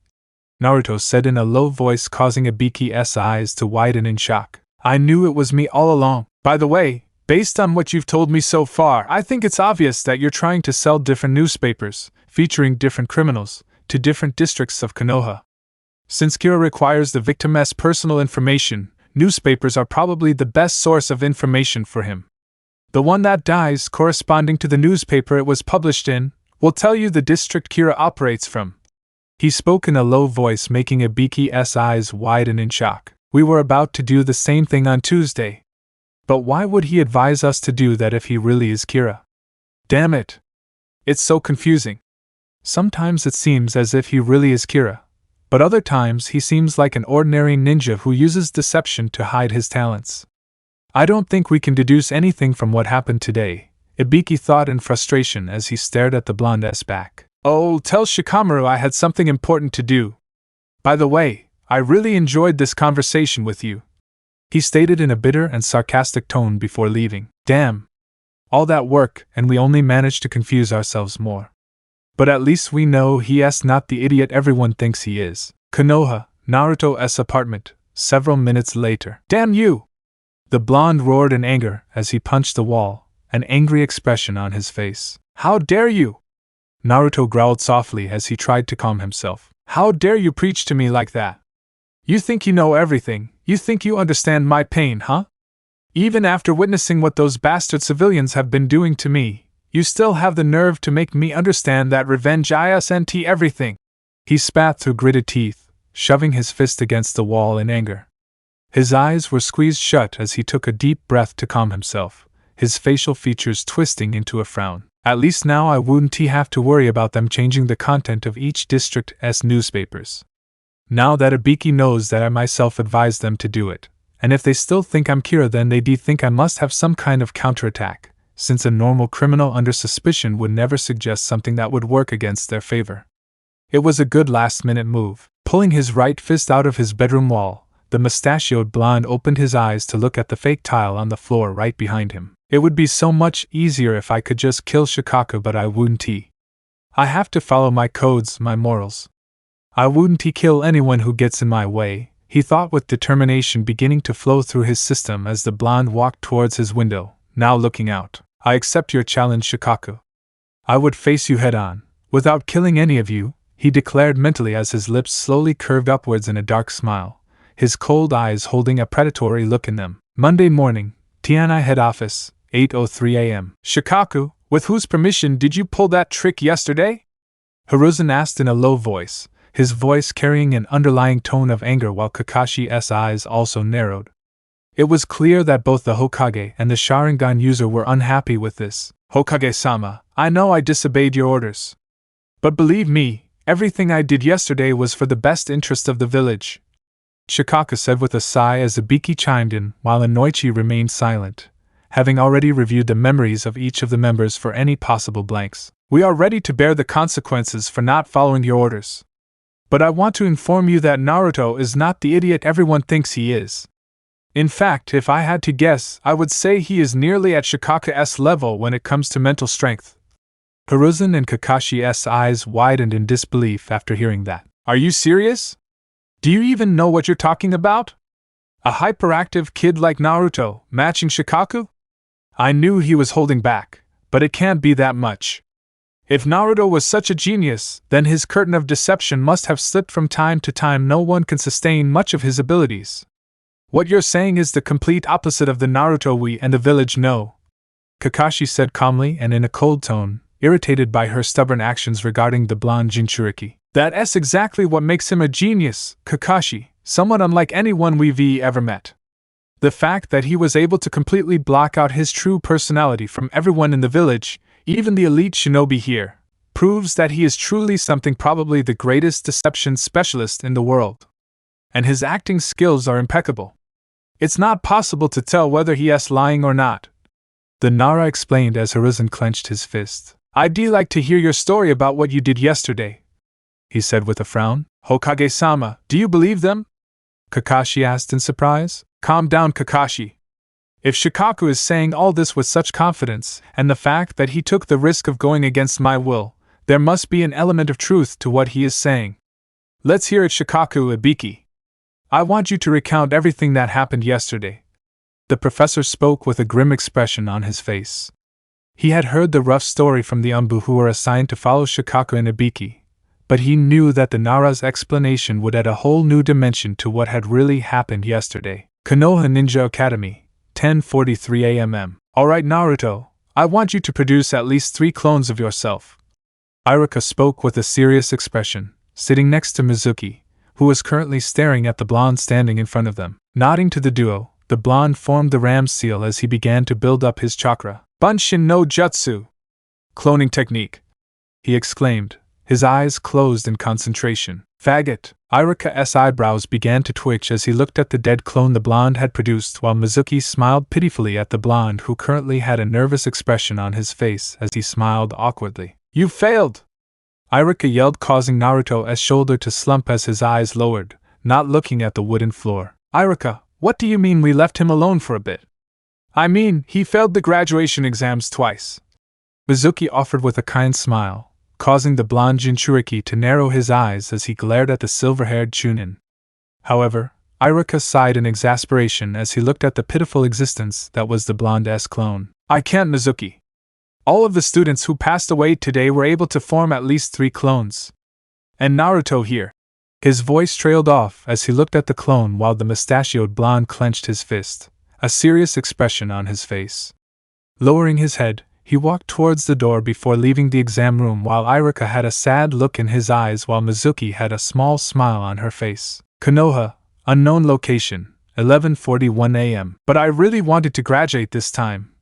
Naruto said in a low voice, causing Ibiki's eyes to widen in shock. I knew it was me all along. By the way, based on what you've told me so far, I think it's obvious that you're trying to sell different newspapers, featuring different criminals, to different districts of Konoha. Since Kira requires the victim's personal information, newspapers are probably the best source of information for him. The one that dies, corresponding to the newspaper it was published in, will tell you the district Kira operates from. He spoke in a low voice, making Ibiki's eyes widen in shock. We were about to do the same thing on Tuesday. But why would he advise us to do that if he really is Kira? Damn it! It's so confusing. Sometimes it seems as if he really is Kira, but other times he seems like an ordinary ninja who uses deception to hide his talents. I don't think we can deduce anything from what happened today, Ibiki thought in frustration as he stared at the blonde's back. Oh, tell Shikamaru I had something important to do. By the way, I really enjoyed this conversation with you, he stated in a bitter and sarcastic tone before leaving. Damn. All that work, and we only managed to confuse ourselves more. But at least we know he is not the idiot everyone thinks he is. Konoha, Naruto's apartment, several minutes later. Damn you! The blonde roared in anger as he punched the wall, an angry expression on his face. How dare you! Naruto growled softly as he tried to calm himself. How dare you preach to me like that? You think you know everything, you think you understand my pain, huh? Even after witnessing what those bastard civilians have been doing to me, you still have the nerve to make me understand that revenge isn't everything. He spat through gritted teeth, shoving his fist against the wall in anger. His eyes were squeezed shut as he took a deep breath to calm himself, his facial features twisting into a frown. At least now I wouldn't have to worry about them changing the content of each district's newspapers. Now that Ibiki knows that I myself advised them to do it, and if they still think I'm Kira, then they think I must have some kind of counterattack, since a normal criminal under suspicion would never suggest something that would work against their favor. It was a good last-minute move. Pulling his right fist out of his bedroom wall, the mustachioed blonde opened his eyes to look at the fake tile on the floor right behind him. It would be so much easier if I could just kill Shikaku, but I wouldn't. I have to follow my codes, my morals. I wouldn't kill anyone who gets in my way, he thought with determination beginning to flow through his system as the blonde walked towards his window, now looking out. I accept your challenge, Shikaku. I would face you head-on, without killing any of you, he declared mentally as his lips slowly curved upwards in a dark smile, his cold eyes holding a predatory look in them. Monday morning, Tiene head office, 8:03 a.m. Shikaku, with whose permission did you pull that trick yesterday? Hiruzen asked in a low voice, his voice carrying an underlying tone of anger while Kakashi's eyes also narrowed. It was clear that both the Hokage and the Sharingan user were unhappy with this. Hokage-sama, I know I disobeyed your orders. But believe me, everything I did yesterday was for the best interest of the village, Shikaku said with a sigh as Ibiki chimed in, while Inoichi remained silent, having already reviewed the memories of each of the members for any possible blanks. We are ready to bear the consequences for not following your orders. But I want to inform you that Naruto is not the idiot everyone thinks he is. In fact, if I had to guess, I would say he is nearly at Shikaku's level when it comes to mental strength. Hiruzen and Kakashi's eyes widened in disbelief after hearing that. Are you serious? Do you even know what you're talking about? A hyperactive kid like Naruto, matching Shikaku? I knew he was holding back, but it can't be that much. If Naruto was such a genius, then his curtain of deception must have slipped from time to time. No one can sustain much of his abilities. What you're saying is the complete opposite of the Naruto we and the village know, Kakashi said calmly and in a cold tone, irritated by her stubborn actions regarding the blonde Jinchuriki. That's exactly what makes him a genius, Kakashi, someone unlike anyone we've ever met. The fact that he was able to completely block out his true personality from everyone in the village, even the elite shinobi here, proves that he is truly something, probably the greatest deception specialist in the world. And his acting skills are impeccable. It's not possible to tell whether he is lying or not, the Nara explained as Hiruzen clenched his fist. I'd like to hear your story about what you did yesterday, he said with a frown. Hokage-sama, do you believe them? Kakashi asked in surprise. Calm down, Kakashi. If Shikaku is saying all this with such confidence, and the fact that he took the risk of going against my will, there must be an element of truth to what he is saying. Let's hear it, Shikaku Ibiki. I want you to recount everything that happened yesterday. The professor spoke with a grim expression on his face. He had heard the rough story from the Anbu who were assigned to follow Shikaku and Ibiki, but he knew that the Nara's explanation would add a whole new dimension to what had really happened yesterday. Konoha Ninja Academy, 10:43 a.m. Alright Naruto, I want you to produce at least 3 clones of yourself. Iruka spoke with a serious expression, sitting next to Mizuki, who was currently staring at the blonde standing in front of them. Nodding to the duo, the blonde formed the ram seal as he began to build up his chakra. Bunshin no Jutsu! Cloning technique! He exclaimed, his eyes closed in concentration. Faggot! Irika's eyebrows began to twitch as he looked at the dead clone the blonde had produced, while Mizuki smiled pitifully at the blonde who currently had a nervous expression on his face as he smiled awkwardly. You failed! Irika yelled, causing Naruto's shoulder to slump as his eyes lowered, not looking at the wooden floor. Irika, what do you mean we left him alone for a bit? I mean, he failed the graduation exams twice. Mizuki offered with a kind smile, causing the blonde Jinchuriki to narrow his eyes as he glared at the silver-haired Chunin. However, Irika sighed in exasperation as he looked at the pitiful existence that was the blonde's clone. I can't, Mizuki. All of the students who passed away today were able to form at least 3 clones. And Naruto here. His voice trailed off as he looked at the clone while the mustachioed blonde clenched his fist, a serious expression on his face. Lowering his head, he walked towards the door before leaving the exam room while Irika had a sad look in his eyes while Mizuki had a small smile on her face. Konoha, unknown location, 11:41 a.m. But I really wanted to graduate this time,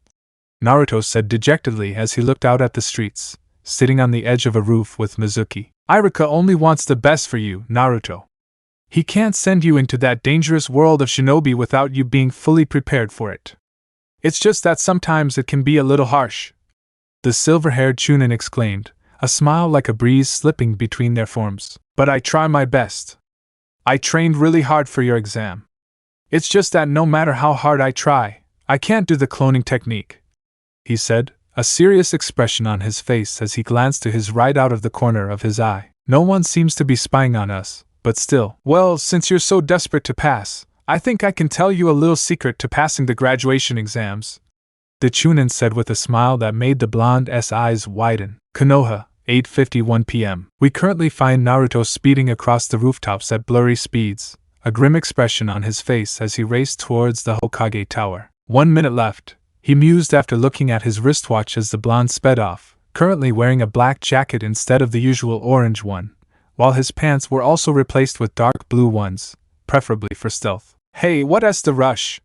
Naruto said dejectedly as he looked out at the streets, sitting on the edge of a roof with Mizuki. Irika only wants the best for you, Naruto. He can't send you into that dangerous world of shinobi without you being fully prepared for it. It's just that sometimes it can be a little harsh. The silver-haired Chunin exclaimed, a smile like a breeze slipping between their forms. But I try my best. I trained really hard for your exam. It's just that no matter how hard I try, I can't do the cloning technique, he said, a serious expression on his face as he glanced to his right out of the corner of his eye. No one seems to be spying on us, but still. Well, since you're so desperate to pass, I think I can tell you a little secret to passing the graduation exams, the Chunin said with a smile that made the blonde's eyes widen. Konoha, 8:51 p.m. We currently find Naruto speeding across the rooftops at blurry speeds, a grim expression on his face as he raced towards the Hokage Tower. 1 minute left, he mused after looking at his wristwatch as the blonde sped off, currently wearing a black jacket instead of the usual orange one, while his pants were also replaced with dark blue ones, preferably for stealth. Hey, what's the rush?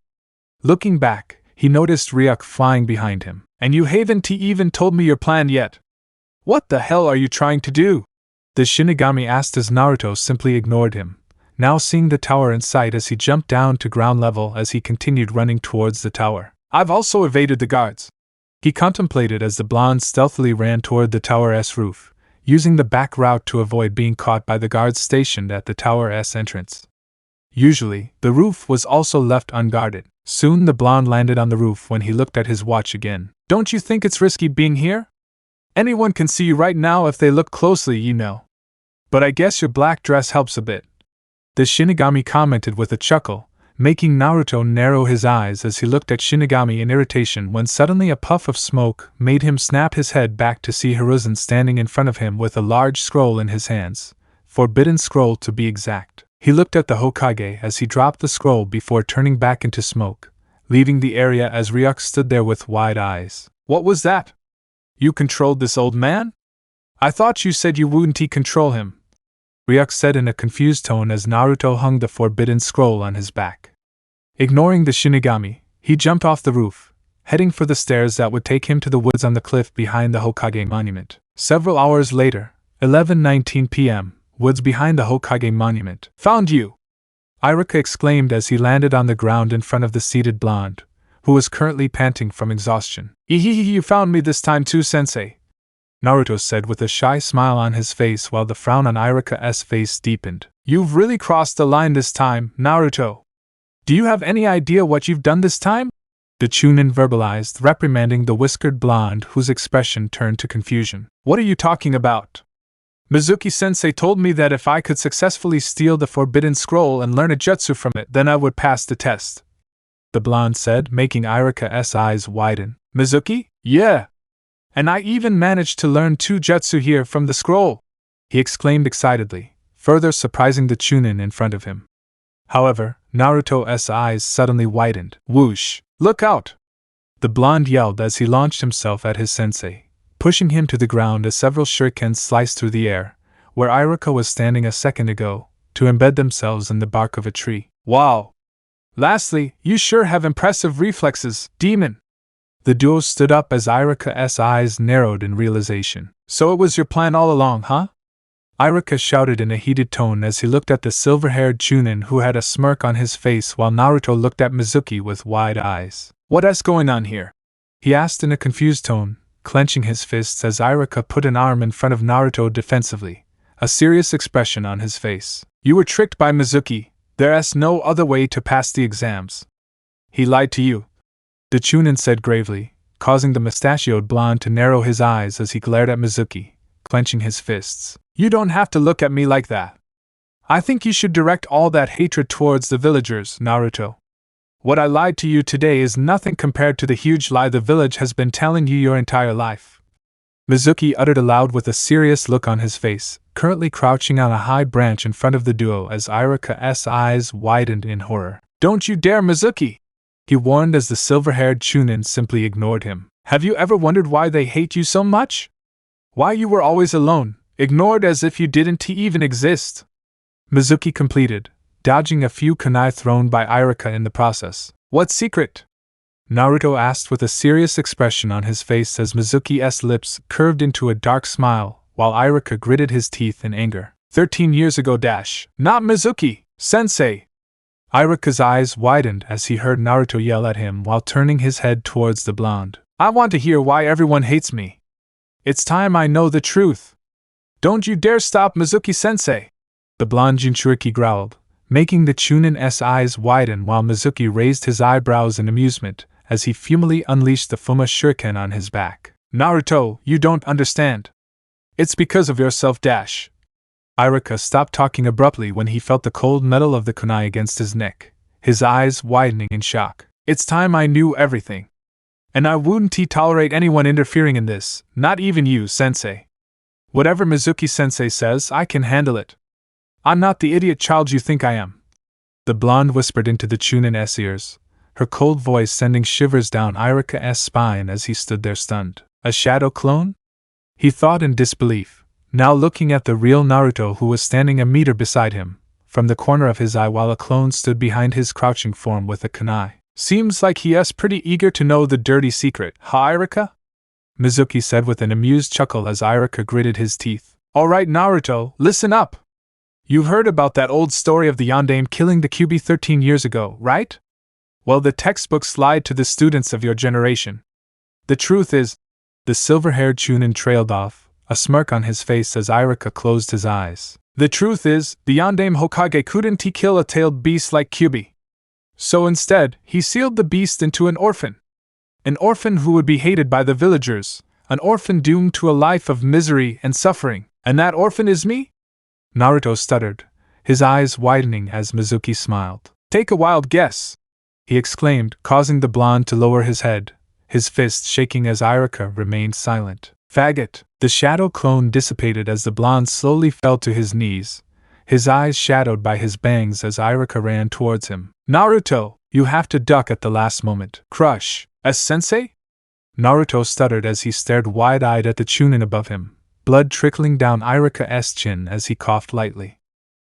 Looking back, he noticed Ryuk flying behind him. And you haven't even told me your plan yet. What the hell are you trying to do? The Shinigami asked as Naruto simply ignored him, now seeing the tower in sight as he jumped down to ground level as he continued running towards the tower. I've also evaded the guards, he contemplated as the blonde stealthily ran toward the tower's roof, using the back route to avoid being caught by the guards stationed at the tower's entrance. Usually, the roof was also left unguarded. Soon the blonde landed on the roof when he looked at his watch again. Don't you think it's risky being here? Anyone can see you right now if they look closely, you know. But I guess your black dress helps a bit, the Shinigami commented with a chuckle, making Naruto narrow his eyes as he looked at Shinigami in irritation when suddenly a puff of smoke made him snap his head back to see Hiruzen standing in front of him with a large scroll in his hands, forbidden scroll to be exact. He looked at the Hokage as he dropped the scroll before turning back into smoke, leaving the area as Ryuk stood there with wide eyes. What was that? You controlled this old man? I thought you said you wouldn't control him, Ryuk said in a confused tone as Naruto hung the forbidden scroll on his back. Ignoring the Shinigami, he jumped off the roof, heading for the stairs that would take him to the woods on the cliff behind the Hokage monument. Several hours later, 11:19 p.m., woods behind the Hokage monument. Found you! Irika exclaimed as he landed on the ground in front of the seated blonde, who was currently panting from exhaustion. You found me this time too, sensei, Naruto said with a shy smile on his face while the frown on Irika's face deepened. You've really crossed the line this time, Naruto. Do you have any idea what you've done this time? The Chunin verbalized, reprimanding the whiskered blonde whose expression turned to confusion. What are you talking about? Mizuki-sensei told me that if I could successfully steal the forbidden scroll and learn a jutsu from it, then I would pass the test, the blonde said, making Irika's eyes widen. Mizuki? Yeah! And I even managed to learn 2 jutsu here from the scroll, he exclaimed excitedly, further surprising the Chunin in front of him. However, Naruto's eyes suddenly widened. Whoosh! Look out! The blonde yelled as he launched himself at his sensei, pushing him to the ground as several shurikens sliced through the air, where Irika was standing a second ago, to embed themselves in the bark of a tree. Wow! Lastly, you sure have impressive reflexes, demon. The duo stood up as Irika's eyes narrowed in realization. So it was your plan all along, huh? Irika shouted in a heated tone as he looked at the silver-haired Chunin who had a smirk on his face while Naruto looked at Mizuki with wide eyes. What's going on here? He asked in a confused tone, clenching his fists as Irika put an arm in front of Naruto defensively, a serious expression on his face. You were tricked by Mizuki. There's no other way to pass the exams. He lied to you, the Chunin said gravely, causing the mustachioed blonde to narrow his eyes as he glared at Mizuki, clenching his fists. You don't have to look at me like that. I think you should direct all that hatred towards the villagers, Naruto. What I lied to you today is nothing compared to the huge lie the village has been telling you your entire life. Mizuki uttered aloud with a serious look on his face, currently crouching on a high branch in front of the duo as Irika's eyes widened in horror. Don't you dare, Mizuki! He warned as the silver-haired Chunin simply ignored him. Have you ever wondered why they hate you so much? Why you were always alone, ignored as if you didn't even exist? Mizuki completed, dodging a few kunai thrown by Irika in the process. What secret? Naruto asked with a serious expression on his face as Mizuki's lips curved into a dark smile, while Irika gritted his teeth in anger. 13 years ago dash. Not Mizuki, sensei! Irika's eyes widened as he heard Naruto yell at him while turning his head towards the blonde. I want to hear why everyone hates me. It's time I know the truth. Don't you dare stop Mizuki-sensei! The blonde Jinchuriki growled, making the Chunin's eyes widen while Mizuki raised his eyebrows in amusement as he fumingly unleashed the Fuma Shuriken on his back. Naruto, you don't understand. It's because of yourself dash. Irika stopped talking abruptly when he felt the cold metal of the kunai against his neck, his eyes widening in shock. It's time I knew everything. And I wouldn't tolerate anyone interfering in this, not even you, sensei. Whatever Mizuki-sensei says, I can handle it. I'm not the idiot child you think I am. The blonde whispered into the Chunin's ears, her cold voice sending shivers down Irika's spine as he stood there stunned. A shadow clone? He thought in disbelief, now looking at the real Naruto who was standing a meter beside him, from the corner of his eye while a clone stood behind his crouching form with a kunai. Seems like he's pretty eager to know the dirty secret, huh, Irika? Mizuki said with an amused chuckle as Irika gritted his teeth. Alright, Naruto, listen up. You've heard about that old story of the Yondaime killing the Kyuubi 13 years ago, right? Well, the textbooks lied to the students of your generation. The truth is, the silver-haired Chunin trailed off, a smirk on his face as Irika closed his eyes. The truth is, the Yondaime Hokage couldn't kill a tailed beast like Kyuubi. So instead, he sealed the beast into an orphan. An orphan who would be hated by the villagers, an orphan doomed to a life of misery and suffering. And that orphan is me? Naruto stuttered, his eyes widening as Mizuki smiled. Take a wild guess, he exclaimed, causing the blonde to lower his head, his fist shaking as Irika remained silent. Faggot! The shadow clone dissipated as the blonde slowly fell to his knees, his eyes shadowed by his bangs as Irika ran towards him. Naruto, you have to duck at the last moment. Crush! As sensei? Naruto stuttered as he stared wide-eyed at the Chunin above him, blood trickling down Irika's chin as he coughed lightly.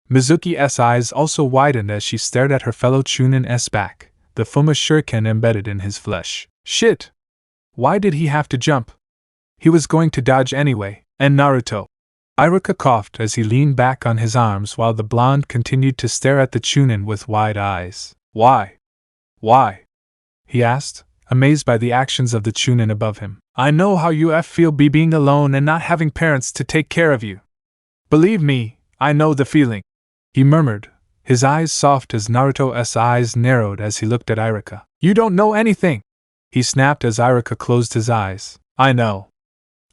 Mizuki's eyes also widened as she stared at her fellow Chunin's back, the Fuma Shuriken embedded in his flesh. Shit! Why did he have to jump? He was going to dodge anyway, and Naruto. Irika coughed as he leaned back on his arms while the blonde continued to stare at the Chunin with wide eyes. Why? Why? He asked, amazed by the actions of the Chunin above him. I know how you feel being alone and not having parents to take care of you. Believe me, I know the feeling, he murmured, his eyes soft as Naruto's eyes narrowed as he looked at Irika. You don't know anything, he snapped as Irika closed his eyes. I know.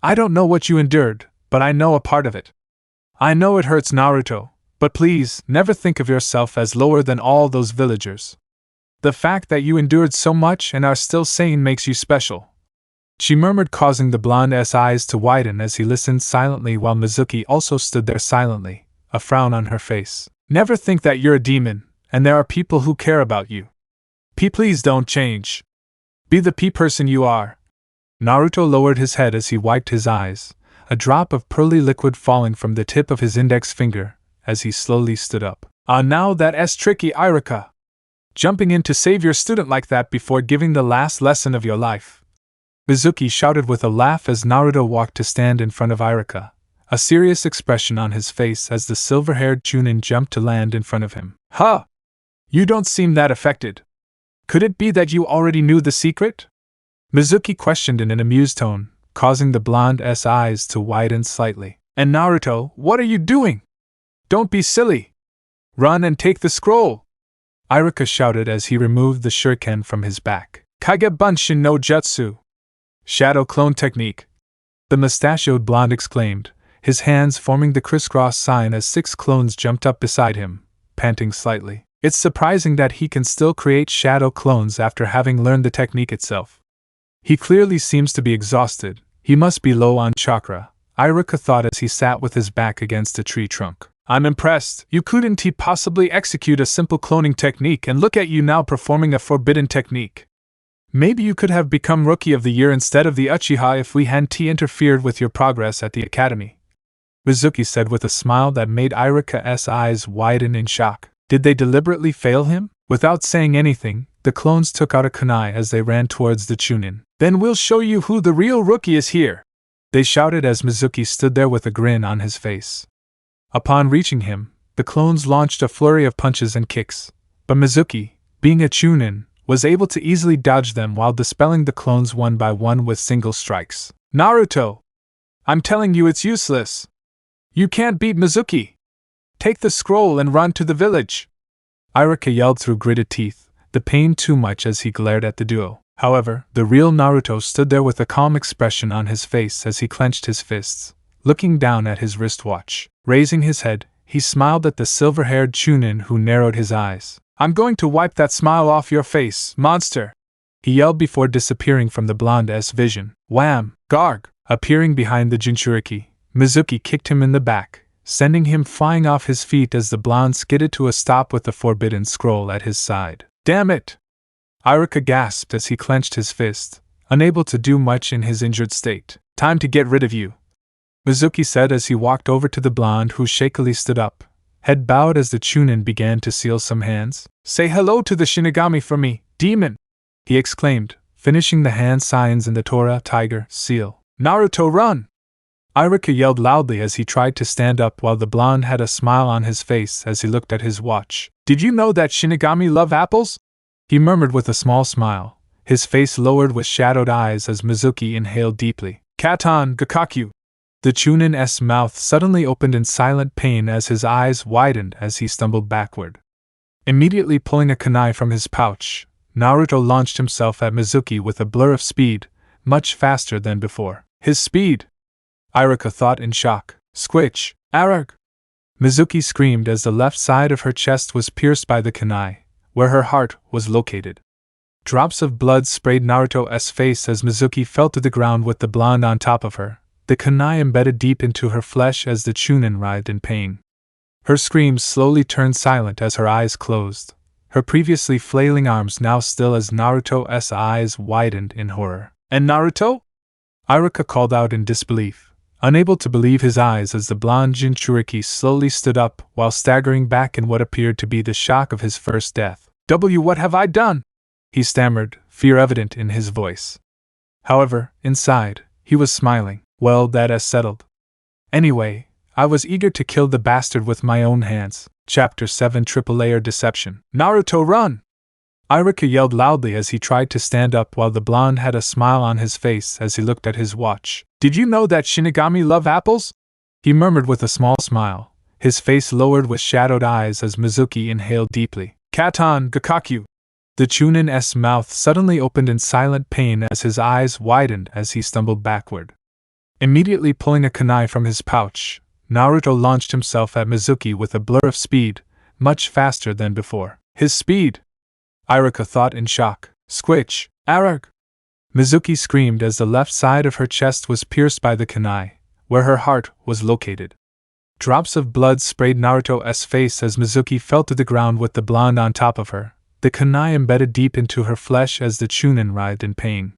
I don't know what you endured, but I know a part of it. I know it hurts, Naruto, but please, never think of yourself as lower than all those villagers. The fact that you endured so much and are still sane makes you special, she murmured, causing the blonde's eyes to widen as he listened silently while Mizuki also stood there silently, a frown on her face. Never think that you're a demon, and there are people who care about you. Please don't change. Be the person you are. Naruto lowered his head as he wiped his eyes, a drop of pearly liquid falling from the tip of his index finger as he slowly stood up. Ah, now that's tricky, Irika. Jumping in to save your student like that before giving the last lesson of your life. Mizuki shouted with a laugh as Naruto walked to stand in front of Iruka, a serious expression on his face as the silver-haired Chunin jumped to land in front of him. Huh! You don't seem that affected. Could it be that you already knew the secret? Mizuki questioned in an amused tone, causing the blonde's eyes to widen slightly. And Naruto, what are you doing? Don't be silly! Run and take the scroll! Iruka shouted as he removed the shuriken from his back. Kage Bunshin no Jutsu! Shadow clone technique! The mustachioed blonde exclaimed, his hands forming the crisscross sign as 6 clones jumped up beside him, panting slightly. It's surprising that he can still create shadow clones after having learned the technique itself. He clearly seems to be exhausted. He must be low on chakra, Iruka thought as he sat with his back against a tree trunk. I'm impressed. You couldn't possibly execute a simple cloning technique, and look at you now performing a forbidden technique. Maybe you could have become Rookie of the Year instead of the Uchiha if we hadn't interfered with your progress at the academy. Mizuki said with a smile that made Iruka's eyes widen in shock. Did they deliberately fail him? Without saying anything, the clones took out a kunai as they ran towards the Chunin. Then we'll show you who the real rookie is here! They shouted as Mizuki stood there with a grin on his face. Upon reaching him, the clones launched a flurry of punches and kicks, but Mizuki, being a Chunin, was able to easily dodge them while dispelling the clones one by one with single strikes. Naruto! I'm telling you it's useless! You can't beat Mizuki! Take the scroll and run to the village! Iruka yelled through gritted teeth, the pain too much as he glared at the duo. However, the real Naruto stood there with a calm expression on his face as he clenched his fists, looking down at his wristwatch. Raising his head, he smiled at the silver-haired Chunin who narrowed his eyes. I'm going to wipe that smile off your face, monster! He yelled before disappearing from the blonde's vision. Wham! Garg! Appearing behind the Jinchuriki, Mizuki kicked him in the back, sending him flying off his feet as the blonde skidded to a stop with the forbidden scroll at his side. Damn it! Iruka gasped as he clenched his fist, unable to do much in his injured state. Time to get rid of you, Mizuki said as he walked over to the blonde who shakily stood up, head bowed as the Chunin began to seal some hands. Say hello to the Shinigami for me, demon! He exclaimed, finishing the hand signs in the Tora, tiger, seal. Naruto, run! Iruka yelled loudly as he tried to stand up while the blonde had a smile on his face as he looked at his watch. Did you know that Shinigami love apples? He murmured with a small smile, his face lowered with shadowed eyes as Mizuki inhaled deeply. Katan Gakakyu! The Chunin's mouth suddenly opened in silent pain as his eyes widened as he stumbled backward. Immediately pulling a kunai from his pouch, Naruto launched himself at Mizuki with a blur of speed, much faster than before. His speed! Iruka thought in shock. Squitch! Ararg! Mizuki screamed as the left side of her chest was pierced by the kunai, where her heart was located. Drops of blood sprayed Naruto's face as Mizuki fell to the ground with the blonde on top of her, the kunai embedded deep into her flesh as the Chunin writhed in pain. Her screams slowly turned silent as her eyes closed, her previously flailing arms now still as Naruto's eyes widened in horror. And Naruto? Iruka called out in disbelief, unable to believe his eyes as the blonde Jinchuriki slowly stood up while staggering back in what appeared to be the shock of his first death. What have I done? He stammered, fear evident in his voice. However, inside, he was smiling. Well, that is settled. Anyway, I was eager to kill the bastard with my own hands. Chapter 7 Triple Layer Deception. Naruto, run! Iruka yelled loudly as he tried to stand up while the blonde had a smile on his face as he looked at his watch. Did you know that Shinigami love apples? He murmured with a small smile, his face lowered with shadowed eyes as Mizuki inhaled deeply. Katan Gakakyu! The Chunin's mouth suddenly opened in silent pain as his eyes widened as he stumbled backward. Immediately pulling a kunai from his pouch, Naruto launched himself at Mizuki with a blur of speed, much faster than before. His speed! Iruka thought in shock. Squitch! Ararg! Mizuki screamed as the left side of her chest was pierced by the kunai, where her heart was located. Drops of blood sprayed Naruto's face as Mizuki fell to the ground with the blonde on top of her, the kunai embedded deep into her flesh as the Chunin writhed in pain.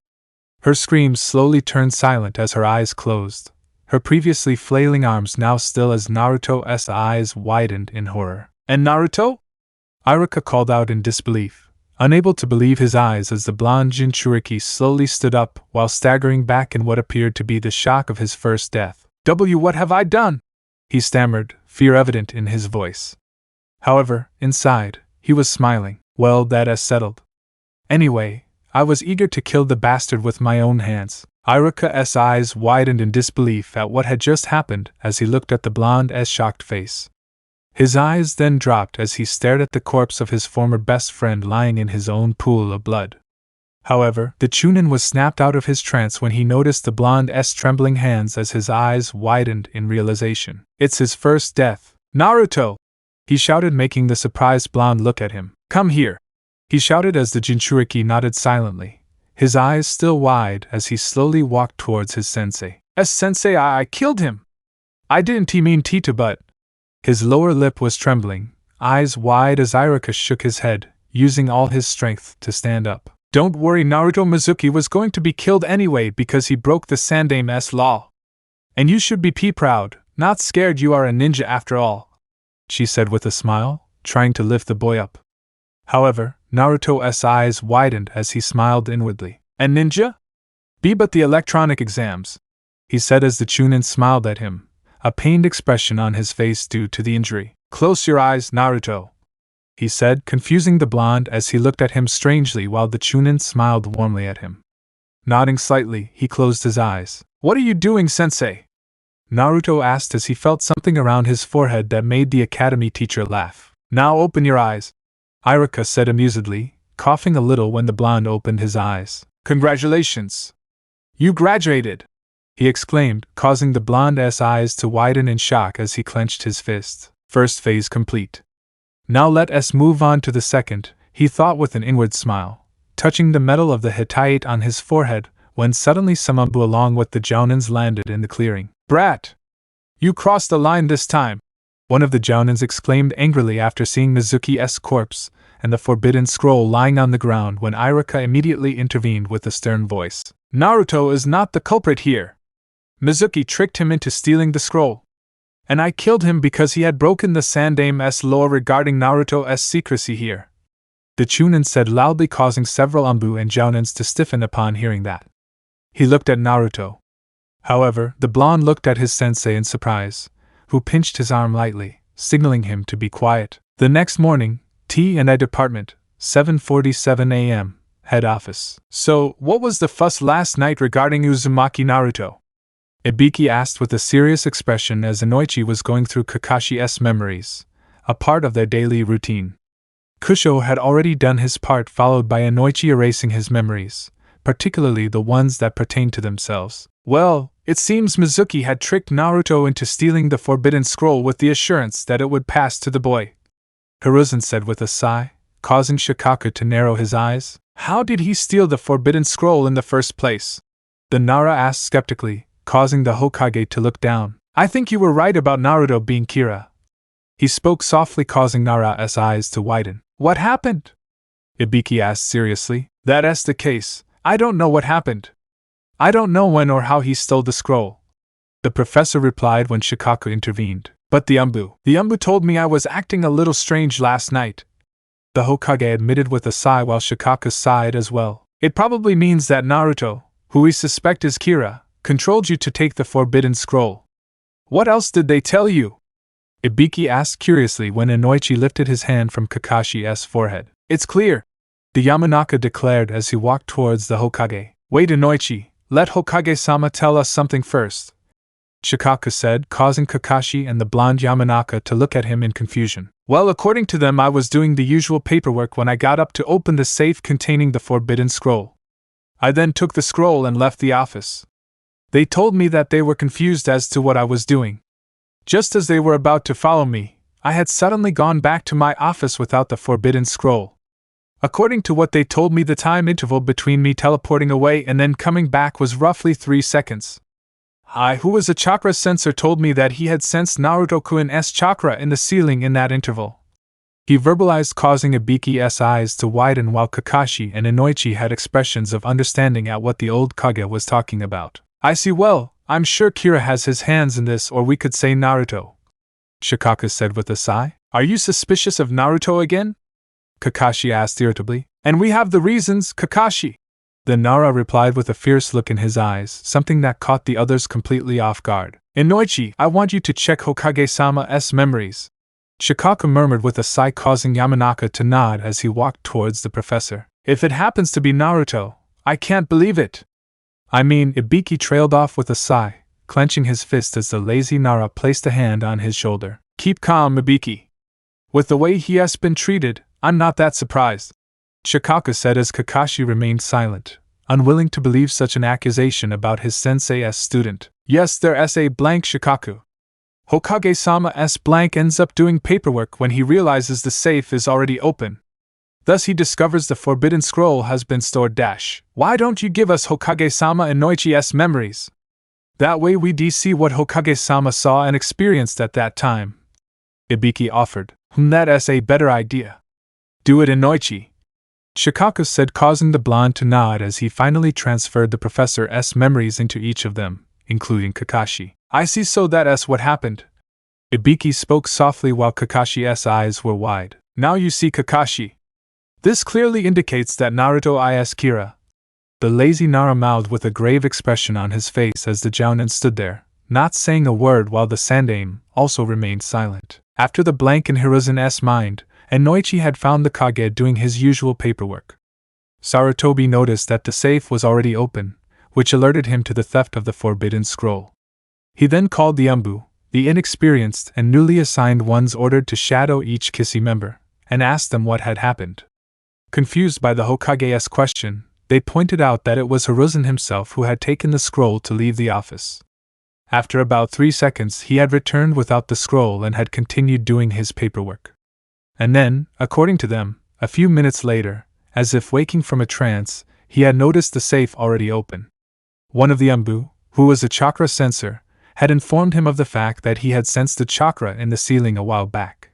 Her screams slowly turned silent as her eyes closed, her previously flailing arms now still as Naruto's eyes widened in horror. And Naruto? Iruka called out in disbelief, unable to believe his eyes as the blonde Jinchuriki slowly stood up while staggering back in what appeared to be the shock of his first death. What have I done? He stammered, fear evident in his voice. However, inside, he was smiling. Well, that's settled. Anyway, I was eager to kill the bastard with my own hands. Iruka's eyes widened in disbelief at what had just happened as he looked at the blonde's shocked face. His eyes then dropped as he stared at the corpse of his former best friend lying in his own pool of blood. However, the Chunin was snapped out of his trance when he noticed the blonde's trembling hands as his eyes widened in realization. It's his first death. Naruto! He shouted, making the surprised blonde look at him. Come here! He shouted as the Jinchuriki nodded silently, his eyes still wide as he slowly walked towards his sensei. Sensei, I killed him! I didn't mean to, but... His lower lip was trembling, eyes wide as Iruka shook his head, using all his strength to stand up. Don't worry, Naruto. Mizuki was going to be killed anyway because he broke the Sandame's law. And you should be proud, not scared. You are a ninja after all, she said with a smile, trying to lift the boy up. However, Naruto's eyes widened as he smiled inwardly. A ninja? But the electronic exams, he said as the Chunin smiled at him, a pained expression on his face due to the injury. Close your eyes, Naruto, he said, confusing the blonde as he looked at him strangely while the Chunin smiled warmly at him. Nodding slightly, he closed his eyes. What are you doing, sensei? Naruto asked as he felt something around his forehead that made the academy teacher laugh. Now open your eyes, Iruka said amusedly, coughing a little when the blonde opened his eyes. Congratulations! You graduated! He exclaimed, causing the blonde's eyes to widen in shock as he clenched his fist. First phase complete. Now let us move on to the second, he thought with an inward smile, touching the metal of the Hittite on his forehead, when suddenly some Anbu along with the Jounins landed in the clearing. Brat! You crossed the line this time! One of the Jounins exclaimed angrily after seeing Mizuki's corpse and the forbidden scroll lying on the ground when Iruka immediately intervened with a stern voice. Naruto is not the culprit here. Mizuki tricked him into stealing the scroll. And I killed him because he had broken the Sandame's law regarding Naruto's secrecy here. The Chunin said loudly, causing several Anbu and Jounins to stiffen upon hearing that. He looked at Naruto. However, the blonde looked at his sensei in surprise, who pinched his arm lightly, signaling him to be quiet. The next morning, T&I Department, 7:47 a.m., head office. So, what was the fuss last night regarding Uzumaki Naruto? Ibiki asked with a serious expression as Inoichi was going through Kakashi's memories, a part of their daily routine. Kusho had already done his part, followed by Inoichi erasing his memories, particularly the ones that pertained to themselves. Well, it seems Mizuki had tricked Naruto into stealing the forbidden scroll with the assurance that it would pass to the boy, Hiruzen said with a sigh, causing Shikaku to narrow his eyes. How did he steal the forbidden scroll in the first place? The Nara asked skeptically, causing the Hokage to look down. I think you were right about Naruto being Kira. He spoke softly, causing Nara's eyes to widen. What happened? Ibiki asked seriously. That's the case. I don't know what happened. I don't know when or how he stole the scroll, the professor replied when Shikaku intervened. But the Anbu told me I was acting a little strange last night, the Hokage admitted with a sigh while Shikaku sighed as well. It probably means that Naruto, who we suspect is Kira, controlled you to take the forbidden scroll. What else did they tell you? Ibiki asked curiously when Inoichi lifted his hand from Kakashi's forehead. It's clear, the Yamanaka declared as he walked towards the Hokage. Wait, Inoichi, let Hokage-sama tell us something first, Shikaku said, causing Kakashi and the blonde Yamanaka to look at him in confusion. Well, according to them, I was doing the usual paperwork when I got up to open the safe containing the forbidden scroll. I then took the scroll and left the office. They told me that they were confused as to what I was doing. Just as they were about to follow me, I had suddenly gone back to my office without the forbidden scroll. According to what they told me, the time interval between me teleporting away and then coming back was roughly 3 seconds. I, who was a chakra sensor, told me that he had sensed Naruto-kun's chakra in the ceiling in that interval. He verbalized, causing Ibiki's eyes to widen while Kakashi and Inoichi had expressions of understanding at what the old Kage was talking about. I see. Well, I'm sure Kira has his hands in this, or we could say Naruto, Shikaku said with a sigh. Are you suspicious of Naruto again? Kakashi asked irritably. And we have the reasons, Kakashi. Then Nara replied with a fierce look in his eyes, something that caught the others completely off guard. Inoichi, I want you to check Hokage-sama's memories. Shikaku murmured with a sigh, causing Yamanaka to nod as he walked towards the professor. If it happens to be Naruto, I can't believe it. I mean, Ibiki trailed off with a sigh, clenching his fist as the lazy Nara placed a hand on his shoulder. Keep calm, Ibiki. With the way he has been treated, I'm not that surprised. Shikaku said as Kakashi remained silent, unwilling to believe such an accusation about his sensei's student. Yes, their S.A. blank Shikaku. Hokage-sama S. blank ends up doing paperwork when he realizes the safe is already open. Thus he discovers the forbidden scroll has been stored. Why don't you give us Hokage-sama Inoichi's memories? That way we see what Hokage-sama saw and experienced at that time. Ibiki offered. That's a better idea. Do it, Inoichi. Shikaku said, causing the blonde to nod as he finally transferred the professor's memories into each of them, including Kakashi. I see, so that's what happened. Ibiki spoke softly while Kakashi's eyes were wide. Now you see, Kakashi. This clearly indicates that Naruto is Kira. The lazy Nara mouthed with a grave expression on his face as the Jounin stood there, not saying a word, while the Sandaime also remained silent. After the blank in Hiruzen's mind, Inoichi had found the Kage doing his usual paperwork. Sarutobi noticed that the safe was already open, which alerted him to the theft of the forbidden scroll. He then called the Anbu, the inexperienced and newly assigned ones ordered to shadow each Kissy member, and asked them what had happened. Confused by the Hokage's question, they pointed out that it was Hiruzen himself who had taken the scroll to leave the office. After about 3 seconds he had returned without the scroll and had continued doing his paperwork. And then, according to them, a few minutes later, as if waking from a trance, he had noticed the safe already open. One of the Anbu, who was a chakra sensor, had informed him of the fact that he had sensed the chakra in the ceiling a while back.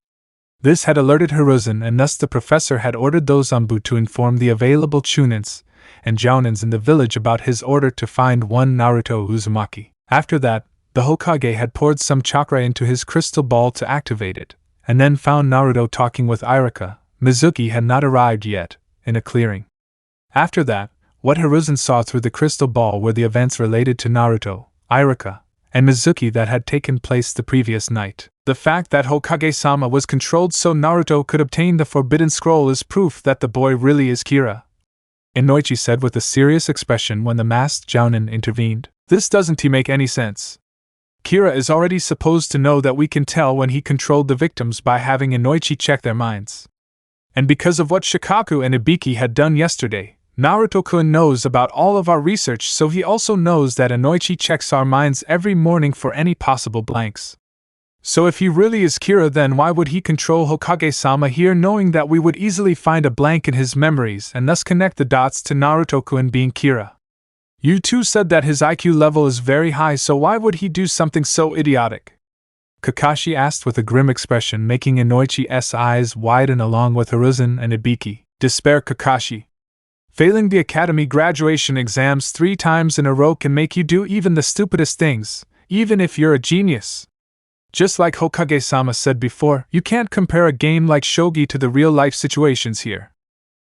This had alerted Hiruzen, and thus the professor had ordered those Anbu to inform the available Chunins and Jounins in the village about his order to find one Naruto Uzumaki. After that, the Hokage had poured some chakra into his crystal ball to activate it, and then found Naruto talking with Irika. Mizuki had not arrived yet, in a clearing. After that, what Hiruzen saw through the crystal ball were the events related to Naruto, Irika, and Mizuki that had taken place the previous night. The fact that Hokage-sama was controlled so Naruto could obtain the forbidden scroll is proof that the boy really is Kira. Inoichi said with a serious expression when the masked Jounin intervened. This doesn't make any sense. Kira is already supposed to know that we can tell when he controlled the victims by having Inoichi check their minds. And because of what Shikaku and Ibiki had done yesterday, Naruto-kun knows about all of our research, so he also knows that Inoichi checks our minds every morning for any possible blanks. So if he really is Kira, then why would he control Hokage-sama here, knowing that we would easily find a blank in his memories and thus connect the dots to Naruto-kun being Kira? You two said that his IQ level is very high, so why would he do something so idiotic? Kakashi asked with a grim expression, making Inoichi's eyes widen along with Hiruzen and Ibiki. Despair, Kakashi. Failing the academy graduation exams 3 times in a row can make you do even the stupidest things, even if you're a genius. Just like Hokage-sama said before, you can't compare a game like shogi to the real-life situations here.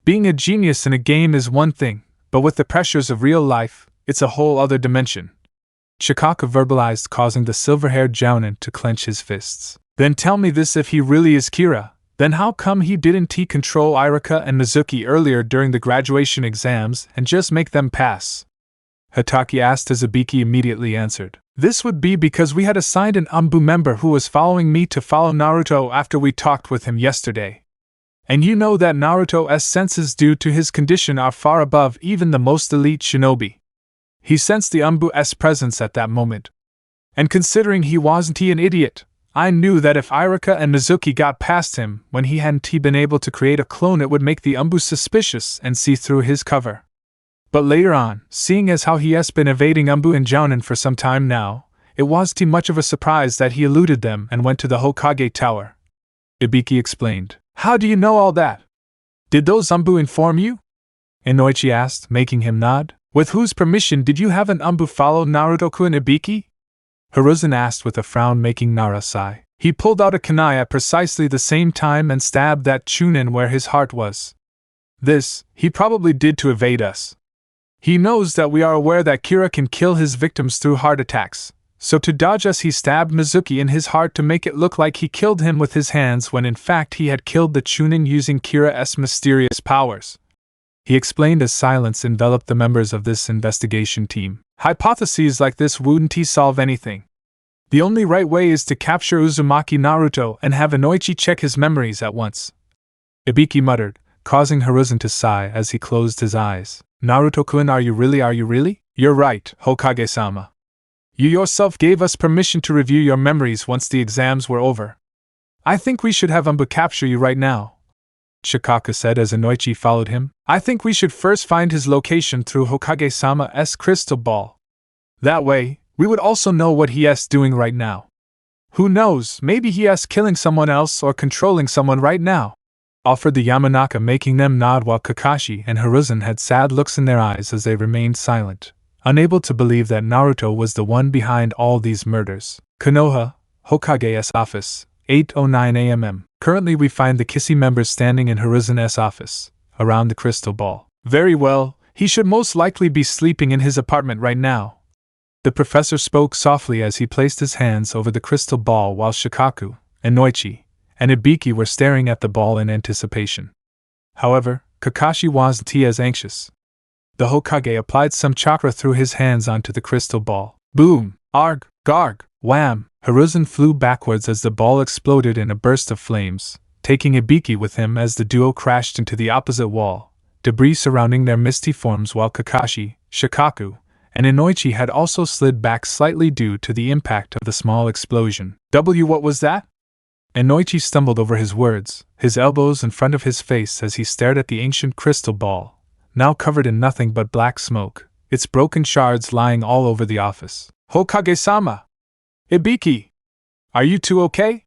Being a genius in a game is one thing, but with the pressures of real life, it's a whole other dimension. Shikaku verbalized, causing the silver-haired Jounin to clench his fists. Then tell me this, if he really is Kira, then how come he didn't control Irika and Mizuki earlier during the graduation exams and just make them pass? Hatake asked as Ibiki immediately answered. This would be because we had assigned an Anbu member who was following me to follow Naruto after we talked with him yesterday. And you know that Naruto's senses due to his condition are far above even the most elite shinobi. He sensed the Anbu's presence at that moment. And considering he wasn't an idiot, I knew that if Irika and Mizuki got past him when he hadn't been able to create a clone, it would make the Anbu suspicious and see through his cover. But later on, seeing as how he has been evading Anbu and Jounin for some time now, it wasn't much of a surprise that he eluded them and went to the Hokage Tower. Ibiki explained. How do you know all that? Did those Anbu inform you? Inoichi asked, making him nod. With whose permission did you have an Anbu follow Naruto-kun, Ibiki? Hiruzen asked with a frown, making Nara sigh. He pulled out a kunai at precisely the same time and stabbed that Chunin where his heart was. This, he probably did to evade us. He knows that we are aware that Kira can kill his victims through heart attacks, so to dodge us he stabbed Mizuki in his heart to make it look like he killed him with his hands when in fact he had killed the Chunin using Kira's mysterious powers. He explained as silence enveloped the members of this investigation team. Hypotheses like this wouldn't solve anything. The only right way is to capture Uzumaki Naruto and have Inoichi check his memories at once. Ibiki muttered, causing Hiruzen to sigh as he closed his eyes. Naruto-kun, are you really? You're right, Hokage-sama. You yourself gave us permission to review your memories once the exams were over. I think we should have Anbu capture you right now, Shikaka said as Inoichi followed him. I think we should first find his location through Hokage-sama's crystal ball. That way, we would also know what he is doing right now. Who knows, maybe he is killing someone else or controlling someone right now, offered the Yamanaka, making them nod while Kakashi and Hiruzen had sad looks in their eyes as they remained silent, unable to believe that Naruto was the one behind all these murders. Konoha, Hokage's office, 8:09 a.m. Currently we find the Kissy members standing in Hiruzen's office, around the crystal ball. Very well, he should most likely be sleeping in his apartment right now. The professor spoke softly as he placed his hands over the crystal ball while Shikaku, Inoichi, and Ibiki were staring at the ball in anticipation. However, Kakashi wasn't as anxious. The Hokage applied some chakra through his hands onto the crystal ball. Boom! Arg! Garg! Wham! Hiruzen flew backwards as the ball exploded in a burst of flames, taking Ibiki with him as the duo crashed into the opposite wall, debris surrounding their misty forms while Kakashi, Shikaku, and Inoichi had also slid back slightly due to the impact of the small explosion. What was that? Inoichi stumbled over his words, his elbows in front of his face as he stared at the ancient crystal ball, now covered in nothing but black smoke, its broken shards lying all over the office. Hokage-sama! Ibiki! Are you two okay?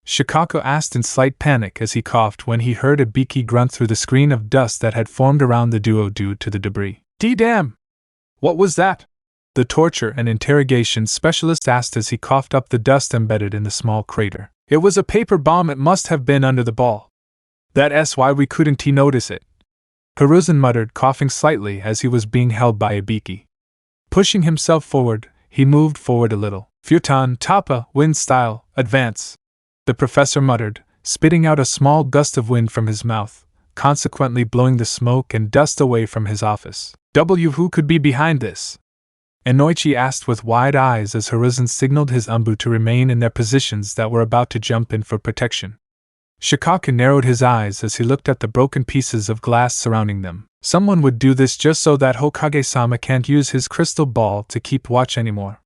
Shikaku asked in slight panic as he coughed when he heard Ibiki grunt through the screen of dust that had formed around the duo due to the debris. D-damn! What was that? The torture and interrogation specialist asked as he coughed up the dust embedded in the small crater. It was a paper bomb. It must have been under the ball. That's why we couldn't notice it. Hiruzen muttered, coughing slightly as he was being held by Ibiki. Pushing himself forward, he moved forward a little. Futon, Tappa, wind style, advance. The professor muttered, spitting out a small gust of wind from his mouth, consequently blowing the smoke and dust away from his office. Who could be behind this? Inoichi asked with wide eyes as Hiruzen signaled his Anbu to remain in their positions that were about to jump in for protection. Shikaku narrowed his eyes as he looked at the broken pieces of glass surrounding them. Someone would do this just so that Hokage-sama can't use his crystal ball to keep watch anymore.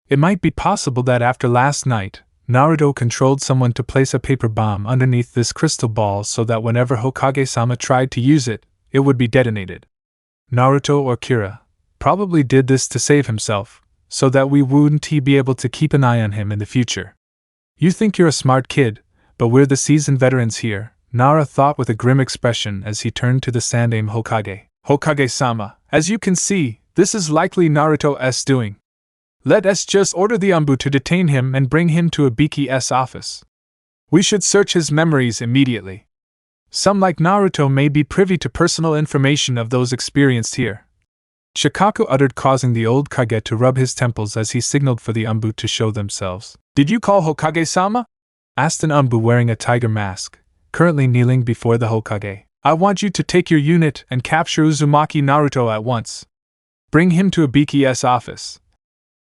It might be possible that after last night, Naruto controlled someone to place a paper bomb underneath this crystal ball so that whenever Hokage-sama tried to use it, it would be detonated. Naruto or Kira probably did this to save himself, so that we wouldn't be able to keep an eye on him in the future. You think you're a smart kid, but we're the seasoned veterans here, Nara thought with a grim expression as he turned to the Sandaime Hokage. Hokage-sama, as you can see, this is likely Naruto's doing. Let us just order the Anbu to detain him and bring him to Ibiki's office. We should search his memories immediately. Some like Naruto may be privy to personal information of those experienced here. Shikaku uttered, causing the old Kage to rub his temples as he signaled for the Anbu to show themselves. Did you call Hokage-sama? Asked an Anbu wearing a tiger mask, currently kneeling before the Hokage. I want you to take your unit and capture Uzumaki Naruto at once. Bring him to Ibiki's office.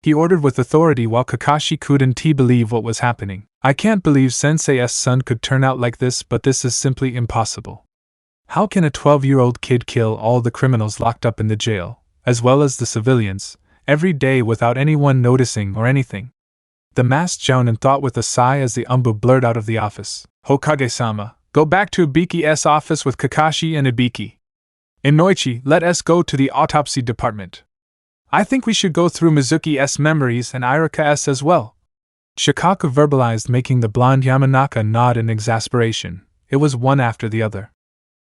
He ordered with authority while Kakashi couldn't believe what was happening. I can't believe Sensei's son could turn out like this, but this is simply impossible. How can a 12-year-old kid kill all the criminals locked up in the jail, as well as the civilians, every day without anyone noticing or anything? The masked jounin thought with a sigh as the Anbu blurred out of the office. Hokage-sama, go back to Ibiki's office with Kakashi and Ibiki. Inoichi, let us go to the autopsy department. I think we should go through Mizuki's memories and Iraka's as well. Shikaku verbalized, making the blonde Yamanaka nod in exasperation. It was one after the other.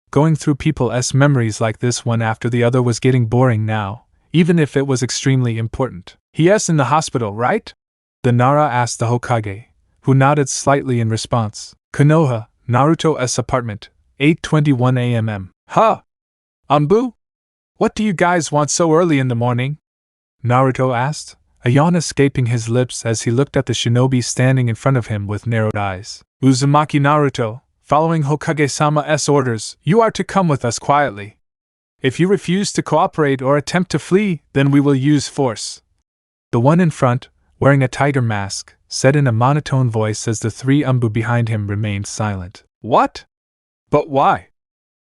Going through people's memories like this one after the other was getting boring now, even if it was extremely important. He is in the hospital, right? The Nara asked the Hokage, who nodded slightly in response. Konoha, Naruto's apartment, 8:21 a.m. Huh? Anbu? What do you guys want so early in the morning? Naruto asked, a yawn escaping his lips as he looked at the shinobi standing in front of him with narrowed eyes. Uzumaki Naruto, following Hokage-sama's orders, you are to come with us quietly. If you refuse to cooperate or attempt to flee, then we will use force. The one in front, wearing a tiger mask, said in a monotone voice as the three Anbu behind him remained silent. What? But why?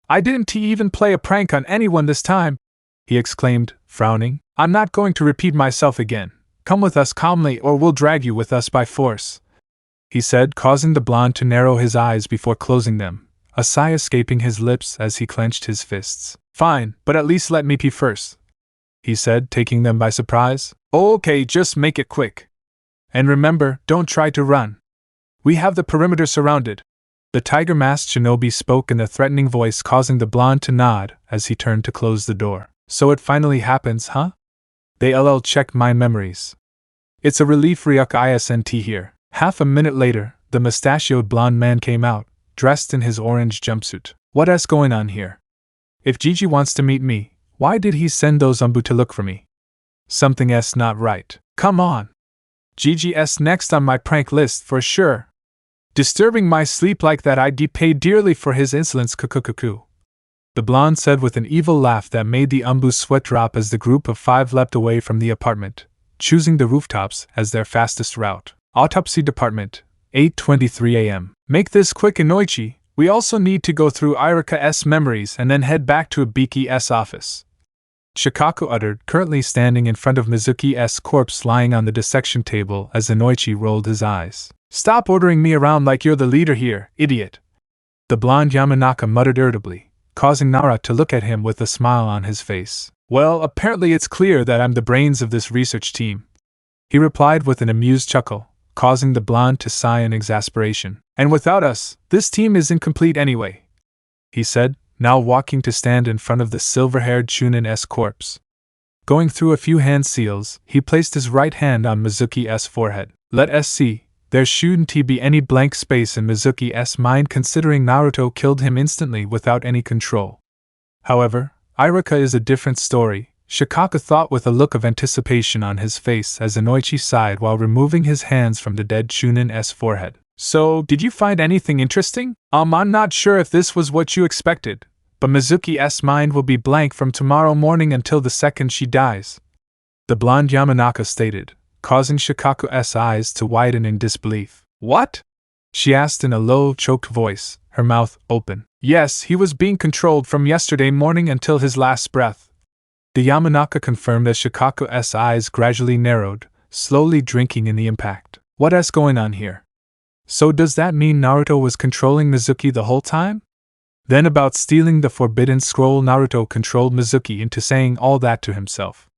I didn't even play a prank on anyone this time, he exclaimed, frowning. I'm not going to repeat myself again. Come with us calmly or we'll drag you with us by force, he said, causing the blonde to narrow his eyes before closing them, a sigh escaping his lips as he clenched his fists. Fine, but at least let me pee first, he said, taking them by surprise. Okay, just make it quick. And remember, don't try to run. We have the perimeter surrounded. The tiger-masked shinobi spoke in a threatening voice, causing the blonde to nod as he turned to close the door. So it finally happens, huh? They check my memories. It's a relief Ryuk isn't here. Half a minute later, the mustachioed blonde man came out, dressed in his orange jumpsuit. What's going on here? If Gigi wants to meet me, why did he send those Anbu to look for me? Something's not right. Come on. Gigi's next on my prank list for sure. Disturbing my sleep like that, I'd pay dearly for his insolence. Kukukuku. The blonde said with an evil laugh that made the Anbu's sweat drop as the group of five leapt away from the apartment, choosing the rooftops as their fastest route. Autopsy Department, 8:23 a.m. Make this quick, Inoichi. We also need to go through Irika's memories and then head back to Ibiki's office. Shikaku uttered, currently standing in front of Mizuki's corpse lying on the dissection table as Inoichi rolled his eyes. Stop ordering me around like you're the leader here, idiot. The blonde Yamanaka muttered irritably, causing Nara to look at him with a smile on his face. Well, apparently it's clear that I'm the brains of this research team, he replied with an amused chuckle, causing the blonde to sigh in exasperation. And without us, this team is incomplete anyway, he said, now walking to stand in front of the silver-haired Chunin's corpse. Going through a few hand seals, he placed his right hand on Mizuki's forehead. Let us see, there shouldn't be any blank space in Mizuki's mind considering Naruto killed him instantly without any control. However, Irika is a different story, Shikaku thought with a look of anticipation on his face as Inoichi sighed while removing his hands from the dead Chunin's forehead. So, did you find anything interesting? I'm not sure if this was what you expected, but Mizuki's mind will be blank from tomorrow morning until the second she dies, the blonde Yamanaka stated, causing Shikaku's eyes to widen in disbelief. What? She asked in a low, choked voice, her mouth open. Yes, he was being controlled from yesterday morning until his last breath. The Yamanaka confirmed as Shikaku's eyes gradually narrowed, slowly drinking in the impact. What's going on here? So does that mean Naruto was controlling Mizuki the whole time? Then about stealing the forbidden scroll, Naruto controlled Mizuki into saying all that to himself.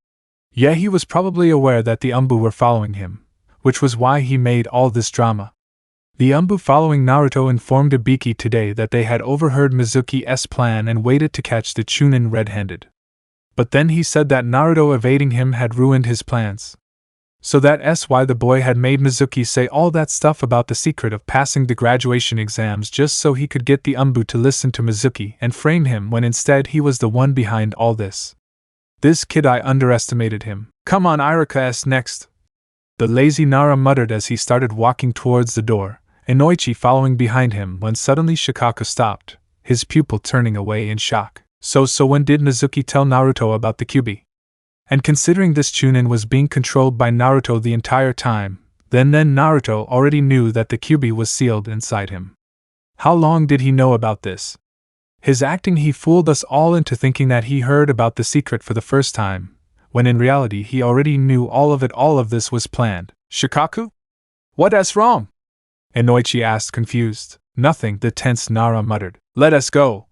Yeah, he was probably aware that the Anbu were following him, which was why he made all this drama. The Anbu following Naruto informed Ibiki today that they had overheard Mizuki's plan and waited to catch the Chunin red-handed. But then he said that Naruto evading him had ruined his plans. So that's why the boy had made Mizuki say all that stuff about the secret of passing the graduation exams just so he could get the Anbu to listen to Mizuki and frame him when instead he was the one behind all this. This kid, I underestimated him. Come on, Irika's next. The lazy Nara muttered as he started walking towards the door, Inoichi following behind him when suddenly Shikaku stopped, his pupil turning away in shock. So when did Mizuki tell Naruto about the Kyuubi? And considering this Chunin was being controlled by Naruto the entire time, then Naruto already knew that the Kyuubi was sealed inside him. How long did he know about this? His acting, he fooled us all into thinking that he heard about the secret for the first time, when in reality he already knew all of it. All of this was planned. Shikaku? What's wrong? Inoichi asked, confused. Nothing, the tense Nara muttered. Let us go,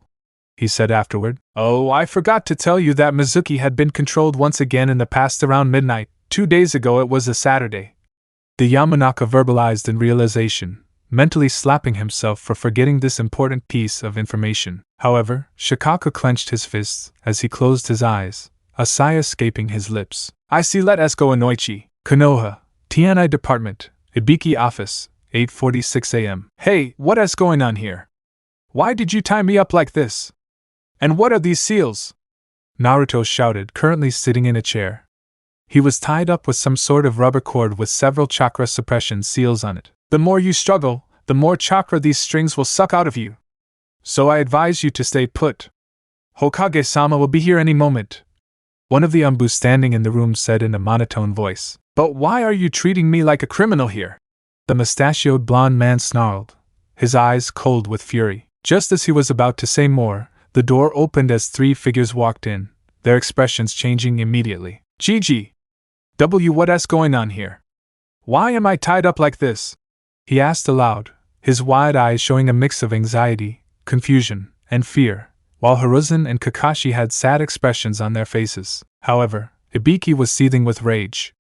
he said afterward. Oh, I forgot to tell you that Mizuki had been controlled once again in the past around midnight. 2 days ago it was a Saturday. The Yamanaka verbalized in realization, mentally slapping himself for forgetting this important piece of information. However, Shikaku clenched his fists as he closed his eyes, a sigh escaping his lips. I see, let us go, Inoichi. Konoha, Tiene Department, Ibiki Office, 8:46 a.m. Hey, what is going on here? Why did you tie me up like this? And what are these seals? Naruto shouted, currently sitting in a chair. He was tied up with some sort of rubber cord with several chakra suppression seals on it. The more you struggle, the more chakra these strings will suck out of you. So I advise you to stay put. Hokage-sama will be here any moment. One of the Anbu standing in the room said in a monotone voice. But why are you treating me like a criminal here? The mustachioed blonde man snarled, his eyes cold with fury. Just as he was about to say more, the door opened as 3 figures walked in, their expressions changing immediately. Gigi! What's going on here? Why am I tied up like this? He asked aloud, his wide eyes showing a mix of anxiety, confusion, and fear, while Hiruzen and Kakashi had sad expressions on their faces. However, Ibiki was seething with rage.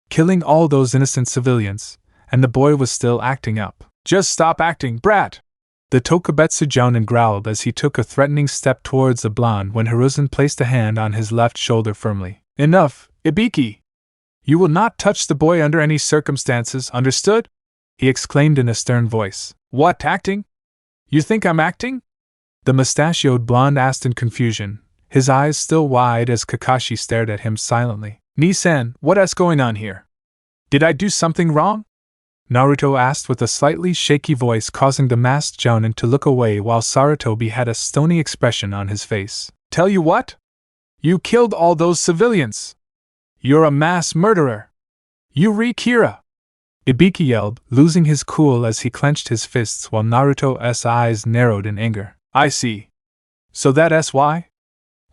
Killing all those innocent civilians, and the boy was still acting up. Just stop acting, brat! The Tokubetsu Jounin growled as he took a threatening step towards the blonde when Hiruzen placed a hand on his left shoulder firmly. Enough, Ibiki! You will not touch the boy under any circumstances, understood? He exclaimed in a stern voice. What, acting? You think I'm acting? The mustachioed blonde asked in confusion, his eyes still wide as Kakashi stared at him silently. Ni-san, what's going on here? Did I do something wrong? Naruto asked with a slightly shaky voice, causing the masked Jounin to look away while Sarutobi had a stony expression on his face. Tell you what? You killed all those civilians! You're a mass murderer! You Kira! Ibiki yelled, losing his cool as he clenched his fists while Naruto's eyes narrowed in anger. I see. So that's why?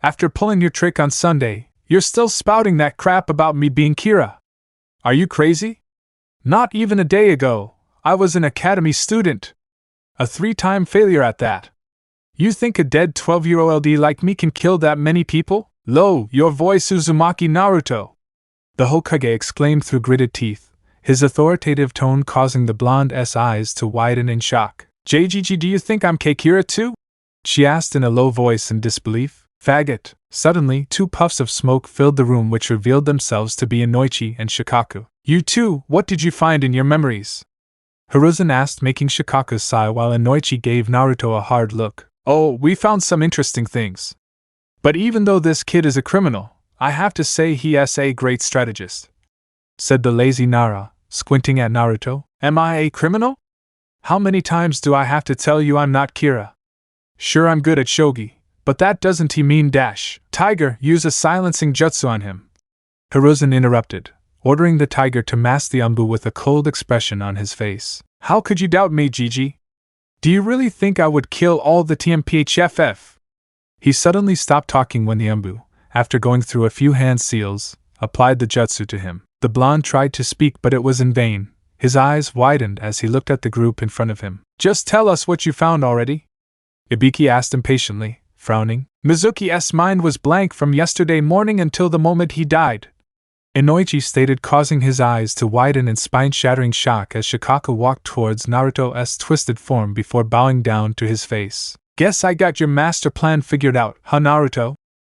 After pulling your trick on Sunday, you're still spouting that crap about me being Kira. Are you crazy? Not even a day ago, I was an academy student. A 3-time failure at that. You think a dead 12-year-old like me can kill that many people? Lo, your voice Uzumaki Naruto! The Hokage exclaimed through gritted teeth, his authoritative tone causing the blonde's eyes to widen in shock. JGG, do you think I'm Kira too? She asked in a low voice in disbelief. Faggot! Suddenly, 2 puffs of smoke filled the room which revealed themselves to be Inoichi and Shikaku. You two, what did you find in your memories? Hiruzen asked, making Shikaku sigh while Inoichi gave Naruto a hard look. Oh, we found some interesting things. But even though this kid is a criminal, I have to say he is a great strategist, said the lazy Nara, squinting at Naruto. Am I a criminal? How many times do I have to tell you I'm not Kira? Sure, I'm good at shogi, but that doesn't mean dash. Tiger, use a silencing jutsu on him. Hiruzen interrupted, ordering the tiger to mask the Anbu with a cold expression on his face. How could you doubt me, Gigi? Do you really think I would kill all the TMPHFF? He suddenly stopped talking when the Anbu, after going through a few hand seals, applied the jutsu to him. The blonde tried to speak, but it was in vain. His eyes widened as he looked at the group in front of him. Just tell us what you found already? Ibiki asked impatiently, frowning. Mizuki's mind was blank from yesterday morning until the moment he died, Inoichi stated, causing his eyes to widen in spine-shattering shock as Shikaku walked towards Naruto's twisted form before bowing down to his face. Guess I got your master plan figured out, huh, Naruto?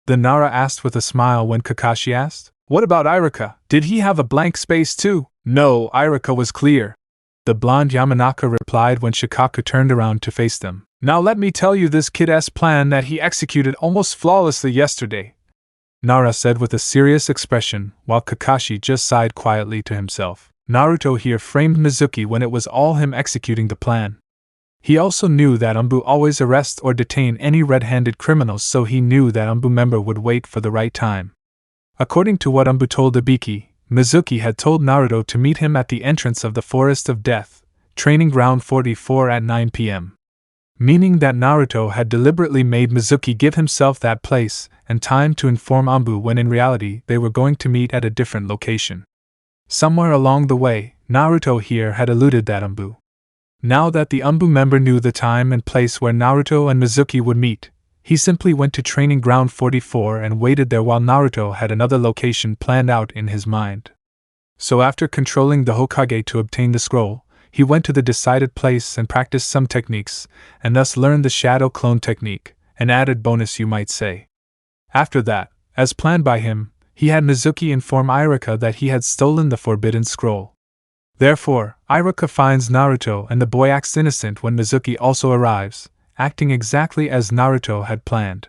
The Nara asked with a smile when Kakashi asked. What about Iruka? Did he have a blank space too? No, Iruka was clear, the blonde Yamanaka replied when Shikaku turned around to face them. Now let me tell you this kid's plan that he executed almost flawlessly yesterday, Nara said with a serious expression, while Kakashi just sighed quietly to himself. Naruto here framed Mizuki when it was all him executing the plan. He also knew that Anbu always arrest or detain any red-handed criminals, so he knew that Anbu member would wait for the right time. According to what Anbu told Ibiki, Mizuki had told Naruto to meet him at the entrance of the Forest of Death, Training Ground 44 at 9 p.m. Meaning that Naruto had deliberately made Mizuki give himself that place and time to inform Anbu when in reality they were going to meet at a different location. Somewhere along the way, Naruto here had eluded that Anbu. Now that the Anbu member knew the time and place where Naruto and Mizuki would meet, he simply went to Training Ground 44 and waited there while Naruto had another location planned out in his mind. So after controlling the Hokage to obtain the scroll, he went to the decided place and practiced some techniques, and thus learned the shadow clone technique, an added bonus you might say. After that, as planned by him, he had Mizuki inform Iruka that he had stolen the forbidden scroll. Therefore, Iruka finds Naruto and the boy acts innocent when Mizuki also arrives, acting exactly as Naruto had planned.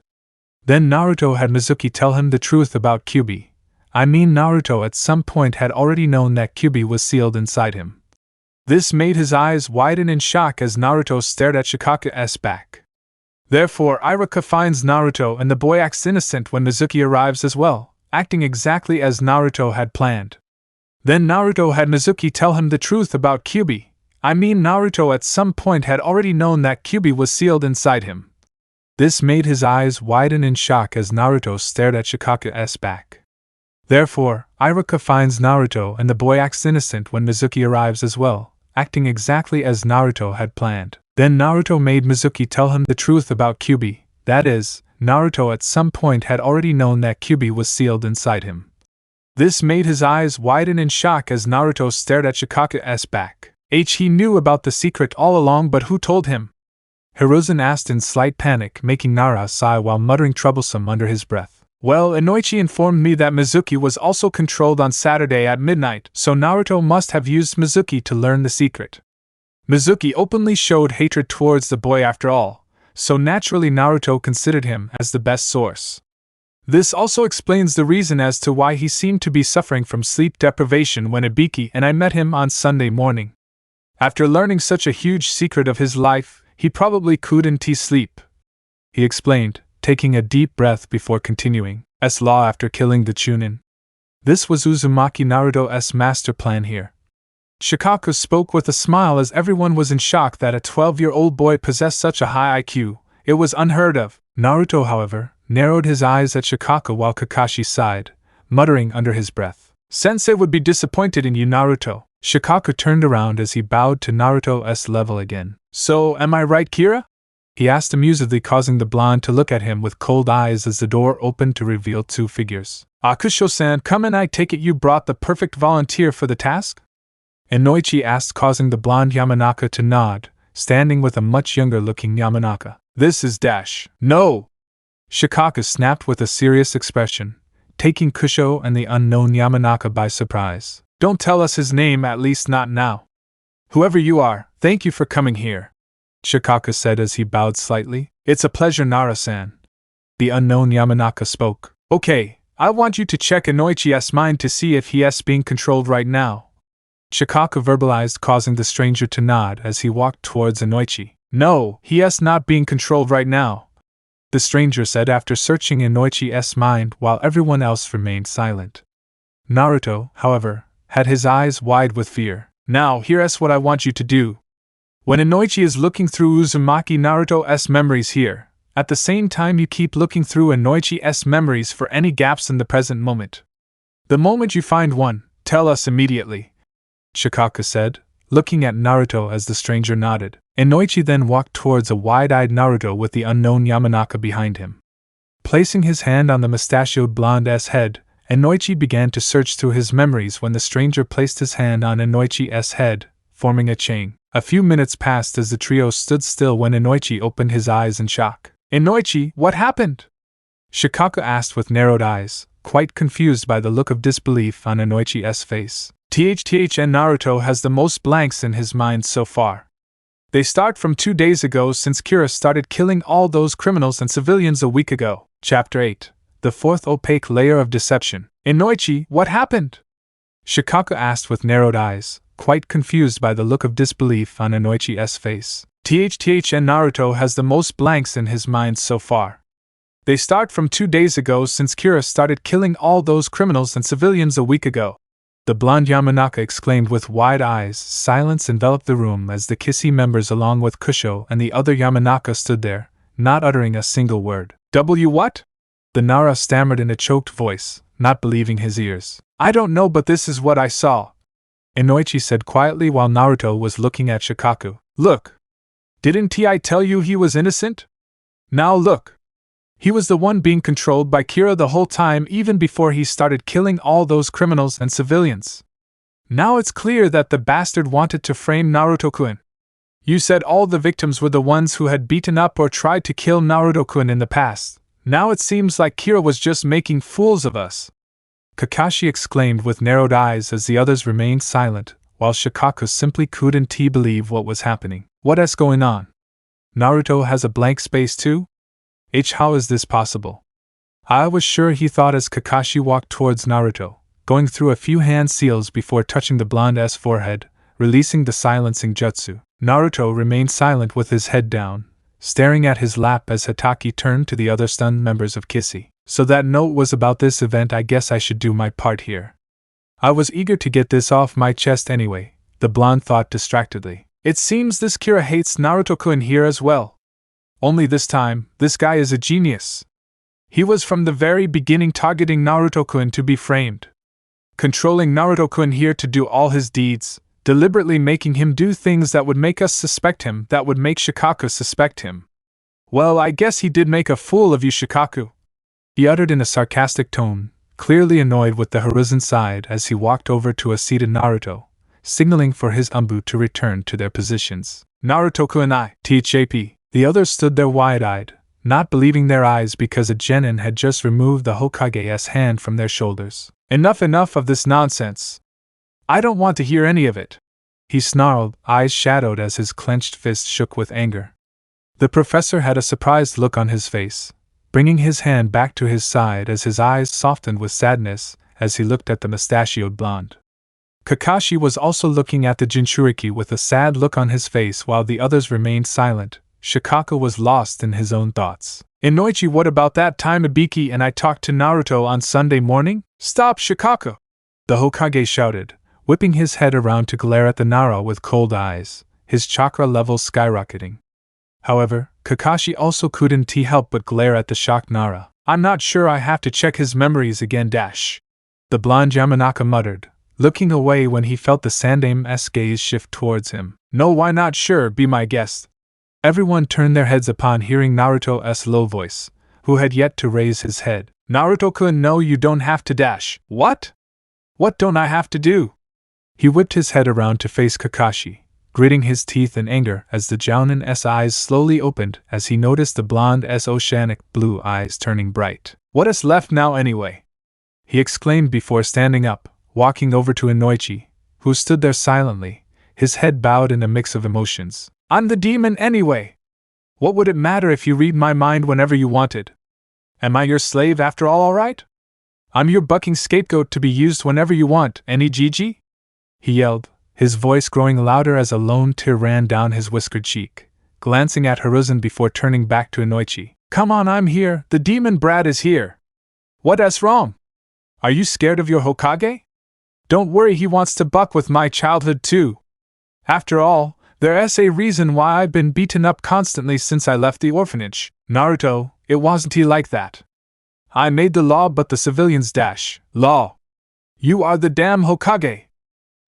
Then Naruto had Mizuki tell him the truth about Kyuubi. I mean, Naruto at some point had already known that Kyuubi was sealed inside him. This made his eyes widen in shock as Naruto stared at Shikaku's back. Therefore, Iruka finds Naruto and the boy acts innocent when Mizuki arrives as well, acting exactly as Naruto had planned. Then Naruto had Mizuki tell him the truth about Kyuubi. I mean, Naruto at some point had already known that Kyuubi was sealed inside him. This made his eyes widen in shock as Naruto stared at Shikaku's back. Therefore, Iruka finds Naruto and the boy acts innocent when Mizuki arrives as well, acting exactly as Naruto had planned. Then Naruto made Mizuki tell him the truth about Kyuubi. That is, Naruto at some point had already known that Kyuubi was sealed inside him. This made his eyes widen in shock as Naruto stared at Shikaku's back. He knew about the secret all along, but who told him? Hiruzen asked in slight panic, making Nara sigh while muttering troublesome under his breath. Well, Inoichi informed me that Mizuki was also controlled on Saturday at midnight, so Naruto must have used Mizuki to learn the secret. Mizuki openly showed hatred towards the boy after all, so naturally Naruto considered him as the best source. This also explains the reason as to why he seemed to be suffering from sleep deprivation when Ibiki and I met him on Sunday morning. After learning such a huge secret of his life, he probably couldn't sleep, he explained, taking a deep breath before continuing. Law after killing the Chunin. This was Uzumaki Naruto's master plan here. Shikaku spoke with a smile as everyone was in shock that a 12-year-old boy possessed such a high IQ. It was unheard of. Naruto, however, narrowed his eyes at Shikaku while Kakashi sighed, muttering under his breath, "Sensei would be disappointed in you, Naruto." Shikaku turned around as he bowed to Naruto's level again. "So, am I right, Kira?" he asked amusedly, causing the blonde to look at him with cold eyes as the door opened to reveal two figures. "Akusho-san, come in. I take it you brought the perfect volunteer for the task?" Inoichi asked, causing the blonde Yamanaka to nod, standing with a much younger-looking Yamanaka. "This is Dash." "No!" Shikaku snapped with a serious expression, taking Kusho and the unknown Yamanaka by surprise. "Don't tell us his name, at least not now." "Whoever you are, thank you for coming here," Shikaku said as he bowed slightly. "It's a pleasure, Nara-san." The unknown Yamanaka spoke. "Okay, I want you to check Inoichi's mind to see if he is being controlled right now," Shikaku verbalized, causing the stranger to nod as he walked towards Inoichi. "No, he is not being controlled right now," the stranger said after searching Inoichi's mind while everyone else remained silent. Naruto, however, had his eyes wide with fear. "Now, here's what I want you to do. When Inoichi is looking through Uzumaki Naruto's memories here, at the same time you keep looking through Inoichi's memories for any gaps in the present moment. The moment you find one, tell us immediately," Shikaku said, looking at Naruto as the stranger nodded. Inoichi then walked towards a wide-eyed Naruto with the unknown Yamanaka behind him. Placing his hand on the mustachioed blonde's head, Inoichi began to search through his memories when the stranger placed his hand on Inoichi's head, forming a chain. A few minutes passed as the trio stood still when Inoichi opened his eyes in shock. "Inoichi, what happened?" Shikaku asked with narrowed eyes, quite confused by the look of disbelief on Inoichi's face. And Naruto has the most blanks in his mind so far. They start from 2 days ago since Kira started killing all those criminals and civilians a week ago. Chapter 8. The fourth opaque layer of deception. "Inoichi, what happened?" Shikaku asked with narrowed eyes, quite confused by the look of disbelief on Inoichi's face. And Naruto has the most blanks in his mind so far. They start from 2 days ago since Kira started killing all those criminals and civilians a week ago. The blonde Yamanaka exclaimed with wide eyes. Silence enveloped the room as the Kissy members along with Kusho and the other Yamanaka stood there, not uttering a single word. What?" the Nara stammered in a choked voice, not believing his ears. "I don't know, but this is what I saw," Inoichi said quietly while Naruto was looking at Shikaku. "Look! Didn't I tell you he was innocent? Now look! He was the one being controlled by Kira the whole time, even before he started killing all those criminals and civilians. Now it's clear that the bastard wanted to frame Naruto-kun. You said all the victims were the ones who had beaten up or tried to kill Naruto-kun in the past. Now it seems like Kira was just making fools of us," Kakashi exclaimed with narrowed eyes as the others remained silent, while Shikaku simply couldn't believe what was happening. What's going on? Naruto has a blank space too? How is this possible? I was sure he thought as Kakashi walked towards Naruto, going through a few hand seals before touching the blonde's forehead, releasing the silencing jutsu. Naruto remained silent with his head down, staring at his lap as Hatake turned to the other stunned members of Kissy. So that note was about this event. I guess I should do my part here. I was eager to get this off my chest anyway, the blonde thought distractedly. It seems this Kira hates Naruto-kun here as well. Only this time, this guy is a genius. He was from the very beginning targeting Naruto-kun to be framed. Controlling Naruto-kun here to do all his deeds, deliberately making him do things that would make us suspect him, that would make Shikaku suspect him. Well, I guess he did make a fool of you, Shikaku, he uttered in a sarcastic tone, clearly annoyed with the Hiruzen side as he walked over to a seated Naruto, signaling for his Anbu to return to their positions. Naruto-kun and I, THAP. The others stood there wide-eyed, not believing their eyes because a genin had just removed the Hokage's hand from their shoulders. Enough of this nonsense. I don't want to hear any of it, he snarled, eyes shadowed as his clenched fist shook with anger. The professor had a surprised look on his face, bringing his hand back to his side as his eyes softened with sadness as he looked at the mustachioed blonde. Kakashi was also looking at the Jinchuriki with a sad look on his face while the others remained silent. Shikaku was lost in his own thoughts. Inoichi, what about that time Ibiki and I talked to Naruto on Sunday morning? Stop, Shikaku! The Hokage shouted, whipping his head around to glare at the Nara with cold eyes, his chakra levels skyrocketing. However, Kakashi also couldn't help but glare at the shocked Nara. I'm not sure, I have to check his memories again. The blonde Yamanaka muttered, looking away when he felt the Sandame's gaze shift towards him. No, why not? Sure, be my guest. Everyone turned their heads upon hearing Naruto's low voice, who had yet to raise his head. Naruto-kun, no, you don't have to . What? What don't I have to do? He whipped his head around to face Kakashi, gritting his teeth in anger as the Jounin's eyes slowly opened as he noticed the blonde's oceanic blue eyes turning bright. What's left now anyway? He exclaimed before standing up, walking over to Inoichi, who stood there silently, his head bowed in a mix of emotions. I'm the demon anyway. What would it matter if you read my mind whenever you wanted? Am I your slave after all right? I'm your bucking scapegoat to be used whenever you want, any Gigi? He yelled, his voice growing louder as a lone tear ran down his whiskered cheek, glancing at Hiruzen before turning back to Inoichi. Come on, I'm here, the demon brat is here. What's wrong? Are you scared of your Hokage? Don't worry, he wants to buck with my childhood too. After all, there's a reason why I've been beaten up constantly since I left the orphanage. Naruto, it wasn't like that. I made the law, but the civilians law. You are the damn Hokage.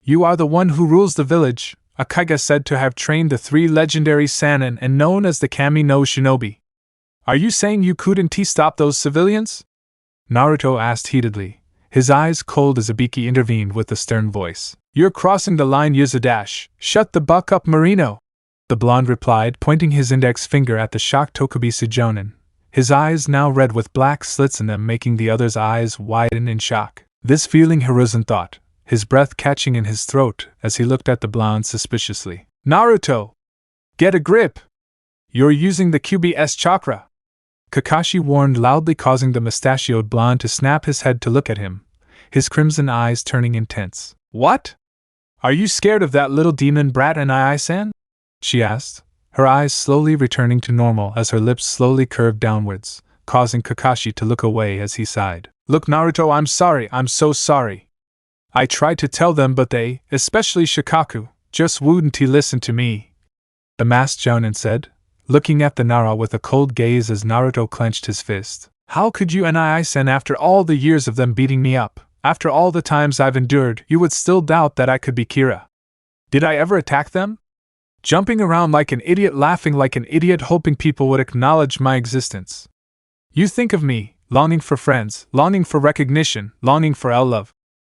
You are the one who rules the village, Akage said to have trained the 3 legendary Sannin and known as the Kami no Shinobi. Are you saying you couldn't stop those civilians? Naruto asked heatedly, his eyes cold as Ibiki intervened with a stern voice. You're crossing the line, Yuza. Shut the buck up, Marino. The blonde replied, pointing his index finger at the shocked Tokubisu Jounin, his eyes now red with black slits in them making the other's eyes widen in shock. This feeling, Hiruzen thought, his breath catching in his throat as he looked at the blonde suspiciously. Naruto! Get a grip! You're using the QBS chakra! Kakashi warned loudly, causing the mustachioed blonde to snap his head to look at him, his crimson eyes turning intense. What? Are you scared of that little demon brat Nai-san? She asked, her eyes slowly returning to normal as her lips slowly curved downwards, causing Kakashi to look away as he sighed. Look, Naruto, I'm sorry, I'm so sorry. I tried to tell them, but they, especially Shikaku, just wouldn't listen to me. The masked Jounin said, looking at the Nara with a cold gaze as Naruto clenched his fist. How could you Nai-san, after all the years of them beating me up, after all the times I've endured, you would still doubt that I could be Kira? Did I ever attack them? Jumping around like an idiot, laughing like an idiot, hoping people would acknowledge my existence. You think of me, longing for friends, longing for recognition, longing for love.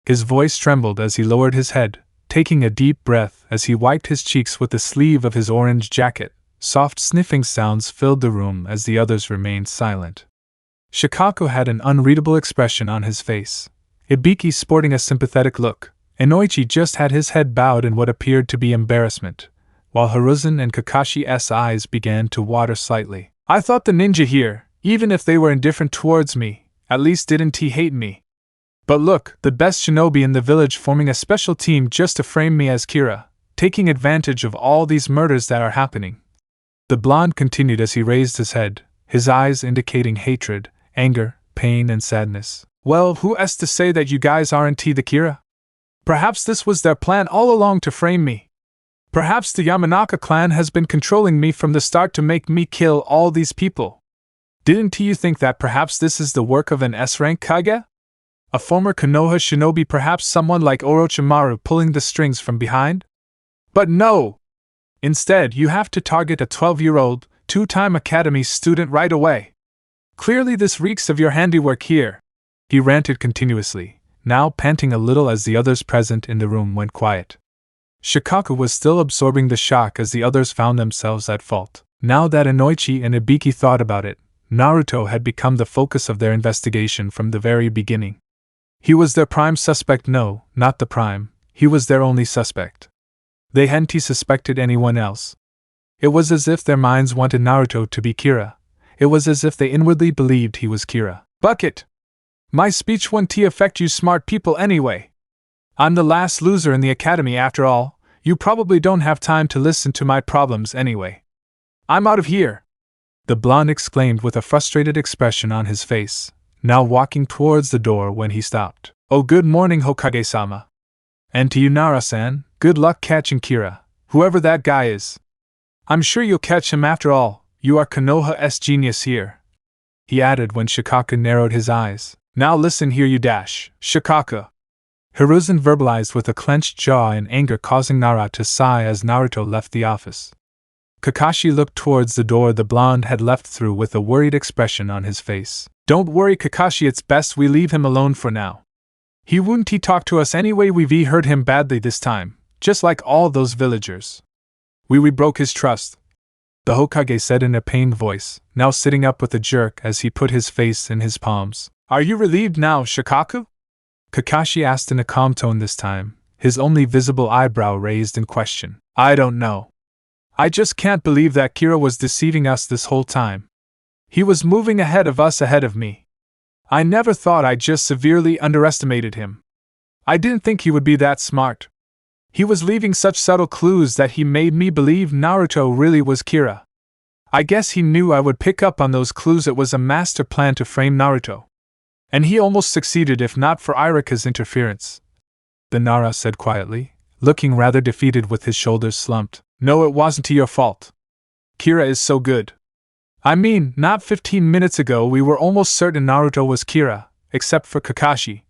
His voice trembled as he lowered his head, taking a deep breath as he wiped his cheeks with the sleeve of his orange jacket. Soft sniffing sounds filled the room as the others remained silent. Shikaku had an unreadable expression on his face, Ibiki sporting a sympathetic look, Inoichi just had his head bowed in what appeared to be embarrassment, while Hiruzen and Kakashi's eyes began to water slightly. I thought the ninja here, even if they were indifferent towards me, at least didn't he hate me. But look, the best shinobi in the village forming a special team just to frame me as Kira, taking advantage of all these murders that are happening. The blonde continued as he raised his head, his eyes indicating hatred, anger, pain, and sadness. Well, who's to say that you guys aren't the Kira? Perhaps this was their plan all along to frame me. Perhaps the Yamanaka clan has been controlling me from the start to make me kill all these people. Didn't you think that perhaps this is the work of an S-rank Kage? A former Konoha shinobi, perhaps someone like Orochimaru pulling the strings from behind? But no! Instead, you have to target a 12-year-old, two-time academy student right away. Clearly this reeks of your handiwork here, he ranted continuously, now panting a little as the others present in the room went quiet. Shikaku was still absorbing the shock as the others found themselves at fault. Now that Inoichi and Ibiki thought about it, Naruto had become the focus of their investigation from the very beginning. He was their prime suspect. No, not the prime, he was their only suspect. They hadn't suspected anyone else. It was as if their minds wanted Naruto to be Kira. It was as if they inwardly believed he was Kira. Bucket! My speech won't affect you smart people anyway. I'm the last loser in the academy after all. You probably don't have time to listen to my problems anyway. I'm out of here! The blonde exclaimed with a frustrated expression on his face, now walking towards the door when he stopped. Oh, good morning, Hokage-sama. And to you, Nara-san, good luck catching Kira, whoever that guy is. I'm sure you'll catch him after all, you are Konoha's genius here, he added when Shikaku narrowed his eyes. Now listen here, you dash, Shikaku. Hiruzen verbalized with a clenched jaw in anger, causing Nara to sigh as Naruto left the office. Kakashi looked towards the door the blonde had left through with a worried expression on his face. Don't worry, Kakashi, it's best we leave him alone for now. He wouldn't talk to us anyway. We've hurt him badly this time, just like all those villagers. We broke his trust, the Hokage said in a pained voice, now sitting up with a jerk as he put his face in his palms. Are you relieved now, Shikaku? Kakashi asked in a calm tone this time, his only visible eyebrow raised in question. I don't know. I just can't believe that Kira was deceiving us this whole time. He was moving ahead of me. I never thought. I just severely underestimated him. I didn't think he would be that smart. He was leaving such subtle clues that he made me believe Naruto really was Kira. I guess he knew I would pick up on those clues. It was a master plan to frame Naruto. And he almost succeeded if not for Irika's interference. The Nara said quietly, looking rather defeated with his shoulders slumped. No, it wasn't your fault. Kira is so good. I mean, not 15 minutes ago we were almost certain Naruto was Kira, except for Kakashi.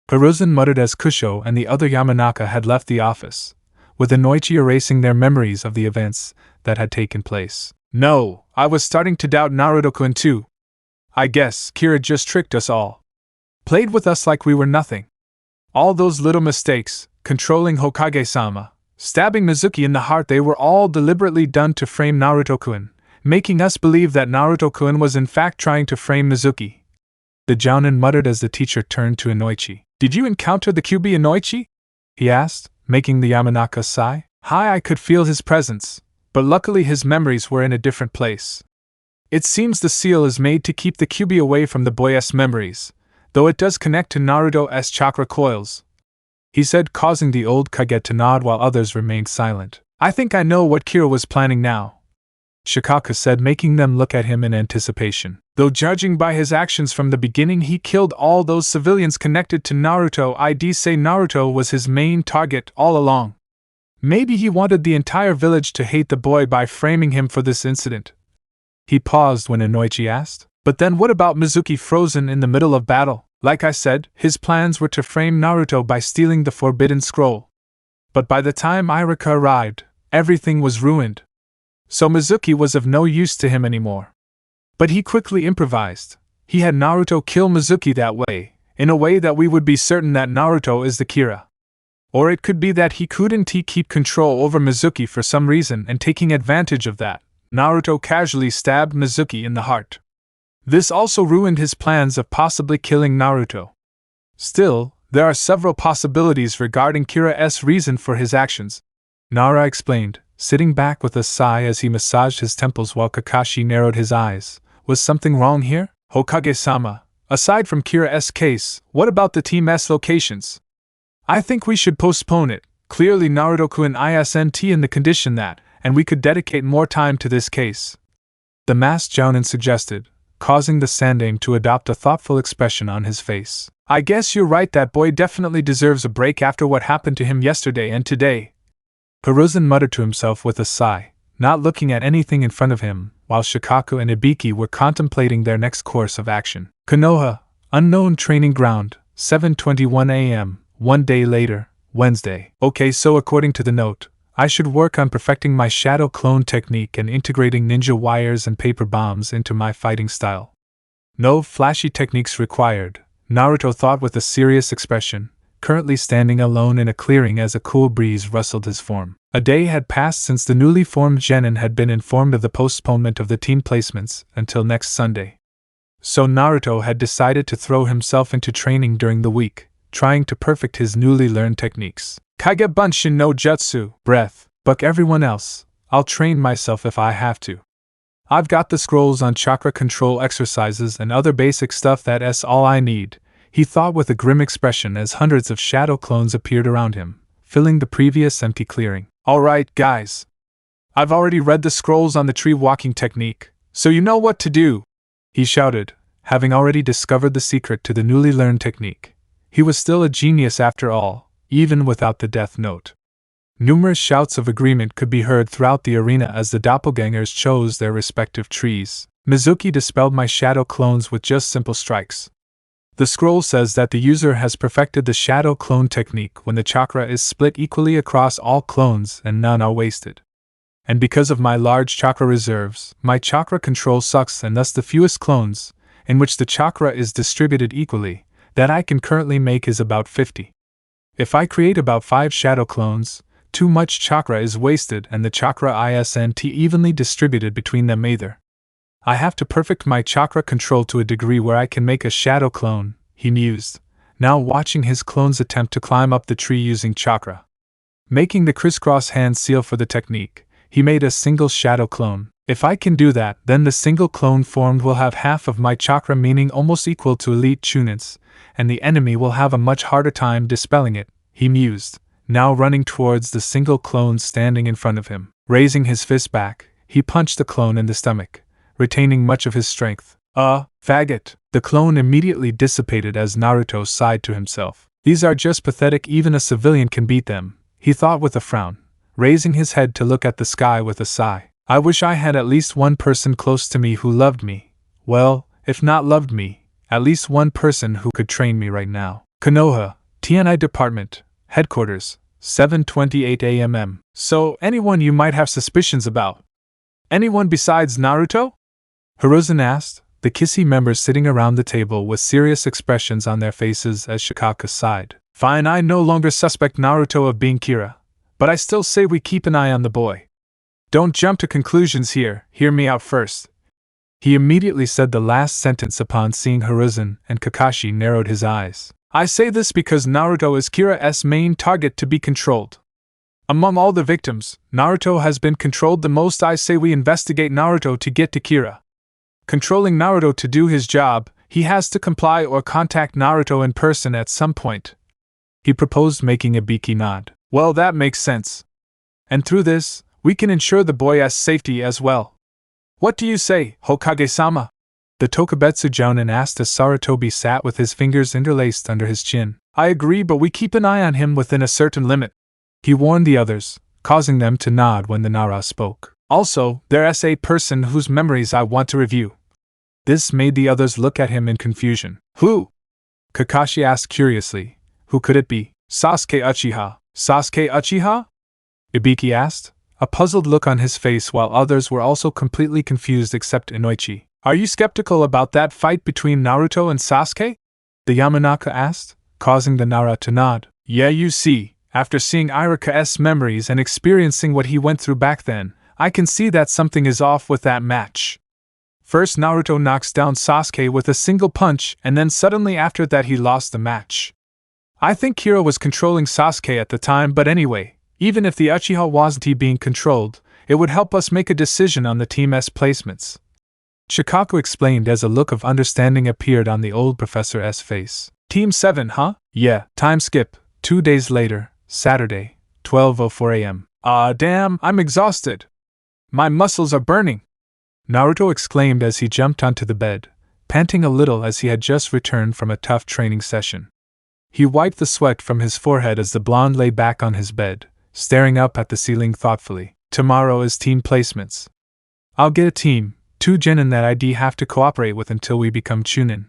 Hiruzen muttered as Kusho and the other Yamanaka had left the office, with Inoichi erasing their memories of the events that had taken place. No, I was starting to doubt Naruto-kun too. I guess Kira just tricked us all. Played with us like we were nothing. All those little mistakes, controlling Hokage-sama, stabbing Mizuki in the heart, they were all deliberately done to frame Naruto-kun, making us believe that Naruto-kun was in fact trying to frame Mizuki. The Jounin muttered as the teacher turned to Inoichi. Did you encounter the Kyuubi, Inoichi? He asked, making the Yamanaka sigh. I could feel his presence, but luckily his memories were in a different place. It seems the seal is made to keep the Kyuubi away from the boy's memories, though it does connect to Naruto's chakra coils, he said, causing the old Kage to nod while others remained silent. I think I know what Kira was planning now, Shikaku said, making them look at him in anticipation. Though judging by his actions from the beginning he killed all those civilians connected to Naruto, I'd say Naruto was his main target all along. Maybe he wanted the entire village to hate the boy by framing him for this incident. He paused when Inoichi asked, but then what about Mizuki frozen in the middle of battle? Like I said, his plans were to frame Naruto by stealing the Forbidden Scroll. But by the time Irika arrived, everything was ruined. So Mizuki was of no use to him anymore. But he quickly improvised. He had Naruto kill Mizuki that way, in a way that we would be certain that Naruto is the Kira. Or it could be that he couldn't keep control over Mizuki for some reason, and taking advantage of that, Naruto casually stabbed Mizuki in the heart. This also ruined his plans of possibly killing Naruto. Still, There are several possibilities regarding Kira's reason for his actions, Nara explained, sitting back with a sigh as he massaged his temples while Kakashi narrowed his eyes. Was something wrong here? Hokage-sama, aside from Kira's case, what about the team's locations? I think we should postpone it. Clearly Naruto-kun isn't in the condition that, and we could dedicate more time to this case. The masked jounin suggested, causing the Sandaime to adopt a thoughtful expression on his face. I guess you're right, that boy definitely deserves a break after what happened to him yesterday and today. Hiruzen muttered to himself with a sigh, not looking at anything in front of him, while Shikaku and Ibiki were contemplating their next course of action. Konoha, unknown training ground, 7:21 a.m., 1 day later, Wednesday. Okay, so according to the note, I should work on perfecting my shadow clone technique and integrating ninja wires and paper bombs into my fighting style. No flashy techniques required, Naruto thought with a serious expression, currently standing alone in a clearing as a cool breeze rustled his form. A day had passed since the newly formed genin had been informed of the postponement of the team placements until next Sunday. So Naruto had decided to throw himself into training during the week, trying to perfect his newly learned techniques. Kage Bunshin no Jutsu, breath, buck everyone else, I'll train myself if I have to. I've got the scrolls on chakra control exercises and other basic stuff, that's all I need, he thought with a grim expression as hundreds of shadow clones appeared around him, filling the previous empty clearing. Alright guys. I've already read the scrolls on the tree walking technique, so you know what to do, he shouted, having already discovered the secret to the newly learned technique. He was still a genius after all, even without the Deathnote. Numerous shouts of agreement could be heard throughout the arena as the doppelgangers chose their respective trees. Mizuki dispelled my shadow clones with just simple strikes. The scroll says that the user has perfected the shadow clone technique when the chakra is split equally across all clones and none are wasted. And because of my large chakra reserves, my chakra control sucks, and thus the fewest clones, in which the chakra is distributed equally, that I can currently make is about 50. If I create about 5 shadow clones, too much chakra is wasted and the chakra isn't evenly distributed between them either. I have to perfect my chakra control to a degree where I can make a shadow clone, he mused, now watching his clones attempt to climb up the tree using chakra. Making the crisscross hand seal for the technique, he made a single shadow clone. If I can do that, then the single clone formed will have half of my chakra, meaning almost equal to elite chunins, and the enemy will have a much harder time dispelling it, he mused, now running towards the single clone standing in front of him. Raising his fist back, he punched the clone in the stomach, retaining much of his strength. Faggot! The clone immediately dissipated as Naruto sighed to himself. These are just pathetic, even a civilian can beat them, he thought with a frown, raising his head to look at the sky with a sigh. I wish I had at least one person close to me who loved me. Well, if not loved me, at least one person who could train me right now. Konoha, tiene Department, Headquarters, 7:28 a.m. So, anyone you might have suspicions about? Anyone besides Naruto? Hiruzen asked, the Kissy members sitting around the table with serious expressions on their faces as Shikaku sighed. Fine, I no longer suspect Naruto of being Kira, but I still say we keep an eye on the boy. Don't jump to conclusions here, hear me out first. He immediately said the last sentence upon seeing Hiruzen, and Kakashi narrowed his eyes. I say this because Naruto is Kira's main target to be controlled. Among all the victims, Naruto has been controlled the most. I say we investigate Naruto to get to Kira. Controlling Naruto to do his job, he has to comply or contact Naruto in person at some point. He proposed, making Ibiki nod. Well, that makes sense. And through this, we can ensure the boy's safety as well. What do you say, Hokage-sama? The Tokubetsu jounin asked as Sarutobi sat with his fingers interlaced under his chin. I agree, but we keep an eye on him within a certain limit, he warned the others, causing them to nod when the Nara spoke. Also, there's a person whose memories I want to review. This made the others look at him in confusion. Who? Kakashi asked curiously. Who could it be? Sasuke Uchiha. Sasuke Uchiha? Ibiki asked, a puzzled look on his face while others were also completely confused except Inoichi. Are you skeptical about that fight between Naruto and Sasuke? The Yamanaka asked, causing the Nara to nod. Yeah, you see, after seeing Iraka's memories and experiencing what he went through back then, I can see that something is off with that match. First Naruto knocks down Sasuke with a single punch, and then suddenly after that he lost the match. I think Kira was controlling Sasuke at the time, but anyway, even if the Uchiha wasn't being controlled, it would help us make a decision on the team's placements. Shikaku explained as a look of understanding appeared on the old professor's face. Team 7, huh? Yeah, time skip. 2 days later, Saturday, 12:04 a.m. Damn, I'm exhausted. My muscles are burning. Naruto exclaimed as he jumped onto the bed, panting a little as he had just returned from a tough training session. He wiped the sweat from his forehead as the blonde lay back on his bed, staring up at the ceiling thoughtfully. Tomorrow is team placements. I'll get a team, 2 genin that I'd have to cooperate with until we become chunin.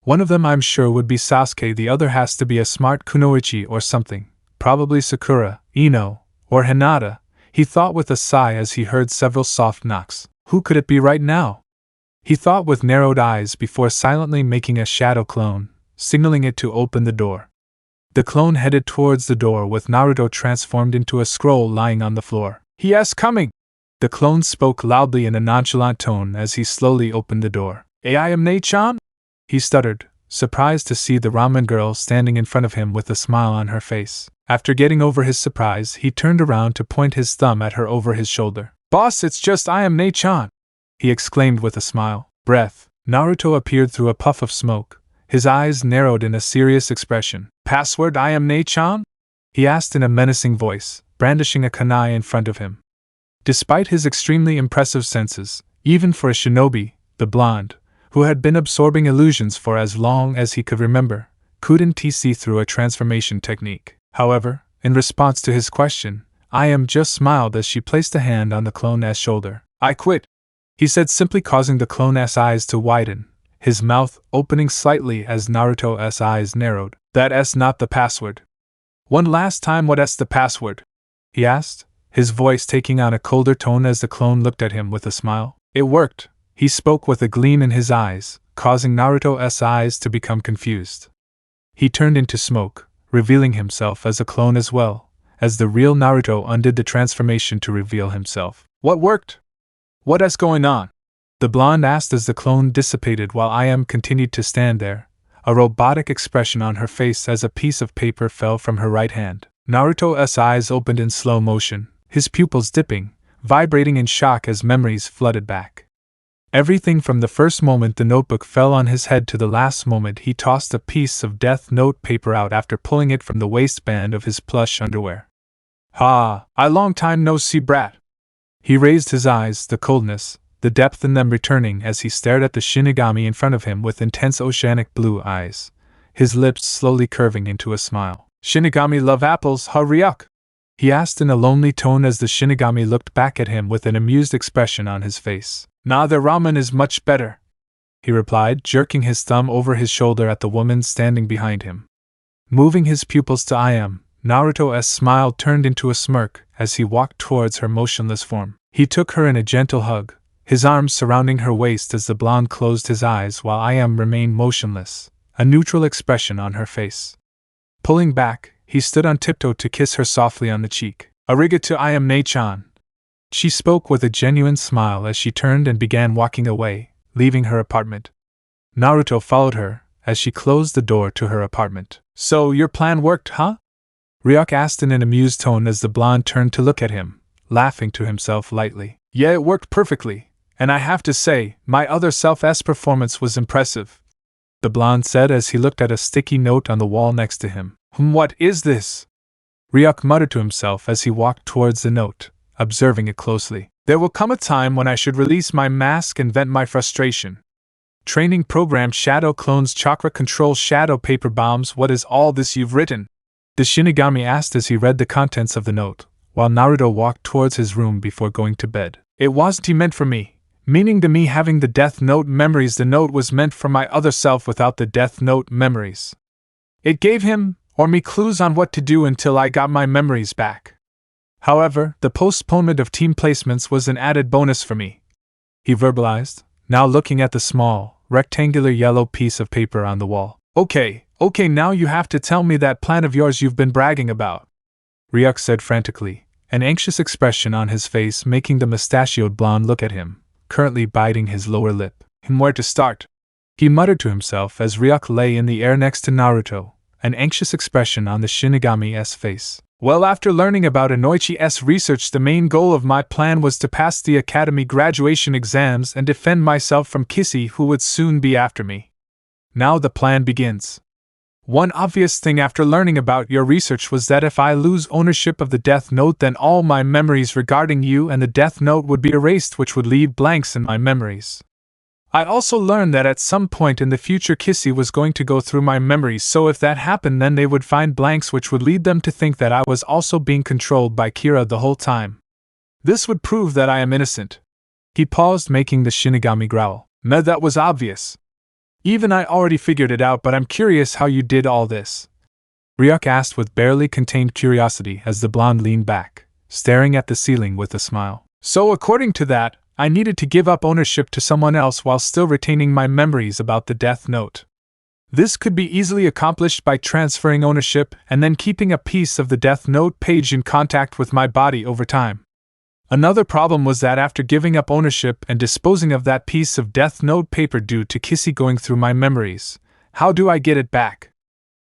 One of them I'm sure would be Sasuke, the other has to be a smart kunoichi or something, probably Sakura, Ino, or Hinata, he thought with a sigh as he heard several soft knocks. Who could it be right now? He thought with narrowed eyes before silently making a shadow clone, signaling it to open the door. The clone headed towards the door with Naruto transformed into a scroll lying on the floor. He is coming! The clone spoke loudly in a nonchalant tone as he slowly opened the door. I am Ne-chan? He stuttered, surprised to see the ramen girl standing in front of him with a smile on her face. After getting over his surprise, he turned around to point his thumb at her over his shoulder. Boss, it's just I am Ne-chan! He exclaimed with a smile. Breath. Naruto appeared through a puff of smoke, his eyes narrowed in a serious expression. Password I am Ne-chan? He asked in a menacing voice, brandishing a kunai in front of him. Despite his extremely impressive senses, even for a shinobi, the blonde, who had been absorbing illusions for as long as he could remember, couldn't see through a transformation technique. However, in response to his question, I am just smiled as she placed a hand on the clone's shoulder. I quit, he said, simply, causing the clone's eyes to widen, his mouth opening slightly as Naruto's eyes narrowed. That's not the password. One last time, what's the password? He asked, his voice taking on a colder tone as the clone looked at him with a smile. It worked, he spoke with a gleam in his eyes, causing Naruto's eyes to become confused. He turned into smoke, revealing himself as a clone as well, as the real Naruto undid the transformation to reveal himself. What worked? What is going on? The blonde asked as the clone dissipated while I.M. continued to stand there, a robotic expression on her face as a piece of paper fell from her right hand. Naruto's eyes opened in slow motion, his pupils dipping, vibrating in shock as memories flooded back. Everything from the first moment the notebook fell on his head to the last moment he tossed a piece of Deathnote paper out after pulling it from the waistband of his plush underwear. Ha, I long time no see, brat. He raised his eyes, the coldness, the depth in them returning as he stared at the Shinigami in front of him with intense oceanic blue eyes, his lips slowly curving into a smile. Shinigami love apples, huh, Ryuk? He asked in a lonely tone as the Shinigami looked back at him with an amused expression on his face. Nah, their ramen is much better, he replied, jerking his thumb over his shoulder at the woman standing behind him. Moving his pupils to I.M., Naruto's smile turned into a smirk as he walked towards her motionless form. He took her in a gentle hug, his arms surrounding her waist as the blonde closed his eyes while I.M. remained motionless, a neutral expression on her face. Pulling back, he stood on tiptoe to kiss her softly on the cheek. Arigato, I am Ne-chan. She spoke with a genuine smile as she turned and began walking away, leaving her apartment. Naruto followed her as she closed the door to her apartment. So, your plan worked, huh? Ryuk asked in an amused tone as the blonde turned to look at him, laughing to himself lightly. Yeah, it worked perfectly, and I have to say, my other self's performance was impressive, the blonde said as he looked at a sticky note on the wall next to him. What is this? Ryuk muttered to himself as he walked towards the note, observing it closely. There will come a time when I should release my mask and vent my frustration. Training program Shadow Clones Chakra Control Shadow Paper Bombs. What is all this you've written? The Shinigami asked as he read the contents of the note, while Naruto walked towards his room before going to bed. It wasn't meant for me, meaning to me having the Deathnote memories. The note was meant for my other self without the Deathnote memories. It gave him, or me, clues on what to do until I got my memories back. However, the postponement of team placements was an added bonus for me, he verbalized, now looking at the small, rectangular yellow piece of paper on the wall. Okay, now you have to tell me that plan of yours you've been bragging about, Ryuk said frantically, an anxious expression on his face making the mustachioed blonde look at him, currently biting his lower lip. Where to start? He muttered to himself as Ryuk lay in the air next to Naruto, an anxious expression on the Shinigami's face. Well, after learning about Inoichi's research, the main goal of my plan was to pass the academy graduation exams and defend myself from Kissy, who would soon be after me. Now the plan begins. One obvious thing after learning about your research was that if I lose ownership of the Death Note, then all my memories regarding you and the Death Note would be erased, which would leave blanks in my memories. I also learned that at some point in the future Kissy was going to go through my memories, so if that happened then they would find blanks which would lead them to think that I was also being controlled by Kira the whole time. This would prove that I am innocent. He paused, making the Shinigami growl. "Meh, that was obvious. Even I already figured it out, but I'm curious how you did all this," Ryuk asked with barely contained curiosity as the blonde leaned back, staring at the ceiling with a smile. "So according to that, I needed to give up ownership to someone else while still retaining my memories about the Death Note. This could be easily accomplished by transferring ownership and then keeping a piece of the Death Note page in contact with my body over time. Another problem was that after giving up ownership and disposing of that piece of Death Note paper due to Kissy going through my memories, how do I get it back?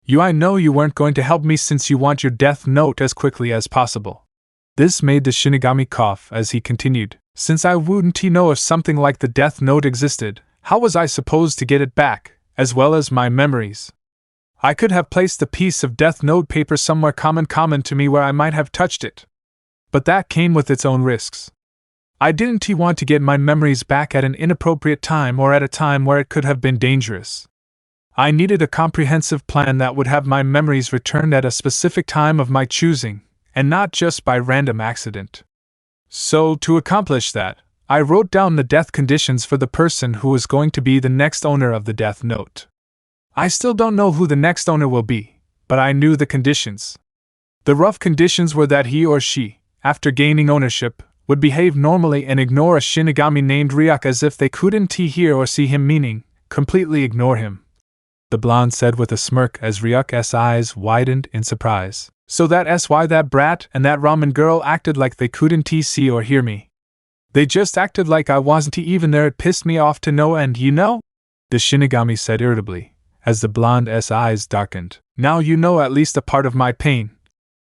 I know you weren't going to help me since you want your Death Note as quickly as possible." This made the Shinigami cough as he continued. "Since I wouldn't know if something like the Death Note existed, how was I supposed to get it back, as well as my memories? I could have placed the piece of Death Note paper somewhere common to me where I might have touched it. But that came with its own risks. I didn't want to get my memories back at an inappropriate time or at a time where it could have been dangerous. I needed a comprehensive plan that would have my memories returned at a specific time of my choosing, and not just by random accident. So, to accomplish that, I wrote down the death conditions for the person who was going to be the next owner of the Death Note. I still don't know who the next owner will be, but I knew the conditions. The rough conditions were that he or she, after gaining ownership, would behave normally and ignore a Shinigami named Ryuk as if they couldn't hear or see him, meaning, completely ignore him," the blonde said with a smirk as Ryuk's eyes widened in surprise. "So that's why that brat and that ramen girl acted like they couldn't see or hear me. They just acted like I wasn't even there. It pissed me off to no end, the Shinigami said irritably, as the blonde's eyes darkened. "Now you know at least a part of my pain."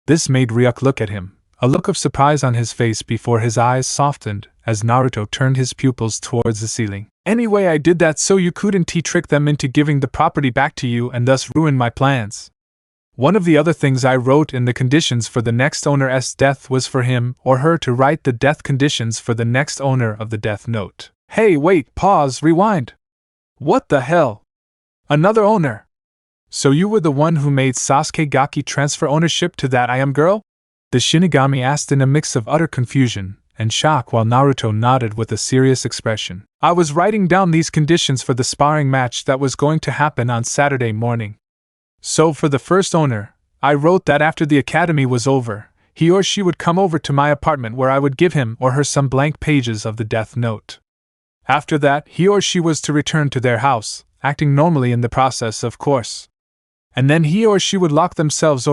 This made Ryuk look at him, a look of surprise on his face before his eyes softened as Naruto turned his pupils towards the ceiling. "Anyway, I did that so you couldn't trick them into giving the property back to you and thus ruin my plans. One of the other things I wrote in the conditions for the next owner's death was for him or her to write the death conditions for the next owner of the Death Note." "Hey, wait, pause, rewind. What the hell? Another owner? So you were the one who made Sasuke Gaki transfer ownership to that girl?" the Shinigami asked in a mix of utter confusion and shock while Naruto nodded with a serious expression. "I was writing down these conditions for the sparring match that was going to happen on Saturday morning. So for the first owner, I wrote that after the academy was over, he or she would come over to my apartment where I would give him or her some blank pages of the Death Note. After that, he or she was to return to their house, acting normally in the process, of course. And then he or she would lock themselves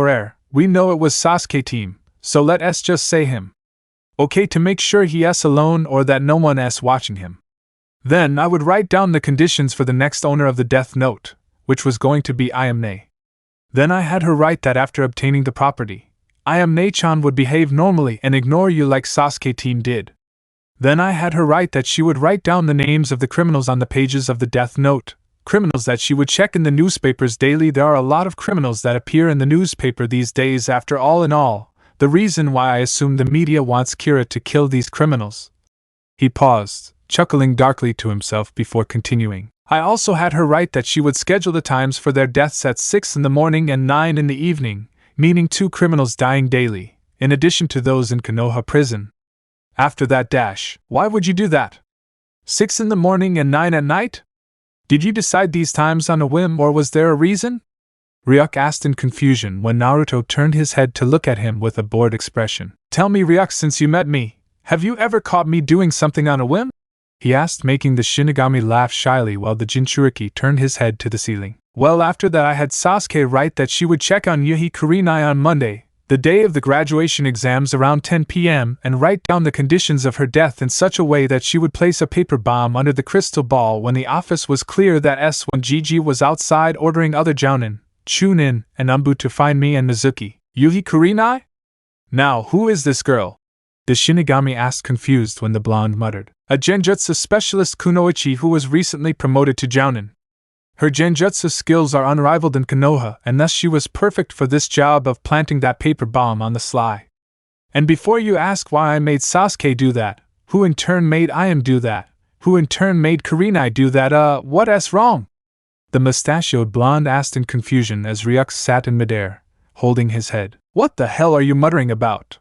we know it was Sasuke team, so let's just say him. Okay, to make sure he's alone or that no one's watching him. Then I would write down the conditions for the next owner of the Death Note, which was going to be Ayame. Then I had her write that after obtaining the property, Ayame-chan would behave normally and ignore you like Sasuke team did. Then I had her write that she would write down the names of the criminals on the pages of the Death Note, criminals that she would check in the newspapers daily. There are a lot of criminals that appear in the newspaper these days after all in all. The reason why I assume the media wants Kira to kill these criminals." He paused, chuckling darkly to himself before continuing. "I also had her write that she would schedule the times for their deaths at 6 in the morning and 9 in the evening, meaning 2 criminals dying daily, in addition to those in Konoha prison. After that why would you do that? 6 in the morning and 9 at night? Did you decide these times on a whim or was there a reason?" Ryuk asked in confusion when Naruto turned his head to look at him with a bored expression. "Tell me, Ryuk, since you met me, have you ever caught me doing something on a whim?" he asked, making the Shinigami laugh shyly while the Jinchuriki turned his head to the ceiling. "Well, after that I had Sasuke write that she would check on Yuhi Kurenai on Monday, the day of the graduation exams around 10 p.m. and write down the conditions of her death in such a way that she would place a paper bomb under the crystal ball when the office was clear. When Gigi was outside ordering other jounin, Chunin, and Anbu to find me and Mizuki. Yuhi Kurenai? Now, who is this girl? The Shinigami asked confused when the blonde muttered. A genjutsu specialist kunoichi who was recently promoted to jounin. Her genjutsu skills are unrivaled in Konoha, and thus she was perfect for this job of planting that paper bomb on the sly. And before you ask why I made Sasuke do that, who in turn made Iam do that, who in turn made Kurenai do that, what's wrong? The mustachioed blonde asked in confusion as Ryuk sat in midair, holding his head. What the hell are you muttering about?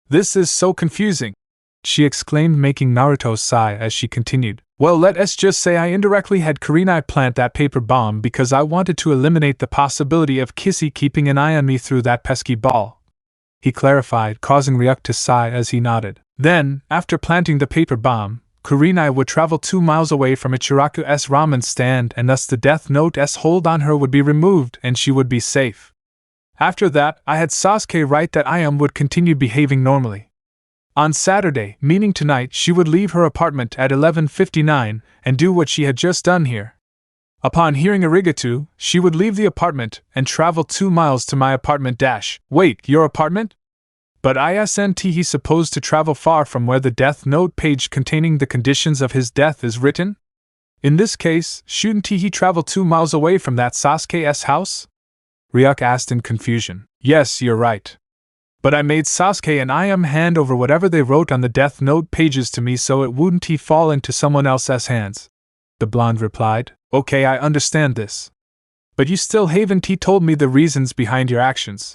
This is so confusing, she exclaimed, making Naruto sigh as she continued. Well, let's just say I indirectly had Kurenai plant that paper bomb because I wanted to eliminate the possibility of Kissy keeping an eye on me through that pesky ball, he clarified, causing Ryuk to sigh as he nodded. Then, after planting the paper bomb, Kurenai would travel 2 miles away from Ichiraku's ramen stand, and thus the Deathnote's hold on her would be removed and she would be safe. After that, I had Sasuke write that Iam would continue behaving normally. On Saturday, meaning tonight, she would leave her apartment at 11:59 and do what she had just done here. Upon hearing arigato, she would leave the apartment and travel 2 miles to my apartment. Wait, your apartment? But isn't he supposed to travel far from where the Death Note page containing the conditions of his death is written? In this case, shouldn't he travel 2 miles away from that Sasuke's house? Ryuk asked in confusion. Yes, you're right. But I made Sasuke and Iam hand over whatever they wrote on the Death Note pages to me so it wouldn't fall into someone else's hands. The blonde replied. Okay, I understand this. But you still haven't told me the reasons behind your actions.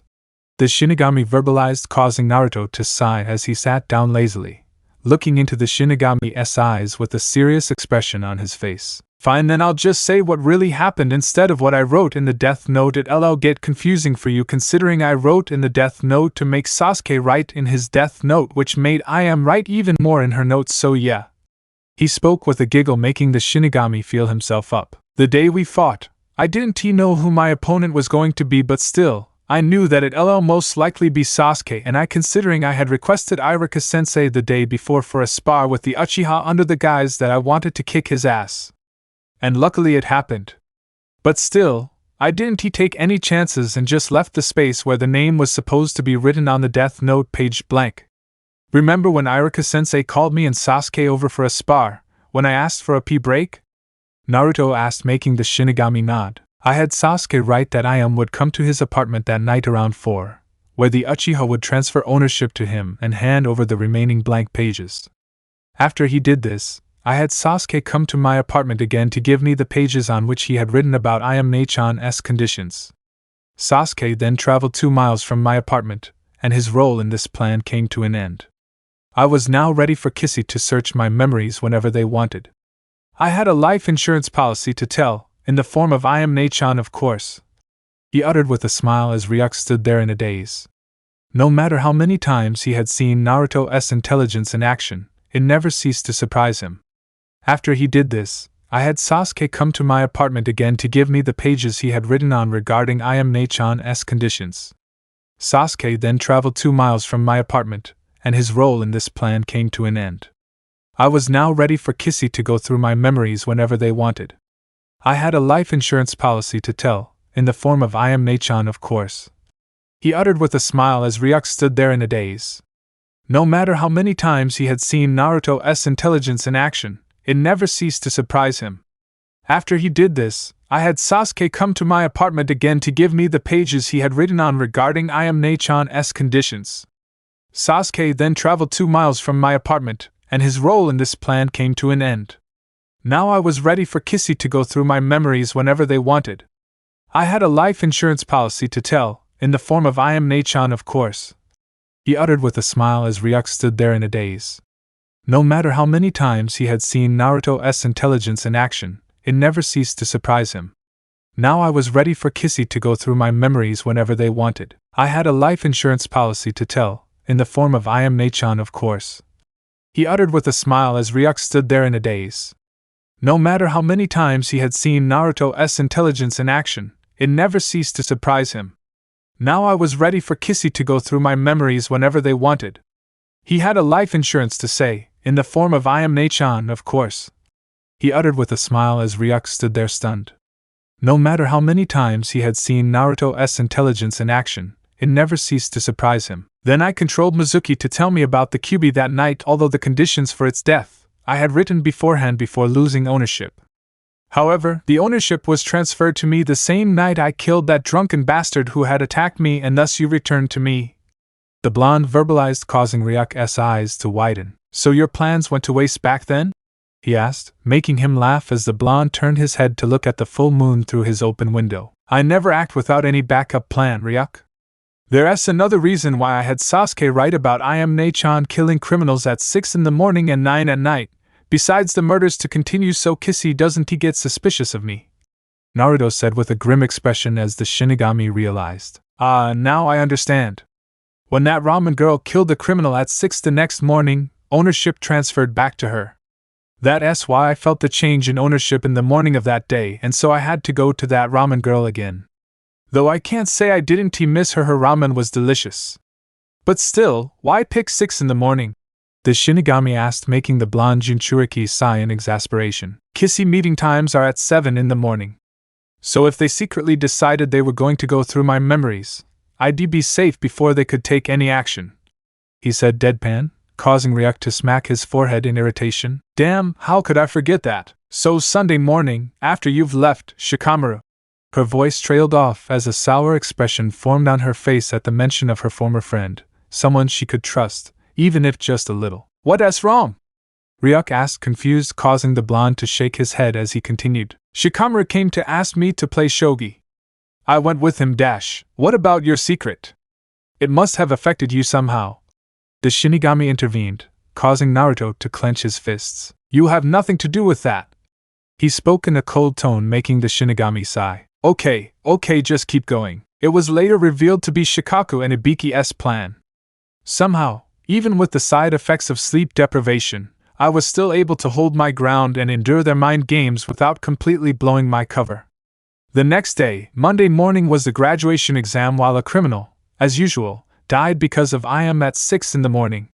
The Shinigami verbalized, causing Naruto to sigh as he sat down lazily, looking into the Shinigami's eyes with a serious expression on his face. Fine, then I'll just say what really happened instead of what I wrote in the Death Note. It'll get confusing for you considering I wrote in the Death Note to make Sasuke write in his Death Note, which made Iam write even more in her notes, so yeah. He spoke with a giggle, making the Shinigami feel himself up. The day we fought, I didn't know who my opponent was going to be, but still, I knew that it'll most likely be Sasuke, and considering I had requested Irika-sensei the day before for a spar with the Uchiha under the guise that I wanted to kick his ass. And luckily it happened. But still, I didn't take any chances and just left the space where the name was supposed to be written on the Death Note page blank. Remember when Irika-sensei called me and Sasuke over for a spar, when I asked for a pee break? Naruto asked, making the Shinigami nod. I had Sasuke write that Iam would come to his apartment that night around 4, where the Uchiha would transfer ownership to him and hand over the remaining blank pages. After he did this, I had Sasuke come to my apartment again to give me the pages on which he had written about Iam-nachan's conditions. Sasuke then traveled 2 miles from my apartment, and his role in this plan came to an end. I was now ready for Kissy to search my memories whenever they wanted. I had a life insurance policy to tell, in the form of Iam-nachan, of course, he uttered with a smile as Ryuk stood there in a daze. No matter how many times he had seen Naruto's intelligence in action, it never ceased to surprise him. After he did this, I had Sasuke come to my apartment again to give me the pages he had written on regarding Iam-nachan's conditions. Sasuke then traveled 2 miles from my apartment, and his role in this plan came to an end. I was now ready for Kissy to go through my memories whenever they wanted. I had a life insurance policy to tell, in the form of Iam-nachan, of course, he uttered with a smile as Ryuk stood there in a daze. No matter how many times he had seen Naruto's intelligence in action, it never ceased to surprise him. After he did this, I had Sasuke come to my apartment again to give me the pages he had written on regarding Iam-nachan's conditions. Sasuke then traveled 2 miles from my apartment, and his role in this plan came to an end. Now I was ready for Kissy to go through my memories whenever they wanted. I had a life insurance policy to tell, in the form of Iam-nachan, of course, he uttered with a smile as Ryuk stood there in a daze. No matter how many times he had seen Naruto's intelligence in action, it never ceased to surprise him. Now I was ready for Kissy to go through my memories whenever they wanted. I had a life insurance policy to tell, in the form of Iam-nachan, of course, he uttered with a smile as Ryuk stood there in a daze. No matter how many times he had seen Naruto's intelligence in action, it never ceased to surprise him. Now I was ready for Kissy to go through my memories whenever they wanted. He had a life insurance to say, in the form of Iam-nachan, of course, he uttered with a smile as Ryuk stood there stunned. No matter how many times he had seen Naruto's intelligence in action, it never ceased to surprise him. Then I controlled Mizuki to tell me about the Kyuubi that night, although the conditions for its death I had written beforehand before losing ownership. However, the ownership was transferred to me the same night I killed that drunken bastard who had attacked me, and thus you returned to me. The blonde verbalized, causing Ryuk's eyes to widen. So your plans went to waste back then? He asked, making him laugh as the blonde turned his head to look at the full moon through his open window. I never act without any backup plan, Ryuk. There's another reason why I had Sasuke write about Ayame-chan killing criminals at 6 in the morning and 9 at night, besides the murders to continue, so Kissy doesn't he get suspicious of me? Naruto said with a grim expression as the Shinigami realized. Now I understand. When that ramen girl killed the criminal at 6 the next morning, ownership transferred back to her. That's why I felt the change in ownership in the morning of that day, and so I had to go to that ramen girl again. Though I can't say I didn't miss her ramen was delicious. But still, why pick 6 in the morning? The Shinigami asked, making the blonde Jinchuriki sigh in exasperation. Kissy meeting times are at 7 in the morning. So if they secretly decided they were going to go through my memories, I'd be safe before they could take any action, he said deadpan, causing Ryuk to smack his forehead in irritation. Damn, how could I forget that? So Sunday morning, after you've left, Shikamaru. Her voice trailed off as a sour expression formed on her face at the mention of her former friend, someone she could trust, even if just a little. What's wrong? Ryuk asked, confused, causing the blonde to shake his head as he continued. Shikamaru came to ask me to play shogi. I went with him. What about your secret? It must have affected you somehow. The Shinigami intervened, causing Naruto to clench his fists. You have nothing to do with that. He spoke in a cold tone, making the Shinigami sigh. Okay, just keep going. It was later revealed to be Shikaku and Ibiki's plan. Somehow, even with the side effects of sleep deprivation, I was still able to hold my ground and endure their mind games without completely blowing my cover. The next day, Monday morning, was the graduation exam, while a criminal, as usual, died because of I am at 6 in the morning.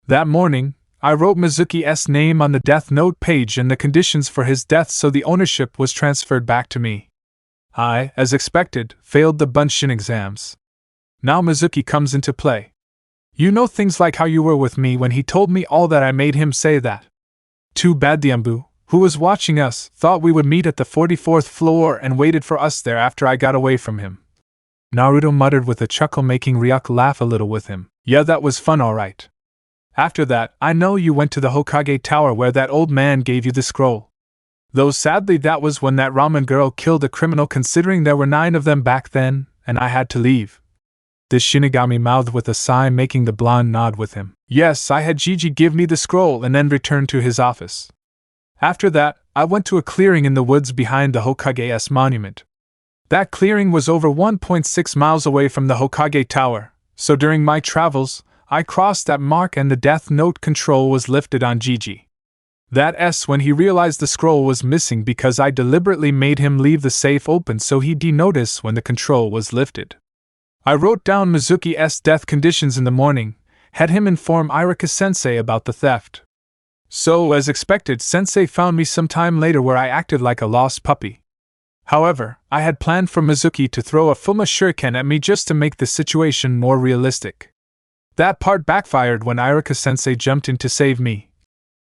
That morning, I wrote Mizuki's name on the Deathnote page and the conditions for his death, so the ownership was transferred back to me. I, as expected, failed the Bunshin exams. Now Mizuki comes into play. You know things like how you were with me when he told me all that I made him say that. Too bad the Anbu, who was watching us, thought we would meet at the 44th floor and waited for us there after I got away from him. Naruto muttered with a chuckle, making Ryuk laugh a little with him. Yeah, that was fun, alright. After that, I know you went to the Hokage Tower where that old man gave you the scroll. Though sadly that was when that ramen girl killed a criminal, considering there were 9 of them back then, and I had to leave. The Shinigami mouthed with a sigh, making the blonde nod with him. Yes, I had Gigi give me the scroll and then return to his office. After that, I went to a clearing in the woods behind the Hokage's monument. That clearing was over 1.6 miles away from the Hokage Tower, so during my travels, I crossed that mark and the Deathnote control was lifted on Gigi. That's when he realized the scroll was missing, because I deliberately made him leave the safe open so he'd notice when the control was lifted. I wrote down Mizuki's death conditions in the morning, had him inform Iruka-sensei about the theft. So, as expected, Sensei found me some time later where I acted like a lost puppy. However, I had planned for Mizuki to throw a Fuma shuriken at me just to make the situation more realistic. That part backfired when Iruka-sensei jumped in to save me.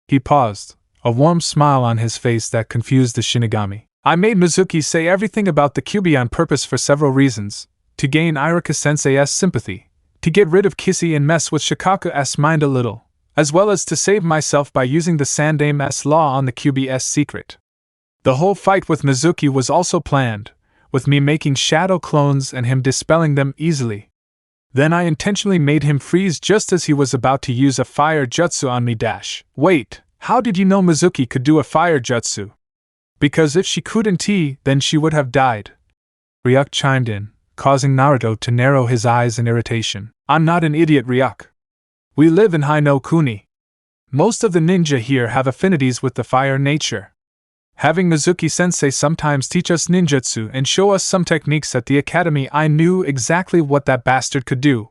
He paused, a warm smile on his face that confused the Shinigami. I made Mizuki say everything about the Kyuubi on purpose for several reasons: to gain Iruka-sensei's sympathy, to get rid of Kissy and mess with Shikaku's mind a little, as well as to save myself by using the Sandame's law on the Kyuubi's secret. The whole fight with Mizuki was also planned, with me making shadow clones and him dispelling them easily. Then I intentionally made him freeze just as he was about to use a fire jutsu on me. Wait, how did you know Mizuki could do a fire jutsu? Because if she couldn't, then she would have died. Ryuk chimed in, causing Naruto to narrow his eyes in irritation. I'm not an idiot, Ryuk. We live in Hino Kuni. Most of the ninja here have affinities with the fire nature. Having Mizuki-sensei sometimes teach us ninjutsu and show us some techniques at the academy, I knew exactly what that bastard could do,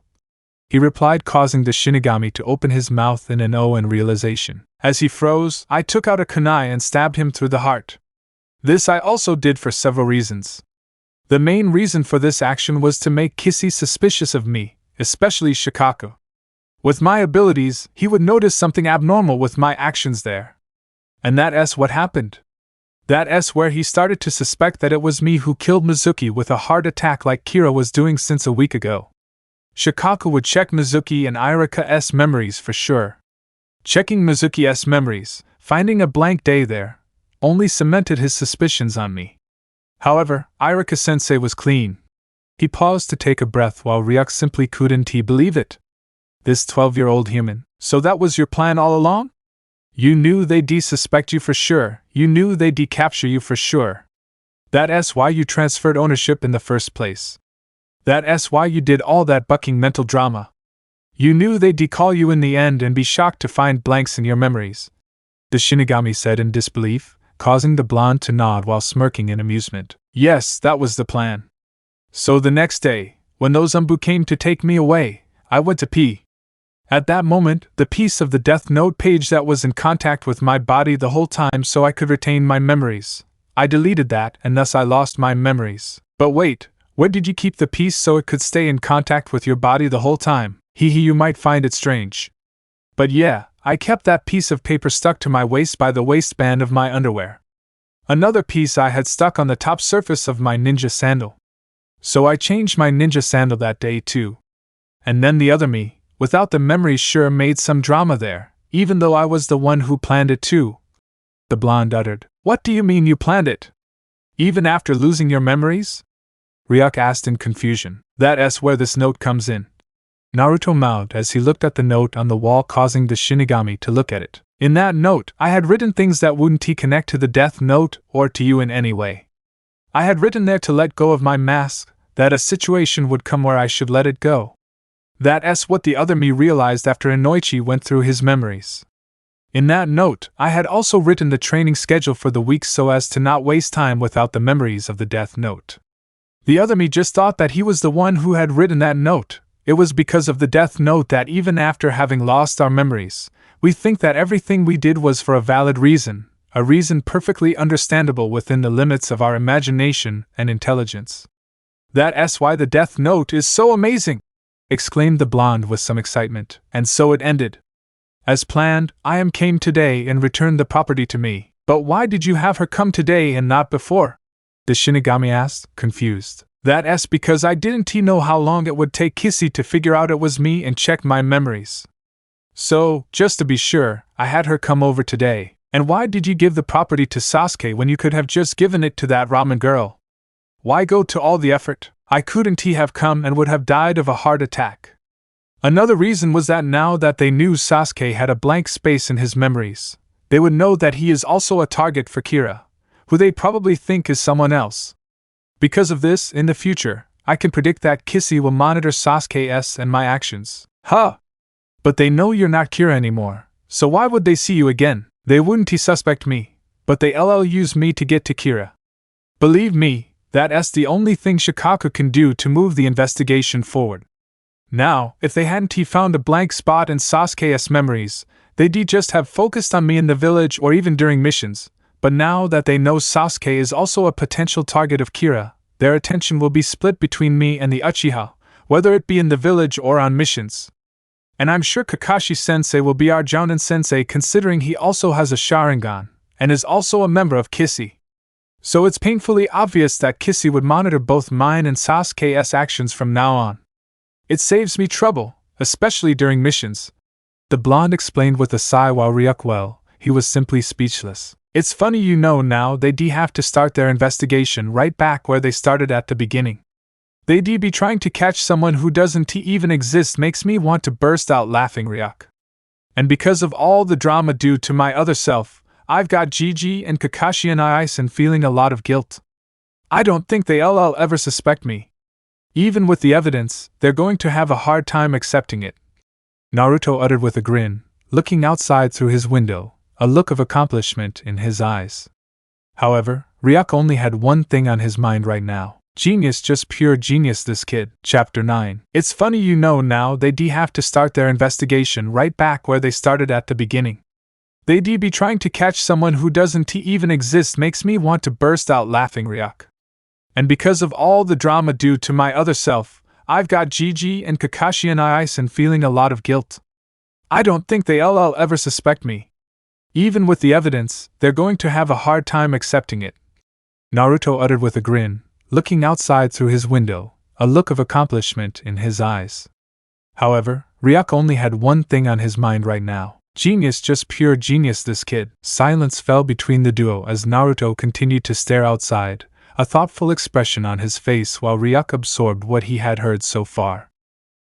he replied, causing the Shinigami to open his mouth in realization. As he froze, I took out a kunai and stabbed him through the heart. This I also did for several reasons. The main reason for this action was to make Kissy suspicious of me, especially Shikaku. With my abilities, he would notice something abnormal with my actions there. And that's what happened. That's where he started to suspect that it was me who killed Mizuki with a heart attack like Kira was doing since a week ago. Shikaku would check Mizuki and Irika's memories for sure. Checking Mizuki's memories, finding a blank day there, only cemented his suspicions on me. However, Irika-sensei was clean. He paused to take a breath while Ryuk simply couldn't believe it. This 12-year-old human, so that was your plan all along? You knew they'd suspect you for sure, you knew they'd capture you for sure. That's why you transferred ownership in the first place. That's why you did all that bucking mental drama. You knew they'd call you in the end and be shocked to find blanks in your memories. The Shinigami said in disbelief, causing the blonde to nod while smirking in amusement. Yes, that was the plan. So the next day, when those Anbu came to take me away, I went to pee. At that moment, the piece of the Deathnote page that was in contact with my body the whole time so I could retain my memories. I deleted that and thus I lost my memories. But wait, where did you keep the piece so it could stay in contact with your body the whole time? You might find it strange. But yeah, I kept that piece of paper stuck to my waist by the waistband of my underwear. Another piece I had stuck on the top surface of my ninja sandal. So I changed my ninja sandal that day too. And then the other me, without the memories, sure made some drama there, even though I was the one who planned it too. The blonde uttered. What do you mean you planned it? Even after losing your memories? Ryuk asked in confusion. That's where this note comes in. Naruto mouthed as he looked at the note on the wall, causing the Shinigami to look at it. In that note, I had written things that wouldn't connect to the Deathnote or to you in any way. I had written there to let go of my mask, that a situation would come where I should let it go. That's what the other me realized after Inoichi went through his memories. In that note, I had also written the training schedule for the week so as to not waste time without the memories of the Deathnote. The other me just thought that he was the one who had written that note. It was because of the Deathnote that even after having lost our memories, we think that everything we did was for a valid reason, a reason perfectly understandable within the limits of our imagination and intelligence. That's why the Deathnote is so amazing! Exclaimed the blonde with some excitement, and so it ended. As planned, I came today and returned the property to me. But why did you have her come today and not before? The Shinigami asked, confused. That's because I didn't know how long it would take Kissy to figure out it was me and check my memories. So, just to be sure, I had her come over today. And why did you give the property to Sasuke when you could have just given it to that ramen girl? Why go to all the effort? I couldn't have come and would have died of a heart attack. Another reason was that now that they knew Sasuke had a blank space in his memories, they would know that he is also a target for Kira, who they probably think is someone else. Because of this, in the future, I can predict that Kissy will monitor Sasuke's and my actions. Huh! But they know you're not Kira anymore, so why would they see you again? They wouldn't suspect me, but they use me to get to Kira. Believe me, that's the only thing Shikaku can do to move the investigation forward. Now, if they hadn't found a blank spot in Sasuke's memories, they'd just have focused on me in the village or even during missions, but now that they know Sasuke is also a potential target of Kira, their attention will be split between me and the Uchiha, whether it be in the village or on missions. And I'm sure Kakashi-sensei will be our Jounin-sensei considering he also has a Sharingan, and is also a member of Kissy. So it's painfully obvious that Kissy would monitor both mine and Sasuke's actions from now on. It saves me trouble, especially during missions. The blonde explained with a sigh while Ryuk, he was simply speechless. It's funny now they'd have to start their investigation right back where they started at the beginning. They'd be trying to catch someone who doesn't even exist makes me want to burst out laughing, Ryuk. And because of all the drama due to my other self, I've got Gigi and Kakashi and Aizen feeling a lot of guilt. I don't think they'll ever suspect me. Even with the evidence, they're going to have a hard time accepting it. Naruto uttered with a grin, looking outside through his window, a look of accomplishment in his eyes. However, Ryuk only had one thing on his mind right now. Genius, just pure genius, this kid. Chapter 9. It's funny now they'd have to start their investigation right back where they started at the beginning. They'd be trying to catch someone who doesn't even exist makes me want to burst out laughing, Ryuk. And because of all the drama due to my other self, I've got Gigi and Kakashi and Ice and feeling a lot of guilt. I don't think they'll ever suspect me. Even with the evidence, they're going to have a hard time accepting it. Naruto uttered with a grin, looking outside through his window, a look of accomplishment in his eyes. However, Ryuk only had one thing on his mind right now. Genius, just pure genius, this kid. Silence fell between the duo as Naruto continued to stare outside, a thoughtful expression on his face while Ryuk absorbed what he had heard so far.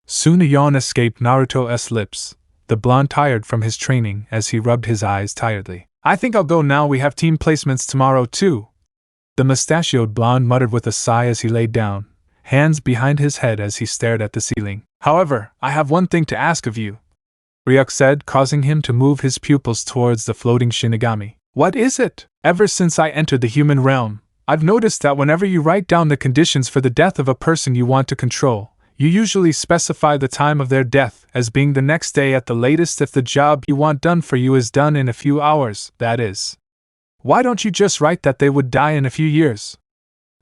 Soon a yawn escaped Naruto's lips, the blonde tired from his training as he rubbed his eyes tiredly. I think I'll go now, we have team placements tomorrow too. The mustachioed blonde muttered with a sigh as he laid down, hands behind his head as he stared at the ceiling. However, I have one thing to ask of you, Ryuk said, causing him to move his pupils towards the floating Shinigami. What is it? Ever since I entered the human realm, I've noticed that whenever you write down the conditions for the death of a person you want to control, you usually specify the time of their death as being the next day at the latest if the job you want done for you is done in a few hours, that is. Why don't you just write that they would die in a few years?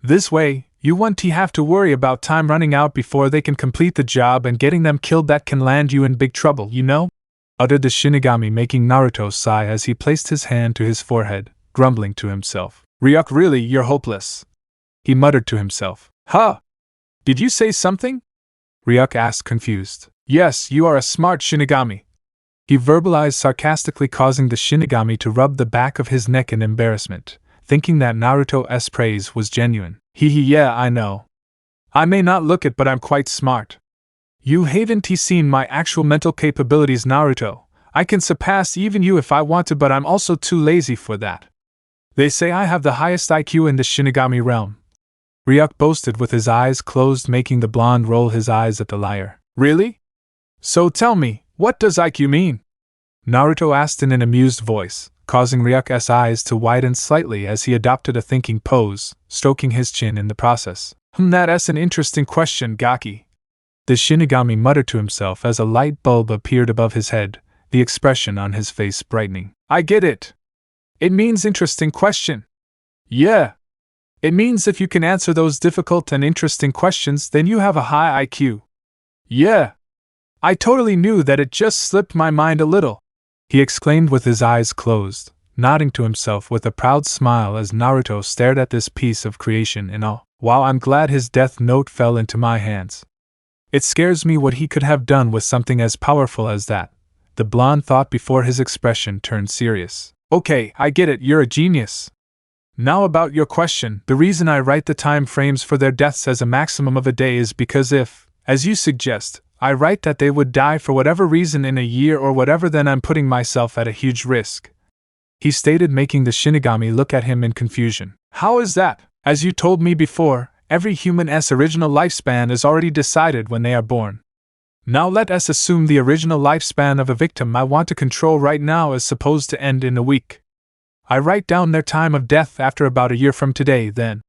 This way, you won't have to worry about time running out before they can complete the job and getting them killed. That can land you in big trouble, you know? Uttered the Shinigami, making Naruto sigh as he placed his hand to his forehead, grumbling to himself. Ryuk, really, you're hopeless. He muttered to himself. Huh? Did you say something? Ryuk asked, confused. Yes, you are a smart Shinigami. He verbalized sarcastically, causing the Shinigami to rub the back of his neck in embarrassment, thinking that Naruto's praise was genuine. Yeah, I know. I may not look it, but I'm quite smart. You haven't seen my actual mental capabilities, Naruto. I can surpass even you if I want to, but I'm also too lazy for that. They say I have the highest IQ in the Shinigami realm. Ryuk boasted with his eyes closed, making the blonde roll his eyes at the liar. Really? So tell me, what does IQ mean? Naruto asked in an amused voice, causing Ryuk's eyes to widen slightly as he adopted a thinking pose, stroking his chin in the process. That's an interesting question, Gaki. The Shinigami muttered to himself as a light bulb appeared above his head, the expression on his face brightening. I get it. It means interesting question. Yeah. It means if you can answer those difficult and interesting questions, then you have a high IQ. Yeah. I totally knew that, it just slipped my mind a little, he exclaimed with his eyes closed, nodding to himself with a proud smile as Naruto stared at this piece of creation in awe. Wow, I'm glad his death note fell into my hands. It scares me what he could have done with something as powerful as that, the blonde thought before his expression turned serious. Okay, I get it, you're a genius. Now about your question, the reason I write the time frames for their deaths as a maximum of a day is because if, as you suggest, I write that they would die for whatever reason in a year or whatever, then I'm putting myself at a huge risk, he stated, making the Shinigami look at him in confusion. How is that? As you told me before, every human's original lifespan is already decided when they are born. Now let us assume the original lifespan of a victim I want to control right now is supposed to end in a week. I write down their time of death after about a year from today, then.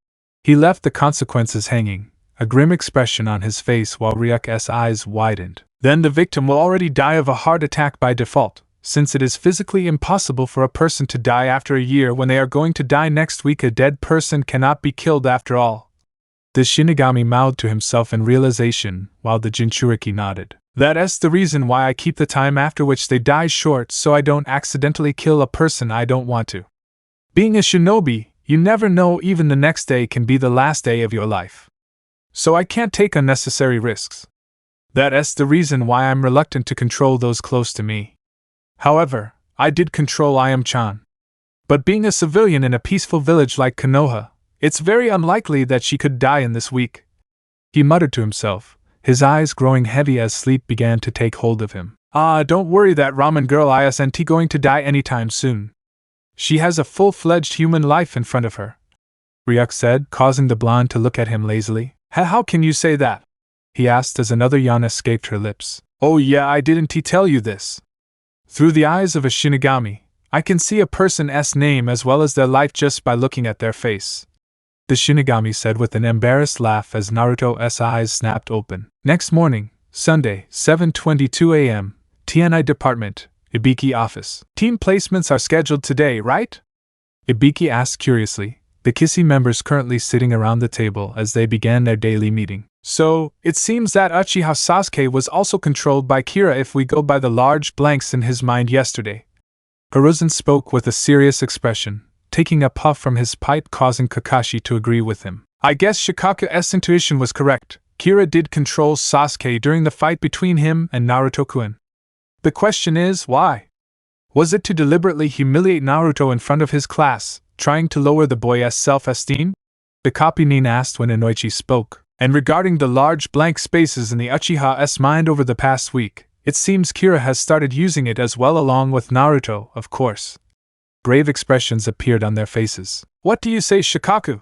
He left the consequences hanging, a grim expression on his face while Ryuk's eyes widened. Then the victim will already die of a heart attack by default, since it is physically impossible for a person to die after a year when they are going to die next week. A dead person cannot be killed after all. The Shinigami mouthed to himself in realization, while the Jinchuriki nodded. That's the reason why I keep the time after which they die short, so I don't accidentally kill a person I don't want to. Being a shinobi, you never know, even the next day can be the last day of your life. So I can't take unnecessary risks. That's the reason why I'm reluctant to control those close to me. However, I did control Ayam-chan. But being a civilian in a peaceful village like Konoha, it's very unlikely that she could die in this week, he muttered to himself, his eyes growing heavy as sleep began to take hold of him. Don't worry, that ramen girl isn't going to die anytime soon. She has a full-fledged human life in front of her, Ryuk said, causing the blonde to look at him lazily. How can you say that? He asked as another yawn escaped her lips. Oh yeah, I didn't tell you this. Through the eyes of a Shinigami, I can see a person's name as well as their life just by looking at their face, the Shinigami said with an embarrassed laugh as Naruto's eyes snapped open. Next morning, Sunday, 7:22 a.m., TNI Department, Ibiki office. Team placements are scheduled today, right? Ibiki asked curiously, the Kissy members currently sitting around the table as they began their daily meeting. So, it seems that Uchiha Sasuke was also controlled by Kira if we go by the large blanks in his mind yesterday. Hiruzen spoke with a serious expression, taking a puff from his pipe causing Kakashi to agree with him. I guess Shikaku's intuition was correct. Kira did control Sasuke during the fight between him and Naruto-kun. The question is, why? Was it to deliberately humiliate Naruto in front of his class, trying to lower the boy's self-esteem? The copy-nin asked when Inoichi spoke. And regarding the large blank spaces in the Uchiha's mind over the past week, it seems Kira has started using it as well along with Naruto, of course. Grave expressions appeared on their faces. What do you say, Shikaku?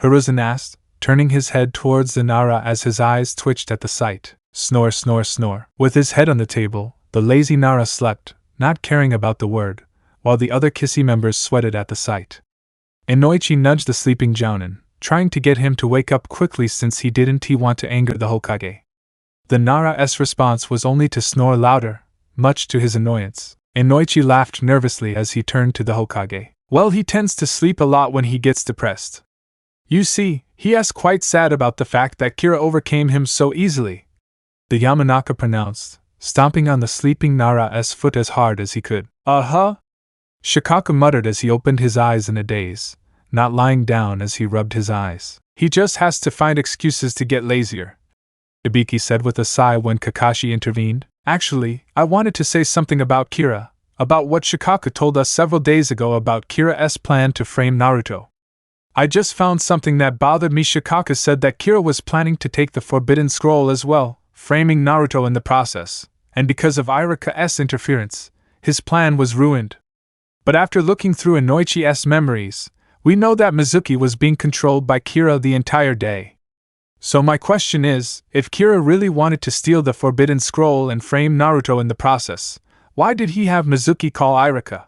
Hiruzen asked, turning his head towards the Nara as his eyes twitched at the sight. Snore, snore, snore. With his head on the table, the lazy Nara slept, not caring about the word, while the other Kissy members sweated at the sight. Inoichi nudged the sleeping Jounin, trying to get him to wake up quickly since he didn't want to anger the Hokage. The Nara's response was only to snore louder, much to his annoyance. Inoichi laughed nervously as he turned to the Hokage. Well, he tends to sleep a lot when he gets depressed. You see, he is quite sad about the fact that Kira overcame him so easily. The Yamanaka pronounced, stomping on the sleeping Nara's foot as hard as he could. Shikaku muttered as he opened his eyes in a daze, not lying down as he rubbed his eyes. He just has to find excuses to get lazier, Ibiki said with a sigh when Kakashi intervened. Actually, I wanted to say something about Kira, about what Shikaku told us several days ago about Kira's plan to frame Naruto. I just found something that bothered me. Shikaku said that Kira was planning to take the Forbidden Scroll as well, framing Naruto in the process, and because of Irika's interference, his plan was ruined. But after looking through Inoichi's memories, we know that Mizuki was being controlled by Kira the entire day. So my question is, if Kira really wanted to steal the Forbidden Scroll and frame Naruto in the process, why did he have Mizuki call Irika?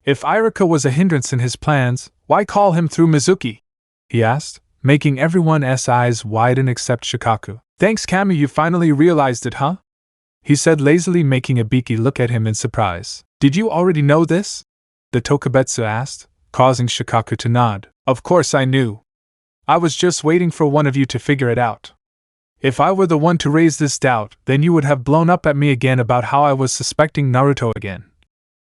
If Irika was a hindrance in his plans, why call him through Mizuki? He asked, making everyone's eyes widen except Shikaku. Thanks Kami, you finally realized it, huh? He said lazily, making Ibiki look at him in surprise. Did you already know this? The Tokubetsu asked, causing Shikaku to nod. Of course I knew. I was just waiting for one of you to figure it out. If I were the one to raise this doubt, then you would have blown up at me again about how I was suspecting Naruto again.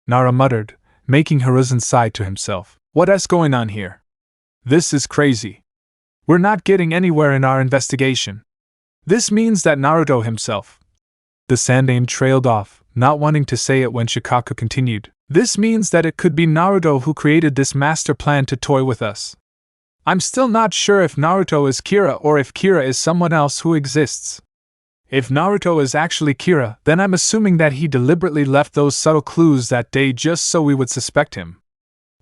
Nara muttered, making Hiruzen sigh to himself. What's going on here? This is crazy. We're not getting anywhere in our investigation. This means that Naruto himself. The Sandaime trailed off, not wanting to say it when Shikaku continued. This means that it could be Naruto who created this master plan to toy with us. I'm still not sure if Naruto is Kira or if Kira is someone else who exists. If Naruto is actually Kira, then I'm assuming that he deliberately left those subtle clues that day just so we would suspect him.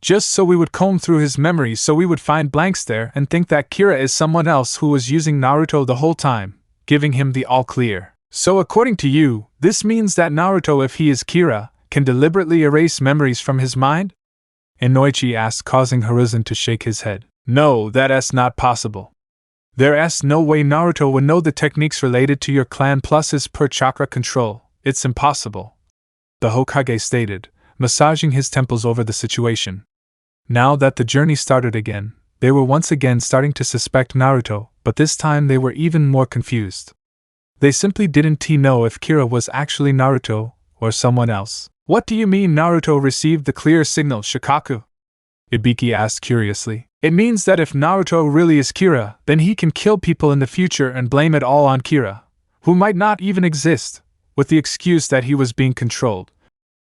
Just so we would comb through his memories so we would find blanks there and think that Kira is someone else who was using Naruto the whole time, giving him the all clear. So according to you, this means that Naruto, if he is Kira, can deliberately erase memories from his mind? Inoichi asked, causing Hiruzen to shake his head. No, that's not possible. There's no way Naruto would know the techniques related to your clan plus his pure chakra control. It's impossible. The Hokage stated, massaging his temples over the situation. Now that the journey started again, they were once again starting to suspect Naruto, but this time they were even more confused. They simply didn't know if Kira was actually Naruto or someone else. What do you mean Naruto received the clear signal, Shikaku? Ibiki asked curiously. It means that if Naruto really is Kira, then he can kill people in the future and blame it all on Kira, who might not even exist, with the excuse that he was being controlled.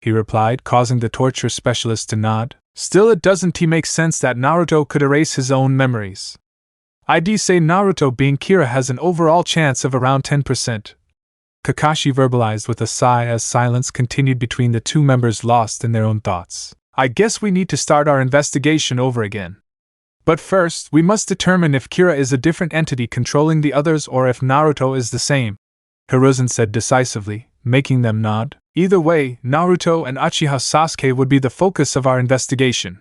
He replied, causing the torture specialist to nod. Still, it doesn't make sense that Naruto could erase his own memories. I'd say Naruto being Kira has an overall chance of around 10%. Kakashi verbalized with a sigh as silence continued between the two members lost in their own thoughts. I guess we need to start our investigation over again. But first, we must determine if Kira is a different entity controlling the others or if Naruto is the same, Hiruzen said decisively, making them nod. Either way, Naruto and Uchiha Sasuke would be the focus of our investigation.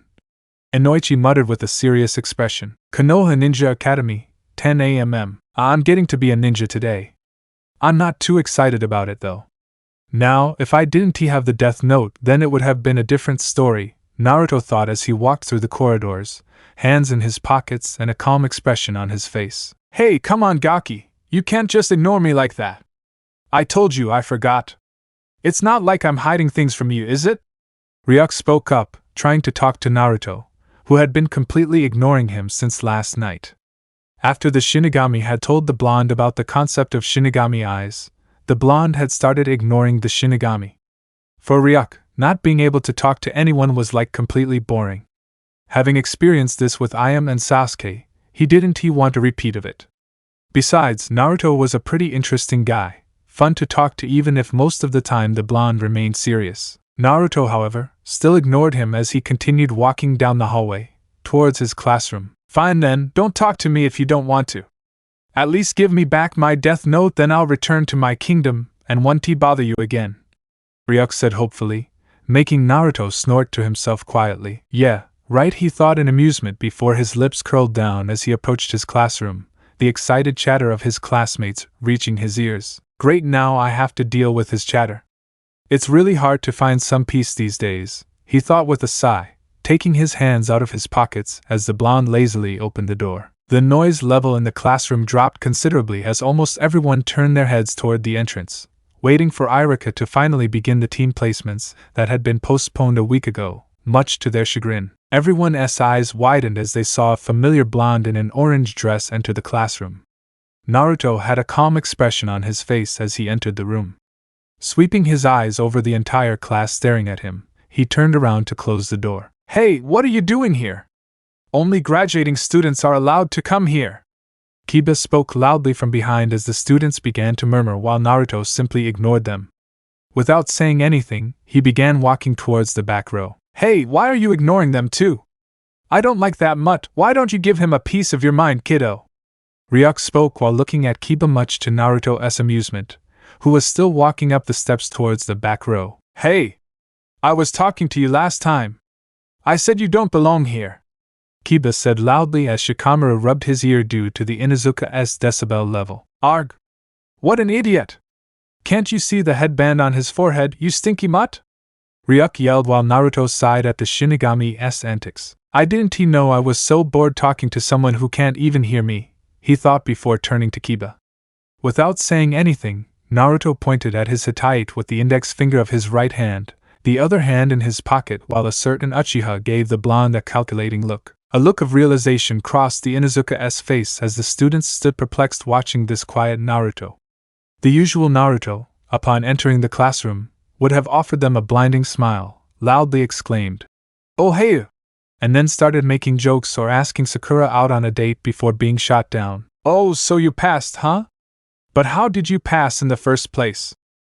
Inoichi muttered with a serious expression. Konoha Ninja Academy, 10 a.m. I'm getting to be a ninja today. I'm not too excited about it though. Now, if I didn't have the Death Note, then it would have been a different story, Naruto thought as he walked through the corridors, hands in his pockets and a calm expression on his face. Hey, come on Gaki, you can't just ignore me like that. I told you I forgot. It's not like I'm hiding things from you, is it? Ryuk spoke up, trying to talk to Naruto, who had been completely ignoring him since last night. After the Shinigami had told the blonde about the concept of Shinigami eyes, the blonde had started ignoring the Shinigami. For Ryuk, not being able to talk to anyone was like completely boring. Having experienced this with Ayame and Sasuke, he didn't want a repeat of it. Besides, Naruto was a pretty interesting guy, fun to talk to even if most of the time the blonde remained serious. Naruto, however, still ignored him as he continued walking down the hallway, towards his classroom. Fine then, don't talk to me if you don't want to. At least give me back my Death Note, then I'll return to my kingdom, and won't bother you again. Ryuk said hopefully, making Naruto snort to himself quietly. Yeah, right, he thought in amusement before his lips curled down as he approached his classroom, the excited chatter of his classmates reaching his ears. Great, now I have to deal with his chatter. It's really hard to find some peace these days, he thought with a sigh, taking his hands out of his pockets as the blonde lazily opened the door. The noise level in the classroom dropped considerably as almost everyone turned their heads toward the entrance, waiting for Irika to finally begin the team placements that had been postponed a week ago, much to their chagrin. Everyone's eyes widened as they saw a familiar blonde in an orange dress enter the classroom. Naruto had a calm expression on his face as he entered the room. Sweeping his eyes over the entire class staring at him, he turned around to close the door. Hey, what are you doing here? Only graduating students are allowed to come here. Kiba spoke loudly from behind as the students began to murmur while Naruto simply ignored them. Without saying anything, he began walking towards the back row. Hey, why are you ignoring them too? I don't like that mutt, why don't you give him a piece of your mind, kiddo? Ryuk spoke while looking at Kiba much to Naruto's amusement, who was still walking up the steps towards the back row. Hey! I was talking to you last time. I said you don't belong here. Kiba said loudly as Shikamaru rubbed his ear due to the Inuzuka's decibel level. Arg! What an idiot! Can't you see the headband on his forehead, you stinky mutt? Ryuk yelled while Naruto sighed at the Shinigami's antics. I didn't know I was so bored talking to someone who can't even hear me, he thought before turning to Kiba. Without saying anything, Naruto pointed at his Hittite with the index finger of his right hand, the other hand in his pocket, while a certain Uchiha gave the blonde a calculating look. A look of realization crossed the Inuzuka's face as the students stood perplexed watching this quiet Naruto. The usual Naruto, upon entering the classroom, would have offered them a blinding smile, loudly exclaimed, "Oh hey!" and then started making jokes or asking Sakura out on a date before being shot down. Oh, so you passed, huh? But how did you pass in the first place?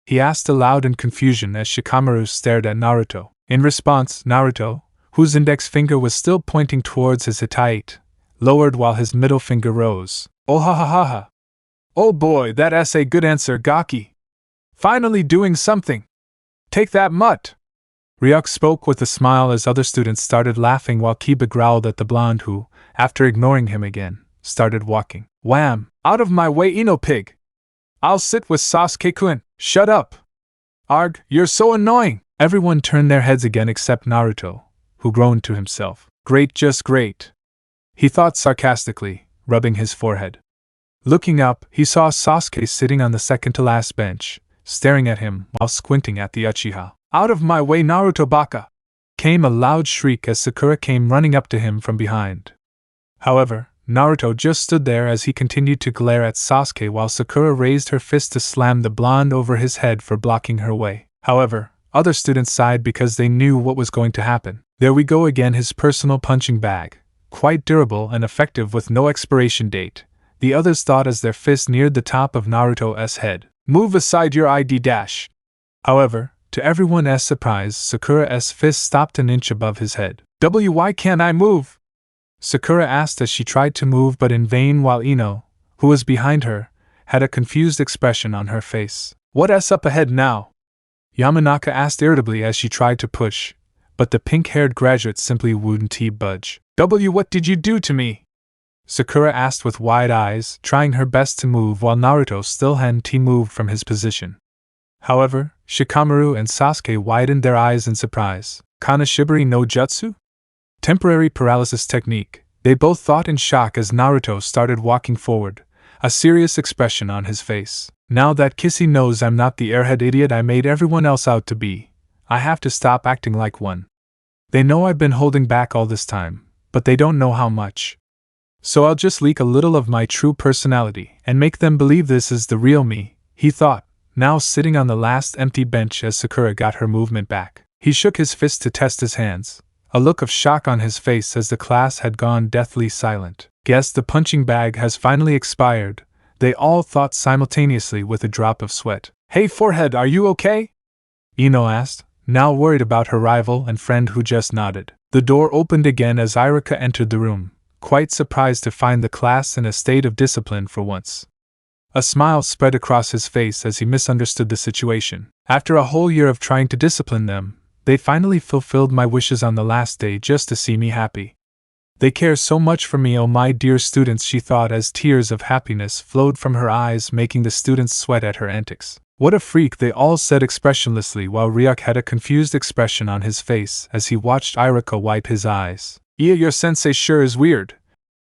He asked aloud in confusion as Shikamaru stared at Naruto. In response, Naruto, whose index finger was still pointing towards his Hittite, lowered while his middle finger rose. Oh ha ha ha ha! Oh boy, that's a good answer, Gaki! Finally doing something! Take that mutt! Ryuk spoke with a smile as other students started laughing while Kiba growled at the blonde who, after ignoring him again, started walking. Wham! Out of my way, Ino pig! I'll sit with Sasuke-kun! Shut up! Arg, you're so annoying! Everyone turned their heads again except Naruto, who groaned to himself. Great, just great! He thought sarcastically, rubbing his forehead. Looking up, he saw Sasuke sitting on the second-to-last bench, staring at him while squinting at the Uchiha. Out of my way, Naruto baka! Came a loud shriek as Sakura came running up to him from behind. However, Naruto just stood there as he continued to glare at Sasuke while Sakura raised her fist to slam the blonde over his head for blocking her way. However, other students sighed because they knew what was going to happen. There we go again, his personal punching bag, quite durable and effective with no expiration date, the others thought as their fist neared the top of Naruto's head. Move aside your ID dash! However, to everyone's surprise, Sakura's fist stopped an inch above his head. Why can't I move? Sakura asked as she tried to move but in vain while Ino, who was behind her, had a confused expression on her face. What's up ahead now? Yamanaka asked irritably as she tried to push, but the pink-haired graduate simply wouldn't budge. What did you do to me? Sakura asked with wide eyes, trying her best to move while Naruto still hadn't moved from his position. However, Shikamaru and Sasuke widened their eyes in surprise. Kanashibari no Jutsu? Temporary paralysis technique. They both thought in shock as Naruto started walking forward, a serious expression on his face. Now that Kissy knows I'm not the airhead idiot I made everyone else out to be, I have to stop acting like one. They know I've been holding back all this time, but they don't know how much. So I'll just leak a little of my true personality and make them believe this is the real me, he thought, now sitting on the last empty bench as Sakura got her movement back. He shook his fist to test his hands, a look of shock on his face as the class had gone deathly silent. Guess the punching bag has finally expired, they all thought simultaneously with a drop of sweat. Hey Forehead, are you okay? Ino asked, now worried about her rival and friend who just nodded. The door opened again as Irika entered the room, quite surprised to find the class in a state of discipline for once. A smile spread across his face as he misunderstood the situation. After a whole year of trying to discipline them, they finally fulfilled my wishes on the last day just to see me happy. They care so much for me, oh my dear students, she thought as tears of happiness flowed from her eyes, making the students sweat at her antics. What a freak, they all said expressionlessly, while Ryuk had a confused expression on his face as he watched Irika wipe his eyes. Yeah, your sensei sure is weird.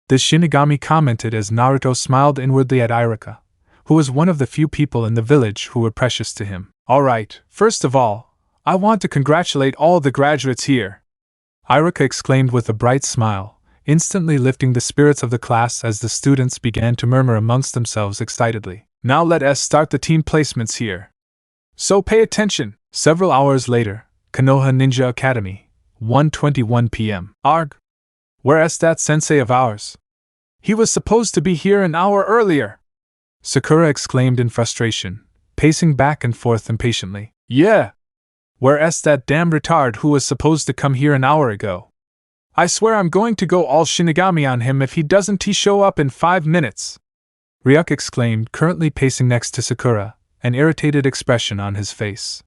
The Shinigami commented as Naruto smiled inwardly at Irika, who was one of the few people in the village who were precious to him. Alright, first of all, I want to congratulate all the graduates here, Irika exclaimed with a bright smile, instantly lifting the spirits of the class as the students began to murmur amongst themselves excitedly. Now let us start the team placements here. So pay attention. Several hours later, Konoha Ninja Academy, 1:21 p.m. Arg! Where's that sensei of ours? He was supposed to be here an hour earlier! Sakura exclaimed in frustration, pacing back and forth impatiently. Yeah! Where's that damn retard who was supposed to come here an hour ago? I swear I'm going to go all Shinigami on him if he doesn't show up in 5 minutes! Ryuk exclaimed, currently pacing next to Sakura, an irritated expression on his face.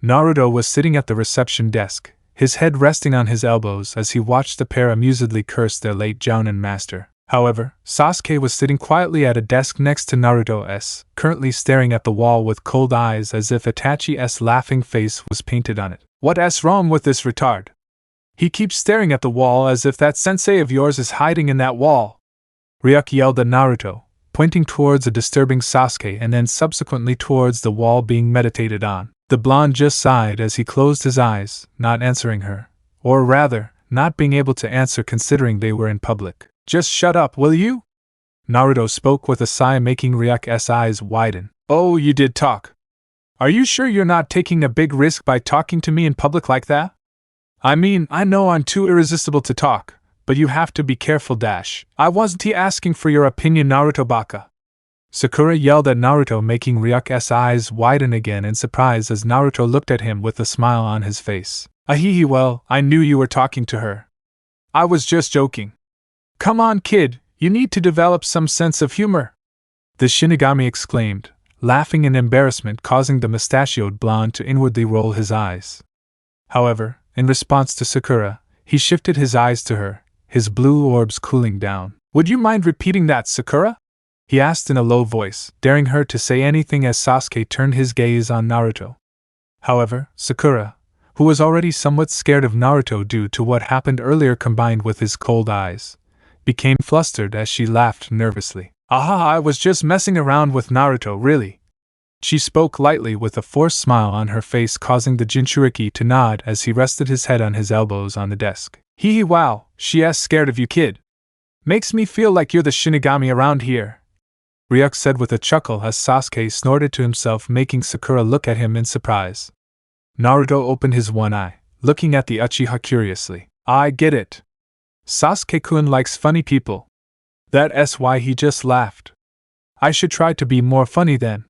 Naruto was sitting at the reception desk, his head resting on his elbows as he watched the pair amusedly curse their late jounin master. However, Sasuke was sitting quietly at a desk next to Naruto-s, currently staring at the wall with cold eyes as if Itachi's laughing face was painted on it. What's wrong with this retard? He keeps staring at the wall as if that sensei of yours is hiding in that wall. Ryuk yelled at Naruto, pointing towards a disturbing Sasuke and then subsequently towards the wall being meditated on. The blonde just sighed as he closed his eyes, not answering her, or rather, not being able to answer considering they were in public. Just shut up, will you? Naruto spoke with a sigh, making Ryuk's eyes widen. Oh, you did talk. Are you sure you're not taking a big risk by talking to me in public like that? I mean, I know I'm too irresistible to talk, but you have to be careful. I wasn't asking for your opinion, Naruto baka. Sakura yelled at Naruto, making Ryuk's eyes widen again in surprise as Naruto looked at him with a smile on his face. Ahihi, well, I knew you were talking to her. I was just joking. Come on, kid, you need to develop some sense of humor. The Shinigami exclaimed, laughing in embarrassment, causing the mustachioed blonde to inwardly roll his eyes. However, in response to Sakura, he shifted his eyes to her, his blue orbs cooling down. Would you mind repeating that, Sakura? He asked in a low voice, daring her to say anything as Sasuke turned his gaze on Naruto. However, Sakura, who was already somewhat scared of Naruto due to what happened earlier combined with his cold eyes, became flustered as she laughed nervously. Aha, I was just messing around with Naruto, really. She spoke lightly with a forced smile on her face, causing the Jinchuriki to nod as he rested his head on his elbows on the desk. Hee wow, she's scared of you, kid. Makes me feel like you're the Shinigami around here, Ryuk said with a chuckle as Sasuke snorted to himself, making Sakura look at him in surprise. Naruto opened his one eye, looking at the Uchiha curiously. I get it. Sasuke-kun likes funny people. That's why he just laughed. I should try to be more funny then,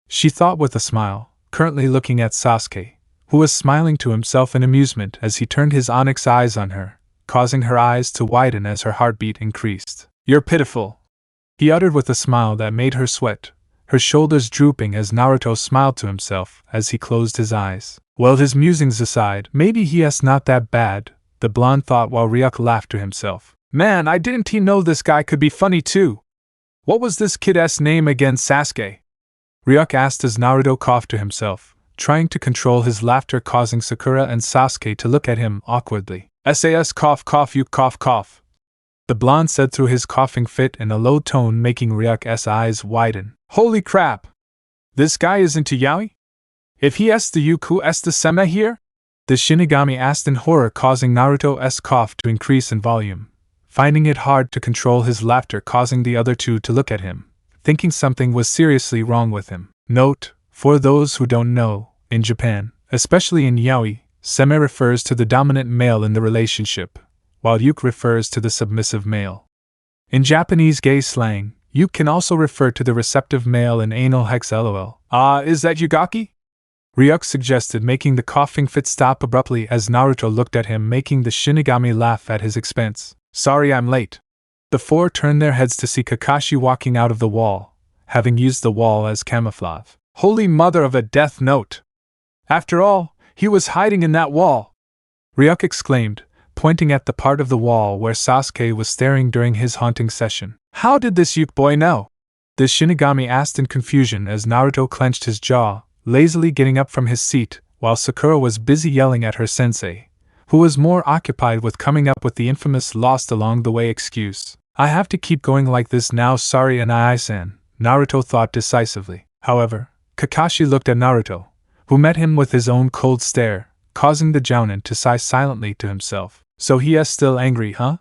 she thought with a smile, currently looking at Sasuke, who was smiling to himself in amusement as he turned his onyx eyes on her, causing her eyes to widen as her heartbeat increased. You're pitiful, he uttered with a smile that made her sweat, her shoulders drooping as Naruto smiled to himself as he closed his eyes. Well, his musings aside, maybe he's not that bad, the blonde thought while Ryuk laughed to himself. Man, I didn't know this guy could be funny too. What was this kid's name again, Sasuke? Ryuk asked as Naruto coughed to himself, trying to control his laughter, causing Sakura and Sasuke to look at him awkwardly. "SAS cough cough you cough cough," the blonde said through his coughing fit in a low tone, making Ryuk's eyes widen. "Holy crap! This guy is into yaoi? If he est the Yuku est the seme here?" the Shinigami asked in horror, causing Naruto's cough to increase in volume. Finding it hard to control his laughter, causing the other two to look at him, thinking something was seriously wrong with him. Note, for those who don't know, in Japan, especially in yaoi, seme refers to the dominant male in the relationship, while yuk refers to the submissive male. In Japanese gay slang, yuk can also refer to the receptive male in anal hex lol. Is that Yugaki? Ryuk suggested, making the coughing fit stop abruptly as Naruto looked at him, making the Shinigami laugh at his expense. "Sorry I'm late." The four turned their heads to see Kakashi walking out of the wall, having used the wall as camouflage. Holy mother of a Deathnote! After all, he was hiding in that wall! Ryuk exclaimed, pointing at the part of the wall where Sasuke was staring during his haunting session. "How did this Yuk boy know?" the Shinigami asked in confusion as Naruto clenched his jaw, lazily getting up from his seat, while Sakura was busy yelling at her sensei, who was more occupied with coming up with the infamous lost along the way excuse. "I have to keep going like this now, sorry Anai-san," Naruto thought decisively. However, Kakashi looked at Naruto, who met him with his own cold stare, causing the Jounin to sigh silently to himself. "So he is still angry, huh?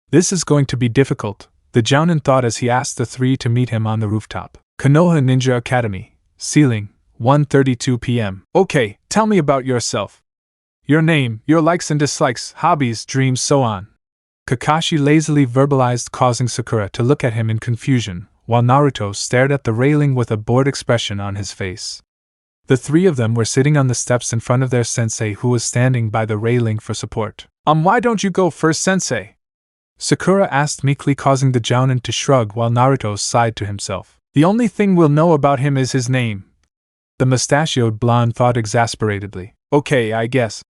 This is going to be difficult," the Jounin thought as he asked the three to meet him on the rooftop. Konoha Ninja Academy, ceiling, 1:32 p.m. "Okay, tell me about yourself. Your name, your likes and dislikes, hobbies, dreams, so on," Kakashi lazily verbalized, causing Sakura to look at him in confusion, while Naruto stared at the railing with a bored expression on his face. The three of them were sitting on the steps in front of their sensei, who was standing by the railing for support. Why don't you go first, sensei?" Sakura asked meekly, causing the Jounin to shrug while Naruto sighed to himself. "The only thing we'll know about him is his name," the mustachioed blonde thought exasperatedly. "Okay, I guess,"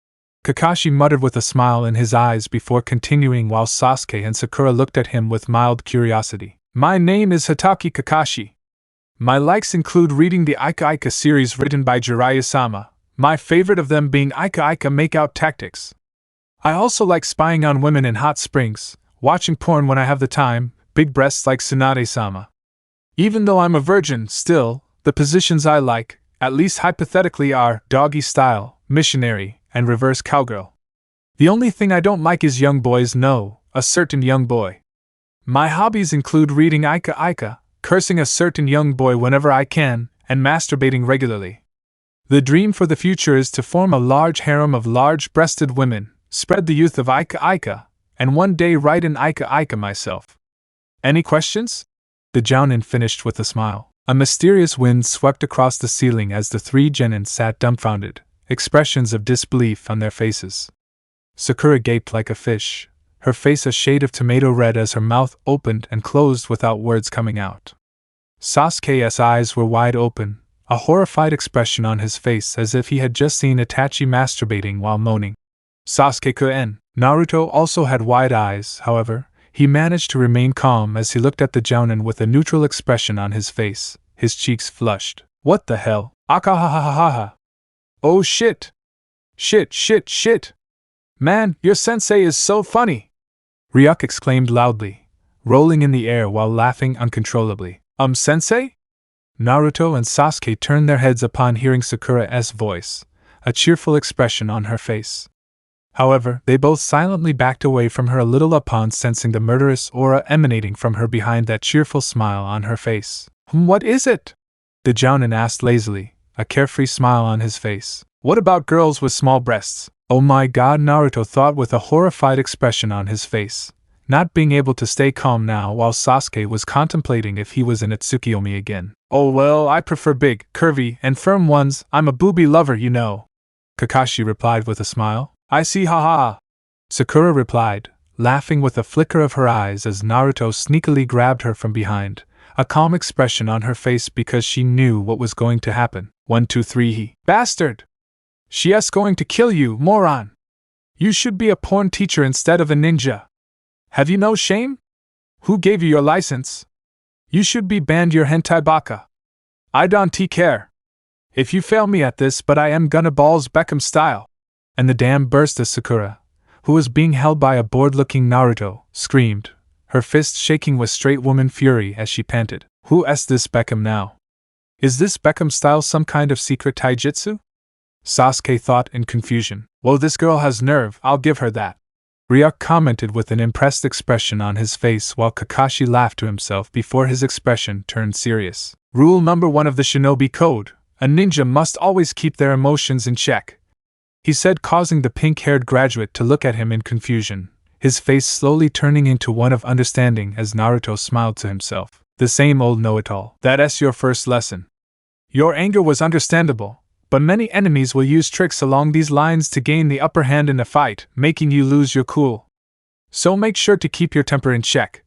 Kakashi muttered with a smile in his eyes before continuing, while Sasuke and Sakura looked at him with mild curiosity. "My name is Hatake Kakashi. My likes include reading the Ika Ika series written by Jiraiya-sama, my favorite of them being Ika Ika Makeout Tactics. I also like spying on women in hot springs, watching porn when I have the time, big breasts like Tsunade-sama. Even though I'm a virgin, still, the positions I like, at least hypothetically, are doggy style, missionary, and reverse cowgirl. The only thing I don't like is young boys, no, a certain young boy. My hobbies include reading Ika Ika, cursing a certain young boy whenever I can, and masturbating regularly. The dream for the future is to form a large harem of large-breasted women, spread the youth of Ika Ika, and one day write in Ika Ika myself. Any questions?" the Jounin finished with a smile. A mysterious wind swept across the ceiling as the three genin sat dumbfounded, expressions of disbelief on their faces. Sakura gaped like a fish, her face a shade of tomato red as her mouth opened and closed without words coming out. Sasuke's eyes were wide open, a horrified expression on his face as if he had just seen Itachi masturbating while moaning. Sasuke-kun. Naruto also had wide eyes, however. He managed to remain calm as he looked at the Jounin with a neutral expression on his face, his cheeks flushed. "What the hell? Akahahahaha. Oh shit! Shit! Man, your sensei is so funny!" Ryuk exclaimed loudly, rolling in the air while laughing uncontrollably. Sensei?" Naruto and Sasuke turned their heads upon hearing Sakura's voice, a cheerful expression on her face. However, they both silently backed away from her a little upon sensing the murderous aura emanating from her behind that cheerful smile on her face. "What is it?" the Jounin asked lazily, a carefree smile on his face. "What about girls with small breasts?" "Oh my god," Naruto thought with a horrified expression on his face, not being able to stay calm now while Sasuke was contemplating if he was in Tsukiyomi again. "Oh well, I prefer big, curvy, and firm ones, I'm a booby lover, you know," Kakashi replied with a smile. "I see, haha," Sakura replied, laughing with a flicker of her eyes as Naruto sneakily grabbed her from behind, a calm expression on her face because she knew what was going to happen. 1, 2, 3 he. "Bastard! She is going to kill you, moron! You should be a porn teacher instead of a ninja. Have you no shame? Who gave you your license? You should be banned your hentai baka. I don't care." If you fail me at this, but I am gonna balls Beckham style. And the dam burst as Sakura, who was being held by a bored-looking Naruto, screamed, her fists shaking with straight woman fury as she panted. Who's this Beckham now? Is this Beckham style some kind of secret taijutsu? Sasuke thought in confusion. Whoa, this girl has nerve, I'll give her that. Ryuk commented with an impressed expression on his face while Kakashi laughed to himself before his expression turned serious. Rule number 1 of the Shinobi Code: a ninja must always keep their emotions in check, he said, causing the pink-haired graduate to look at him in confusion, his face slowly turning into one of understanding as Naruto smiled to himself. The same old know-it-all. That's your first lesson. Your anger was understandable, but many enemies will use tricks along these lines to gain the upper hand in a fight, making you lose your cool. So make sure to keep your temper in check.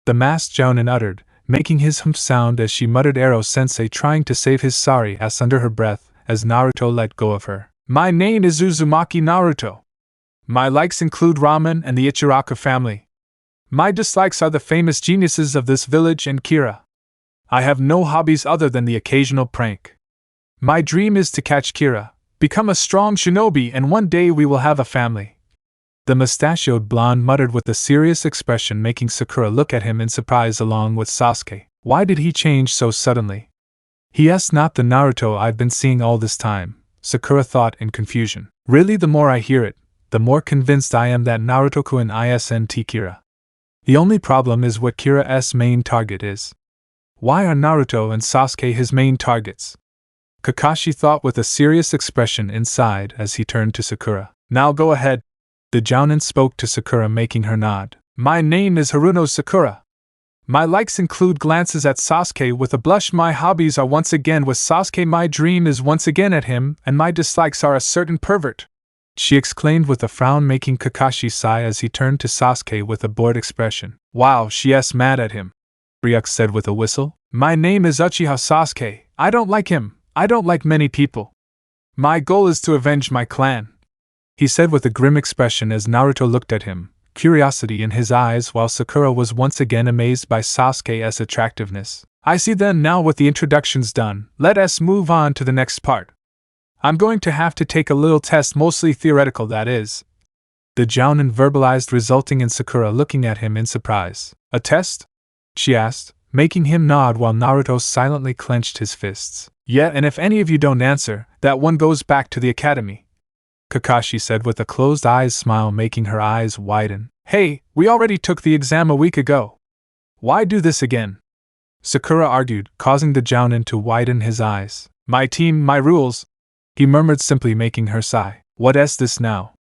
The masked Jounin uttered, making his humph sound as she muttered Ero-sensei, trying to save his sorry ass under her breath as Naruto let go of her. My name is Uzumaki Naruto. My likes include ramen and the Ichiraka family. My dislikes are the famous geniuses of this village and Kira. I have no hobbies other than the occasional prank. My dream is to catch Kira, become a strong shinobi, and one day we will have a family. The mustachioed blonde muttered with a serious expression, making Sakura look at him in surprise along with Sasuke. Why did he change so suddenly? He's not the Naruto I've been seeing all this time, Sakura thought in confusion. Really, the more I hear it, the more convinced I am that Naruto-kun isn't Kira. The only problem is what Kira's main target is. Why are Naruto and Sasuke his main targets? Kakashi thought with a serious expression inside as he turned to Sakura. Now go ahead. The Jounin spoke to Sakura, making her nod. My name is Haruno Sakura. My likes include glances at Sasuke with a blush. My hobbies are once again with Sasuke. My dream is once again at him, and my dislikes are a certain pervert, she exclaimed with a frown, making Kakashi sigh as he turned to Sasuke with a bored expression. Wow, she's mad at him, Ryuk said with a whistle. My name is Uchiha Sasuke. I don't like him. I don't like many people. My goal is to avenge my clan, he said with a grim expression as Naruto looked at him, curiosity in his eyes, while Sakura was once again amazed by Sasuke's attractiveness. I see then. Now with the introductions done, let us move on to the next part. I'm going to have to take a little test, mostly theoretical, that is, the Jounin verbalized, resulting in Sakura looking at him in surprise. A test? She asked, making him nod while Naruto silently clenched his fists. Yeah, and if any of you don't answer, that one goes back to the academy, Kakashi said with a closed eyes smile, making her eyes widen. Hey, we already took the exam a week ago. Why do this again? Sakura argued, causing the Jounin to widen his eyes. My team, my rules, he murmured, simply making her sigh. What's this now?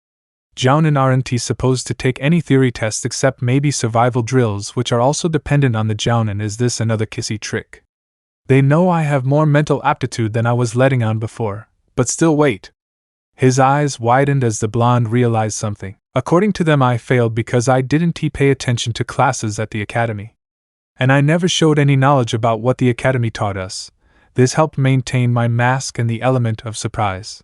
Jounin aren't supposed to take any theory tests except maybe survival drills, which are also dependent on the Jounin. Is this another kissy trick? They know I have more mental aptitude than I was letting on before, but still wait. His eyes widened as the blonde realized something. According to them, I failed because I didn't pay attention to classes at the academy. And I never showed any knowledge about what the academy taught us. This helped maintain my mask and the element of surprise.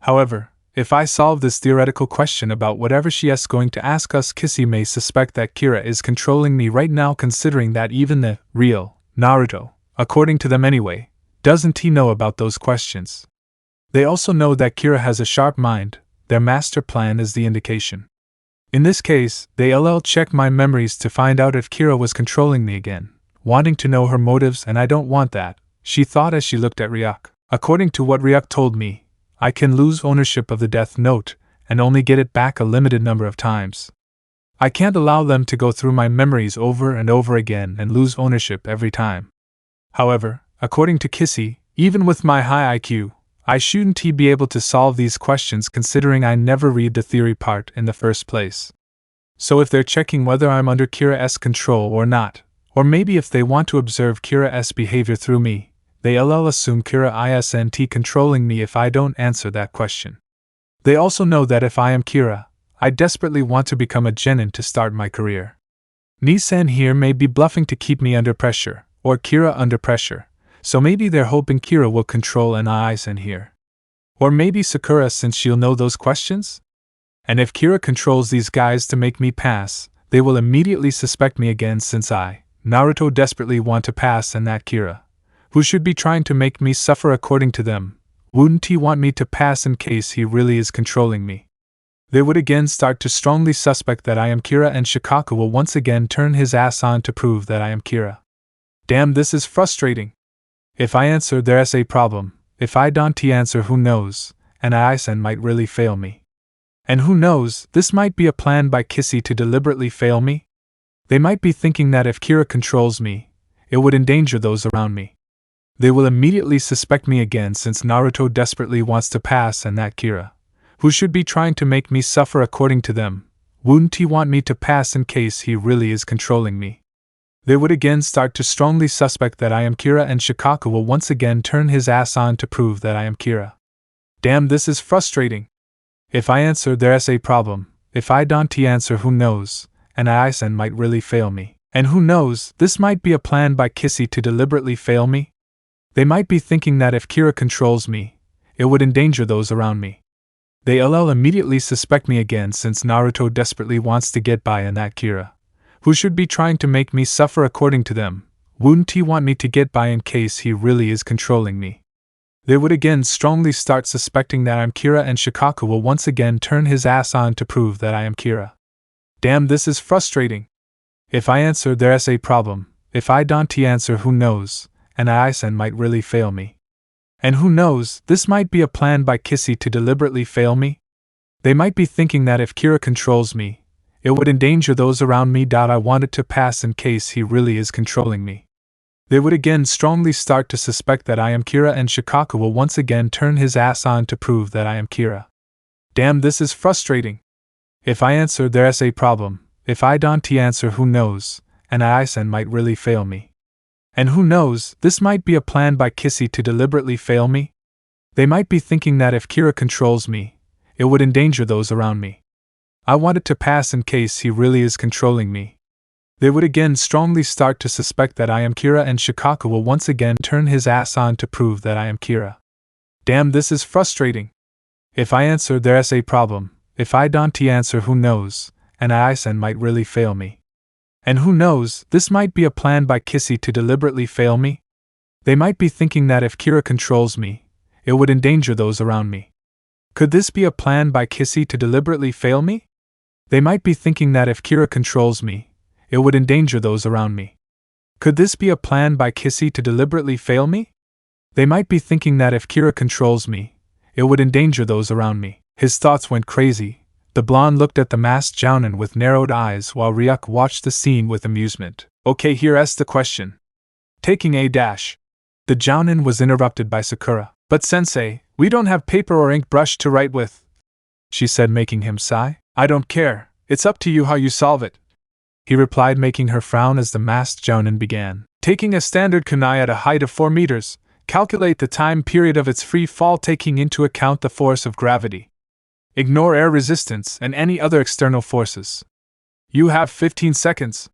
However, if I solve this theoretical question about whatever she is going to ask us, Kissy may suspect that Kira is controlling me right now, considering that even the real Naruto, according to them anyway, doesn't know about those questions. They also know that Kira has a sharp mind. Their master plan is the indication. In this case, they'll check my memories to find out if Kira was controlling me again, wanting to know her motives, and I don't want that, she thought as she looked at Ryuk. According to what Ryuk told me, I can lose ownership of the Deathnote and only get it back a limited number of times. I can't allow them to go through my memories over and over again and lose ownership every time. However, according to Kissy, even with my high IQ, I shouldn't be able to solve these questions, considering I never read the theory part in the first place. So if they're checking whether I'm under Kira's control or not, or maybe if they want to observe Kira's behavior through me, they'll assume Kira isn't controlling me if I don't answer that question. They also know that if I am Kira, I desperately want to become a genin to start my career. Nisan here may be bluffing to keep me under pressure, or Kira under pressure. So maybe they're hoping Kira will control an Aizen here. Or maybe Sakura, since she'll know those questions? And if Kira controls these guys to make me pass, they will immediately suspect me again, since I, Naruto, desperately want to pass and that Kira, who should be trying to make me suffer according to them. Wouldn't he want me to pass in case he really is controlling me? They would again start to strongly suspect that I am Kira, and Shikaku will once again turn his ass on to prove that I am Kira. Damn, this is frustrating. If I answer, there's a problem. If I don't answer, who knows, and Aisen might really fail me. And who knows, this might be a plan by Kissy to deliberately fail me? They might be thinking that if Kira controls me, it would endanger those around me. They will immediately suspect me again since Naruto desperately wants to pass, and that Kira, who should be trying to make me suffer according to them, wouldn't he want me to pass in case he really is controlling me? They would again start to strongly suspect that I am Kira, and Shikaku will once again turn his ass on to prove that I am Kira. Damn, this is frustrating. If I answer, there's a problem. If I don't answer, who knows, and Aisen might really fail me. And who knows, this might be a plan by Kissy to deliberately fail me? They might be thinking that if Kira controls me, it would endanger those around me. They'll immediately suspect me again since Naruto desperately wants to get by, and that Kira, who should be trying to make me suffer according to them, wouldn't he want me to get by in case he really is controlling me? They would again strongly start suspecting that I'm Kira, and Shikaku will once again turn his ass on to prove that I am Kira. Damn, this is frustrating. If I answer, there's a problem. If I don't answer, who knows, and Aisen might really fail me. And who knows, this might be a plan by Kissy to deliberately fail me? They might be thinking that if Kira controls me, it would endanger those around me. I wanted to pass in case he really is controlling me. They would again strongly start to suspect that I am Kira, and Shikaku will once again turn his ass on to prove that I am Kira. Damn, this is frustrating. If I answer, there's a problem. If I don't answer, who knows, and Aisen might really fail me. And who knows, this might be a plan by Kissy to deliberately fail me? They might be thinking that if Kira controls me, it would endanger those around me. I wanted to pass in case he really is controlling me. They would again strongly start to suspect that I am Kira, and Shikaku will once again turn his ass on to prove that I am Kira. Damn, this is frustrating. If I answer, there's a problem. If I don't answer, who knows, and Aisen might really fail me. And who knows, this might be a plan by Kissy to deliberately fail me? They might be thinking that if Kira controls me, it would endanger those around me. Could this be a plan by Kissy to deliberately fail me? They might be thinking that if Kira controls me, it would endanger those around me. Could this be a plan by Kissy to deliberately fail me? They might be thinking that if Kira controls me, it would endanger those around me. His thoughts went crazy. The blonde looked at the masked jounin with narrowed eyes while Ryuk watched the scene with amusement. Okay, here's the question. Taking a dash. The jounin was interrupted by Sakura. But sensei, we don't have paper or ink brush to write with, she said, making him sigh. I don't care. It's up to you how you solve it, he replied, making her frown as the masked jounin began. Taking a standard kunai at a height of 4 meters, calculate the time period of its free fall taking into account the force of gravity. Ignore air resistance and any other external forces. You have 15 seconds.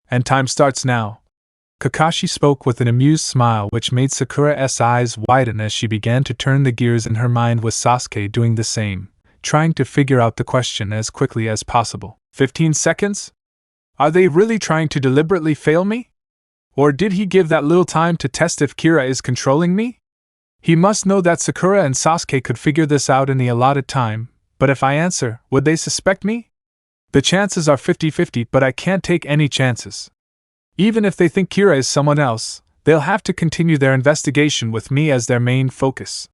And time starts now. Kakashi spoke with an amused smile which made Sakura's eyes widen as she began to turn the gears in her mind, with Sasuke doing the same, trying to figure out the question as quickly as possible. 15 seconds? Are they really trying to deliberately fail me? Or did he give that little time to test if Kira is controlling me? He must know that Sakura and Sasuke could figure this out in the allotted time. But if I answer, would they suspect me? The chances are 50-50, but I can't take any chances. Even if they think Kira is someone else, they'll have to continue their investigation with me as their main focus.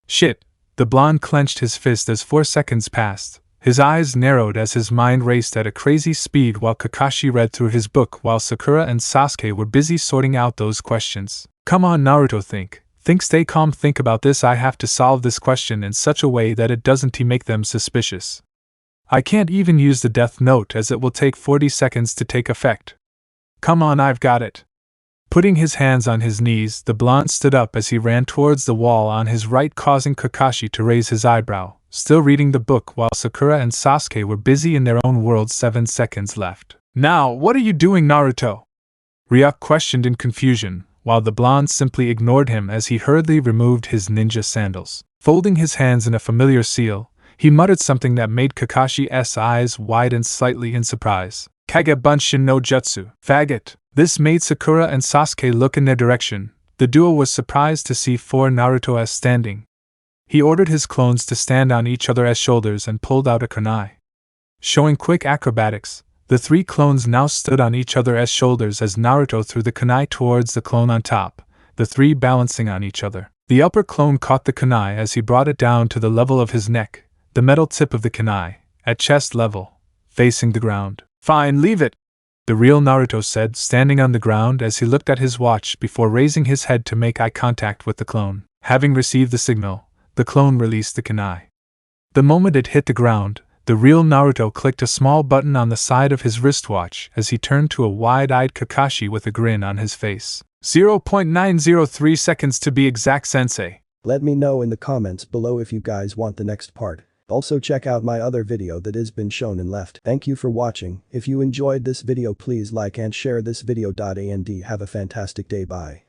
Shit, the blonde clenched his fist as 4 seconds passed. His eyes narrowed as his mind raced at a crazy speed while Kakashi read through his book while Sakura and Sasuke were busy sorting out those questions. Come on, Naruto, think, stay calm, think about this. I have to solve this question in such a way that it doesn't make them suspicious. I can't even use the Deathnote as it will take 40 seconds to take effect. Come on, I've got it. Putting his hands on his knees, the blonde stood up as he ran towards the wall on his right, causing Kakashi to raise his eyebrow, still reading the book while Sakura and Sasuke were busy in their own world. 7 seconds left. Now, what are you doing, Naruto? Ryuk questioned in confusion, while the blonde simply ignored him as he hurriedly removed his ninja sandals. Folding his hands in a familiar seal, he muttered something that made Kakashi's eyes widen slightly in surprise. Kage Bunshin no Jutsu, faggot. This made Sakura and Sasuke look in their direction, The duo was surprised to see 4 Naruto standing. He ordered his clones to stand on each other's shoulders and pulled out a kunai. Showing quick acrobatics, the 3 clones now stood on each other's shoulders as Naruto threw the kunai towards the clone on top, the 3 balancing on each other. The upper clone caught the kunai as he brought it down to the level of his neck, the metal tip of the kunai, at chest level, facing the ground. "Fine, leave it," the real Naruto said, standing on the ground as he looked at his watch before raising his head to make eye contact with the clone. Having received the signal, the clone released the kunai. The moment it hit the ground, the real Naruto clicked a small button on the side of his wristwatch as he turned to a wide-eyed Kakashi with a grin on his face. 0.903 seconds to be exact, sensei. Let me know in the comments below if you guys want the next part. Also check out my other video that has been shown in left. Thank you for watching. If you enjoyed this video, please like and share this video. And have a fantastic day. Bye.